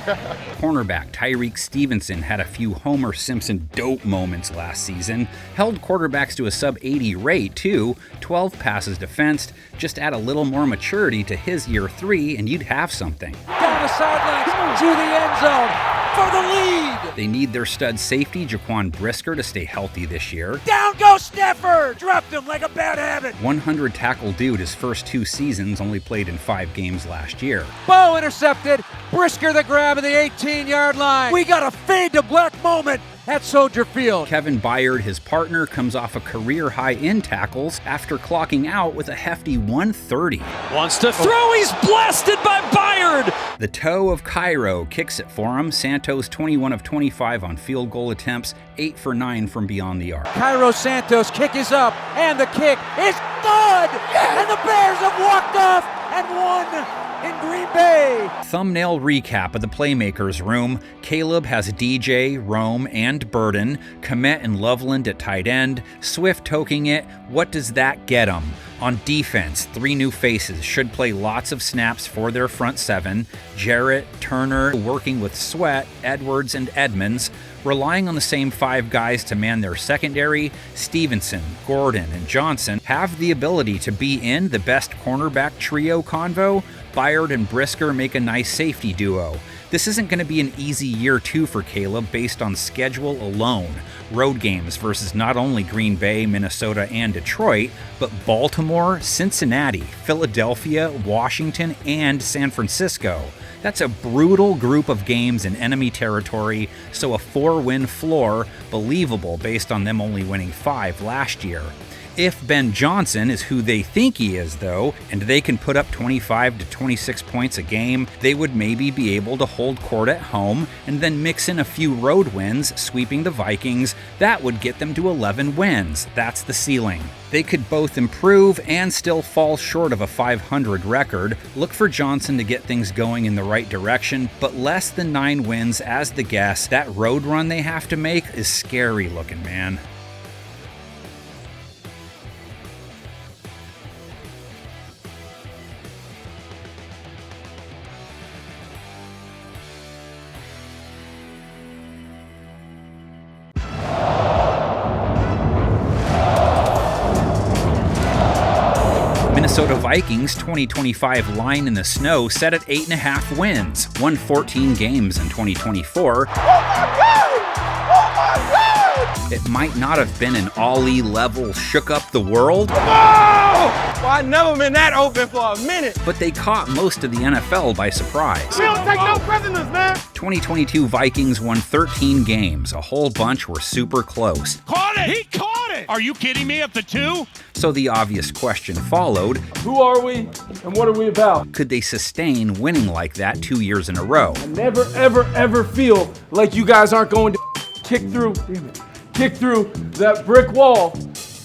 Cornerback Tyreek Stevenson had a few Homer Simpson dope moments last season. Held quarterbacks to a sub-80 rate, too. 12 passes defensed. Just add a little more maturity to his year 3, and you'd have something. Down the sidelines to the end zone for the lead. They need their stud safety, Jaquan Brisker, to stay healthy this year. Down goes Stafford. Dropped him like a bad habit. 100 tackle dude his first 2 seasons, only played in 5 games last year. Bo intercepted. Brisker the grab at the 18-yard line. We got a fade to black moment. at Soldier Field. Kevin Byard, his partner, comes off a career high in tackles after clocking out with a hefty 130. Wants to throw, he's blasted by Byard! The toe of Cairo kicks it for him. Santos 21 of 25 on field goal attempts, 8 for 9 from beyond the arc. Cairo Santos' kick is up, and the kick is good! Yes! And the Bears have walked off and won in Green Bay. Thumbnail recap of the Playmakers room. Caleb has DJ, Rome, and Burden. Komet and Loveland at tight end. Swift toking it. What does that get him? On defense, 3 new faces should play lots of snaps for their front 7. Jarrett, Turner, working with Sweat, Edwards, and Edmonds. Relying on the same 5 guys to man their secondary, Stevenson, Gordon, and Johnson have the ability to be in the best cornerback trio convo. Byard and Brisker make a nice safety duo. This isn't going to be an easy year 2 for Caleb based on schedule alone. Road games versus not only Green Bay, Minnesota, and Detroit, but Baltimore, Cincinnati, Philadelphia, Washington, and San Francisco. That's a brutal group of games in enemy territory, so a 4-win floor, believable based on them only winning 5 last year. If Ben Johnson is who they think he is, though, and they can put up 25 to 26 points a game, they would maybe be able to hold court at home and then mix in a few road wins, sweeping the Vikings. That would get them to 11 wins. That's the ceiling. They could both improve and still fall short of a 500 record. Look for Johnson to get things going in the right direction, but less than 9 wins as the guess. That road run they have to make is scary looking, man. Minnesota Vikings 2025 line in the snow set at 8.5 wins, won 14 games in 2024. Oh my God! Oh my God! It might not have been an Ollie level shook up the world. Oh! Well, I've never been that open for a minute. But they caught most of the NFL by surprise. We don't take no prisoners, man. 2022 Vikings won 13 games. A whole bunch were super close. Caught it! He caught it! Are you kidding me at the 2? So the obvious question followed. Who are we and what are we about? Could they sustain winning like that 2 years in a row? I never, ever, ever feel like you guys aren't going to kick through that brick wall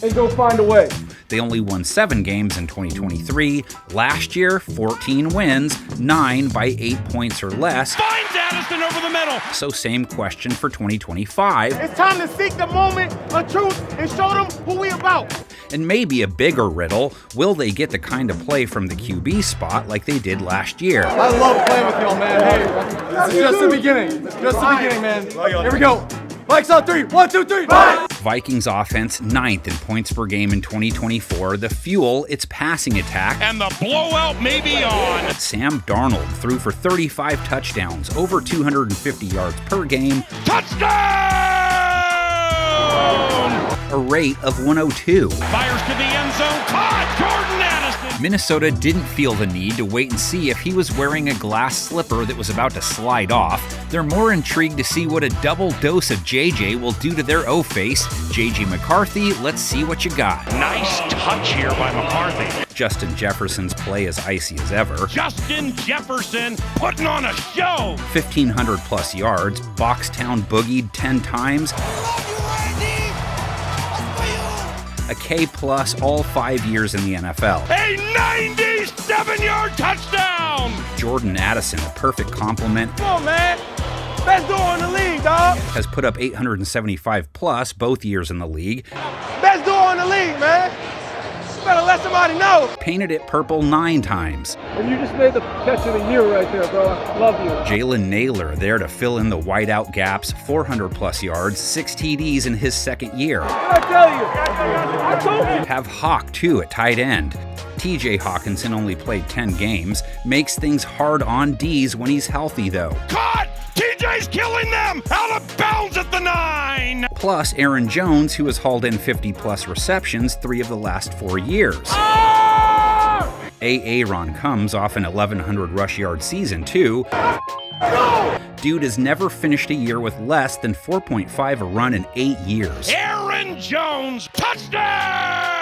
and go find a way. They only won 7 games in 2023. Last year, 14 wins, 9 by 8 points or less. Finds Addison over the middle. So same question for 2025. It's time to seek the moment of truth and show them who we about. And maybe a bigger riddle, will they get the kind of play from the QB spot like they did last year? I love playing with y'all, man. Hey, this is just the beginning. Just the beginning, man. Here we go. Mike's on 3. 1, 2, 3. Bye. Vikings offense 9th in points per game in 2024. The fuel, its passing attack. And the blowout may be on. Sam Darnold threw for 35 touchdowns, over 250 yards per game. Touchdown! A rate of 102. Fires to the end zone. Caught! Jordan Addison! Minnesota didn't feel the need to wait and see if he was wearing a glass slipper that was about to slide off. They're more intrigued to see what a double dose of JJ will do to their O-face. JJ McCarthy, let's see what you got. Nice touch here by McCarthy. Justin Jefferson's play as icy as ever. Justin Jefferson putting on a show. 1,500 plus yards. Boxtown boogied 10 times. A K+ all 5 years in the NFL. A 97-yard touchdown! Jordan Addison, a perfect compliment. Come on, man. Best door in the league, dog. Has put up 875 plus both years in the league. Best door in the league, man. Better let somebody know. Painted it purple 9 times. And you just made the catch of the year right there, bro. I love you. Jalen Naylor there to fill in the wideout gaps, 400 plus yards, 6 TDs in his second year. What did I tell you? I told you. Have Hawk too at tight end. TJ Hawkinson only played 10 games, makes things hard on D's when he's healthy though. Caught! TJ's killing them! Out of bounds at the 9! Plus Aaron Jones, who has hauled in 50 plus receptions 3 of the last 4 years. Aaron comes off an 1,100 rush yard season too. Dude has never finished a year with less than 4.5 a run in 8 years. Aaron Jones, touchdown!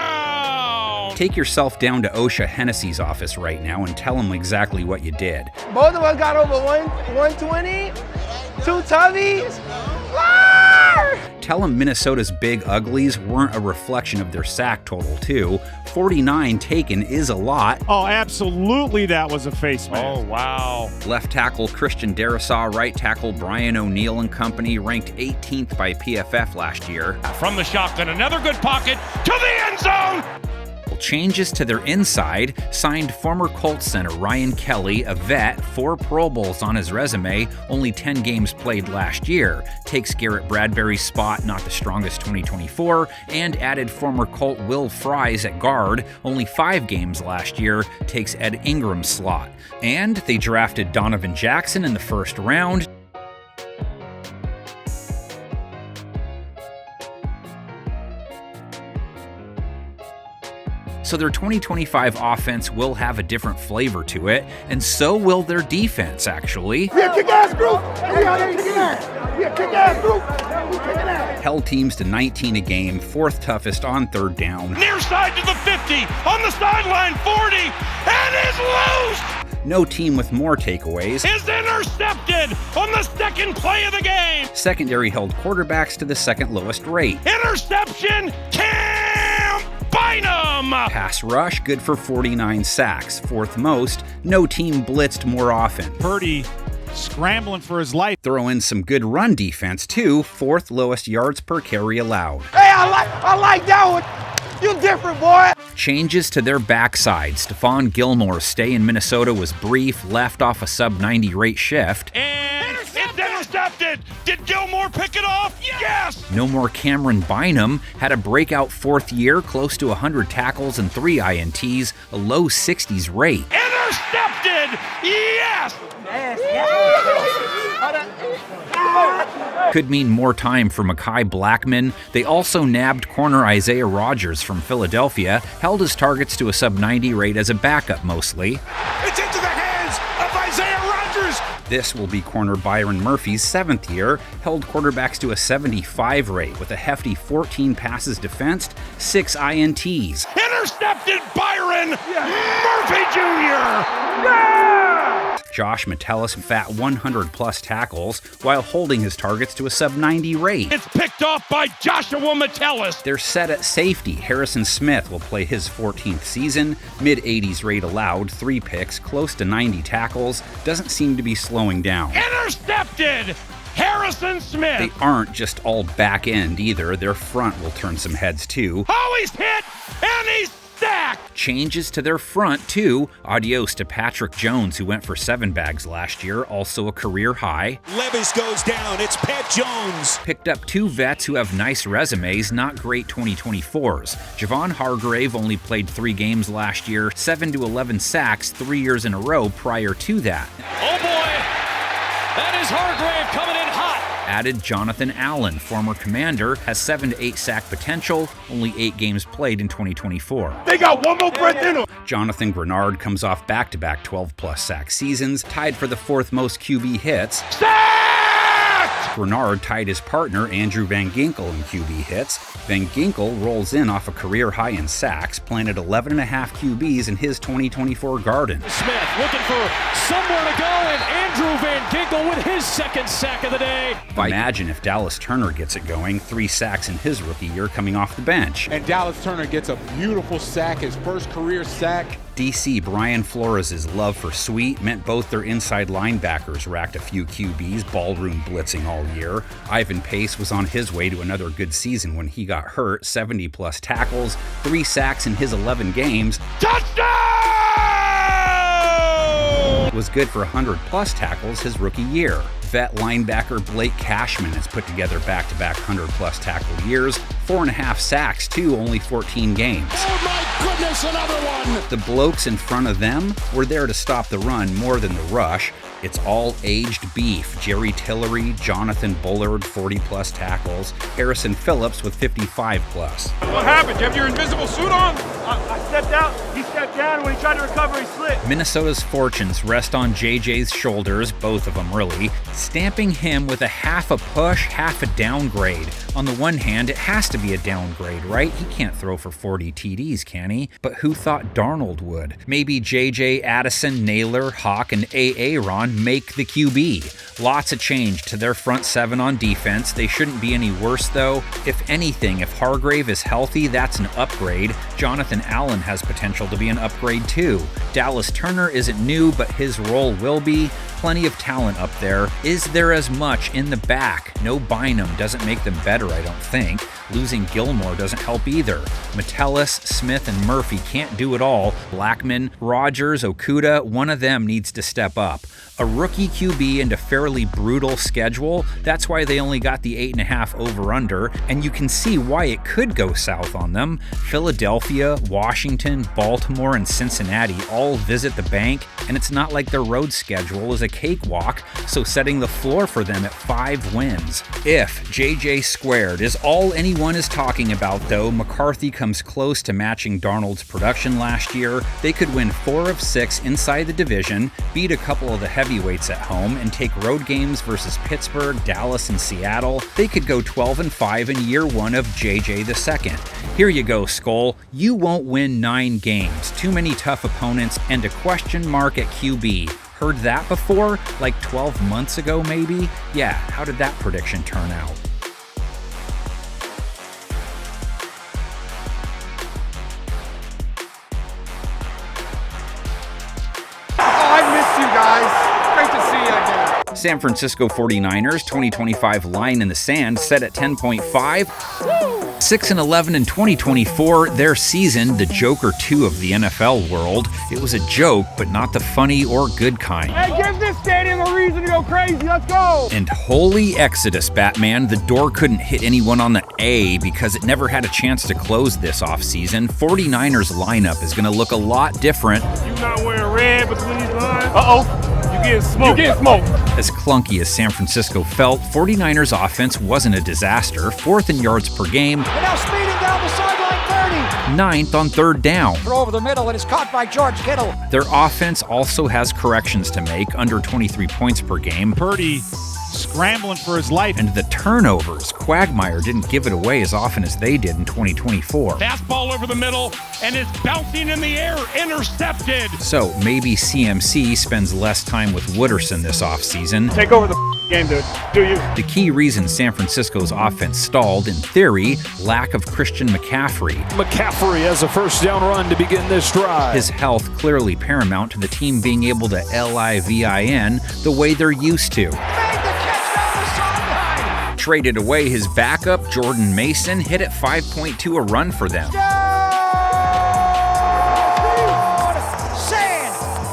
Take yourself down to OSHA Hennessy's office right now and tell him exactly what you did. Both of us got over 120, 2 tummies. Tell him Minnesota's big uglies weren't a reflection of their sack total, too. 49 taken is a lot. Oh, absolutely that was a face mask. Oh, wow. Left tackle Christian Darrisaw, right tackle Brian O'Neill and company ranked 18th by PFF last year. From the shotgun, another good pocket to the end zone. Changes to their inside, signed former Colts center Ryan Kelly, a vet, 4 Pro Bowls on his resume, only 10 games played last year, takes Garrett Bradbury's spot, not the strongest 2024, and added former Colt Will Fries at guard, only 5 games last year, takes Ed Ingram's slot. And they drafted Donovan Jackson in the first round. So their 2025 offense will have a different flavor to it, and so will their defense, actually. We a kick-ass group! We out here kicking ass! We a kick-ass group! We kicking ass! Held teams to 19 a game, 4th toughest on 3rd down. Near side to the 50, on the sideline 40, and is loose! No team with more takeaways. Is intercepted on the second play of the game! Secondary held quarterbacks to the 2nd lowest rate. Interception, Cam Bynum! Pass rush, good for 49 sacks, 4th most. No team blitzed more often. Purdy scrambling for his life. Throw in some good run defense, too. 4th lowest yards per carry allowed. Hey, I like that one. You different, boy. Changes to their backside. Stephon Gilmore's stay in Minnesota was brief, left off a sub-90 rate shift. And it's intercepted! Did Gilmore pick it off? Yes! No more Cameron Bynum, had a breakout 4th year, close to 100 tackles and 3 INTs, a low 60s rate. Intercepted! Yes! Could mean more time for Mekhi Blackman. They also nabbed corner Isaiah Rodgers from Philadelphia, held his targets to a sub-90 rate as a backup mostly. It's into the hands of Isaiah Rodgers! This will be corner Byron Murphy's 7th year, held quarterbacks to a 75 rate with a hefty 14 passes defensed, 6 INTs. Intercepted Byron Murphy Jr. Josh Metellus fat 100-plus tackles while holding his targets to a sub-90 rate. It's picked off by Joshua Metellus. They're set at safety. Harrison Smith will play his 14th season. Mid-80s rate allowed, 3 picks, close to 90 tackles. Doesn't seem to be slowing down. Intercepted! Harrison Smith! They aren't just all back end either. Their front will turn some heads too. Oh, he's hit! And he's sacked! Changes to their front, too. Adios to Patrick Jones, who went for 7 bags last year, also a career high. Levis goes down. It's Pat Jones. Picked up 2 vets who have nice resumes, not great 2024s. Javon Hargrave only played 3 games last year, 7 to 11 sacks 3 years in a row prior to that. Oh boy, that is Hargrave coming in hot. Added Jonathan Allen, former commander, has 7 to 8 sack potential, only 8 games played in 2024. They got one more breath in them. Jonathan Grenard comes off back-to-back 12-plus sack seasons, tied for the 4th most QB hits. Grenard tied his partner Andrew Van Ginkel in QB hits. Van Ginkel rolls in off a career high in sacks, planted 11.5 QBs in his 2024 Garden. Smith looking for somewhere to go, and Andrew Van Ginkel with his 2nd sack of the day. Imagine if Dallas Turner gets it going, 3 sacks in his rookie year coming off the bench. And Dallas Turner gets a beautiful sack, his first career sack. DC Brian Flores' love for Sweet meant both their inside linebackers racked a few QBs, ballroom blitzing all year. Ivan Pace was on his way to another good season when he got hurt, 70-plus tackles, 3 sacks in his 11 games. Touchdown! Was good for 100-plus tackles his rookie year. Vet linebacker Blake Cashman has put together back-to-back 100-plus tackle years, 4.5 sacks too, only 14 games. Oh my goodness, another one! The blokes in front of them were there to stop the run more than the rush. It's all aged beef. Jerry Tillery, Jonathan Bullard, 40-plus tackles. Harrison Phillips with 55-plus. What happened? You have your invisible suit on? I stepped out. He stepped down. When he tried to recover, he slipped. Minnesota's fortunes rest on JJ's shoulders, both of them really, stamping him with a half a push, half a downgrade. On the one hand, it has to be a downgrade, right? He can't throw for 40 TDs, can he? But who thought Darnold would? Maybe JJ, Addison, Naylor, Hawk, and Aaron make the QB. Lots of change to their front seven on defense. They shouldn't be any worse, though. If anything, if Hargrave is healthy, that's an upgrade. Jonathan Allen has potential to be an upgrade, too. Dallas Turner isn't new, but his role will be. Plenty of talent up there. Is there as much in the back? No Bynum doesn't make them better, I don't think. Losing Gilmore doesn't help either. Metellus, Smith, and Murphy can't do it all. Blackman, Rogers, Okuda, one of them needs to step up. A rookie QB and a fairly brutal schedule, that's why they only got the 8.5 over-under, and you can see why it could go south on them. Philadelphia, Washington, Baltimore, and Cincinnati all visit the bank, and it's not like their road schedule is a cakewalk, so setting the floor for them at 5 wins. If JJ squared is all anyone is talking about, though, McCarthy comes close to matching Darnold's production last year. They could win 4 of 6 inside the division, beat a couple of the heavyweights at home, and take road games versus Pittsburgh, Dallas, and Seattle. They could go 12-5 in year 1 of JJ II. Here you go, Skull. You won't win 9 games. Too many tough opponents and a question mark at QB. Heard that before? Like 12 months ago, maybe? Yeah, how did that prediction turn out? I missed you guys. Great to see you again. San Francisco 49ers 2025 line in the sand set at 10.5. 6-11 in 2024, their season, the Joker 2 of the NFL world. It was a joke, but not the funny or good kind. Hey, give this stadium a reason to go crazy. Let's go. And holy Exodus, Batman, the door couldn't hit anyone on the A because it never had a chance to close this offseason. 49ers lineup is going to look a lot different. You not wearing red between these lines? Uh-oh. You getting smoked. You getting smoked. As clunky as San Francisco felt, 49ers offense wasn't a disaster. 4th in yards per game. And now speeding down the sideline, 9th on 3rd down. Throw over the middle and it's caught by George Kittle. Their offense also has corrections to make, under 23 points per game. Purdy scrambling for his life. And the turnovers. Quagmire didn't give it away as often as they did in 2024. Fastball over the middle, and it's bouncing in the air, intercepted. So maybe CMC spends less time with Wooderson this offseason. Take over the game, dude. Do you? The key reason San Francisco's offense stalled, in theory, lack of Christian McCaffrey. McCaffrey has a first down run to begin this drive. His health clearly paramount to the team being able to LIVIN the way they're used to. Traded away his backup, Jordan Mason, hit at 5.2 a run for them. San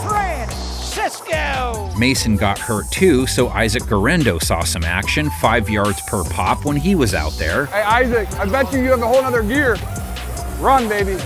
Francisco! Mason got hurt too, so Isaac Guerrero saw some action, 5 yards per pop when he was out there. Hey, Isaac, I bet you have a whole nother gear. Run, baby.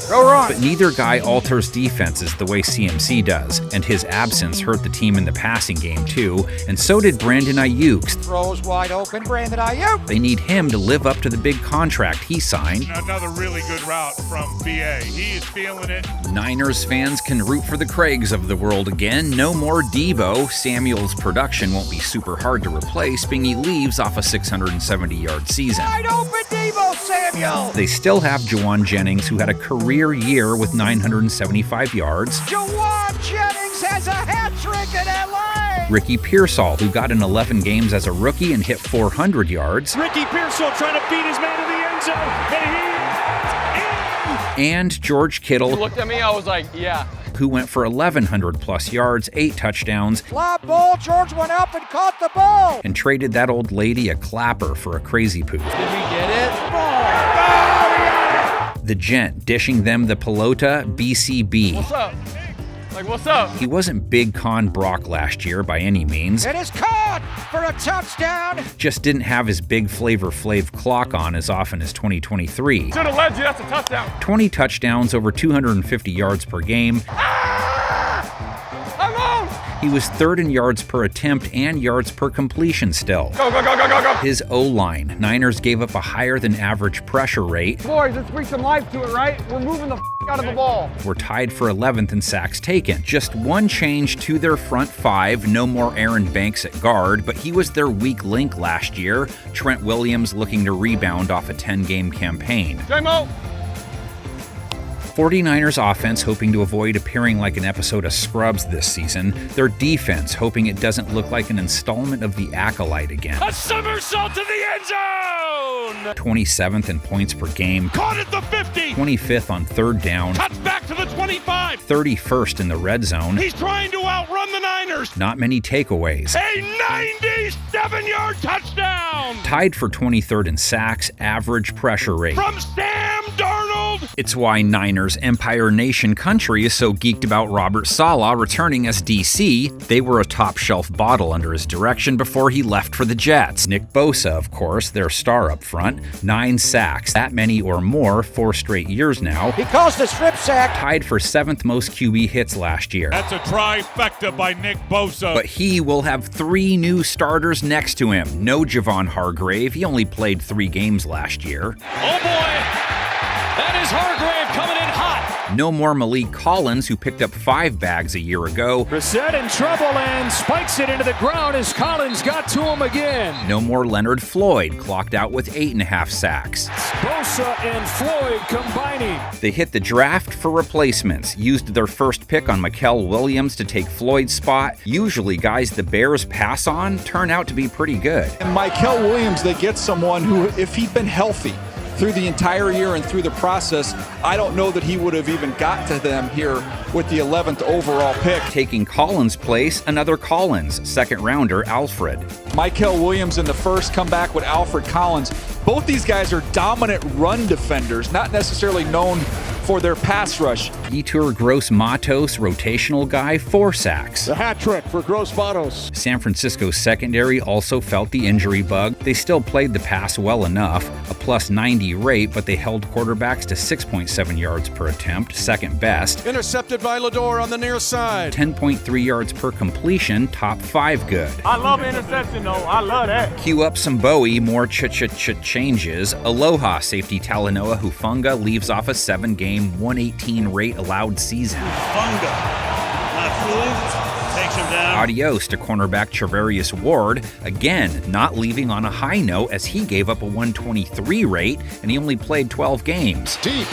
Go run. But neither guy alters defenses the way CMC does, and his absence hurt the team in the passing game too, and so did Brandon Ayuk. Throws wide open, Brandon Ayuk. They need him to live up to the big contract he signed. Another really good route from BA. He is feeling it. Niners fans can root for the Craigs of the world again. No more Devo. Samuel's production won't be super hard to replace, being he leaves off a 670-yard season. Wide open, Devo Samuel. They still have Juwan Jennings, who had a career year with 975 yards. Juwan Jennings has a hat trick in LA. Ricky Pearsall, who got in 11 games as a rookie and hit 400 yards. Ricky Pearsall trying to beat his man to the end zone. And George Kittle. You looked at me, I was like, yeah. Who went for 1,100 plus yards, 8 touchdowns. Lob ball, George went up and caught the ball. And traded that old lady a clapper for a crazy poo. Did we get it? The gent dishing them the pelota BCB. What's up? Like, what's up? He wasn't Big Con Brock last year by any means. It is caught for a touchdown. Just didn't have his big Flavor Flav clock on as often as 2023. Should have led you, that's a touchdown. 20 touchdowns, over 250 yards per game. I'm on! He was third in yards per attempt and yards per completion still. Go, go, go, go, go, go. His O-line. Niners gave up a higher than average pressure rate. Boys, let's bring some life to it, right? We're moving the out of the ball. Were tied for 11th in sacks taken. Just one change to their front five. No more Aaron Banks at guard, but he was their weak link last year. Trent Williams looking to rebound off a 10-game campaign. J-Mo. 49ers offense hoping to avoid appearing like an episode of Scrubs this season. Their defense hoping it doesn't look like an installment of The Acolyte again. A somersault to the end zone! 27th in points per game. Caught at the 50! 25th on third down. Cuts back to the 25! 31st in the red zone. He's trying to outrun the Niners! Not many takeaways. A 97-yard touchdown! Tied for 23rd in sacks, average pressure rate. From Sam Darnold! It's why Niners Empire Nation country is so geeked about Robert Saleh returning as DC. They were a top-shelf bottle under his direction before he left for the Jets. Nick Bosa, of course, their star up front. 9 sacks, that many or more, 4 straight years now. He calls the strip sack. Tied for 7th most QB hits last year. That's a trifecta by Nick Bosa. But he will have 3 new starters next to him. No Javon Hargrave. He only played 3 games last year. Oh boy! That is Hargrave coming in hot. No more Malik Collins, who picked up 5 bags a year ago. Brissett in trouble and spikes it into the ground as Collins got to him again. No more Leonard Floyd, clocked out with 8.5 sacks. Bosa and Floyd combining. They hit the draft for replacements, used their first pick on Mykal Williams to take Floyd's spot. Usually guys the Bears pass on turn out to be pretty good. And Mykal Williams, they get someone who, if he'd been healthy through the entire year and through the process, I don't know that he would have even got to them here with the 11th overall pick. Taking Collins' place, another Collins, 2nd rounder Alfred. Mykal Williams in the first, come back with Alfred Collins. Both these guys are dominant run defenders, not necessarily known for their pass rush. Yetur Gross-Matos, rotational guy, 4 sacks. The hat trick for Gross-Matos. San Francisco's secondary also felt the injury bug. They still played the pass well enough, a plus 90 rate, but they held quarterbacks to 6.7 yards per attempt, 2nd best. Intercepted by Lador on the near side. 10.3 yards per completion, top 5 good. I love interception, though. I love that. Cue up some Bowie, more changes. Aloha safety Talanoa Hufanga leaves off a 7-game, 118 rate allowed season. Hufanga, not fluid, takes him down. Adios to cornerback Trevarius Ward, again not leaving on a high note as he gave up a 123 rate and he only played 12 games. Deep.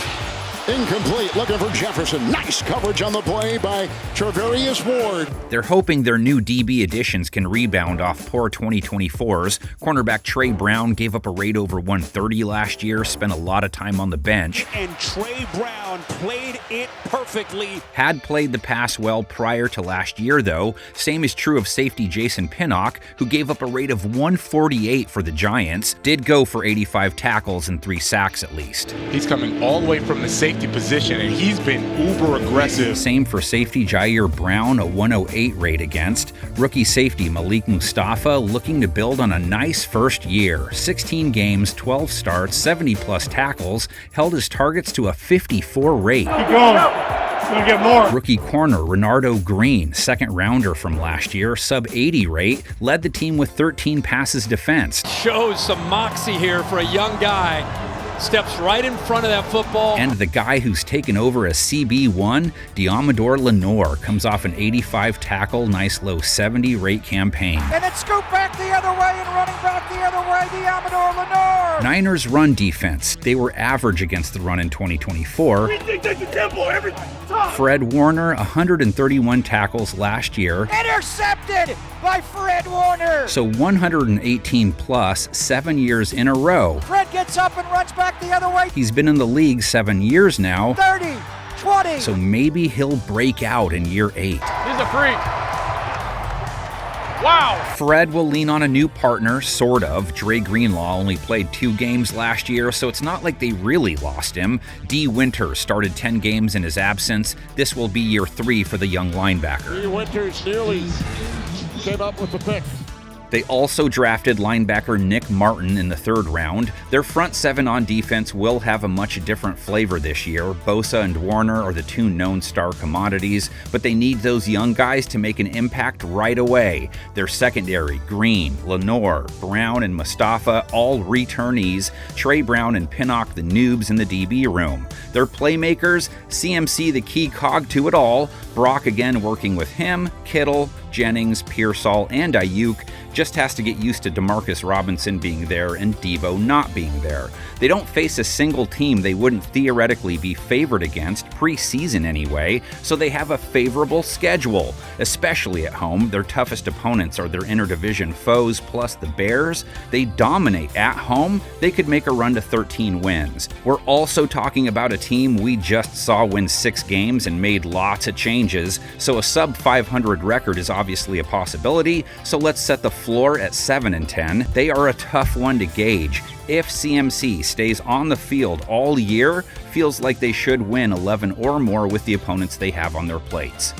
Incomplete, looking for Jefferson. Nice coverage on the play by Trevarius Ward. They're hoping their new DB additions can rebound off poor 2024s. Cornerback Trey Brown gave up a rate over 130 last year, spent a lot of time on the bench. And Trey Brown played it perfectly. Had played the pass well prior to last year, though. Same is true of safety Jason Pinnock, who gave up a rate of 148 for the Giants. Did go for 85 tackles and 3 sacks at least. He's coming all the way from the safety position, and he's been uber aggressive. Same for safety Jair Brown, a 108 rate against. Rookie safety Malik Mustafa looking to build on a nice first year. 16 games, 12 starts, 70-plus tackles, held his targets to a 54 rate. Keep going. It's gonna get more. Rookie corner Renardo Green, 2nd rounder from last year, sub 80 rate, led the team with 13 passes defense. Shows some moxie here for a young guy. Steps right in front of that football. And the guy who's taken over as CB1, Diamador Lenore, comes off an 85 tackle, nice low 70 rate campaign. And then scoop back the other way and running back the other way, Diamador Lenore. Niners run defense. They were average against the run in 2024. We think they can tempo every time. Fred Warner, 131 tackles last year. Intercepted by Fred Warner. So 118 plus, 7 years in a row. Fred gets up and runs back the other way. He's been in the league 7 years now. 30, 20. So maybe he'll break out in year 8. He's a freak. Wow. Fred will lean on a new partner, sort of. Dre Greenlaw only played 2 games last year, so it's not like they really lost him. D. Winters started 10 games in his absence. This will be year 3 for the young linebacker. D. Winters nearly came up with the pick. They also drafted linebacker Nick Martin in the 3rd round. Their front 7 on defense will have a much different flavor this year. Bosa and Warner are the 2 known star commodities, but they need those young guys to make an impact right away. Their secondary, Green, Lenore, Brown, and Mustafa, all returnees. Trey Brown and Pinnock the noobs in the DB room. Their playmakers, CMC the key cog to it all, Brock again working with him, Kittle, Jennings, Pearsall, and Ayuk. Just has to get used to Demarcus Robinson being there and Deebo not being there. They don't face a single team they wouldn't theoretically be favored against, preseason anyway, so they have a favorable schedule. Especially at home, their toughest opponents are their interdivision foes plus the Bears. They dominate at home. They could make a run to 13 wins. We're also talking about a team we just saw win 6 games and made lots of changes, so a sub-500 record is obviously a possibility, so let's set the floor at 7-10. They are a tough one to gauge. If CMC stays on the field all year, feels like they should win 11 or more with the opponents they have on their plates.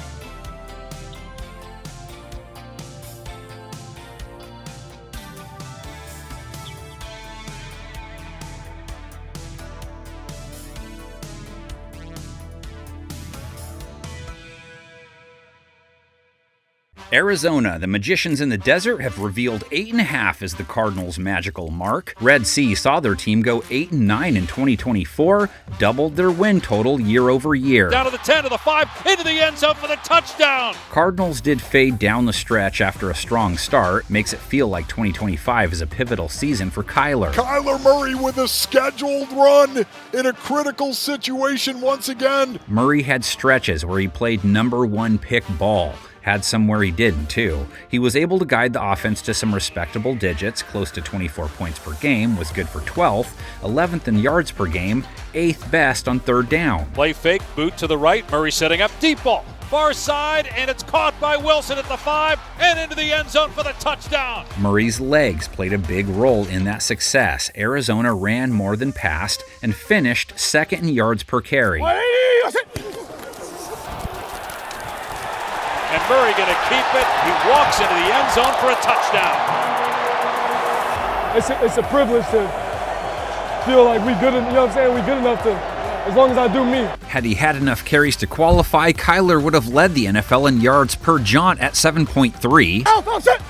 Arizona, the magicians in the desert, have revealed 8.5 as the Cardinals' magical mark. Red Sea saw their team go 8-9 in 2024, doubled their win total year over year. Down to the 10, to the 5, into the end zone for the touchdown. Cardinals did fade down the stretch after a strong start. Makes it feel like 2025 is a pivotal season for Kyler. Kyler Murray with a scheduled run in a critical situation once again. Murray had stretches where he played number 1 pick ball. Had some where he didn't, too. He was able to guide the offense to some respectable digits, close to 24 points per game, was good for 12th, 11th in yards per game, 8th best on 3rd down. Play fake, boot to the right, Murray setting up, deep ball, far side, and it's caught by Wilson at the 5, and into the end zone for the touchdown. Murray's legs played a big role in that success. Arizona ran more than passed, and finished 2nd in yards per carry. And Murray going to keep it. He walks into the end zone for a touchdown. It's a privilege to feel like we good, you know what I'm saying? We good enough to, as long as I do me. Had he had enough carries to qualify, Kyler would have led the NFL in yards per jaunt at 7.3. Oh, shit!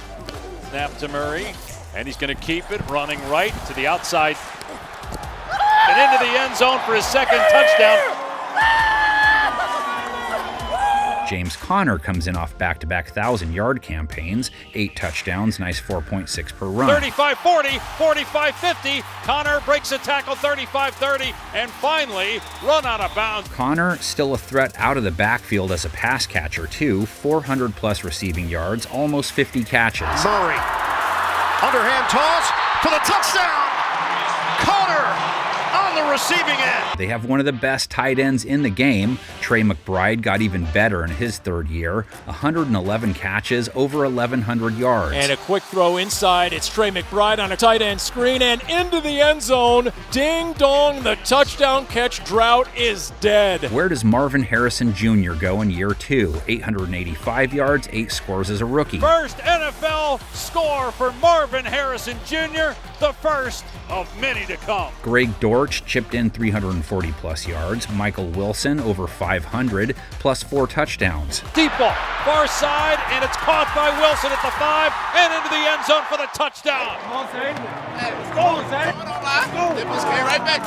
Snap to Murray, and he's going to keep it, running right to the outside and into the end zone for his 2nd touchdown. James Conner comes in off back-to-back 1,000-yard campaigns, 8 touchdowns, nice 4.6 per run. 35-40, 45-50, Conner breaks a tackle, 35-30, and finally run out of bounds. Conner still a threat out of the backfield as a pass catcher too, 400-plus receiving yards, almost 50 catches. Murray, underhand toss for the touchdown. Conner on the receiving end. They have one of the best tight ends in the game. Trey McBride got even better in his 3rd year. 111 catches, over 1,100 yards. And a quick throw inside. It's Trey McBride on a tight end screen and into the end zone. Ding dong, the touchdown catch drought is dead. Where does Marvin Harrison Jr. go in year 2? 885 yards, 8 scores as a rookie. First NFL score for Marvin Harrison Jr., the first of many to come. Greg Dortch chipped in 340-plus yards. Michael Wilson over 500, plus 4 touchdowns. Deep ball, far side, and it's caught by Wilson at the 5, and into the end zone for the touchdown. Come on, Zay. Hey, let's go, Zay. Let's go. Right back.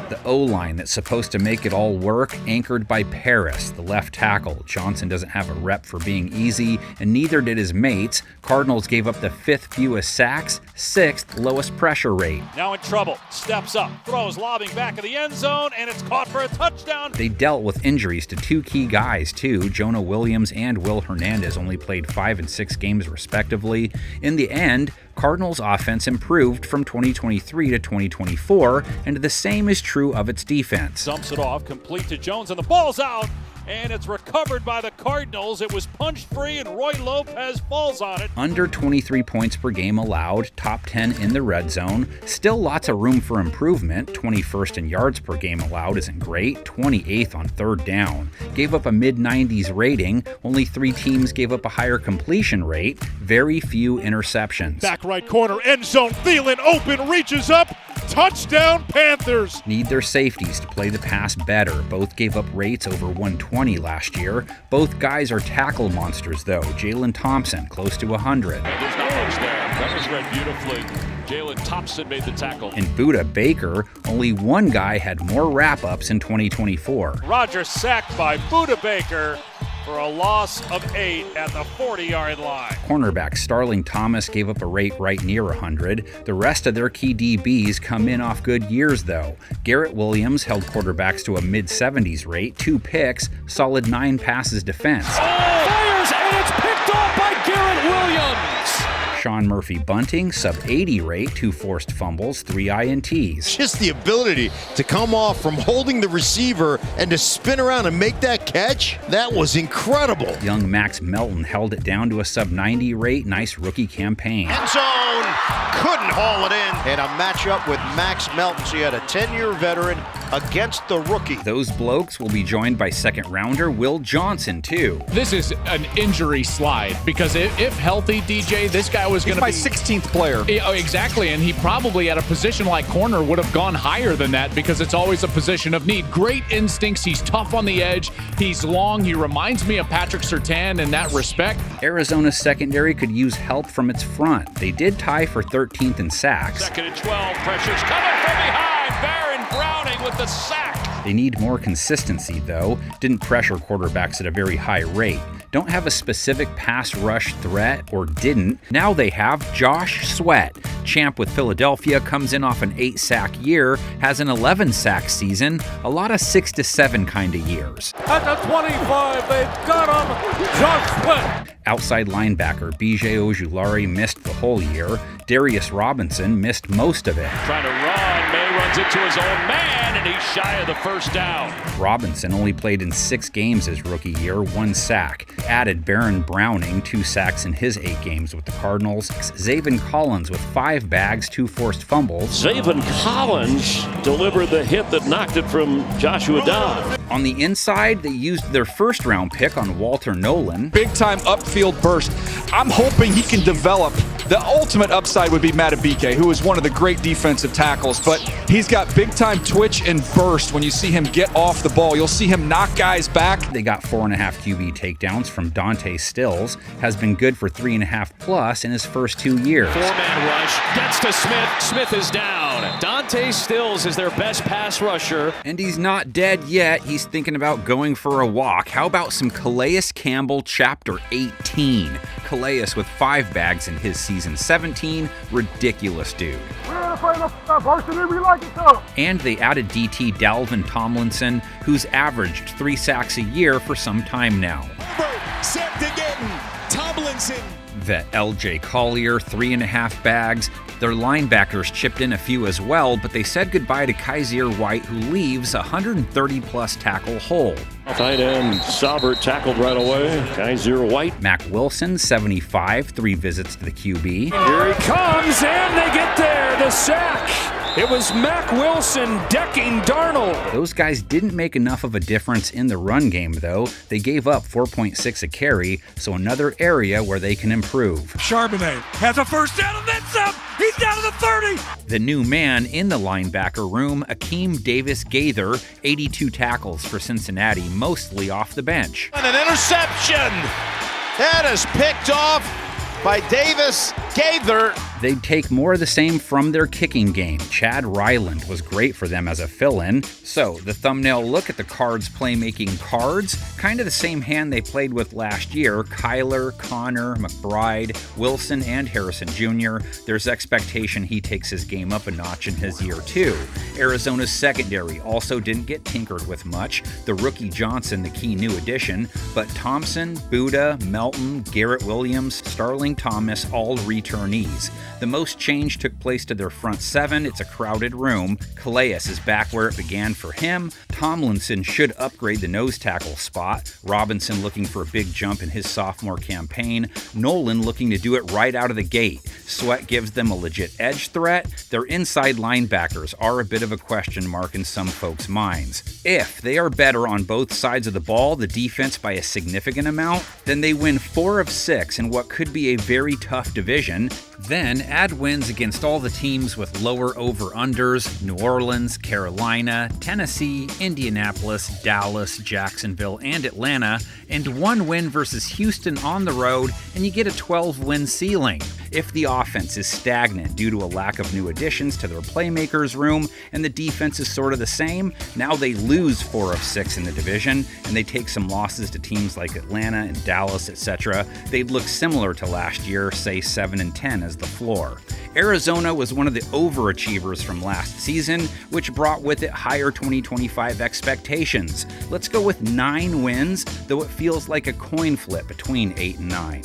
The O-line that's supposed to make it all work, anchored by Paris, the left tackle. Johnson doesn't have a rep for being easy, and neither did his mates. Cardinals gave up the 5th fewest sacks, 6th lowest pressure rate. Now in trouble, steps up, throws, lobbing back of the end zone, and it's caught for a touchdown. They dealt with injuries to 2 key guys too. Jonah Williams and Will Hernandez only played 5 and 6 games respectively. In the end, Cardinals offense improved from 2023 to 2024, and the same is true of its defense. Dumps it off, complete to Jones, and the ball's out. and it's recovered by the Cardinals. It was punched free, and Roy Lopez falls on it. Under 23 points per game allowed, top 10 in the red zone. Still lots of room for improvement. 21st in yards per game allowed isn't great. 28th on third down. Gave up a mid-90s rating. Only 3 teams gave up a higher completion rate. Very few interceptions. Back right corner, end zone. Thielen open, reaches up. Touchdown, Panthers! Need their safeties to play the pass better. Both gave up rates over 120 last year. Both guys are tackle monsters, though. Jalen Thompson, close to 100. There's not much there. That was read beautifully. Jalen Thompson made the tackle. And Buda Baker, only one guy had more wrap-ups in 2024. Rodgers sacked by Buda Baker for a loss of 8 at the 40-yard line. Cornerback Starling Thomas gave up a rate right near 100. The rest of their key DBs come in off good years, though. Garrett Williams held quarterbacks to a mid-70s rate, 2 picks, solid 9 passes defense. Fires, and it's picked off by Garrett Williams. Sean Murphy-Bunting, sub-80 rate, 2 forced fumbles, 3 INTs. Just the ability to come off from holding the receiver and to spin around and make that catch, that was incredible. Young Max Melton held it down to a sub-90 rate. Nice rookie campaign. End zone, couldn't haul it in. And a matchup with Max Melton, so you had a 10-year veteran against the rookie. Those blokes will be joined by second-rounder Will Johnson, too. This is an injury slide because if healthy, DJ, this guy was going to be my 16th player. Exactly, and he probably at a position like corner would have gone higher than that because it's always a position of need. Great instincts. He's tough on the edge. He's long. He reminds me of Patrick Surtain in that respect. Arizona's secondary could use help from its front. They did tie for 13th in sacks. 2nd and 12, pressure's coming from behind. Baron Browning with the sack. They need more consistency, though. Didn't pressure quarterbacks at a very high rate. Don't have a specific pass rush threat, or didn't. Now they have Josh Sweat. Champ with Philadelphia comes in off an 8-sack year, has an 11-sack season, a lot of 6 to 7 kind of years. At the 25, they've got him, Josh Sweat. Outside linebacker B.J. Ojulari missed the whole year. Darius Robinson missed most of it. Trying to run, May runs it to his own man, and he's shy of the first down. Robinson only played in 6 games his rookie year, 1 sack. Added Baron Browning, 2 sacks in his 8 games with the Cardinals. Zaven Collins with 5 bags, 2 forced fumbles. Zaven Collins delivered the hit that knocked it from Joshua down. On the inside, they used their first-round pick on Walter Nolan. Big-time upfield burst. I'm hoping he can develop. The ultimate upside would be Matabike, who is one of the great defensive tackles, but he's got big-time twitch and burst when you see him get off the ball. You'll see him knock guys back. They got 4.5 QB takedowns from Dante Stills, has been good for 3.5 plus in his first 2 years. 4-man rush, gets to Smith. Smith is down. Dante Stills is their best pass rusher. And he's not dead yet. He's thinking about going for a walk. How about some Calais Campbell chapter 18? Calais with 5 bags in his season 17. Ridiculous dude. And they added DT Dalvin Tomlinson, who's averaged 3 sacks a year for some time now. Set to getting Tomlinson. Vet LJ Collier, 3.5 bags. Their linebackers chipped in a few as well, but they said goodbye to Kaiser White, who leaves a 130-plus tackle hole. Tight end Saubert tackled right away. Kaiser White. Mac Wilson, 75, 3 visits to the QB. Here he comes, and they get there, the sack. It was Mac Wilson decking Darnold. Those guys didn't make enough of a difference in the run game, though. They gave up 4.6 a carry, so another area where they can improve. Charbonnet has a first down and then some. He's down to the 30. The new man in the linebacker room, Akeem Davis-Gaither, 82 tackles for Cincinnati, mostly off the bench. And an interception. That is picked off by Davis-Gaither. They'd take more of the same from their kicking game. Chad Ryland was great for them as a fill-in. So, the thumbnail look at the Cards playmaking Cards, kind of the same hand they played with last year. Kyler, Connor, McBride, Wilson, and Harrison Jr. There's expectation he takes his game up a notch in his year 2. Arizona's secondary also didn't get tinkered with much. The rookie Johnson, the key new addition, but Thompson, Buda, Melton, Garrett Williams, Starling Thomas, all returnees. The most change took place to their front seven. It's a crowded room. Calais is back where it began for him. Tomlinson should upgrade the nose tackle spot. Robinson looking for a big jump in his sophomore campaign. Nolan looking to do it right out of the gate. Sweat gives them a legit edge threat. Their inside linebackers are a bit of a question mark in some folks' minds. If they are better on both sides of the ball, the defense by a significant amount, then they win 4 of 6 in what could be a very tough division. Then add wins against all the teams with lower over-unders: New Orleans, Carolina, Tennessee, Indianapolis, Dallas, Jacksonville, and Atlanta, and 1 win versus Houston on the road, and you get a 12-win ceiling. If the offense is stagnant due to a lack of new additions to their playmakers room, and the defense is sort of the same, now they lose 4 of 6 in the division, and they take some losses to teams like Atlanta and Dallas, etc. They'd look similar to last year, say 7-10 as the floor. Arizona was one of the overachievers from last season, which brought with it higher 2025 expectations. Let's go with 9 wins, though it feels like a coin flip between 8 and 9.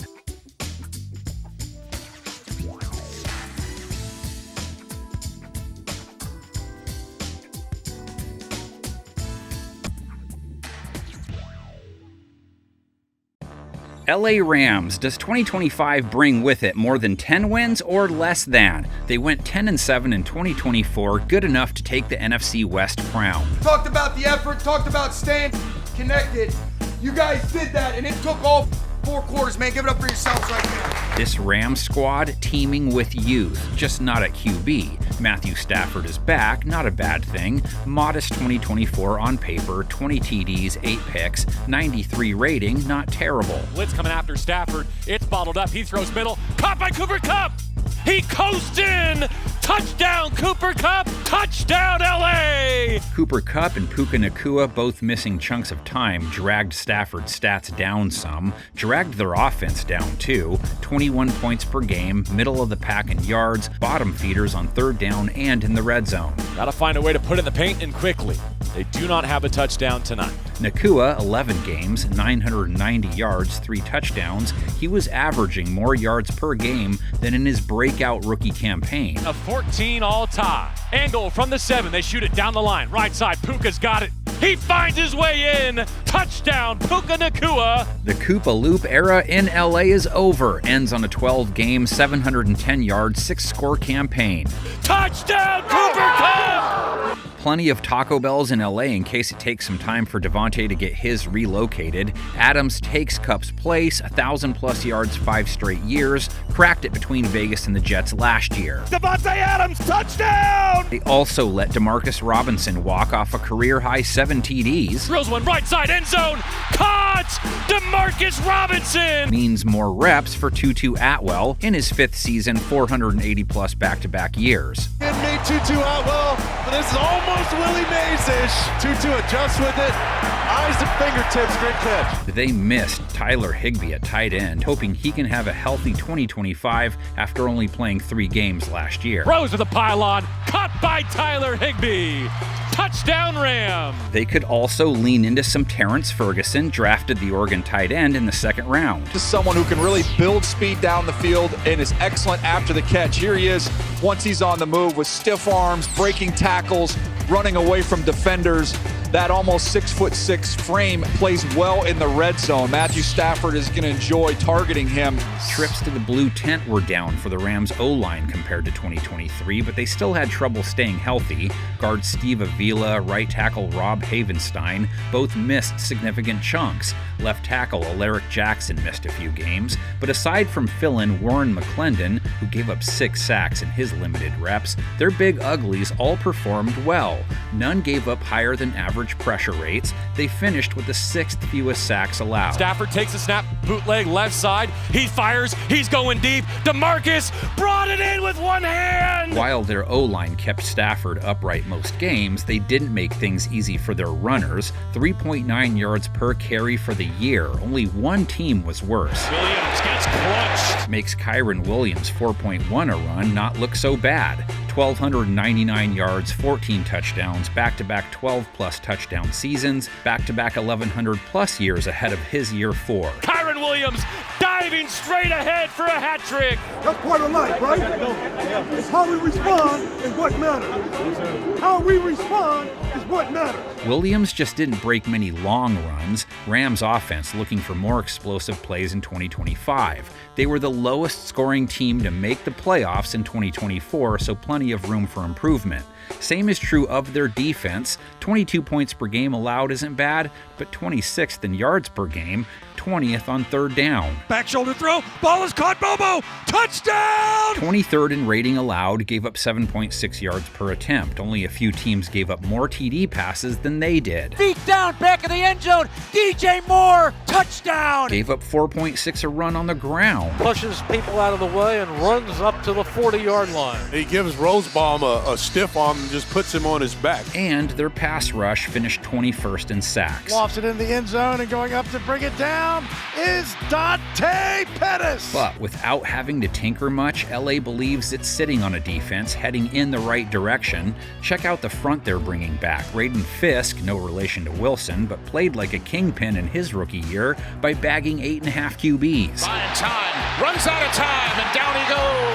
LA Rams, does 2025 bring with it more than 10 wins or less than? They went 10-7 in 2024, good enough to take the NFC West crown. Talked about the effort, talked about staying connected. You guys did that, and it took all 4 quarters, man. Give it up for yourselves right now. This Rams squad teeming with youth, just not at QB. Matthew Stafford is back, not a bad thing. Modest 2024 on paper, 20 TDs, 8 picks, 93 rating, not terrible. Blitz coming after Stafford. It's bottled up. He throws middle. Caught by Cooper Kupp. He coasts in. Touchdown, Cooper Kupp. Touchdown, LA. Cooper Kupp and Puka Nacua, both missing chunks of time, dragged Stafford's stats down some, dragged their offense down too. 21 points per game, middle of the pack in yards, bottom feeders on 3rd down and in the red zone. Gotta find a way to put in the paint and quickly. They do not have a touchdown tonight. Nakua, 11 games, 990 yards, 3 touchdowns. He was averaging more yards per game than in his breakout rookie campaign. A 14 all tie. Angle from the 7. They shoot it down the line. Right side. Puka's got it. He finds his way in. Touchdown, Puka Nacua. The Koopa Loop era in LA is over. Ends on a 12-game, 710-yard, 6-score campaign. Touchdown, Cooper Kupp! Plenty of Taco Bells in LA in case it takes some time for Devontae to get his relocated. Adams takes Kupp's place, 1,000+ yards 5 straight years. Cracked it between Vegas and the Jets last year. Devontae Adams, touchdown! They also let Demarcus Robinson walk off a career-high 7 TDs. Drills one right side, end zone. Caught! Demarcus Robinson! Means more reps for Tutu Atwell in his 5th season, 480+ back-to-back years. It made Tutu Atwell, but this is almost Willie Mays-ish. Tutu adjusts with it. Eyes to fingertips, great catch. They missed Tyler Higbee at tight end, hoping he can have a healthy 2025 after only playing 3 games last year. Rose with a pylon, caught by Tyler Higbee. Touchdown Ram! They could also lean into some Terrence Ferguson, drafted the Oregon tight end in the 2nd round. This is someone who can really build speed down the field and is excellent after the catch. Here he is once he's on the move with stiff arms, breaking tackles, running away from defenders. That almost 6'6" frame plays well in the red zone. Matthew Stafford is going to enjoy targeting him. Trips to the blue tent were down for the Rams O-line compared to 2023, but they still had trouble staying healthy. Guard Steve Avila, right tackle Rob Havenstein both missed significant chunks. Left tackle Alaric Jackson missed a few games, but aside from fill-in Warren McClendon, who gave up 6 sacks in his limited reps, their big uglies all performed well. None gave up higher than average pressure rates. They finished with the 6th fewest sacks allowed. Stafford takes a snap, bootleg left side. He fires, he's going deep. DeMarcus brought it in with one hand! While their O-line kept Stafford upright most games, they didn't make things easy for their runners. 3.9 yards per carry for the year. Only one team was worse. Williams gets crunched. Makes Kyron Williams 4.1 a run not look so bad. 1,299 yards, 14 touchdowns, back-to-back 12-plus touchdown seasons, back-to-back 1,100-plus years ahead of his year 4. Kyron Williams dives diving straight ahead for a hat trick. That's part of life, right? It's how we respond is what matters. How we respond is what matters. Williams just didn't break many long runs. Rams offense looking for more explosive plays in 2025. They were the lowest scoring team to make the playoffs in 2024, so plenty of room for improvement. Same is true of their defense. 22 points per game allowed isn't bad, but 26th in yards per game, 20th on third down. Back shoulder throw, ball is caught, Bobo, touchdown! 23rd in rating allowed, gave up 7.6 yards per attempt. Only a few teams gave up more TD passes than they did. Feet down, back of the end zone, DJ Moore, touchdown! Gave up 4.6 a run on the ground. Pushes people out of the way and runs up to the 40-yard line. He gives Rosebaum a stiff arm and just puts him on his back. And their pass rush finished 21st in sacks. Lofts it in the end zone and going up to bring it down is Dante Pettis. But without having to tinker much, LA believes it's sitting on a defense heading in the right direction. Check out the front they're bringing back. Braden Fisk, no relation to Wilson, but played like a kingpin in his rookie year by bagging 8.5 QBs. Buying time, runs out of time, and down he goes.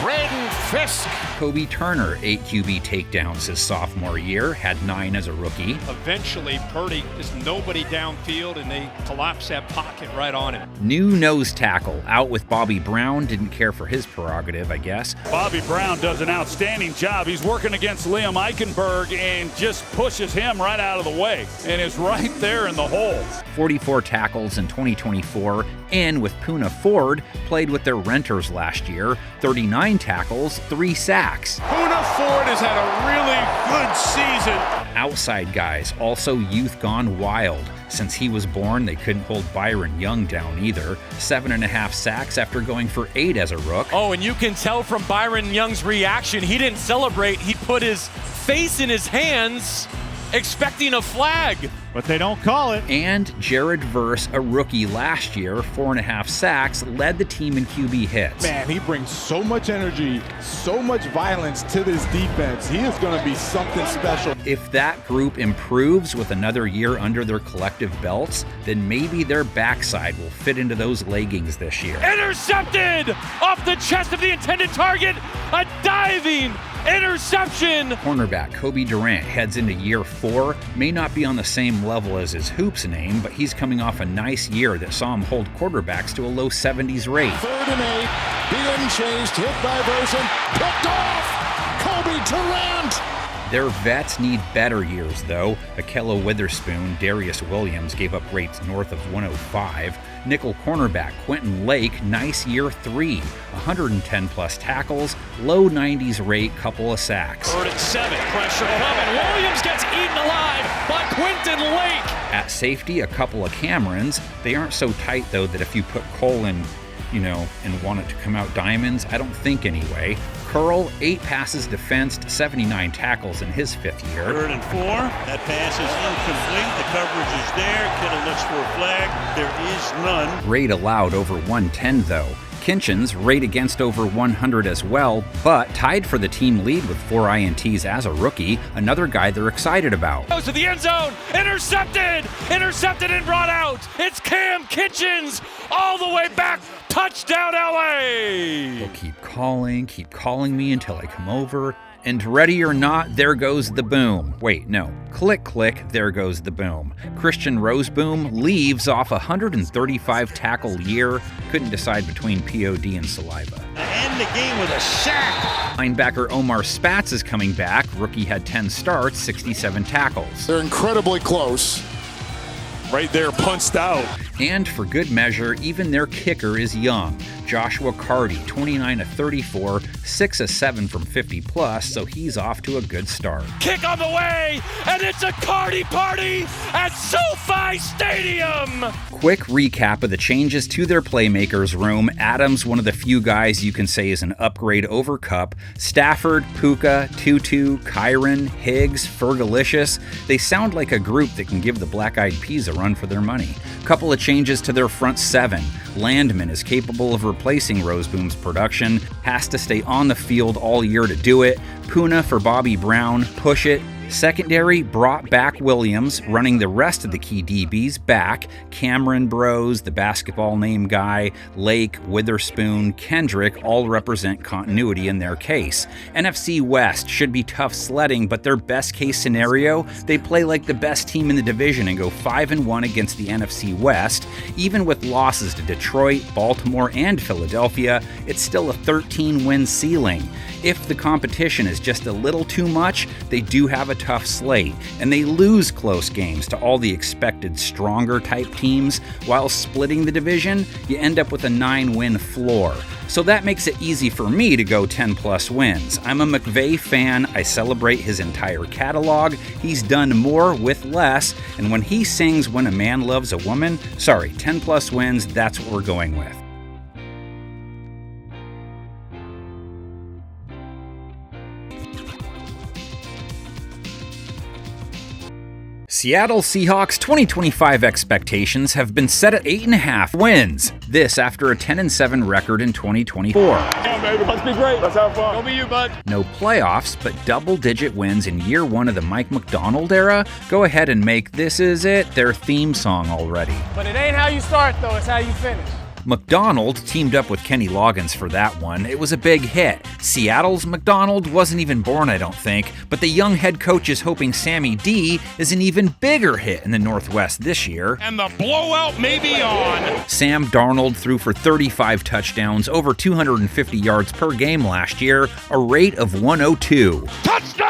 Braden Fisk. Kobe Turner, 8 QB takedowns his sophomore year, had 9 as a rookie. Eventually, Purdy is nobody downfield, and they collapse that pocket right on him. New nose tackle, out with Bobby Brown, didn't care for his prerogative, I guess. Bobby Brown does an outstanding job. He's working against Liam Eichenberg and just pushes him right out of the way and is right there in the hole. 44 tackles in 2024, and with Poona Ford, played with their renters last year, 39 tackles, 3 sacks. Poona Ford has had a really good season. Outside guys, also youth gone wild. Since he was born, they couldn't hold Byron Young down either. 7.5 sacks after going for 8 as a rook. Oh, and you can tell from Byron Young's reaction, he didn't celebrate. He put his face in his hands, expecting a flag. But they don't call it. And Jared Verse, a rookie last year, 4.5 sacks, led the team in QB hits. Man, he brings so much energy, so much violence to this defense. He is going to be something special. If that group improves with another year under their collective belts, then maybe their backside will fit into those leggings this year. Intercepted off the chest of the intended target. A diving interception. Cornerback Kobe Durant heads into year 4, may not be on the same level as his hoops name, but he's coming off a nice year that saw him hold quarterbacks to a low 70s rate. 3rd and 8, being chased, hit by Verson, picked off, Kobe Durant. Their vets need better years, though. Akello Witherspoon, Darius Williams gave up rates north of 105. Nickel cornerback Quentin Lake, nice year 3, 110-plus tackles, low 90s rate, couple of sacks. 3rd and 7, pressure coming. Williams gets eaten alive by Quentin Lake. At safety, a couple of Camerons. They aren't so tight, though, that if you put Cole in, and want it to come out diamonds, I don't think anyway. Curl, 8 passes defensed, 79 tackles in his 5th year. 3rd and 4, that pass is incomplete, the coverage is there, Kittle looks for a flag, there is none. Rate allowed over 110 though. Kinchins rate against over 100 as well, but tied for the team lead with 4 INTs as a rookie, another guy they're excited about. Goes to the end zone, intercepted and brought out. It's Cam Kinchins all the way back, touchdown LA. They'll keep calling me until I come over. And ready or not, there goes the boom. Wait, no. Click, click, there goes the boom. Christian Roseboom leaves off a 135 tackle year. Couldn't decide between POD and saliva. End the game with a sack. Linebacker Omar Spatz is coming back. Rookie had 10 starts, 67 tackles. They're incredibly close. Right there, punched out. And for good measure, even their kicker is young. Joshua Carty, 29 of 34, 6 of 7 from 50 plus, so he's off to a good start. Kick on the way, and it's a Carty party at SoFi Stadium. Quick recap of the changes to their playmakers room. Adams, one of the few guys you can say is an upgrade over Kupp. Stafford, Puka, Tutu, Kyron, Higgs, Fergalicious. They sound like a group that can give the Black Eyed Peas a run for their money. Couple of changes to their front 7. Landman is capable of replacing Roseboom's production, has to stay on the field all year to do it. Poona for Bobby Brown, push it. Secondary brought back Williams, running the rest of the key DBs back. Cameron Bros, the basketball name guy, Lake, Witherspoon, Kendrick all represent continuity in their case. NFC West should be tough sledding, but their best case scenario, they play like the best team in the division and go 5-1 against the NFC West. Even with losses to Detroit, Baltimore, and Philadelphia, it's still a 13-win ceiling. If the competition is just a little too much, they do have a tough slate, and they lose close games to all the expected stronger type teams. While splitting the division, you end up with a 9-win floor. So that makes it easy for me to go 10+ wins. I'm a McVay fan. I celebrate his entire catalog. He's done more with less, and when he sings "When a Man Loves a Woman," 10+ wins, that's what we're going with. Seattle Seahawks 2025 expectations have been set at 8.5 wins. This after a 10-7 record in 2024. Come on, baby. Let's be great. Let's have fun. Go be you, bud. No playoffs, but double-digit wins in year one of the Mike Macdonald era. Go ahead and make "This Is It" their theme song already. But it ain't how you start, though. It's how you finish. McDonald teamed up with Kenny Loggins for that one. It was a big hit. Seattle's McDonald wasn't even born, I don't think, but the young head coach is hoping Sammy D is an even bigger hit in the Northwest this year. And the blowout may be on. Sam Darnold threw for 35 touchdowns, over 250 yards per game last year, a rate of 102. Touchdown!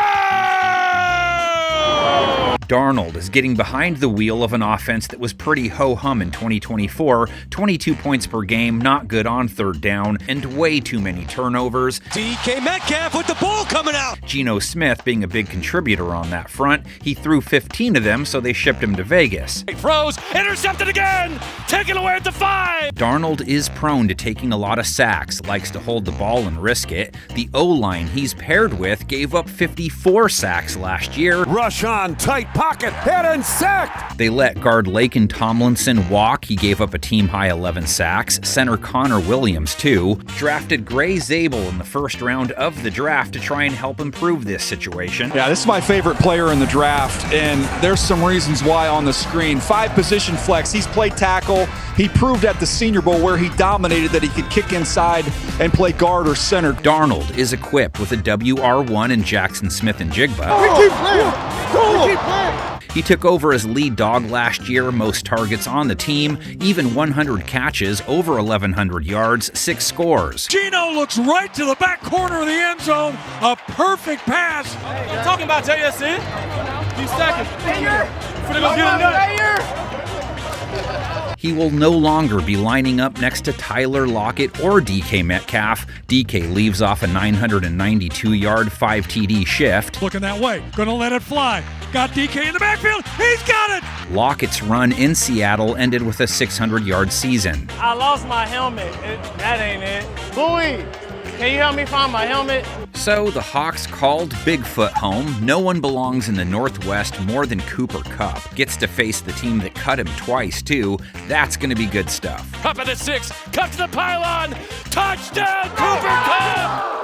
Darnold is getting behind the wheel of an offense that was pretty ho-hum in 2024, 22 points per game, not good on third down, and way too many turnovers. DK Metcalf with the ball coming out. Geno Smith being a big contributor on that front. He threw 15 of them, so they shipped him to Vegas. He throws, intercepted again, taken away at the 5. Darnold is prone to taking a lot of sacks, likes to hold the ball and risk it. The O-line he's paired with gave up 54 sacks last year. Rush on, tight pocket, hit and sacked. They let guard Laken Tomlinson walk. He gave up a team-high 11 sacks. Center Connor Williams, too. Drafted Gray Zabel in the first round of the draft to try and help improve this situation. Yeah, this is my favorite player in the draft, and there's some reasons why on the screen. 5-position flex. He's played tackle. He proved at the Senior Bowl where he dominated that he could kick inside and play guard or center. Darnold is equipped with a WR1 and Jackson Smith and Jigba. We keep playing. We keep playing. He took over as lead dog last year, most targets on the team, even 100 catches, over 1,100 yards, 6 scores. Geno looks right to the back corner of the end zone. A perfect pass. I'm talking about JSN. Few seconds. Finna go get another. He will no longer be lining up next to Tyler Lockett or DK Metcalf. DK leaves off a 992-yard 5 TD shift. Looking that way. Gonna let it fly. Got DK in the backfield. He's got it. Lockett's run in Seattle ended with a 600-yard season. I lost my helmet. That ain't it. Louie, can you help me find my helmet? So the Hawks called Bigfoot home. No one belongs in the Northwest more than Cooper Kupp. Gets to face the team that cut him twice, too. That's going to be good stuff. Up at the 6, cut to the pylon, touchdown Cooper Kupp!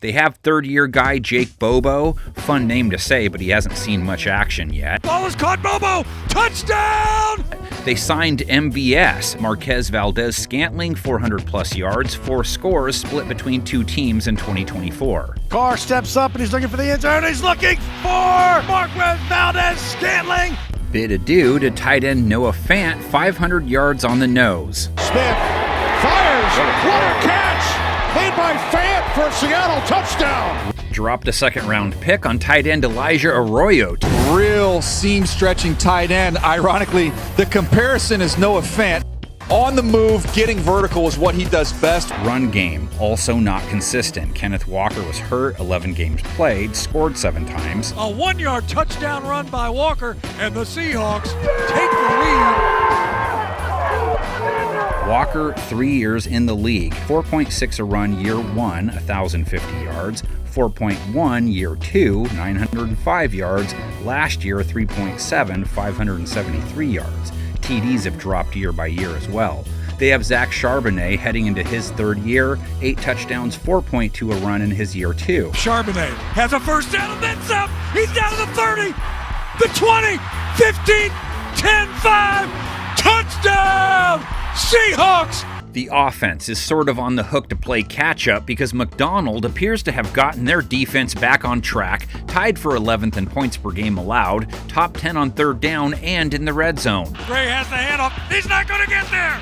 They have third-year guy Jake Bobo. Fun name to say, but he hasn't seen much action yet. Ball is caught, Bobo! Touchdown! They signed MVS, Marquez Valdez-Scantling, 400-plus yards, 4 scores split between 2 teams in 2024. Carr steps up and he's looking for the end zone. He's looking for Marquez Valdez-Scantling. Bid adieu to tight end Noah Fant, 500 yards on the nose. Smith fires, what a catch! Made by Fant for a Seattle touchdown. Dropped a second-round pick on tight end Elijah Arroyo. Real seam-stretching tight end. Ironically, the comparison is Noah Fant. On the move, getting vertical is what he does best. Run game, also not consistent. Kenneth Walker was hurt, 11 games played, scored 7 times. A 1-yard touchdown run by Walker, and the Seahawks take the lead. Walker, 3 years in the league. 4.6 a run year 1, 1,050 yards. 4.1 year 2, 905 yards. Last year, 3.7, 573 yards. TDs have dropped year by year as well. They have Zach Charbonnet heading into his third year, 8 touchdowns, 4.2 a run in his year 2. Charbonnet has a first down and then some. He's down to the 30, the 20, 15, 10, 5. Touchdown, Seahawks! The offense is sort of on the hook to play catch-up because McDonald appears to have gotten their defense back on track, tied for 11th in points per game allowed, top 10 on third down, and in the red zone. Gray has the handoff. He's not going to get there.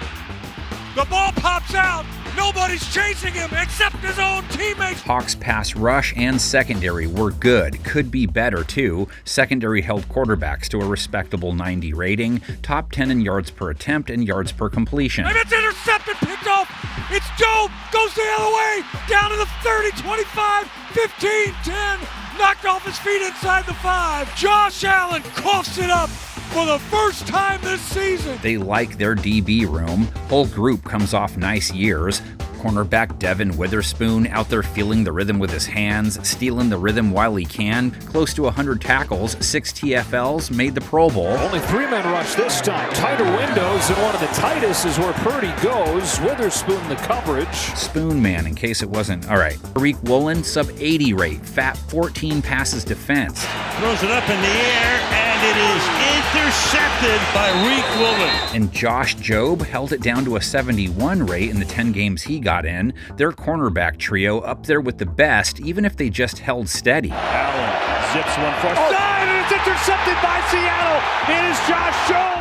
The ball pops out. Nobody's chasing him except his own teammates. Hawks' pass rush and secondary were good, could be better too. Secondary held quarterbacks to a respectable 90 rating, top 10 in yards per attempt and yards per completion. And it's intercepted, picked off. It's Joe, goes the other way, down to the 30, 25, 15, 10, knocked off his feet inside the 5. Josh Allen coughs it up for the first time this season. They like their DB room. Whole group comes off nice years. Cornerback Devin Witherspoon out there feeling the rhythm with his hands, stealing the rhythm while he can. Close to 100 tackles, 6 TFLs, made the Pro Bowl. Only 3-man rush this time. Tighter windows, and one of the tightest is where Purdy goes. Witherspoon the coverage. Spoon man, in case it wasn't. All right. Tariq Woolen, sub 80 rate, fat 14 passes defense. Throws it up in the air, and it is intercepted by Tariq Woolen. And Josh Jobe held it down to a 71 rate in the 10 games he got in. Their cornerback trio up there with the best, even if they just held steady. Allen zips one for side, and it's intercepted by Seattle. It is Josh Jobe.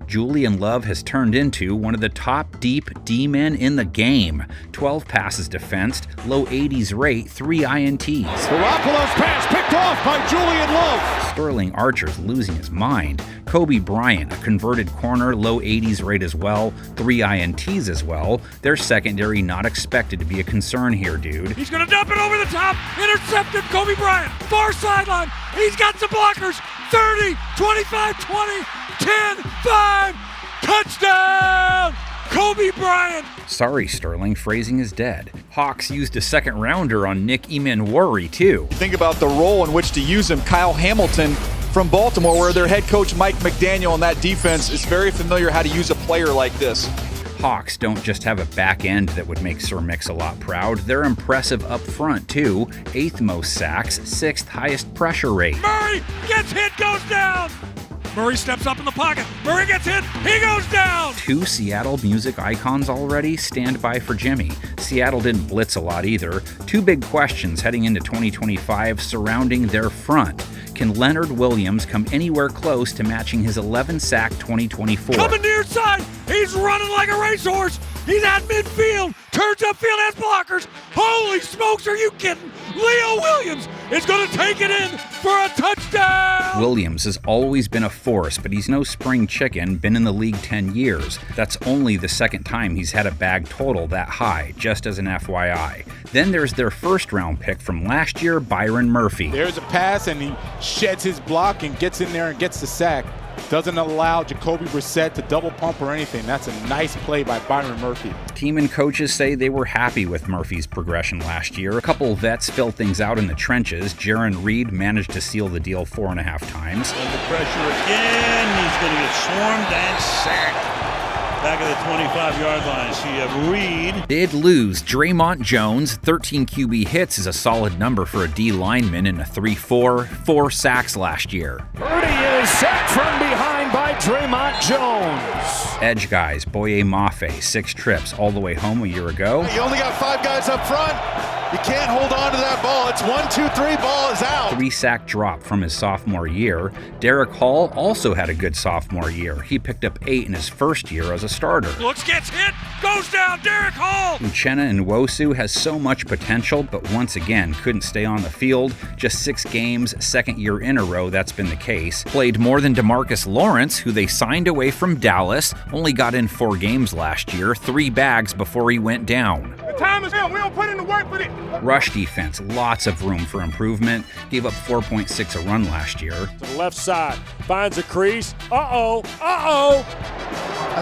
Julian Love has turned into one of the top deep D-men in the game. 12 passes defensed, low 80s rate, 3 INTs. Garoppolo's pass picked off by Julian Love. Sterling Archer's losing his mind. Kobe Bryant, a converted corner, low 80s rate as well, 3 INTs as well. Their secondary not expected to be a concern here, dude. He's going to dump it over the top. Intercepted, Kobe Bryant. Far sideline. He's got some blockers. 30, 25, 20, 10, 5. Touchdown! Kobe Bryant! Sorry, Sterling, phrasing is dead. Hawks used a second rounder on Nick Emanwari, too. Think about the role in which to use him. Kyle Hamilton from Baltimore, where their head coach Mike McDaniel and that defense is very familiar how to use a player like this. Hawks don't just have a back end that would make Sir Mix-a-Lot proud. They're impressive up front, too. 8th most sacks, 6th highest pressure rate. Murray gets hit, goes down! Murray steps up in the pocket. Murray gets hit. He goes down. 2 Seattle music icons already. Stand by for Jimmy. Seattle didn't blitz a lot either. 2 big questions heading into 2025 surrounding their front. Can Leonard Williams come anywhere close to matching his 11-sack 2024? Coming near side. He's running like a racehorse. He's at midfield. Turns upfield, has blockers. Holy smokes, are you kidding? Leo Williams is going to take it in for a touchdown. Williams has always been a force, but he's no spring chicken, been in the league 10 years. That's only the second time he's had a bag total that high, just as an FYI. Then there's their first-round pick from last year, Byron Murphy. There's a pass, and he sheds his block and gets in there and gets the sack. Doesn't allow Jacoby Brissett to double pump or anything. That's a nice play by Byron Murphy. Team and coaches say they were happy with Murphy's progression last year. A couple vets filled things out in the trenches. Jaron Reed managed to seal the deal 4.5 times. Under pressure again. He's going to get swarmed and sacked. Back at the 25-yard line, so you have Reed. Did lose Draymond Jones. 13 QB hits is a solid number for a D lineman in a 3-4. 4 sacks last year. Purdy is sacked from behind by Draymond Jones. Edge guys, Boye Mafe, 6 trips all the way home a year ago. You only got 5 guys up front. You can't hold on to that ball. It's 1, 2, 3, ball is out. 3-sack drop from his sophomore year. Derek Hall also had a good sophomore year. He picked up 8 in his first year as a starter. Looks, gets hit, goes down, Derek Hall. Uchenna Nwosu has so much potential, but once again couldn't stay on the field. Just 6 games, second year in a row that's been the case. Played more than DeMarcus Lawrence, who they signed away from Dallas. Only got in 4 games last year, 3 bags before he went down. The time is in, we don't put in the work with it. Rush defense, lots of room for improvement. Gave up 4.6 a run last year. To the left side, finds a crease. That's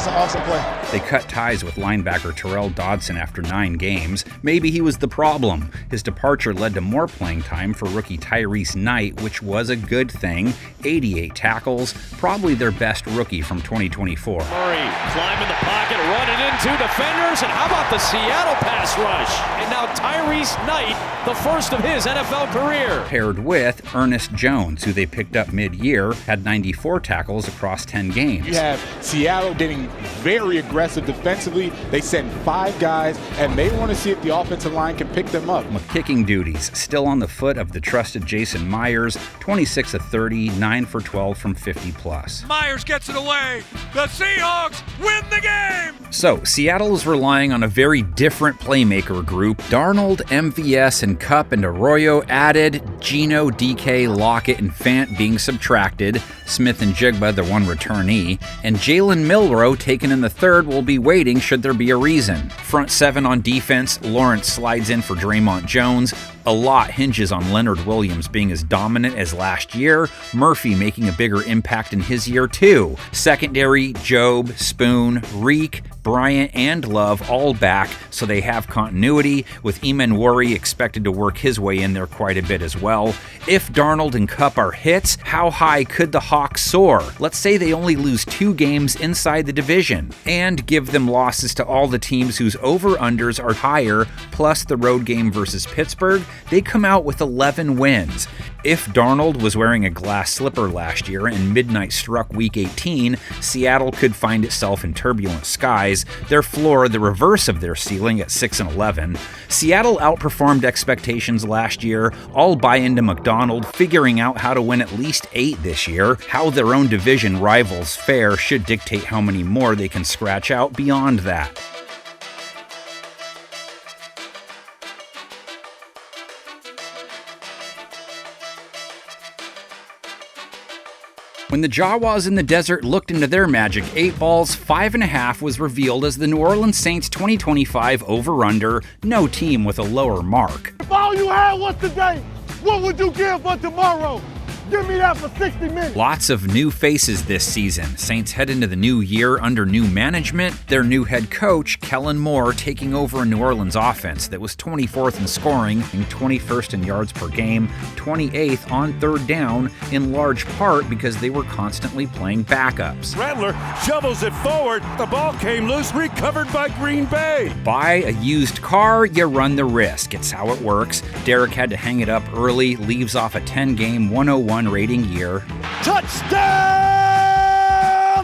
an awesome play. They cut ties with linebacker Terrell Dodson after 9 games. Maybe he was the problem. His departure led to more playing time for rookie Tyrese Knight, which was a good thing. 88 tackles, probably their best rookie from 2024. Murray climbing the pocket, running in two defenders, and how about the Seattle pass rush? And now Tyrese Knight, the first of his NFL career. Paired with Ernest Jones, who they picked up mid-year, had 94 tackles across 10 games. You have Seattle getting very aggressive defensively. They send 5 guys, and they want to see if the offensive line can pick them up. With kicking duties still on the foot of the trusted Jason Myers, 26 of 30, 9 for 12 from 50+. Myers gets it away. The Seahawks win the game. So, Seattle is relying on a very different playmaker group. Darnold, MVS, and Kupp and Arroyo added, Geno, DK, Lockett, and Fant being subtracted, Smith and Jigba, the one returnee, and Jalen Milroe, taken in the third, will be waiting should there be a reason. Front 7 on defense, Lawrence slides in for Draymond Jones. A lot hinges on Leonard Williams being as dominant as last year, Murphy making a bigger impact in his year too. Secondary, Job, Spoon, Reek, Bryant, and Love all back, so they have continuity, with Emanwari expected to work his way in there quite a bit as well. If Darnold and Kupp are hits, how high could the Hawks soar? Let's say they only lose 2 games inside the division, and give them losses to all the teams whose over-unders are higher, plus the road game versus Pittsburgh. They come out with 11 wins. If Darnold was wearing a glass slipper last year and midnight struck Week 18, Seattle could find itself in turbulent skies, their floor the reverse of their ceiling at 6-11. Seattle outperformed expectations last year. I'll buy into McDonald figuring out how to win at least 8 this year. How their own division rivals fare should dictate how many more they can scratch out beyond that. When the Jaguars in the desert looked into their magic 8 balls, 5.5 was revealed as the New Orleans Saints 2025 over-under, no team with a lower mark. If all you had was today, what would you give for tomorrow? Give me that for 60 minutes. Lots of new faces this season. Saints head into the new year under new management. Their new head coach, Kellen Moore, taking over a New Orleans offense that was 24th in scoring and 21st in yards per game, 28th on third down, in large part because they were constantly playing backups. Rattler shovels it forward. The ball came loose, recovered by Green Bay. Buy a used car, you run the risk. It's how it works. Derek had to hang it up early, leaves off a 10-game 101 rating year. Touchdown,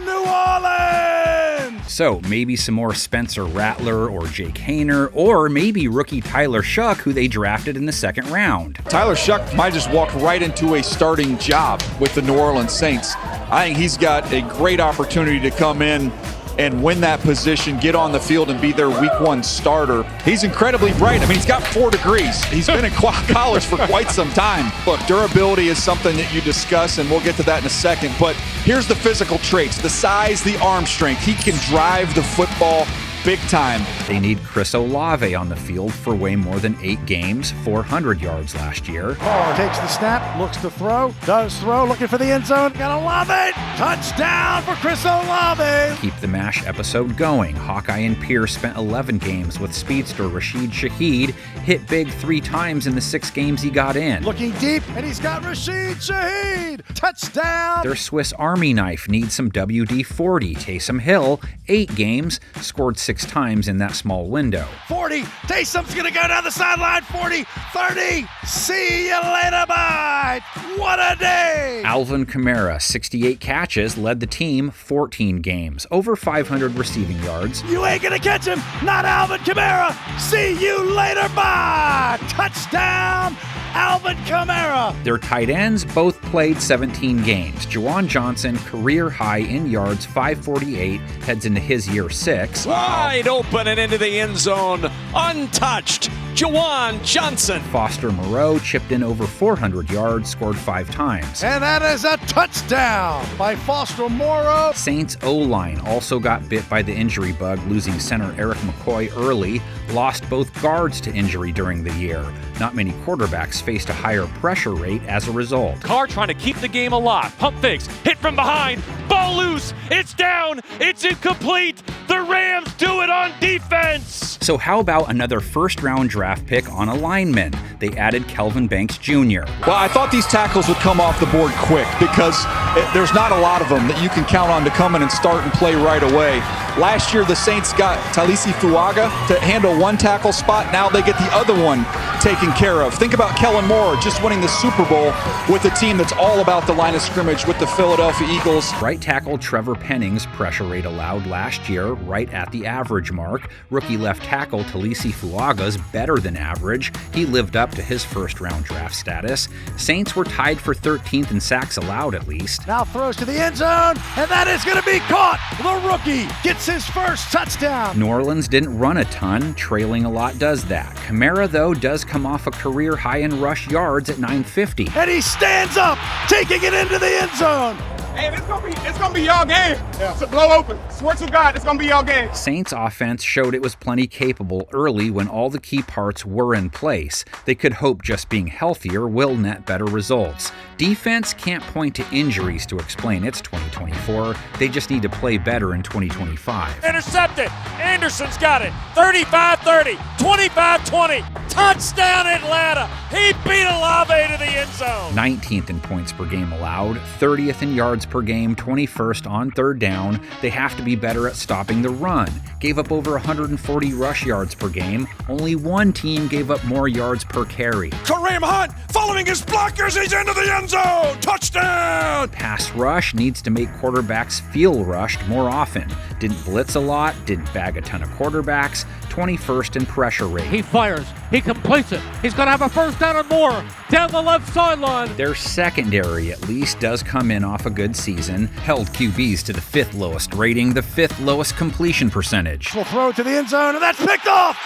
New Orleans! So maybe some more Spencer Rattler or Jake Haener, or maybe rookie Tyler Shuck, who they drafted in the 2nd round. Tyler Shuck might just walk right into a starting job with the New Orleans Saints. I think he's got a great opportunity to come in and win that position, get on the field, and be their week 1 starter. He's incredibly bright. I mean, he's got 4 degrees. He's been in college for quite some time. Look, durability is something that you discuss, and we'll get to that in a second. But here's the physical traits, the size, the arm strength. He can drive the football big time. They need Chris Olave on the field for way more than 8 games, 400 yards last year. Takes the snap, looks to throw, does throw, looking for the end zone. Gotta love it! Touchdown for Chris Olave! Keep the MASH episode going. Hawkeye and Pierce spent 11 games with speedster Rashid Shaheed, hit big 3 times in the 6 games he got in. Looking deep, and he's got Rashid Shaheed! Touchdown! Their Swiss Army knife needs some WD-40. Taysom Hill, 8 games, scored 6 times in that small window. 40, Taysom's gonna go down the sideline, 40, 30, see you later, bye! What a day! Alvin Kamara, 68 catches, led the team 14 games, over 500 receiving yards. You ain't gonna catch him, not Alvin Kamara! See you later, bye! Touchdown! Alvin Kamara. Their tight ends both played 17 games. Juwan Johnson, career high in yards, 548, heads into his year 6. Wide open and into the end zone, untouched. Juwan Johnson. Foster Moreau chipped in over 400 yards, scored 5 times. And that is a touchdown by Foster Moreau. Saints O-line also got bit by the injury bug, losing center Eric McCoy early, lost both guards to injury during the year. Not many quarterbacks faced a higher pressure rate as a result. Carr trying to keep the game alive. Pump fakes, hit from behind, ball loose, it's down, it's incomplete. The Rams do it on defense. So how about another first-round draft pick on a lineman? They added Kelvin Banks Jr. Well, I thought these tackles would come off the board quick because there's not a lot of them that you can count on to come in and start and play right away. Last year, the Saints got Talisi Fuaga to handle one tackle spot. Now they get the other one taken care of. Think about Kellen Moore just winning the Super Bowl with a team that's all about the line of scrimmage with the Philadelphia Eagles. Right tackle Trevor Penning's pressure rate allowed last year right at the average mark. Rookie left tackle Talisi Fuaga's better than average. He lived up to his first-round draft status. Saints were tied for 13th in sacks allowed at least. Now throws to the end zone, and that is going to be caught. The rookie gets his first touchdown. New Orleans didn't run a ton. Trailing a lot does that. Kamara, though, does come off a career high in rush yards at 950. And he stands up, taking it into the end zone. Hey, it's gonna be y'all game. So blow open. Swear to God, it's gonna be y'all game. Saints offense showed it was plenty capable early when all the key parts were in place. They could hope just being healthier will net better results. Defense can't point to injuries to explain its 2024. They just need to play better in 2025. Intercepted. Anderson's got it. 35-30, 25-20. Touchdown Atlanta. He beat Olave to the end zone. 19th in points per game allowed, 30th in yards per game, 21st on third down. They have to be better at stopping the run. Gave up over 140 rush yards per game. Only one team gave up more yards per carry. Kareem Hunt following his blockers. He's into the end zone. Touchdown! Pass rush needs to make quarterbacks feel rushed more often. Didn't blitz a lot, didn't bag a ton of quarterbacks. 21st in pressure rate. He fires. He completes it. He's going to have a first down and more down the left sideline. Their secondary, at least, does come in off a good season. Held QBs to the 5th lowest rating, the 5th lowest completion percentage. Will throw to the end zone, and that's picked off.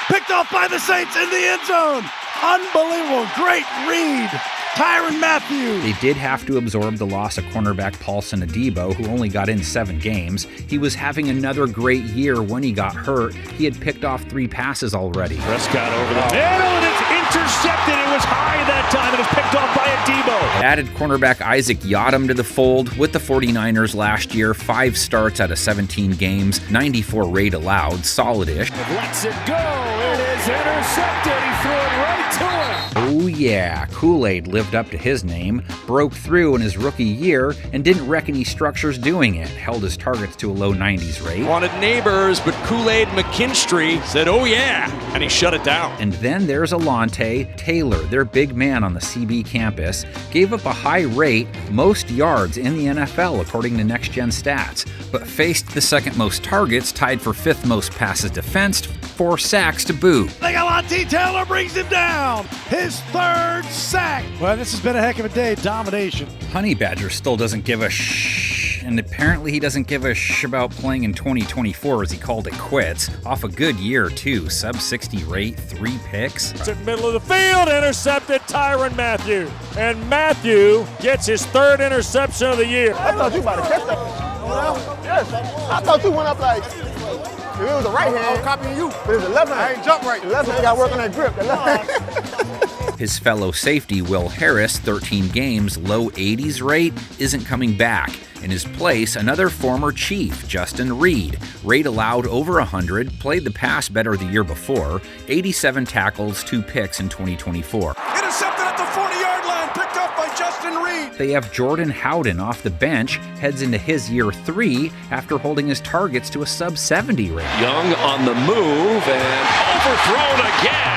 Picked off by the Saints in the end zone. Unbelievable. Great read. Tyrann Mathieu. They did have to absorb the loss of cornerback Paulson Adebo, who only got in 7 games. He was having another great year when he got hurt. He had picked off 3 passes already. Prescott over the middle, and it's intercepted. It was high that time, and it's picked off by Adebo. Added cornerback Isaac Yiadom to the fold with the 49ers last year. 5 starts out of 17 games, 94 rate allowed, solid-ish. Lets it go. It is intercepted. He threw it right to him. Oh yeah, Kool-Aid lived up to his name, broke through in his rookie year, and didn't wreck any structures doing it. Held his targets to a low 90s rate. Wanted neighbors, but Kool-Aid McKinstry said, oh yeah, and he shut it down. And then there's Alontae Taylor, their big man on the CB campus, gave up a high rate, most yards in the NFL according to Next Gen Stats, but faced the 2nd most targets, tied for 5th most passes defensed, 4 sacks to boot. Alontae Taylor brings him down. His 3rd sack. Well, this has been a heck of a day. Domination. Honey Badger still doesn't give a shh, and apparently he doesn't give a shh about playing in 2024 as he called it quits. Off a good year, too. Sub 60 rate, 3 picks. It's in the middle of the field, intercepted Tyrann Mathieu. And Mathieu gets his 3rd interception of the year. I thought you about to catch that. Yes. I thought you went up like... If it was the right hand, I was copying you. But it's the left hand. I ain't jump right. The left hand got to work on that grip. The left hand. His fellow safety, Will Harris, 13 games, low 80s rate, isn't coming back. In his place, another former Chief, Justin Reed. Rate allowed over 100, played the pass better the year before, 87 tackles, 2 picks in 2024. Intercepted at the 40-yard line, picked up by Justin Reed. They have Jordan Howden off the bench, heads into his year 3 after holding his targets to a sub 70 rate. Young on the move and overthrown again.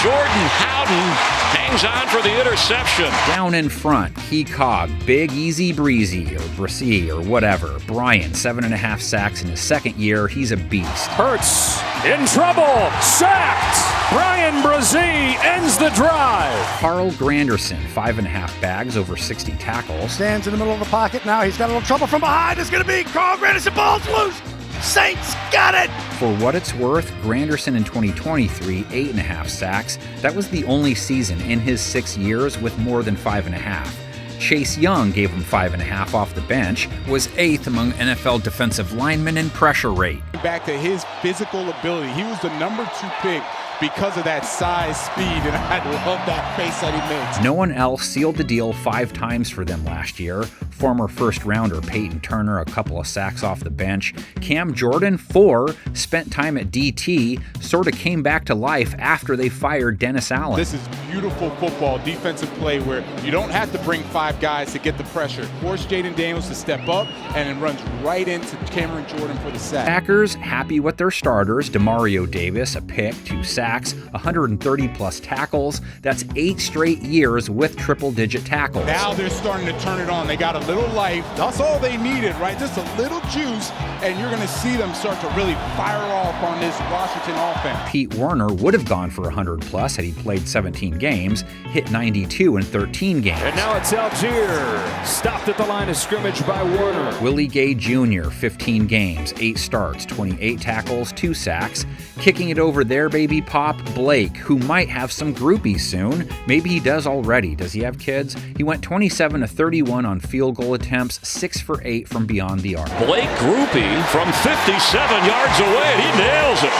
Jordan Howden hangs on for the interception. Down in front, Cog, Big Easy Breezy, or Brissy, or whatever. Brian, 7.5 sacks in his 2nd year. He's a beast. Hurts in trouble, sacked. Brian Brzee ends the drive. Carl Granderson, 5.5 bags, over 60 tackles. Stands in the middle of the pocket. Now he's got a little trouble from behind. It's going to be Carl Granderson. Ball's loose. Saints got it! For what it's worth, Granderson in 2023, 8.5 sacks. That was the only season in his 6 years with more than 5.5. Chase Young gave him 5.5 off the bench, was 8th among NFL defensive linemen in pressure rate. Back to his physical ability, he was the number 2 pick because of that size, speed, and I love that face that he makes. No one else sealed the deal 5 times for them last year. Former first-rounder Peyton Turner, a couple of sacks off the bench. Cam Jordan, 4, spent time at DT, sort of came back to life after they fired Dennis Allen. This is beautiful football, defensive play where you don't have to bring 5 guys to get the pressure. Force Jaden Daniels to step up and then runs right into Cameron Jordan for the sack. Packers happy with their starters. Demario Davis, a pick, 2 sacks, 130-plus tackles. That's 8 straight years with triple-digit tackles. Now they're starting to turn it on. They got a little life. That's all they needed, right? Just a little juice, and you're going to see them start to really fire off on this Washington offense. Pete Werner would have gone for 100-plus had he played 17 games, hit 92 in 13 games. And now it's Algier, stopped at the line of scrimmage by Werner. Willie Gay Jr., 15 games, 8 starts, 28 tackles, 2 sacks. Kicking it over there, baby pop, Blake, who might have some groupies soon. Maybe he does already. Does he have kids? He went 27 to 31 on field goal attempts, 6 for 8 from beyond the arc. Blake Groupie from 57 yards away, and he nails it.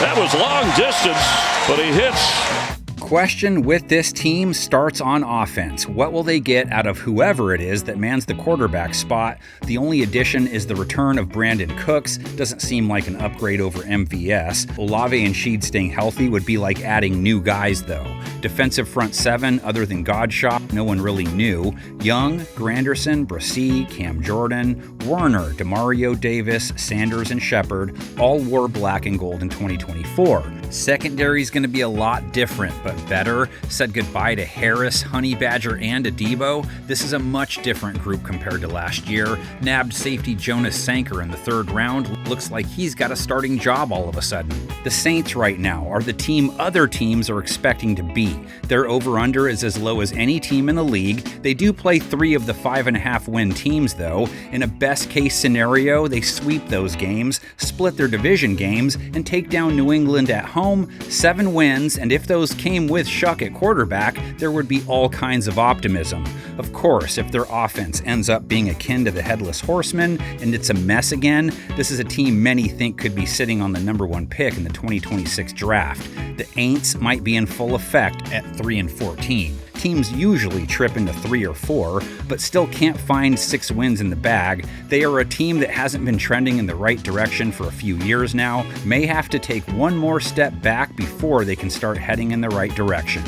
That was long distance, but he hits. Question with this team starts on offense. What will they get out of whoever it is that mans the quarterback spot? The only addition is the return of Brandon Cooks. Doesn't seem like an upgrade over MVS. Olave and Sheed staying healthy would be like adding new guys, though. Defensive front 7, other than Godshop, no one really knew. Young, Granderson, Brissy, Cam Jordan, Werner, Demario Davis, Sanders, and Shepard all wore black and gold in 2024. Secondary's going to be a lot different, but better. Said goodbye to Harris, Honey Badger, and Adebo. This is a much different group compared to last year. Nabbed safety Jonas Sanker in the 3rd round. Looks like he's got a starting job all of a sudden. The Saints right now are the team other teams are expecting to be. Their over-under is as low as any team in the league. They do play 3 of the 5.5 win teams, though. In a best-case scenario, they sweep those games, split their division games, and take down New England at home. 7 wins, and if those came with Shuck at quarterback, there would be all kinds of optimism. Of course, if their offense ends up being akin to the Headless Horseman and it's a mess again, this is a team many think could be sitting on the number 1 pick in the 2026 draft. The Aints might be in full effect at 3-14. Teams usually trip into 3 or 4, but still can't find 6 wins in the bag. They are a team that hasn't been trending in the right direction for a few years now, may have to take one more step back before they can start heading in the right direction.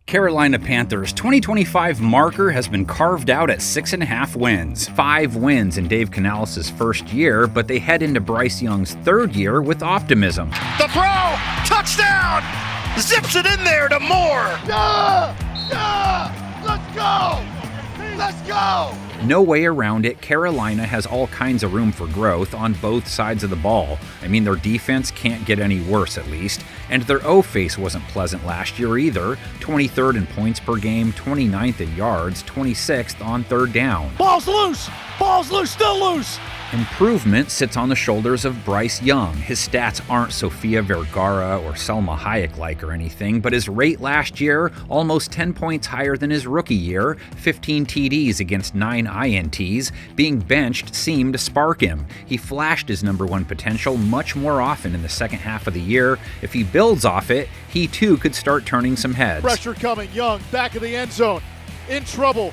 Carolina Panthers 2025 marker has been carved out at 6.5 wins. 5 wins in Dave Canales' first year, but they head into Bryce Young's 3rd year with optimism. The throw, touchdown, zips it in there to Moore. Let's go, let's go. No way around it, Carolina has all kinds of room for growth on both sides of the ball. I mean, their defense can't get any worse at least, and their O-face wasn't pleasant last year either. 23rd in points per game, 29th in yards, 26th on 3rd down. Ball's loose, still loose. Improvement sits on the shoulders of Bryce Young. His stats aren't Sofia Vergara or Selma Hayek-like or anything, but his rate last year, almost 10 points higher than his rookie year, 15 TDs against 9 INTs. Being benched seemed to spark him. He flashed his number 1 potential much more often in the second half of the year. If he builds off it, he too could start turning some heads. Pressure coming, Young back of the end zone, in trouble,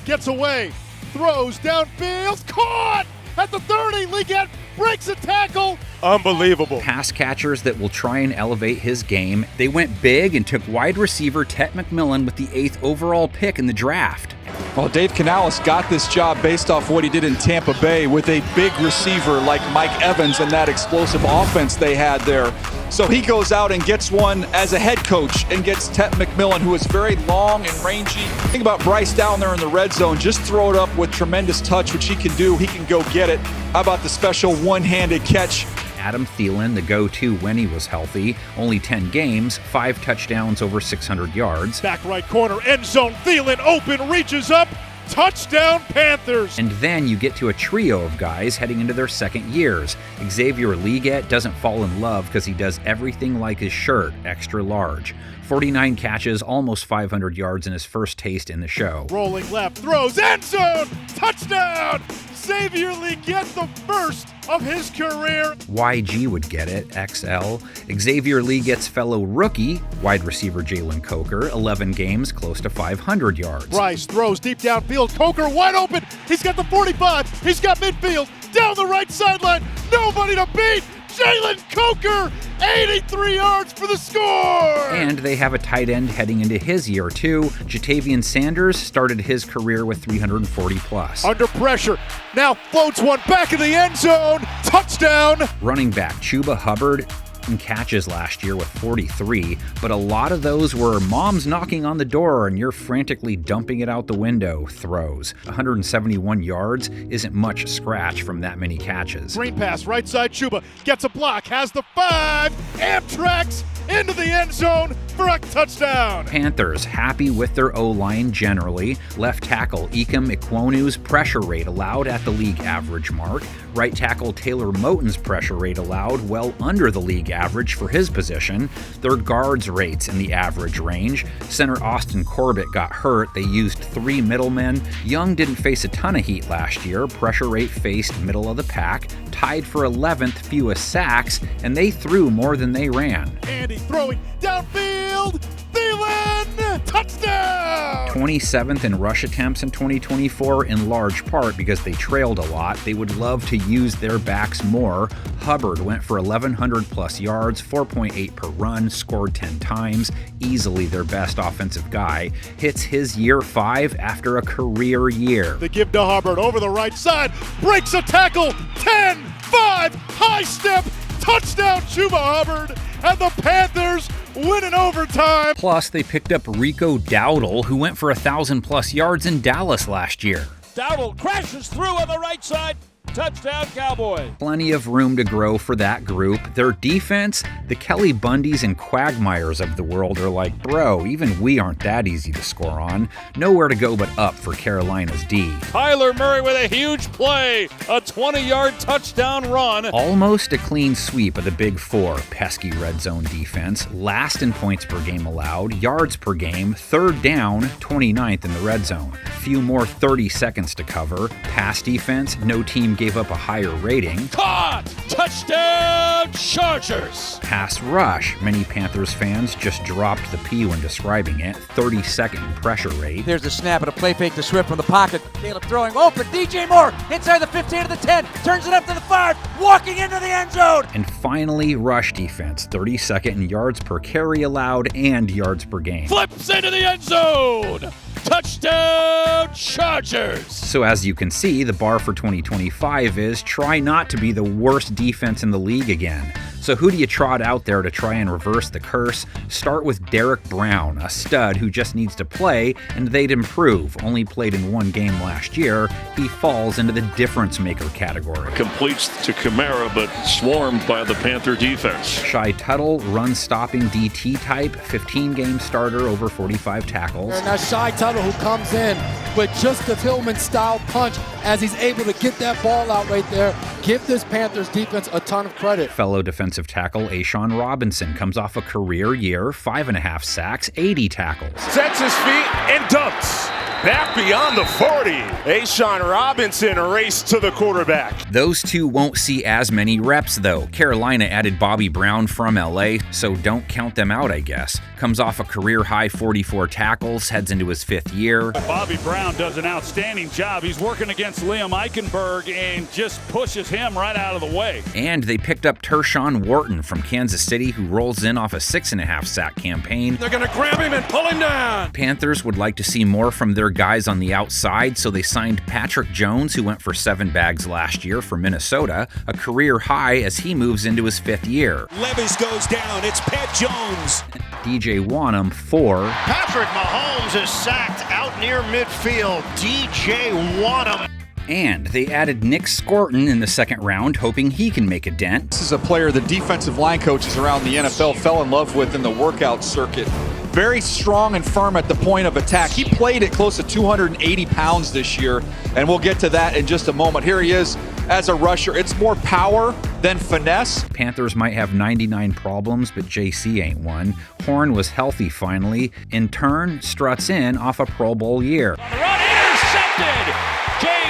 gets away, throws downfield, caught! At the 30, Leggett breaks a tackle. Unbelievable. Pass catchers that will try and elevate his game. They went big and took wide receiver Tet McMillan with the 8th overall pick in the draft. Well, Dave Canales got this job based off what he did in Tampa Bay with a big receiver like Mike Evans and that explosive offense they had there. So he goes out and gets one as a head coach and gets Tet McMillan, who is very long and rangy. Think about Bryce down there in the red zone. Just throw it up with tremendous touch, which he can do. He can go get it. How about the special one-handed catch? Adam Thielen, the go-to when he was healthy. Only 10 games, 5 touchdowns over 600 yards. Back right corner, end zone, Thielen open, reaches up, touchdown Panthers! And then you get to a trio of guys heading into their second years. Xavier Leggett doesn't fall in love because he does everything like his shirt, extra large. 49 catches, almost 500 yards in his first taste in the show. Rolling left, throws, end zone, touchdown! Xavier Leggett the first of his career. YG would get it, XL. Xavier Lee gets fellow rookie, wide receiver Jalen Coker, 11 games, close to 500 yards. Bryce throws deep downfield. Coker wide open. He's got the 45. He's got midfield. Down the right sideline. Nobody to beat. Jalen Coker, 83 yards for the score! And they have a tight end heading into his year, too. Jatavian Sanders started his career with 340 plus. Under pressure, now floats one back in the end zone. Touchdown! Running back Chuba Hubbard in catches last year with 43, but a lot of those were mom's knocking on the door and you're frantically dumping it out the window throws. 171 yards isn't much scratch from that many catches. Screen pass, right side Chuba, gets a block, has the 5, Amtrak's into the end zone for a touchdown. Panthers happy with their O-line generally. Left tackle Ikem Ekwonu's pressure rate allowed at the league average mark. Right tackle Taylor Moton's pressure rate allowed well under the league average for his position. Their guards rates in the average range. Center Austin Corbett got hurt. They used 3 middlemen. Young didn't face a ton of heat last year. Pressure rate faced middle of the pack. Tied for 11th fewest sacks, and they threw more than they ran. Andy throwing downfield. Thielen, touchdown! 27th in rush attempts in 2024, in large part because they trailed a lot. They would love to use their backs more. Hubbard went for 1,100 plus yards, 4.8 per run, scored 10 times, easily their best offensive guy. Hits his year 5 after a career year. The give to Hubbard over the right side, breaks a tackle, 10, 5, high step, touchdown Chuba Hubbard, and the Panthers win in overtime. Plus, they picked up Rico Dowdle, who went for 1,000 plus yards in Dallas last year. Dowdle crashes through on the right side. Touchdown, Cowboys. Plenty of room to grow for that group. Their defense, the Kelly Bundys and Quagmires of the world are like, bro, even we aren't that easy to score on. Nowhere to go but up for Carolina's D. Kyler Murray with a huge play. A 20-yard touchdown run. Almost a clean sweep of the Big Four. Pesky red zone defense. Last in points per game allowed. Yards per game. Third down. 29th in the red zone. Few more 30 seconds to cover. Pass defense. No team gave up a higher rating. Caught! Touchdown Chargers! Pass rush. Many Panthers fans just dropped the P when describing it. 32nd pressure rate. There's the snap and a play fake to Swift from the pocket. Caleb throwing open. DJ Moore inside the 15 to the 10. Turns it up to the 5. Walking into the end zone. And finally, rush defense. 32nd in yards per carry allowed and yards per game. Flips into the end zone! Touchdown Chargers! So as you can see, the bar for 2025 is try not to be the worst defense in the league again. So who do you trot out there to try and reverse the curse? Start with Derek Brown, a stud who just needs to play, and they'd improve. Only played in 1 game last year. He falls into the difference maker category. Completes to Kamara, but swarmed by the Panther defense. Shai Tuttle, run-stopping DT type, 15-game starter, over 45 tackles. And that's Shai Tuttle who comes in with just the Tillman-style punch as he's able to get that ball out right there. Give this Panthers defense a ton of credit. Fellow defensive tackle Ashawn Robinson comes off a career year, 5.5 sacks, 80 tackles. Sets his feet and dunks. Back beyond the 40. Ashawn Robinson raced to the quarterback. Those two won't see as many reps, though. Carolina added Bobby Brown from LA, so don't count them out, I guess. Comes off a career-high 44 tackles, heads into his 5th year. Bobby Brown does an outstanding job. He's working against Liam Eichenberg and just pushes him right out of the way. And they picked up Tershawn Wharton from Kansas City, who rolls in off a 6.5 sack campaign. They're going to grab him and pull him down. Panthers would like to see more from their guys on the outside, so they signed Patrick Jones, who went for 7 bags last year for Minnesota, a career high as he moves into his 5th year. Levis goes down. It's Pat Jones. DJ Wanham, 4. Patrick Mahomes is sacked out near midfield. DJ Wanham. And they added Nick Scorton in the 2nd round, hoping he can make a dent. This is a player the defensive line coaches around the NFL fell in love with in the workout circuit. Very strong and firm at the point of attack. He played at close to 280 pounds this year, and we'll get to that in just a moment. Here he is as a rusher. It's more power than finesse. Panthers might have 99 problems, but JC ain't one. Horn was healthy finally. In turn, struts in off a Pro Bowl year. On the run, intercepted!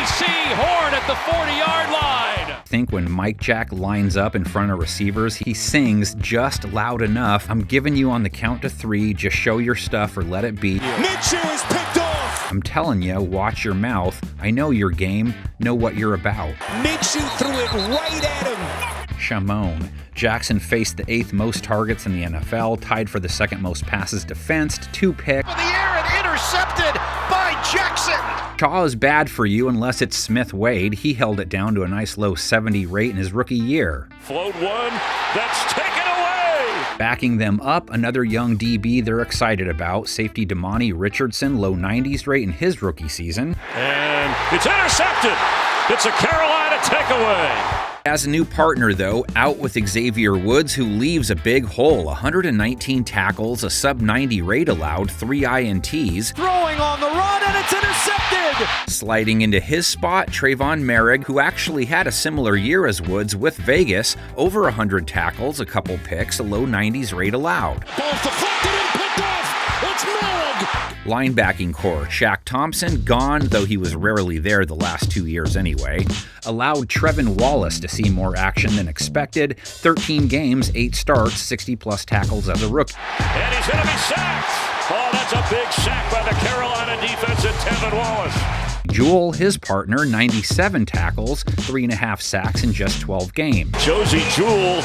see Horn at the 40-yard line. I think when Mike Jack lines up in front of receivers, he sings just loud enough. I'm giving you on the count to 3, just show your stuff or let it be. Minshew is picked off. I'm telling you, watch your mouth. I know your game, know what you're about. Minshew threw it right at him. Shamone. Jackson faced the 8th most targets in the NFL, tied for the 2nd most passes defensed, 2 picks. In the air and intercepted by Jackson. Shaw is bad for you unless it's Smith Wade. He held it down to a nice low 70 rate in his rookie year. Float one, that's taken away. Backing them up, another young DB they're excited about, safety Damani Richardson, low 90s rate in his rookie season. And it's intercepted. It's a Carolina takeaway. As a new partner, though, out with Xavier Woods, who leaves a big hole. 119 tackles, a sub-90 rate allowed, 3 INTs. Throwing on the run, and it's intercepted! Sliding into his spot, Trayvon Merrick, who actually had a similar year as Woods with Vegas. Over 100 tackles, a couple picks, a low 90s rate allowed. Ball's deflected and picked off! It's Merrick! Linebacking core, Shaq Thompson, gone, though he was rarely there the last 2 years anyway. Allowed Trevin Wallace to see more action than expected. 13 games, 8 starts, 60-plus tackles as a rookie. And he's going to be sacked. Oh, that's a big sack by the Carolina defense and Tevin Wallace. Jewel, his partner, 97 tackles, 3.5 sacks in just 12 games. Josie Jewell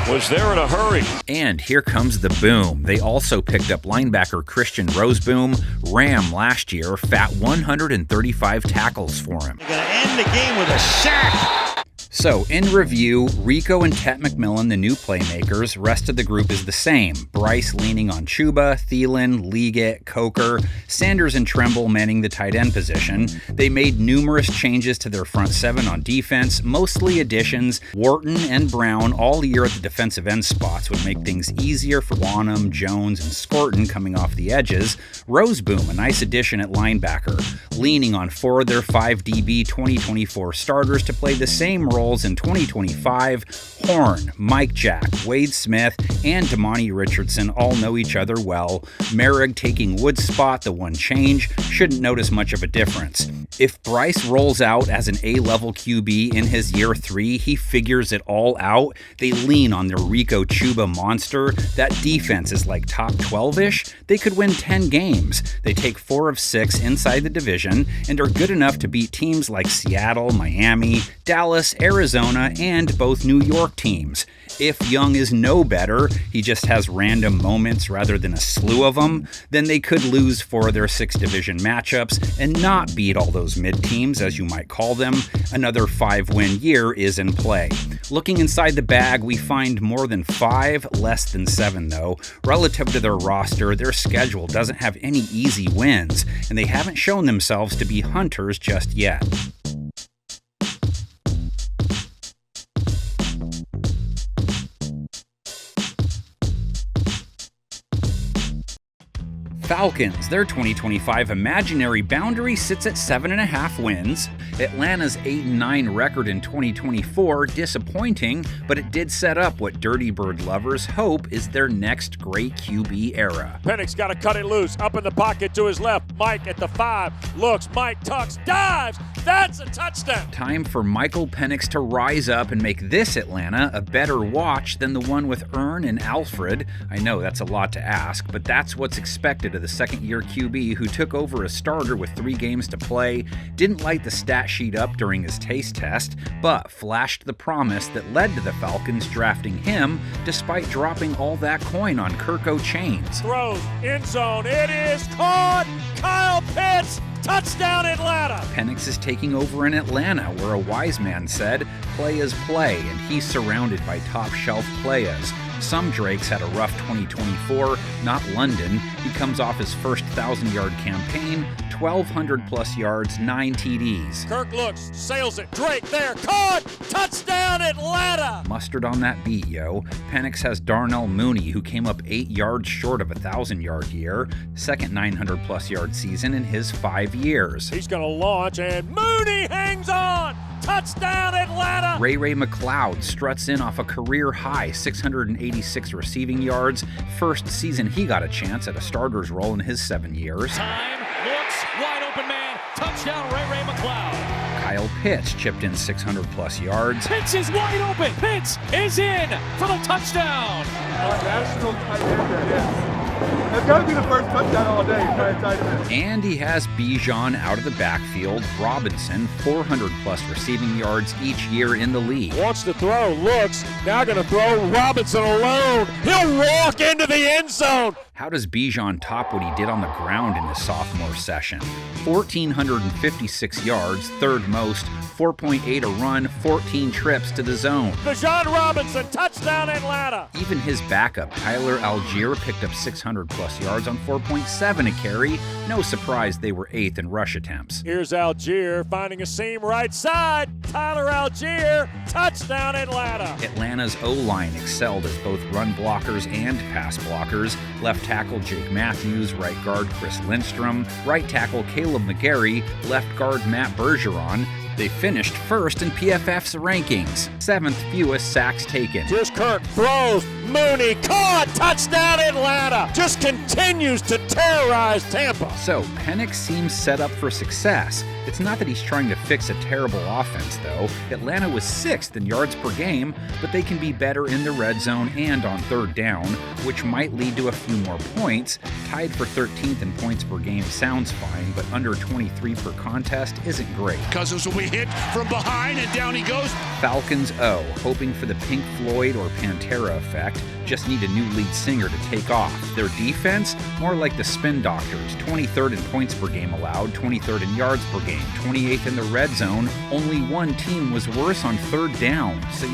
was there in a hurry. And here comes the boom. They also picked up linebacker Christian Roseboom, Ram last year, fat 135 tackles for him. They're going to end the game with a sack. So, in review, Rico and Tet McMillan, the new playmakers. Rest of the group is the same. Bryce leaning on Chuba, Thielen, Liggett, Coker, Sanders and Tremble manning the tight end position. They made numerous changes to their front 7 on defense, mostly additions. Wharton and Brown all year at the defensive end spots would make things easier for Wanham, Jones, and Scorton coming off the edges. Roseboom, a nice addition at linebacker, leaning on 4 of their 5 DB 2024 starters to play the same role in 2025. Horn, Mike Jack, Wade Smith, and Damani Richardson all know each other well. Merrick taking Wood's spot, the one change, shouldn't notice much of a difference. If Bryce rolls out as an A-level QB in his year 3, he figures it all out. They lean on their Rico Chuba monster. That defense is like top 12-ish. They could win 10 games. They take 4 of 6 inside the division and are good enough to beat teams like Seattle, Miami, Dallas, Arizona, and both New York teams. If Young is no better, he just has random moments rather than a slew of them, then they could lose 4 of their 6 division matchups and not beat all those mid-teams, as you might call them. Another 5-win year is in play. Looking inside the bag, we find more than 5, less than 7 though. Relative to their roster, their schedule doesn't have any easy wins, and they haven't shown themselves to be hunters just yet. Falcons, their 2025 imaginary boundary sits at 7.5 wins. Atlanta's 8-9 record in 2024, disappointing, but it did set up what Dirty Bird lovers hope is their next great QB era. Penix got to cut it loose, up in the pocket to his left. Mike at the 5, looks, Mike tucks, dives, that's a touchdown. Time for Michael Penix to rise up and make this Atlanta a better watch than the one with Ern and Alfred. I know that's a lot to ask, but that's what's expected of the second-year QB who took over as starter with 3 games to play, didn't light the stat sheet up during his taste test, but flashed the promise that led to the Falcons drafting him despite dropping all that coin on Kirko Chains. Throws, end zone, it is caught! Kyle Pitts! Touchdown Atlanta! Penix is taking over in Atlanta, where a wise man said, play is play, and he's surrounded by top-shelf players. Some Drakes had a rough 2024, not London. He comes off his first 1,000-yard campaign, 1,200-plus yards, 9 TDs. Kirk looks, sails it, Drake there, caught! Touchdown Atlanta! Mustard on that beat, yo. Penix has Darnell Mooney, who came up 8 yards short of a 1,000-yard year, second 900-plus yard season in his 5 years. He's going to launch, and Mooney hangs on! Touchdown Atlanta! Ray McLeod struts in off a career-high 686 receiving yards. First season he got a chance at a starter's role in his 7 years. Time, looks, wide open man, touchdown! touchdown, Ray McCloud. Kyle Pitts chipped in 600-plus yards. Pitts is wide open. Pitts is in for the touchdown. National tight end, yes. That's got to be the first touchdown all day. And he has Bijan out of the backfield. Robinson, 400-plus receiving yards each year in the league. Wants to throw, looks, now going to throw. Robinson alone. He'll walk into the end zone. How does Bijan top what he did on the ground in his sophomore session? 1,456 yards, third most, 4.8 a run, 14 trips to the zone. Bijan Robinson, touchdown Atlanta. Even his backup, Tyler Algier, picked up 600-plus yards on 4.7 a carry. No surprise they were 8th in rush attempts. Here's Algier finding a seam right side. Tyler Algier, touchdown Atlanta. Atlanta's O-line excelled as both run blockers and pass blockers. Left tackle Jake Matthews, right guard Chris Lindstrom, right tackle Caleb McGarry, left guard Matt Bergeron. They finished first in PFF's rankings, 7th fewest sacks taken. Here's Kirk, throws, Mooney, caught, touchdown Atlanta. Just continues to terrorize Tampa. So Penix seems set up for success. It's not that he's trying to fix a terrible offense, though. Atlanta was 6th in yards per game, but they can be better in the red zone and on third down, which might lead to a few more points. Tied for 13th in points per game sounds fine, but under 23 per contest isn't great. Cousins will be hit from behind, and down he goes. Falcons O, hoping for the Pink Floyd or Pantera effect, just need a new lead singer to take off. Their defense, more like the Spin Doctors, 23rd in points per game allowed, 23rd in yards per game, 28th in the red zone. Only one team was worse on third down. So,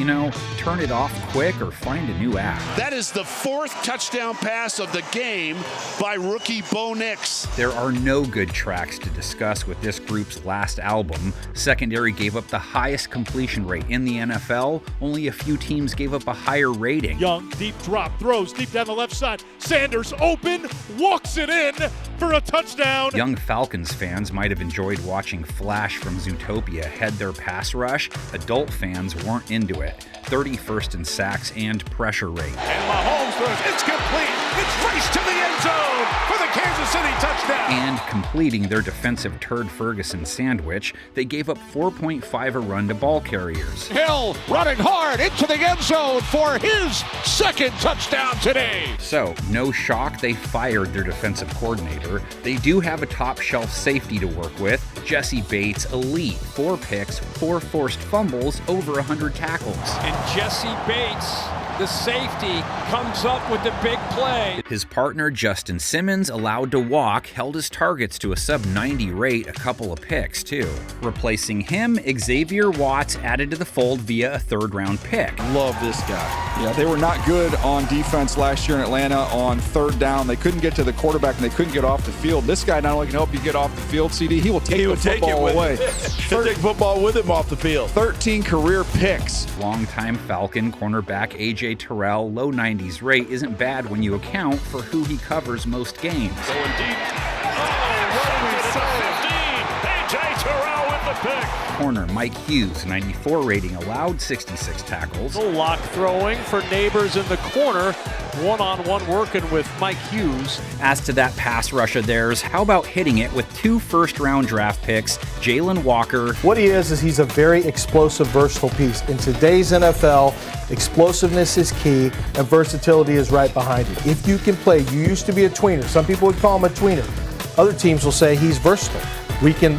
turn it off quick or find a new app. That is the 4th touchdown pass of the game by rookie Bo Nix. There are no good tracks to discuss with this group's last album. Secondary gave up the highest completion rate in the NFL. Only a few teams gave up a higher rating. Young, deep drop, throws deep down the left side. Sanders open, walks it in for a touchdown. Young Falcons fans might have enjoyed watching Flash from Zootopia head their pass rush. Adult fans weren't into it. 31st in sacks and pressure rate. And Mahomes throws, it's complete. It's raced to the end zone for the Kansas City touchdown. And completing their defensive turd Ferguson sandwich, they gave up 4.5 a run to ball carriers. Hill running hard into the end zone for his 2nd touchdown today. So, no shock they fired their defensive coordinator. They do have a top shelf safety to work with. Jesse Bates, elite, 4 picks, 4 forced fumbles, over 100 tackles. And Jesse Bates, the safety, comes up with the big play. His partner, Justin Simmons, allowed to walk, held his targets to a sub-90 rate, a couple of picks, too. Replacing him, Xavier Watts added to the fold via a 3rd-round pick. Love this guy. Yeah, they were not good on defense last year in Atlanta on third down. They couldn't get to the quarterback, and they couldn't get off the field. This guy not only can help you get off the field, CD, he will take the football away. He'll take football with him off the field. 13 career picks. Longtime Falcon cornerback A.J. Terrell, low 90s rate isn't bad when you account for who he covers most games. Going deep. What do we say? 15. A.J. Terrell with the pick. Corner Mike Hughes, 94 rating, allowed 66 tackles. Lock throwing for Neighbors in the corner. One-on-one working with Mike Hughes. As to that pass rush of theirs, how about hitting it with 2 first-round draft picks, Jalen Walker. What he is he's a very explosive, versatile piece. In today's NFL, explosiveness is key, and versatility is right behind it. If you can play, you used to be a tweener. Some people would call him a tweener. Other teams will say he's versatile. We can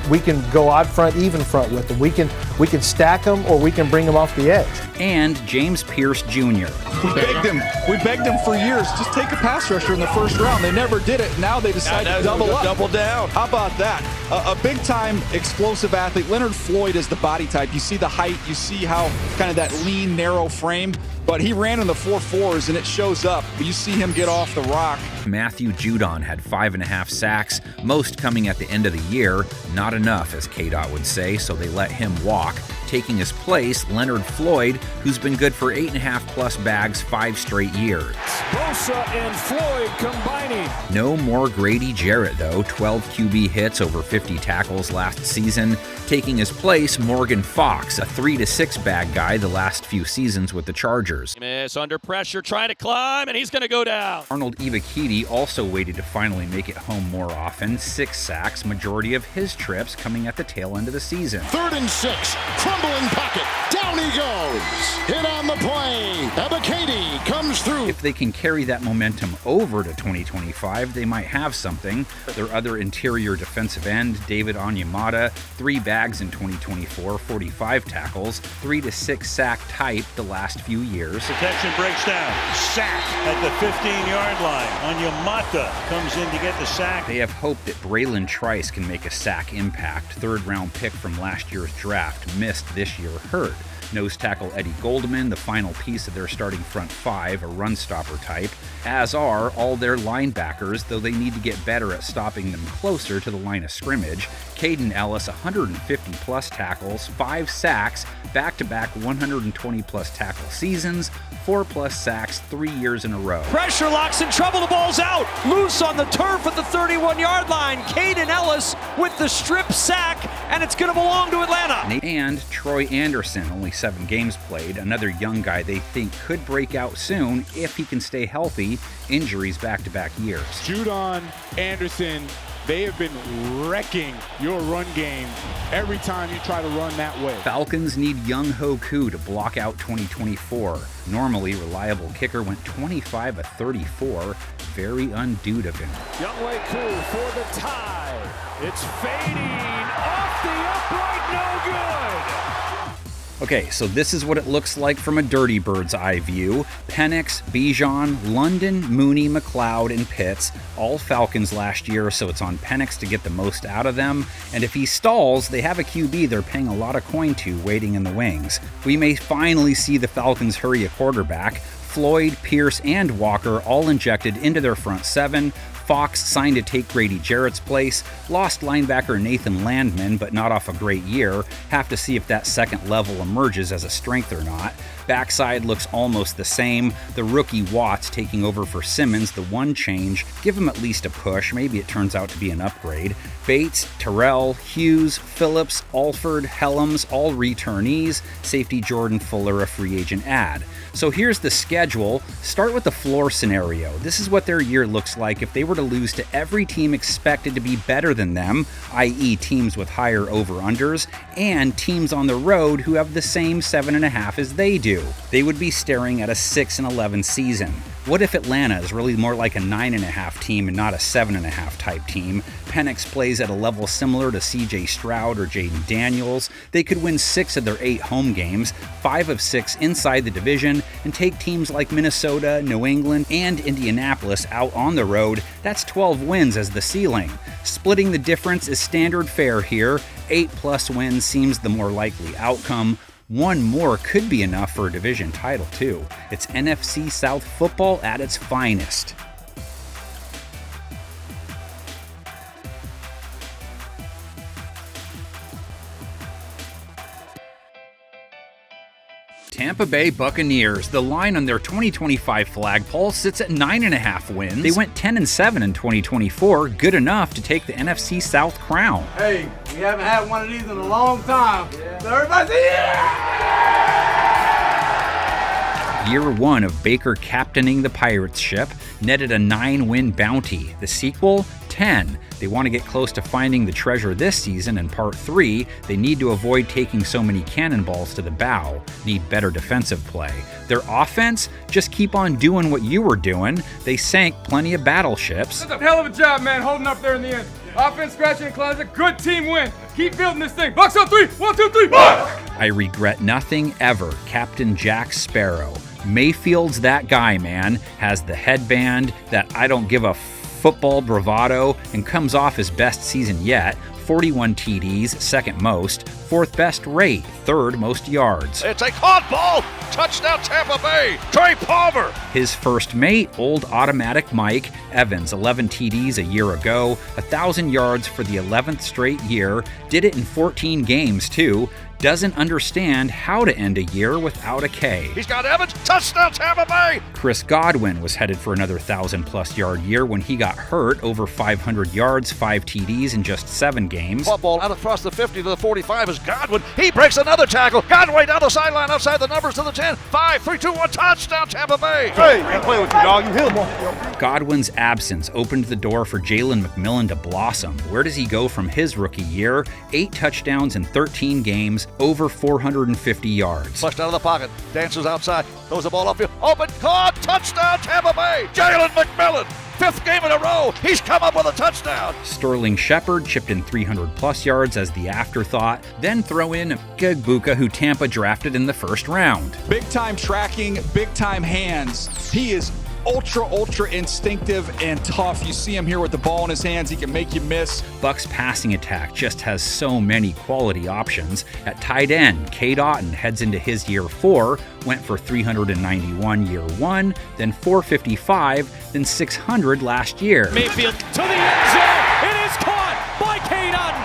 go odd front, even front with him. We can stack him, or we can bring him off the edge. And James Pierce Jr. We begged him for years. Just take a pass rusher in the first round. They never did it. Now they decide to double up. Double down. How about that? A big-time explosive athlete. Leonard Floyd is the body type. You see the height. You see how kind of that lean, narrow frame. But he ran in the 4.4s, and it shows up. You see him get off the rock. Matthew Judon had 5.5 sacks, most coming at the end of the year. Not enough, as KDOT would say, so they let him walk. Taking his place, Leonard Floyd, who's been good for 8.5+ bags 5 straight years. Bosa and Floyd combining. No more Grady Jarrett, though. 12 QB hits, over 50 tackles last season. Taking his place, Morgan Fox, a 3 to 6 bag guy the last few seasons with the Chargers. Miss under pressure, trying to climb, and he's going to go down. Arnold Ebiketie also waited to finally make it home more often. 6 sacks, majority of his trips coming at the tail end of the season. 3rd and 6, crumbling pocket, down he goes. Hit on the play, Ebiketie comes through. If they can carry that momentum over to 2025, they might have something. Their other interior defensive end, David Onyemata, 3 bags in 2024, 45 tackles, 3 to 6 sack type the last few years. Protection breaks down. Sack at the 15-yard line. Onyemata comes in to get the sack. They have hope that Braylon Trice can make a sack impact. 3rd-round pick from last year's draft, missed this year hurt. Nose tackle Eddie Goldman, the final piece of their starting front 5, a run stopper type, as are all their linebackers, though they need to get better at stopping them closer to the line of scrimmage. Caden Ellis, 150+ tackles, 5 sacks, back-to-back 120+ tackle seasons, 4+ sacks 3 years in a row. Pressure locks in trouble, the ball's out. Loose on the turf at the 31-yard line. Caden Ellis with the strip sack, and it's going to belong to Atlanta. And Troy Anderson, only 7 games played, another young guy they think could break out soon if he can stay healthy. Injuries back-to-back years. Judon, Anderson, they have been wrecking your run game every time you try to run that way. Falcons need Young Ho Koo to block out 2024. Normally, reliable kicker went 25 of 34. Very undue of him. Young Ho Koo for the tie. It's fading off the upright, no good. Okay, so this is what it looks like from a dirty bird's eye view. Penix, Bijan, London, Mooney, McLeod, and Pitts, all Falcons last year, so it's on Penix to get the most out of them. And if he stalls, they have a QB they're paying a lot of coin to waiting in the wings. We may finally see the Falcons hurry a quarterback. Floyd, Pierce, and Walker all injected into their front 7. Fox signed to take Grady Jarrett's place. Lost linebacker Nathan Landman, but not off a great year. Have to see if that second level emerges as a strength or not. Backside looks almost the same. The rookie Watts taking over for Simmons, the one change. Give him at least a push. Maybe it turns out to be an upgrade. Bates, Terrell, Hughes, Phillips, Alford, Helms, all returnees. Safety Jordan Fuller, a free agent add. So here's the schedule. Start with the floor scenario. This is what their year looks like if they were to lose to every team expected to be better than them, i.e. teams with higher over-unders, and teams on the road who have the same 7.5 as they do. They would be staring at a 6-11 season. What if Atlanta is really more like a 9.5 team and not a 7.5 type team? Penix plays at a level similar to CJ Stroud or Jaden Daniels. They could win 6 of their 8 home games, 5 of 6 inside the division, and take teams like Minnesota, New England, and Indianapolis out on the road. That's 12 wins as the ceiling. Splitting the difference is standard fare here. 8+ wins seems the more likely outcome. 1 more could be enough for a division title, too. It's NFC South football at its finest. Tampa Bay Buccaneers. The line on their 2025 flagpole sits at 9.5 wins. They went 10-7 in 2024, good enough to take the NFC South crown. Hey, we haven't had one of these in a long time. Yeah. So everybody say yeah! Year 1 of Baker captaining the Pirates ship netted a 9-win bounty. The sequel, 10. They want to get close to finding the treasure this season in part 3. They need to avoid taking so many cannonballs to the bow. Need better defensive play. Their offense, just keep on doing what you were doing. They sank plenty of battleships. That's a hell of a job, man, holding up there in the end. Offense scratching and clawing. Good team win. Keep building this thing. Bucks on 3. 1, 2, 3. I regret nothing ever. Captain Jack Sparrow. Mayfield's that guy, man. Has the headband, that I don't give a football bravado, and comes off his best season yet. 41 TDs, second most. 4th best rate, 3rd most yards. It's a caught ball. Touchdown Tampa Bay. Trey Palmer. His first mate, old automatic Mike Evans, 11 TDs a year ago, 1,000 yards for the 11th straight year. Did it in 14 games too. doesn't understand how to end a year without a K. He's got Evans, touchdown Tampa Bay! Chris Godwin was headed for another 1,000-plus yard year when he got hurt, over 500 yards, 5 TDs in just 7 games. Ball out across the 50 to the 45 is Godwin. He breaks another tackle. Godwin down the sideline, outside the numbers to the 10. 5, 3, 2, 1, touchdown Tampa Bay! Hey, I'm playing with you, dog. You hit him. Godwin's absence opened the door for Jalen McMillan to blossom. Where does he go from his rookie year? 8 touchdowns in 13 games, over 450 yards. Flushed out of the pocket, dances outside, throws the ball upfield, open, caught, touchdown Tampa Bay! Jalen McMillan, 5th game in a row, he's come up with a touchdown! Sterling Shepard chipped in 300-plus yards as the afterthought. Then throw in Igbuka, who Tampa drafted in the first round. Big-time tracking, big-time hands. He is ultra instinctive and tough. You see him here with the ball in his hands. He can make you miss. Bucks passing attack just has so many quality options. At tight end, Cade Otton heads into his year 4, went for 391 year 1, then 455, then 600 last year. Mayfield to the end zone. It is caught by Cade Otton.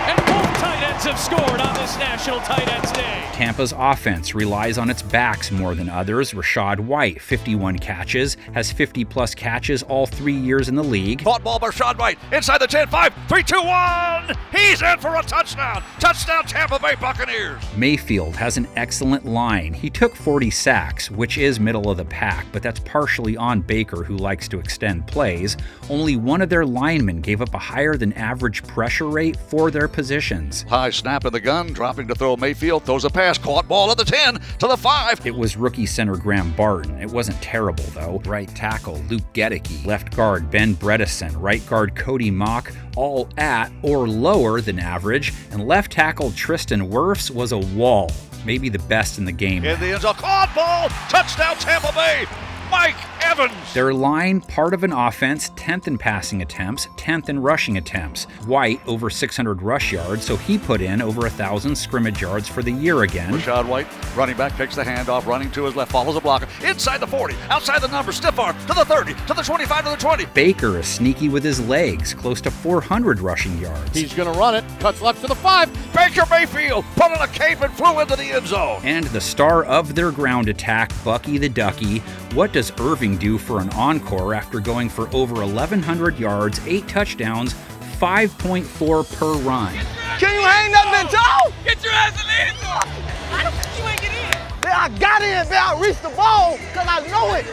And both tight ends have scored on this National Tight Ends Day. Tampa's offense relies on its backs more than others. Rashad White, 51 catches, has 50-plus catches all 3 years in the league. Caught ball by Rashad White, inside the 10, 5, 3, 2, 1. He's in for a touchdown. Touchdown Tampa Bay Buccaneers. Mayfield has an excellent line. He took 40 sacks, which is middle of the pack, but that's partially on Baker, who likes to extend plays. Only one of their linemen gave up a higher than average pressure rate for their positions. High snap in the gun, dropping to throw. Mayfield throws a pass, caught ball at the 10 to the 5. It was rookie center Graham Barton. It wasn't terrible though. Right tackle Luke Gedicke, left guard Ben Bredesen, right guard Cody Mock, all at or lower than average, and left tackle Tristan Wirfs was a wall. Maybe the best in the game. In the end zone, caught ball, touchdown Tampa Bay. Mike Evans. Their line, part of an offense, 10th in passing attempts, 10th in rushing attempts. White, over 600 rush yards, so he put in over 1,000 scrimmage yards for the year again. Rashad White, running back, takes the handoff, running to his left, follows a blocker, inside the 40, outside the number, stiff arm, to the 30, to the 25, to the 20. Baker is sneaky with his legs, close to 400 rushing yards. He's going to run it, cuts left to the 5. Baker Mayfield put on a cape and flew into the end zone. And the star of their ground attack, Bucky the Ducky. What does Irving do for an encore after going for over 1,100 yards, 8 touchdowns, 5.4 per run? Can you hang that bitch off? Get your ass in the end zone. How the fuck you ain't get in? Man, I got in, man. I reached the ball because I know it.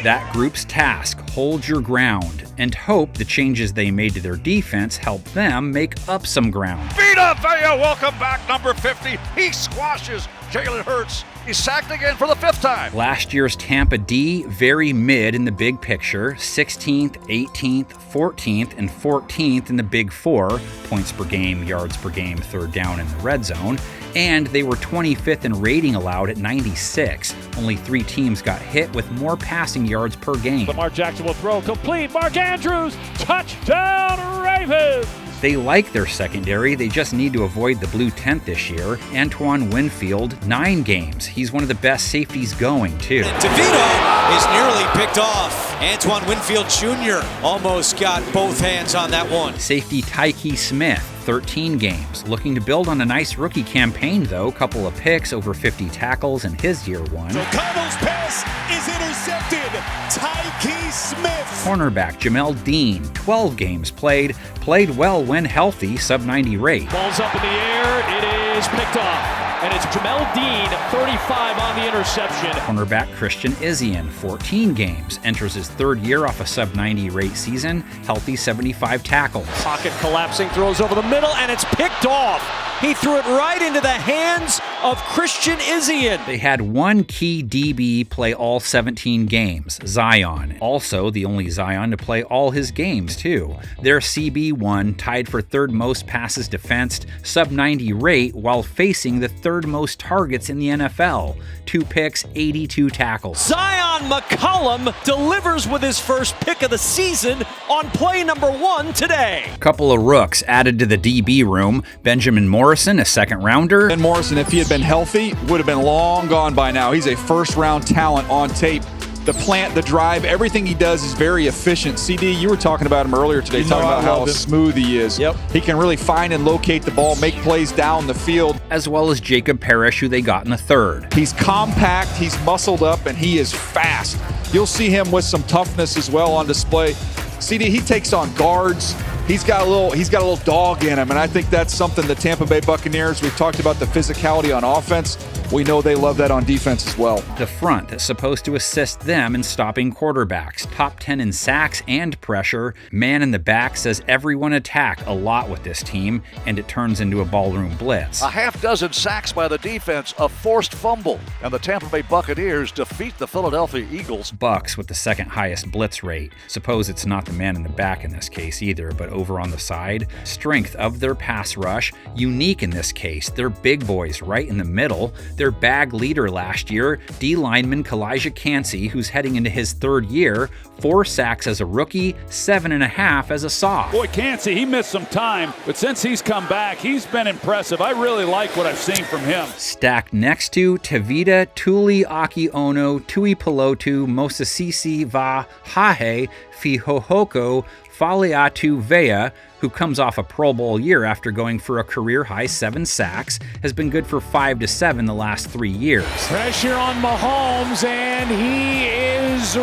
That group's task, hold your ground, and hope the changes they made to their defense help them make up some ground. Vita Vea, welcome back, number 50. He squashes Jalen Hurts. He's sacked again for the 5th time. Last year's Tampa D, very mid in the big picture, 16th, 18th, 14th, and 14th in the big 4, points per game, yards per game, third down in the red zone, and they were 25th in rating allowed at 96. Only 3 teams got hit with more passing yards per game. Lamar Jackson will throw complete. Mark Andrews, touchdown Ravens! They like their secondary, they just need to avoid the blue tent this year. Antoine Winfield, 9 games. He's one of the best safeties going, too. DeVito is nearly picked off. Antoine Winfield Jr. almost got both hands on that one. Safety Tyke Smith, 13 games. Looking to build on a nice rookie campaign, though. Couple of picks, over 50 tackles in his year 1. So Cabo's pass is intercepted. Tyke Smith. Cornerback Jamel Dean, 12 games played well when healthy, sub-90 rate. Ball's up in the air, it is picked off. And it's Jamel Dean, 35 on the interception. Cornerback Christian Izien, 14 games, enters his 3rd year off a sub-90 rate season, healthy 75 tackles. Pocket collapsing, throws over the middle, and it's picked off. He threw it right into the hands of Christian Izien. They had one key DB play all 17 games, Zion. Also, the only Zion to play all his games, too. Their CB1 tied for 3rd most passes defensed, sub-90 rate, while facing the 3rd most targets in the NFL. 2 picks, 82 tackles. Zion McCollum delivers with his first pick of the season on play number 1 today. Couple of rooks added to the DB room. Benjamin Morrison, a 2nd rounder. Ben Morrison, if he had been healthy, would have been long gone by now. He's a 1st-round talent on tape. the plant, the drive, everything he does is very efficient. CD, you were talking about him earlier today, talking about how smooth he is. Yep. He can really find and locate the ball, make plays down the field. As well as Jacob Parrish, who they got in the third. He's compact, he's muscled up, and he is fast. You'll see him with some toughness as well on display. CD, he takes on guards. He's got a little dog in him, and I think that's something the Tampa Bay Buccaneers, we've talked about the physicality on offense. We know they love that on defense as well. The front that's supposed to assist them in stopping quarterbacks. Top 10 in sacks and pressure. Man in the back says everyone attack a lot with this team, and it turns into a ballroom blitz. A half dozen sacks by the defense, a forced fumble, and the Tampa Bay Buccaneers defeat the Philadelphia Eagles. Bucks with the second highest blitz rate. Suppose it's not the man in the back in this case either, but over on the side. Strength of their pass rush, unique in this case. They're big boys right in the middle. Their bag leader last year, D lineman Kalijah Cansey, who's heading into his third year, 4 sacks as a rookie, 7.5 as a soft. Boy, Cansey, he missed some time, but since he's come back, he's been impressive. I really like what I've seen from him. Stacked next to Tavita Tuli Aki Ono, Tui Pelotu, Mosasisi Va Hahe, Fihohoko, Faliatu Vea, who comes off a Pro Bowl year after going for a career-high 7 sacks, has been good for 5 to 7 the last 3 years. Pressure on Mahomes, and he is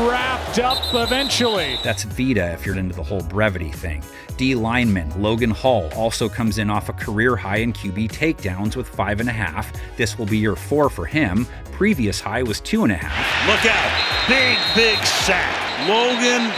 wrapped up eventually. That's Vita if you're into the whole brevity thing. D lineman Logan Hall also comes in off a career high in QB takedowns with 5.5. This will be year 4 for him. Previous high was 2.5. Look out. Big sack. Logan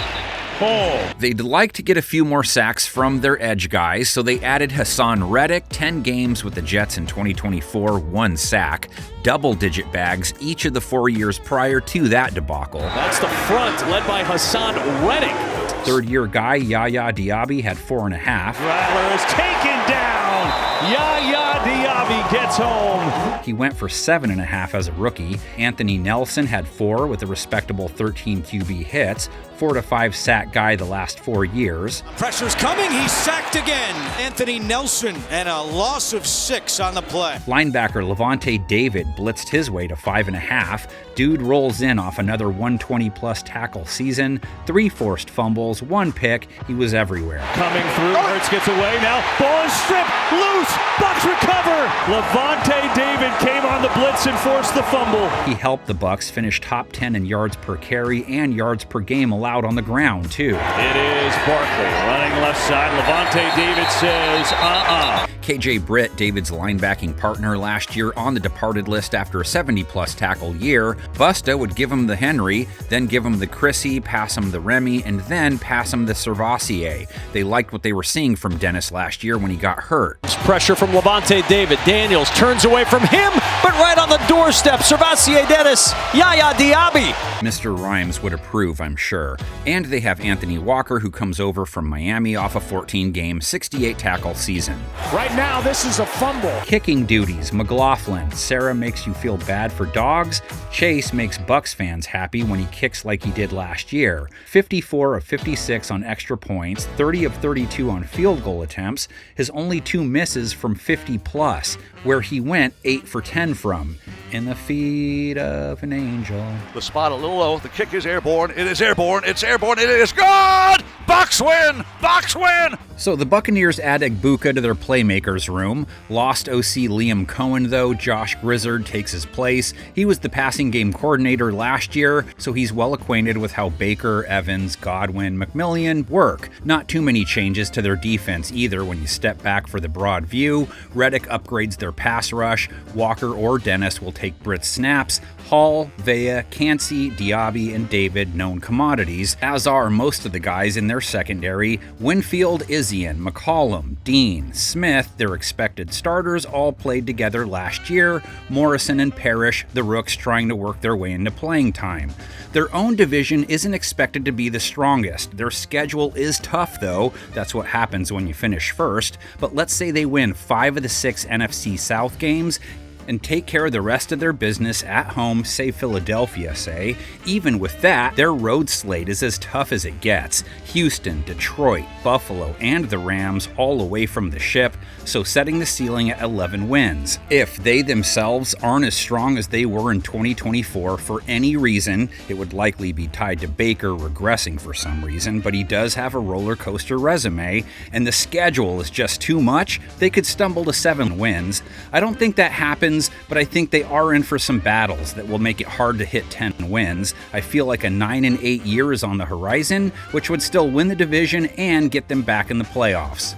Hall. They'd like to get a few more sacks from their edge guys, so they added Hassan Reddick, 10 games with the Jets in 2024, 1 sack, double-digit bags each of the 4 years prior to that debacle. That's the front, led by Hassan Reddick. Third-year guy Yaya Diaby had 4.5. Rattler is taken down. Yaya Diaby gets home. He went for 7.5 as a rookie. Anthony Nelson had 4 with a respectable 13 QB hits. 4 to 5 sack guy the last 4 years. Pressure's coming. He's sacked again. Anthony Nelson, and a loss of 6 on the play. Linebacker Levante David blitzed his way to 5.5. Dude rolls in off another 120-plus tackle season. 3 forced fumbles, 1 pick. He was everywhere. Coming through. Hurts gets away. Now ball is stripped. Loose. Bucks recover. Levante David came on the blitz and forced the fumble. He helped the Bucks finish top 10 in yards per carry and yards per game allowed on the ground, too. It is Barkley running left side. Levante David says, KJ Britt, David's linebacking partner last year, on the departed list after a 70-plus tackle year. Busta would give him the Henry, then give him the Chrissy, pass him the Remy, and then pass him the Servassier. They liked what they were seeing from Dennis last year when he got hurt. Pressure from Levante David. Daniels turns away from him, but right on the doorstep, Servassier Dennis, Yaya Diaby. Mr. Rhymes would approve, I'm sure. And they have Anthony Walker, who comes over from Miami off a 14-game, 68-tackle season. Right now, this is a fumble. Kicking duties, McLaughlin. Sarah makes you feel bad for dogs. Chase makes Bucks fans happy when he kicks like he did last year. 54 of 56 on extra points, 30 of 32 on field goal attempts. His only 2 misses from 50-plus, where he went 8 for 10 from. In the feet of an angel. The spot a little low. The kick is airborne. It is airborne. It's airborne. It is good! Bucks win! Bucks win! So the Buccaneers add Egbuka to their playmakers room. Lost OC Liam Cohen, though. Josh Grizzard takes his place. He was the passing game coordinator last year, so he's well acquainted with how Baker, Evans, Godwin, McMillian work. Not too many changes to their defense either when you step back for the broad view. Reddick upgrades their pass rush. Walker or Dennis will take Britt's snaps. Hall, Vea, Cansey, Diaby, and David known commodities, as are most of the guys in their secondary. Winfield, Izzian, McCollum, Dean, Smith, their expected starters, all played together last year. Morrison and Parrish, the rooks trying to work their way into playing time. Their own division isn't expected to be the strongest. Their schedule is tough, though. That's what happens when you finish first. But let's say they win 5 of the 6 NFC South games. and take care of the rest of their business at home, say Philadelphia, say. Even with that, their road slate is as tough as it gets. Houston, Detroit, Buffalo, and the Rams all away from the ship, so setting the ceiling at 11 wins. If they themselves aren't as strong as they were in 2024 for any reason, it would likely be tied to Baker regressing for some reason, but he does have a roller coaster resume, and the schedule is just too much, they could stumble to 7 wins. I don't think that happens, but I think they are in for some battles that will make it hard to hit 10 wins. I feel like a 9-8 year is on the horizon, which would still win the division and get them back in the playoffs.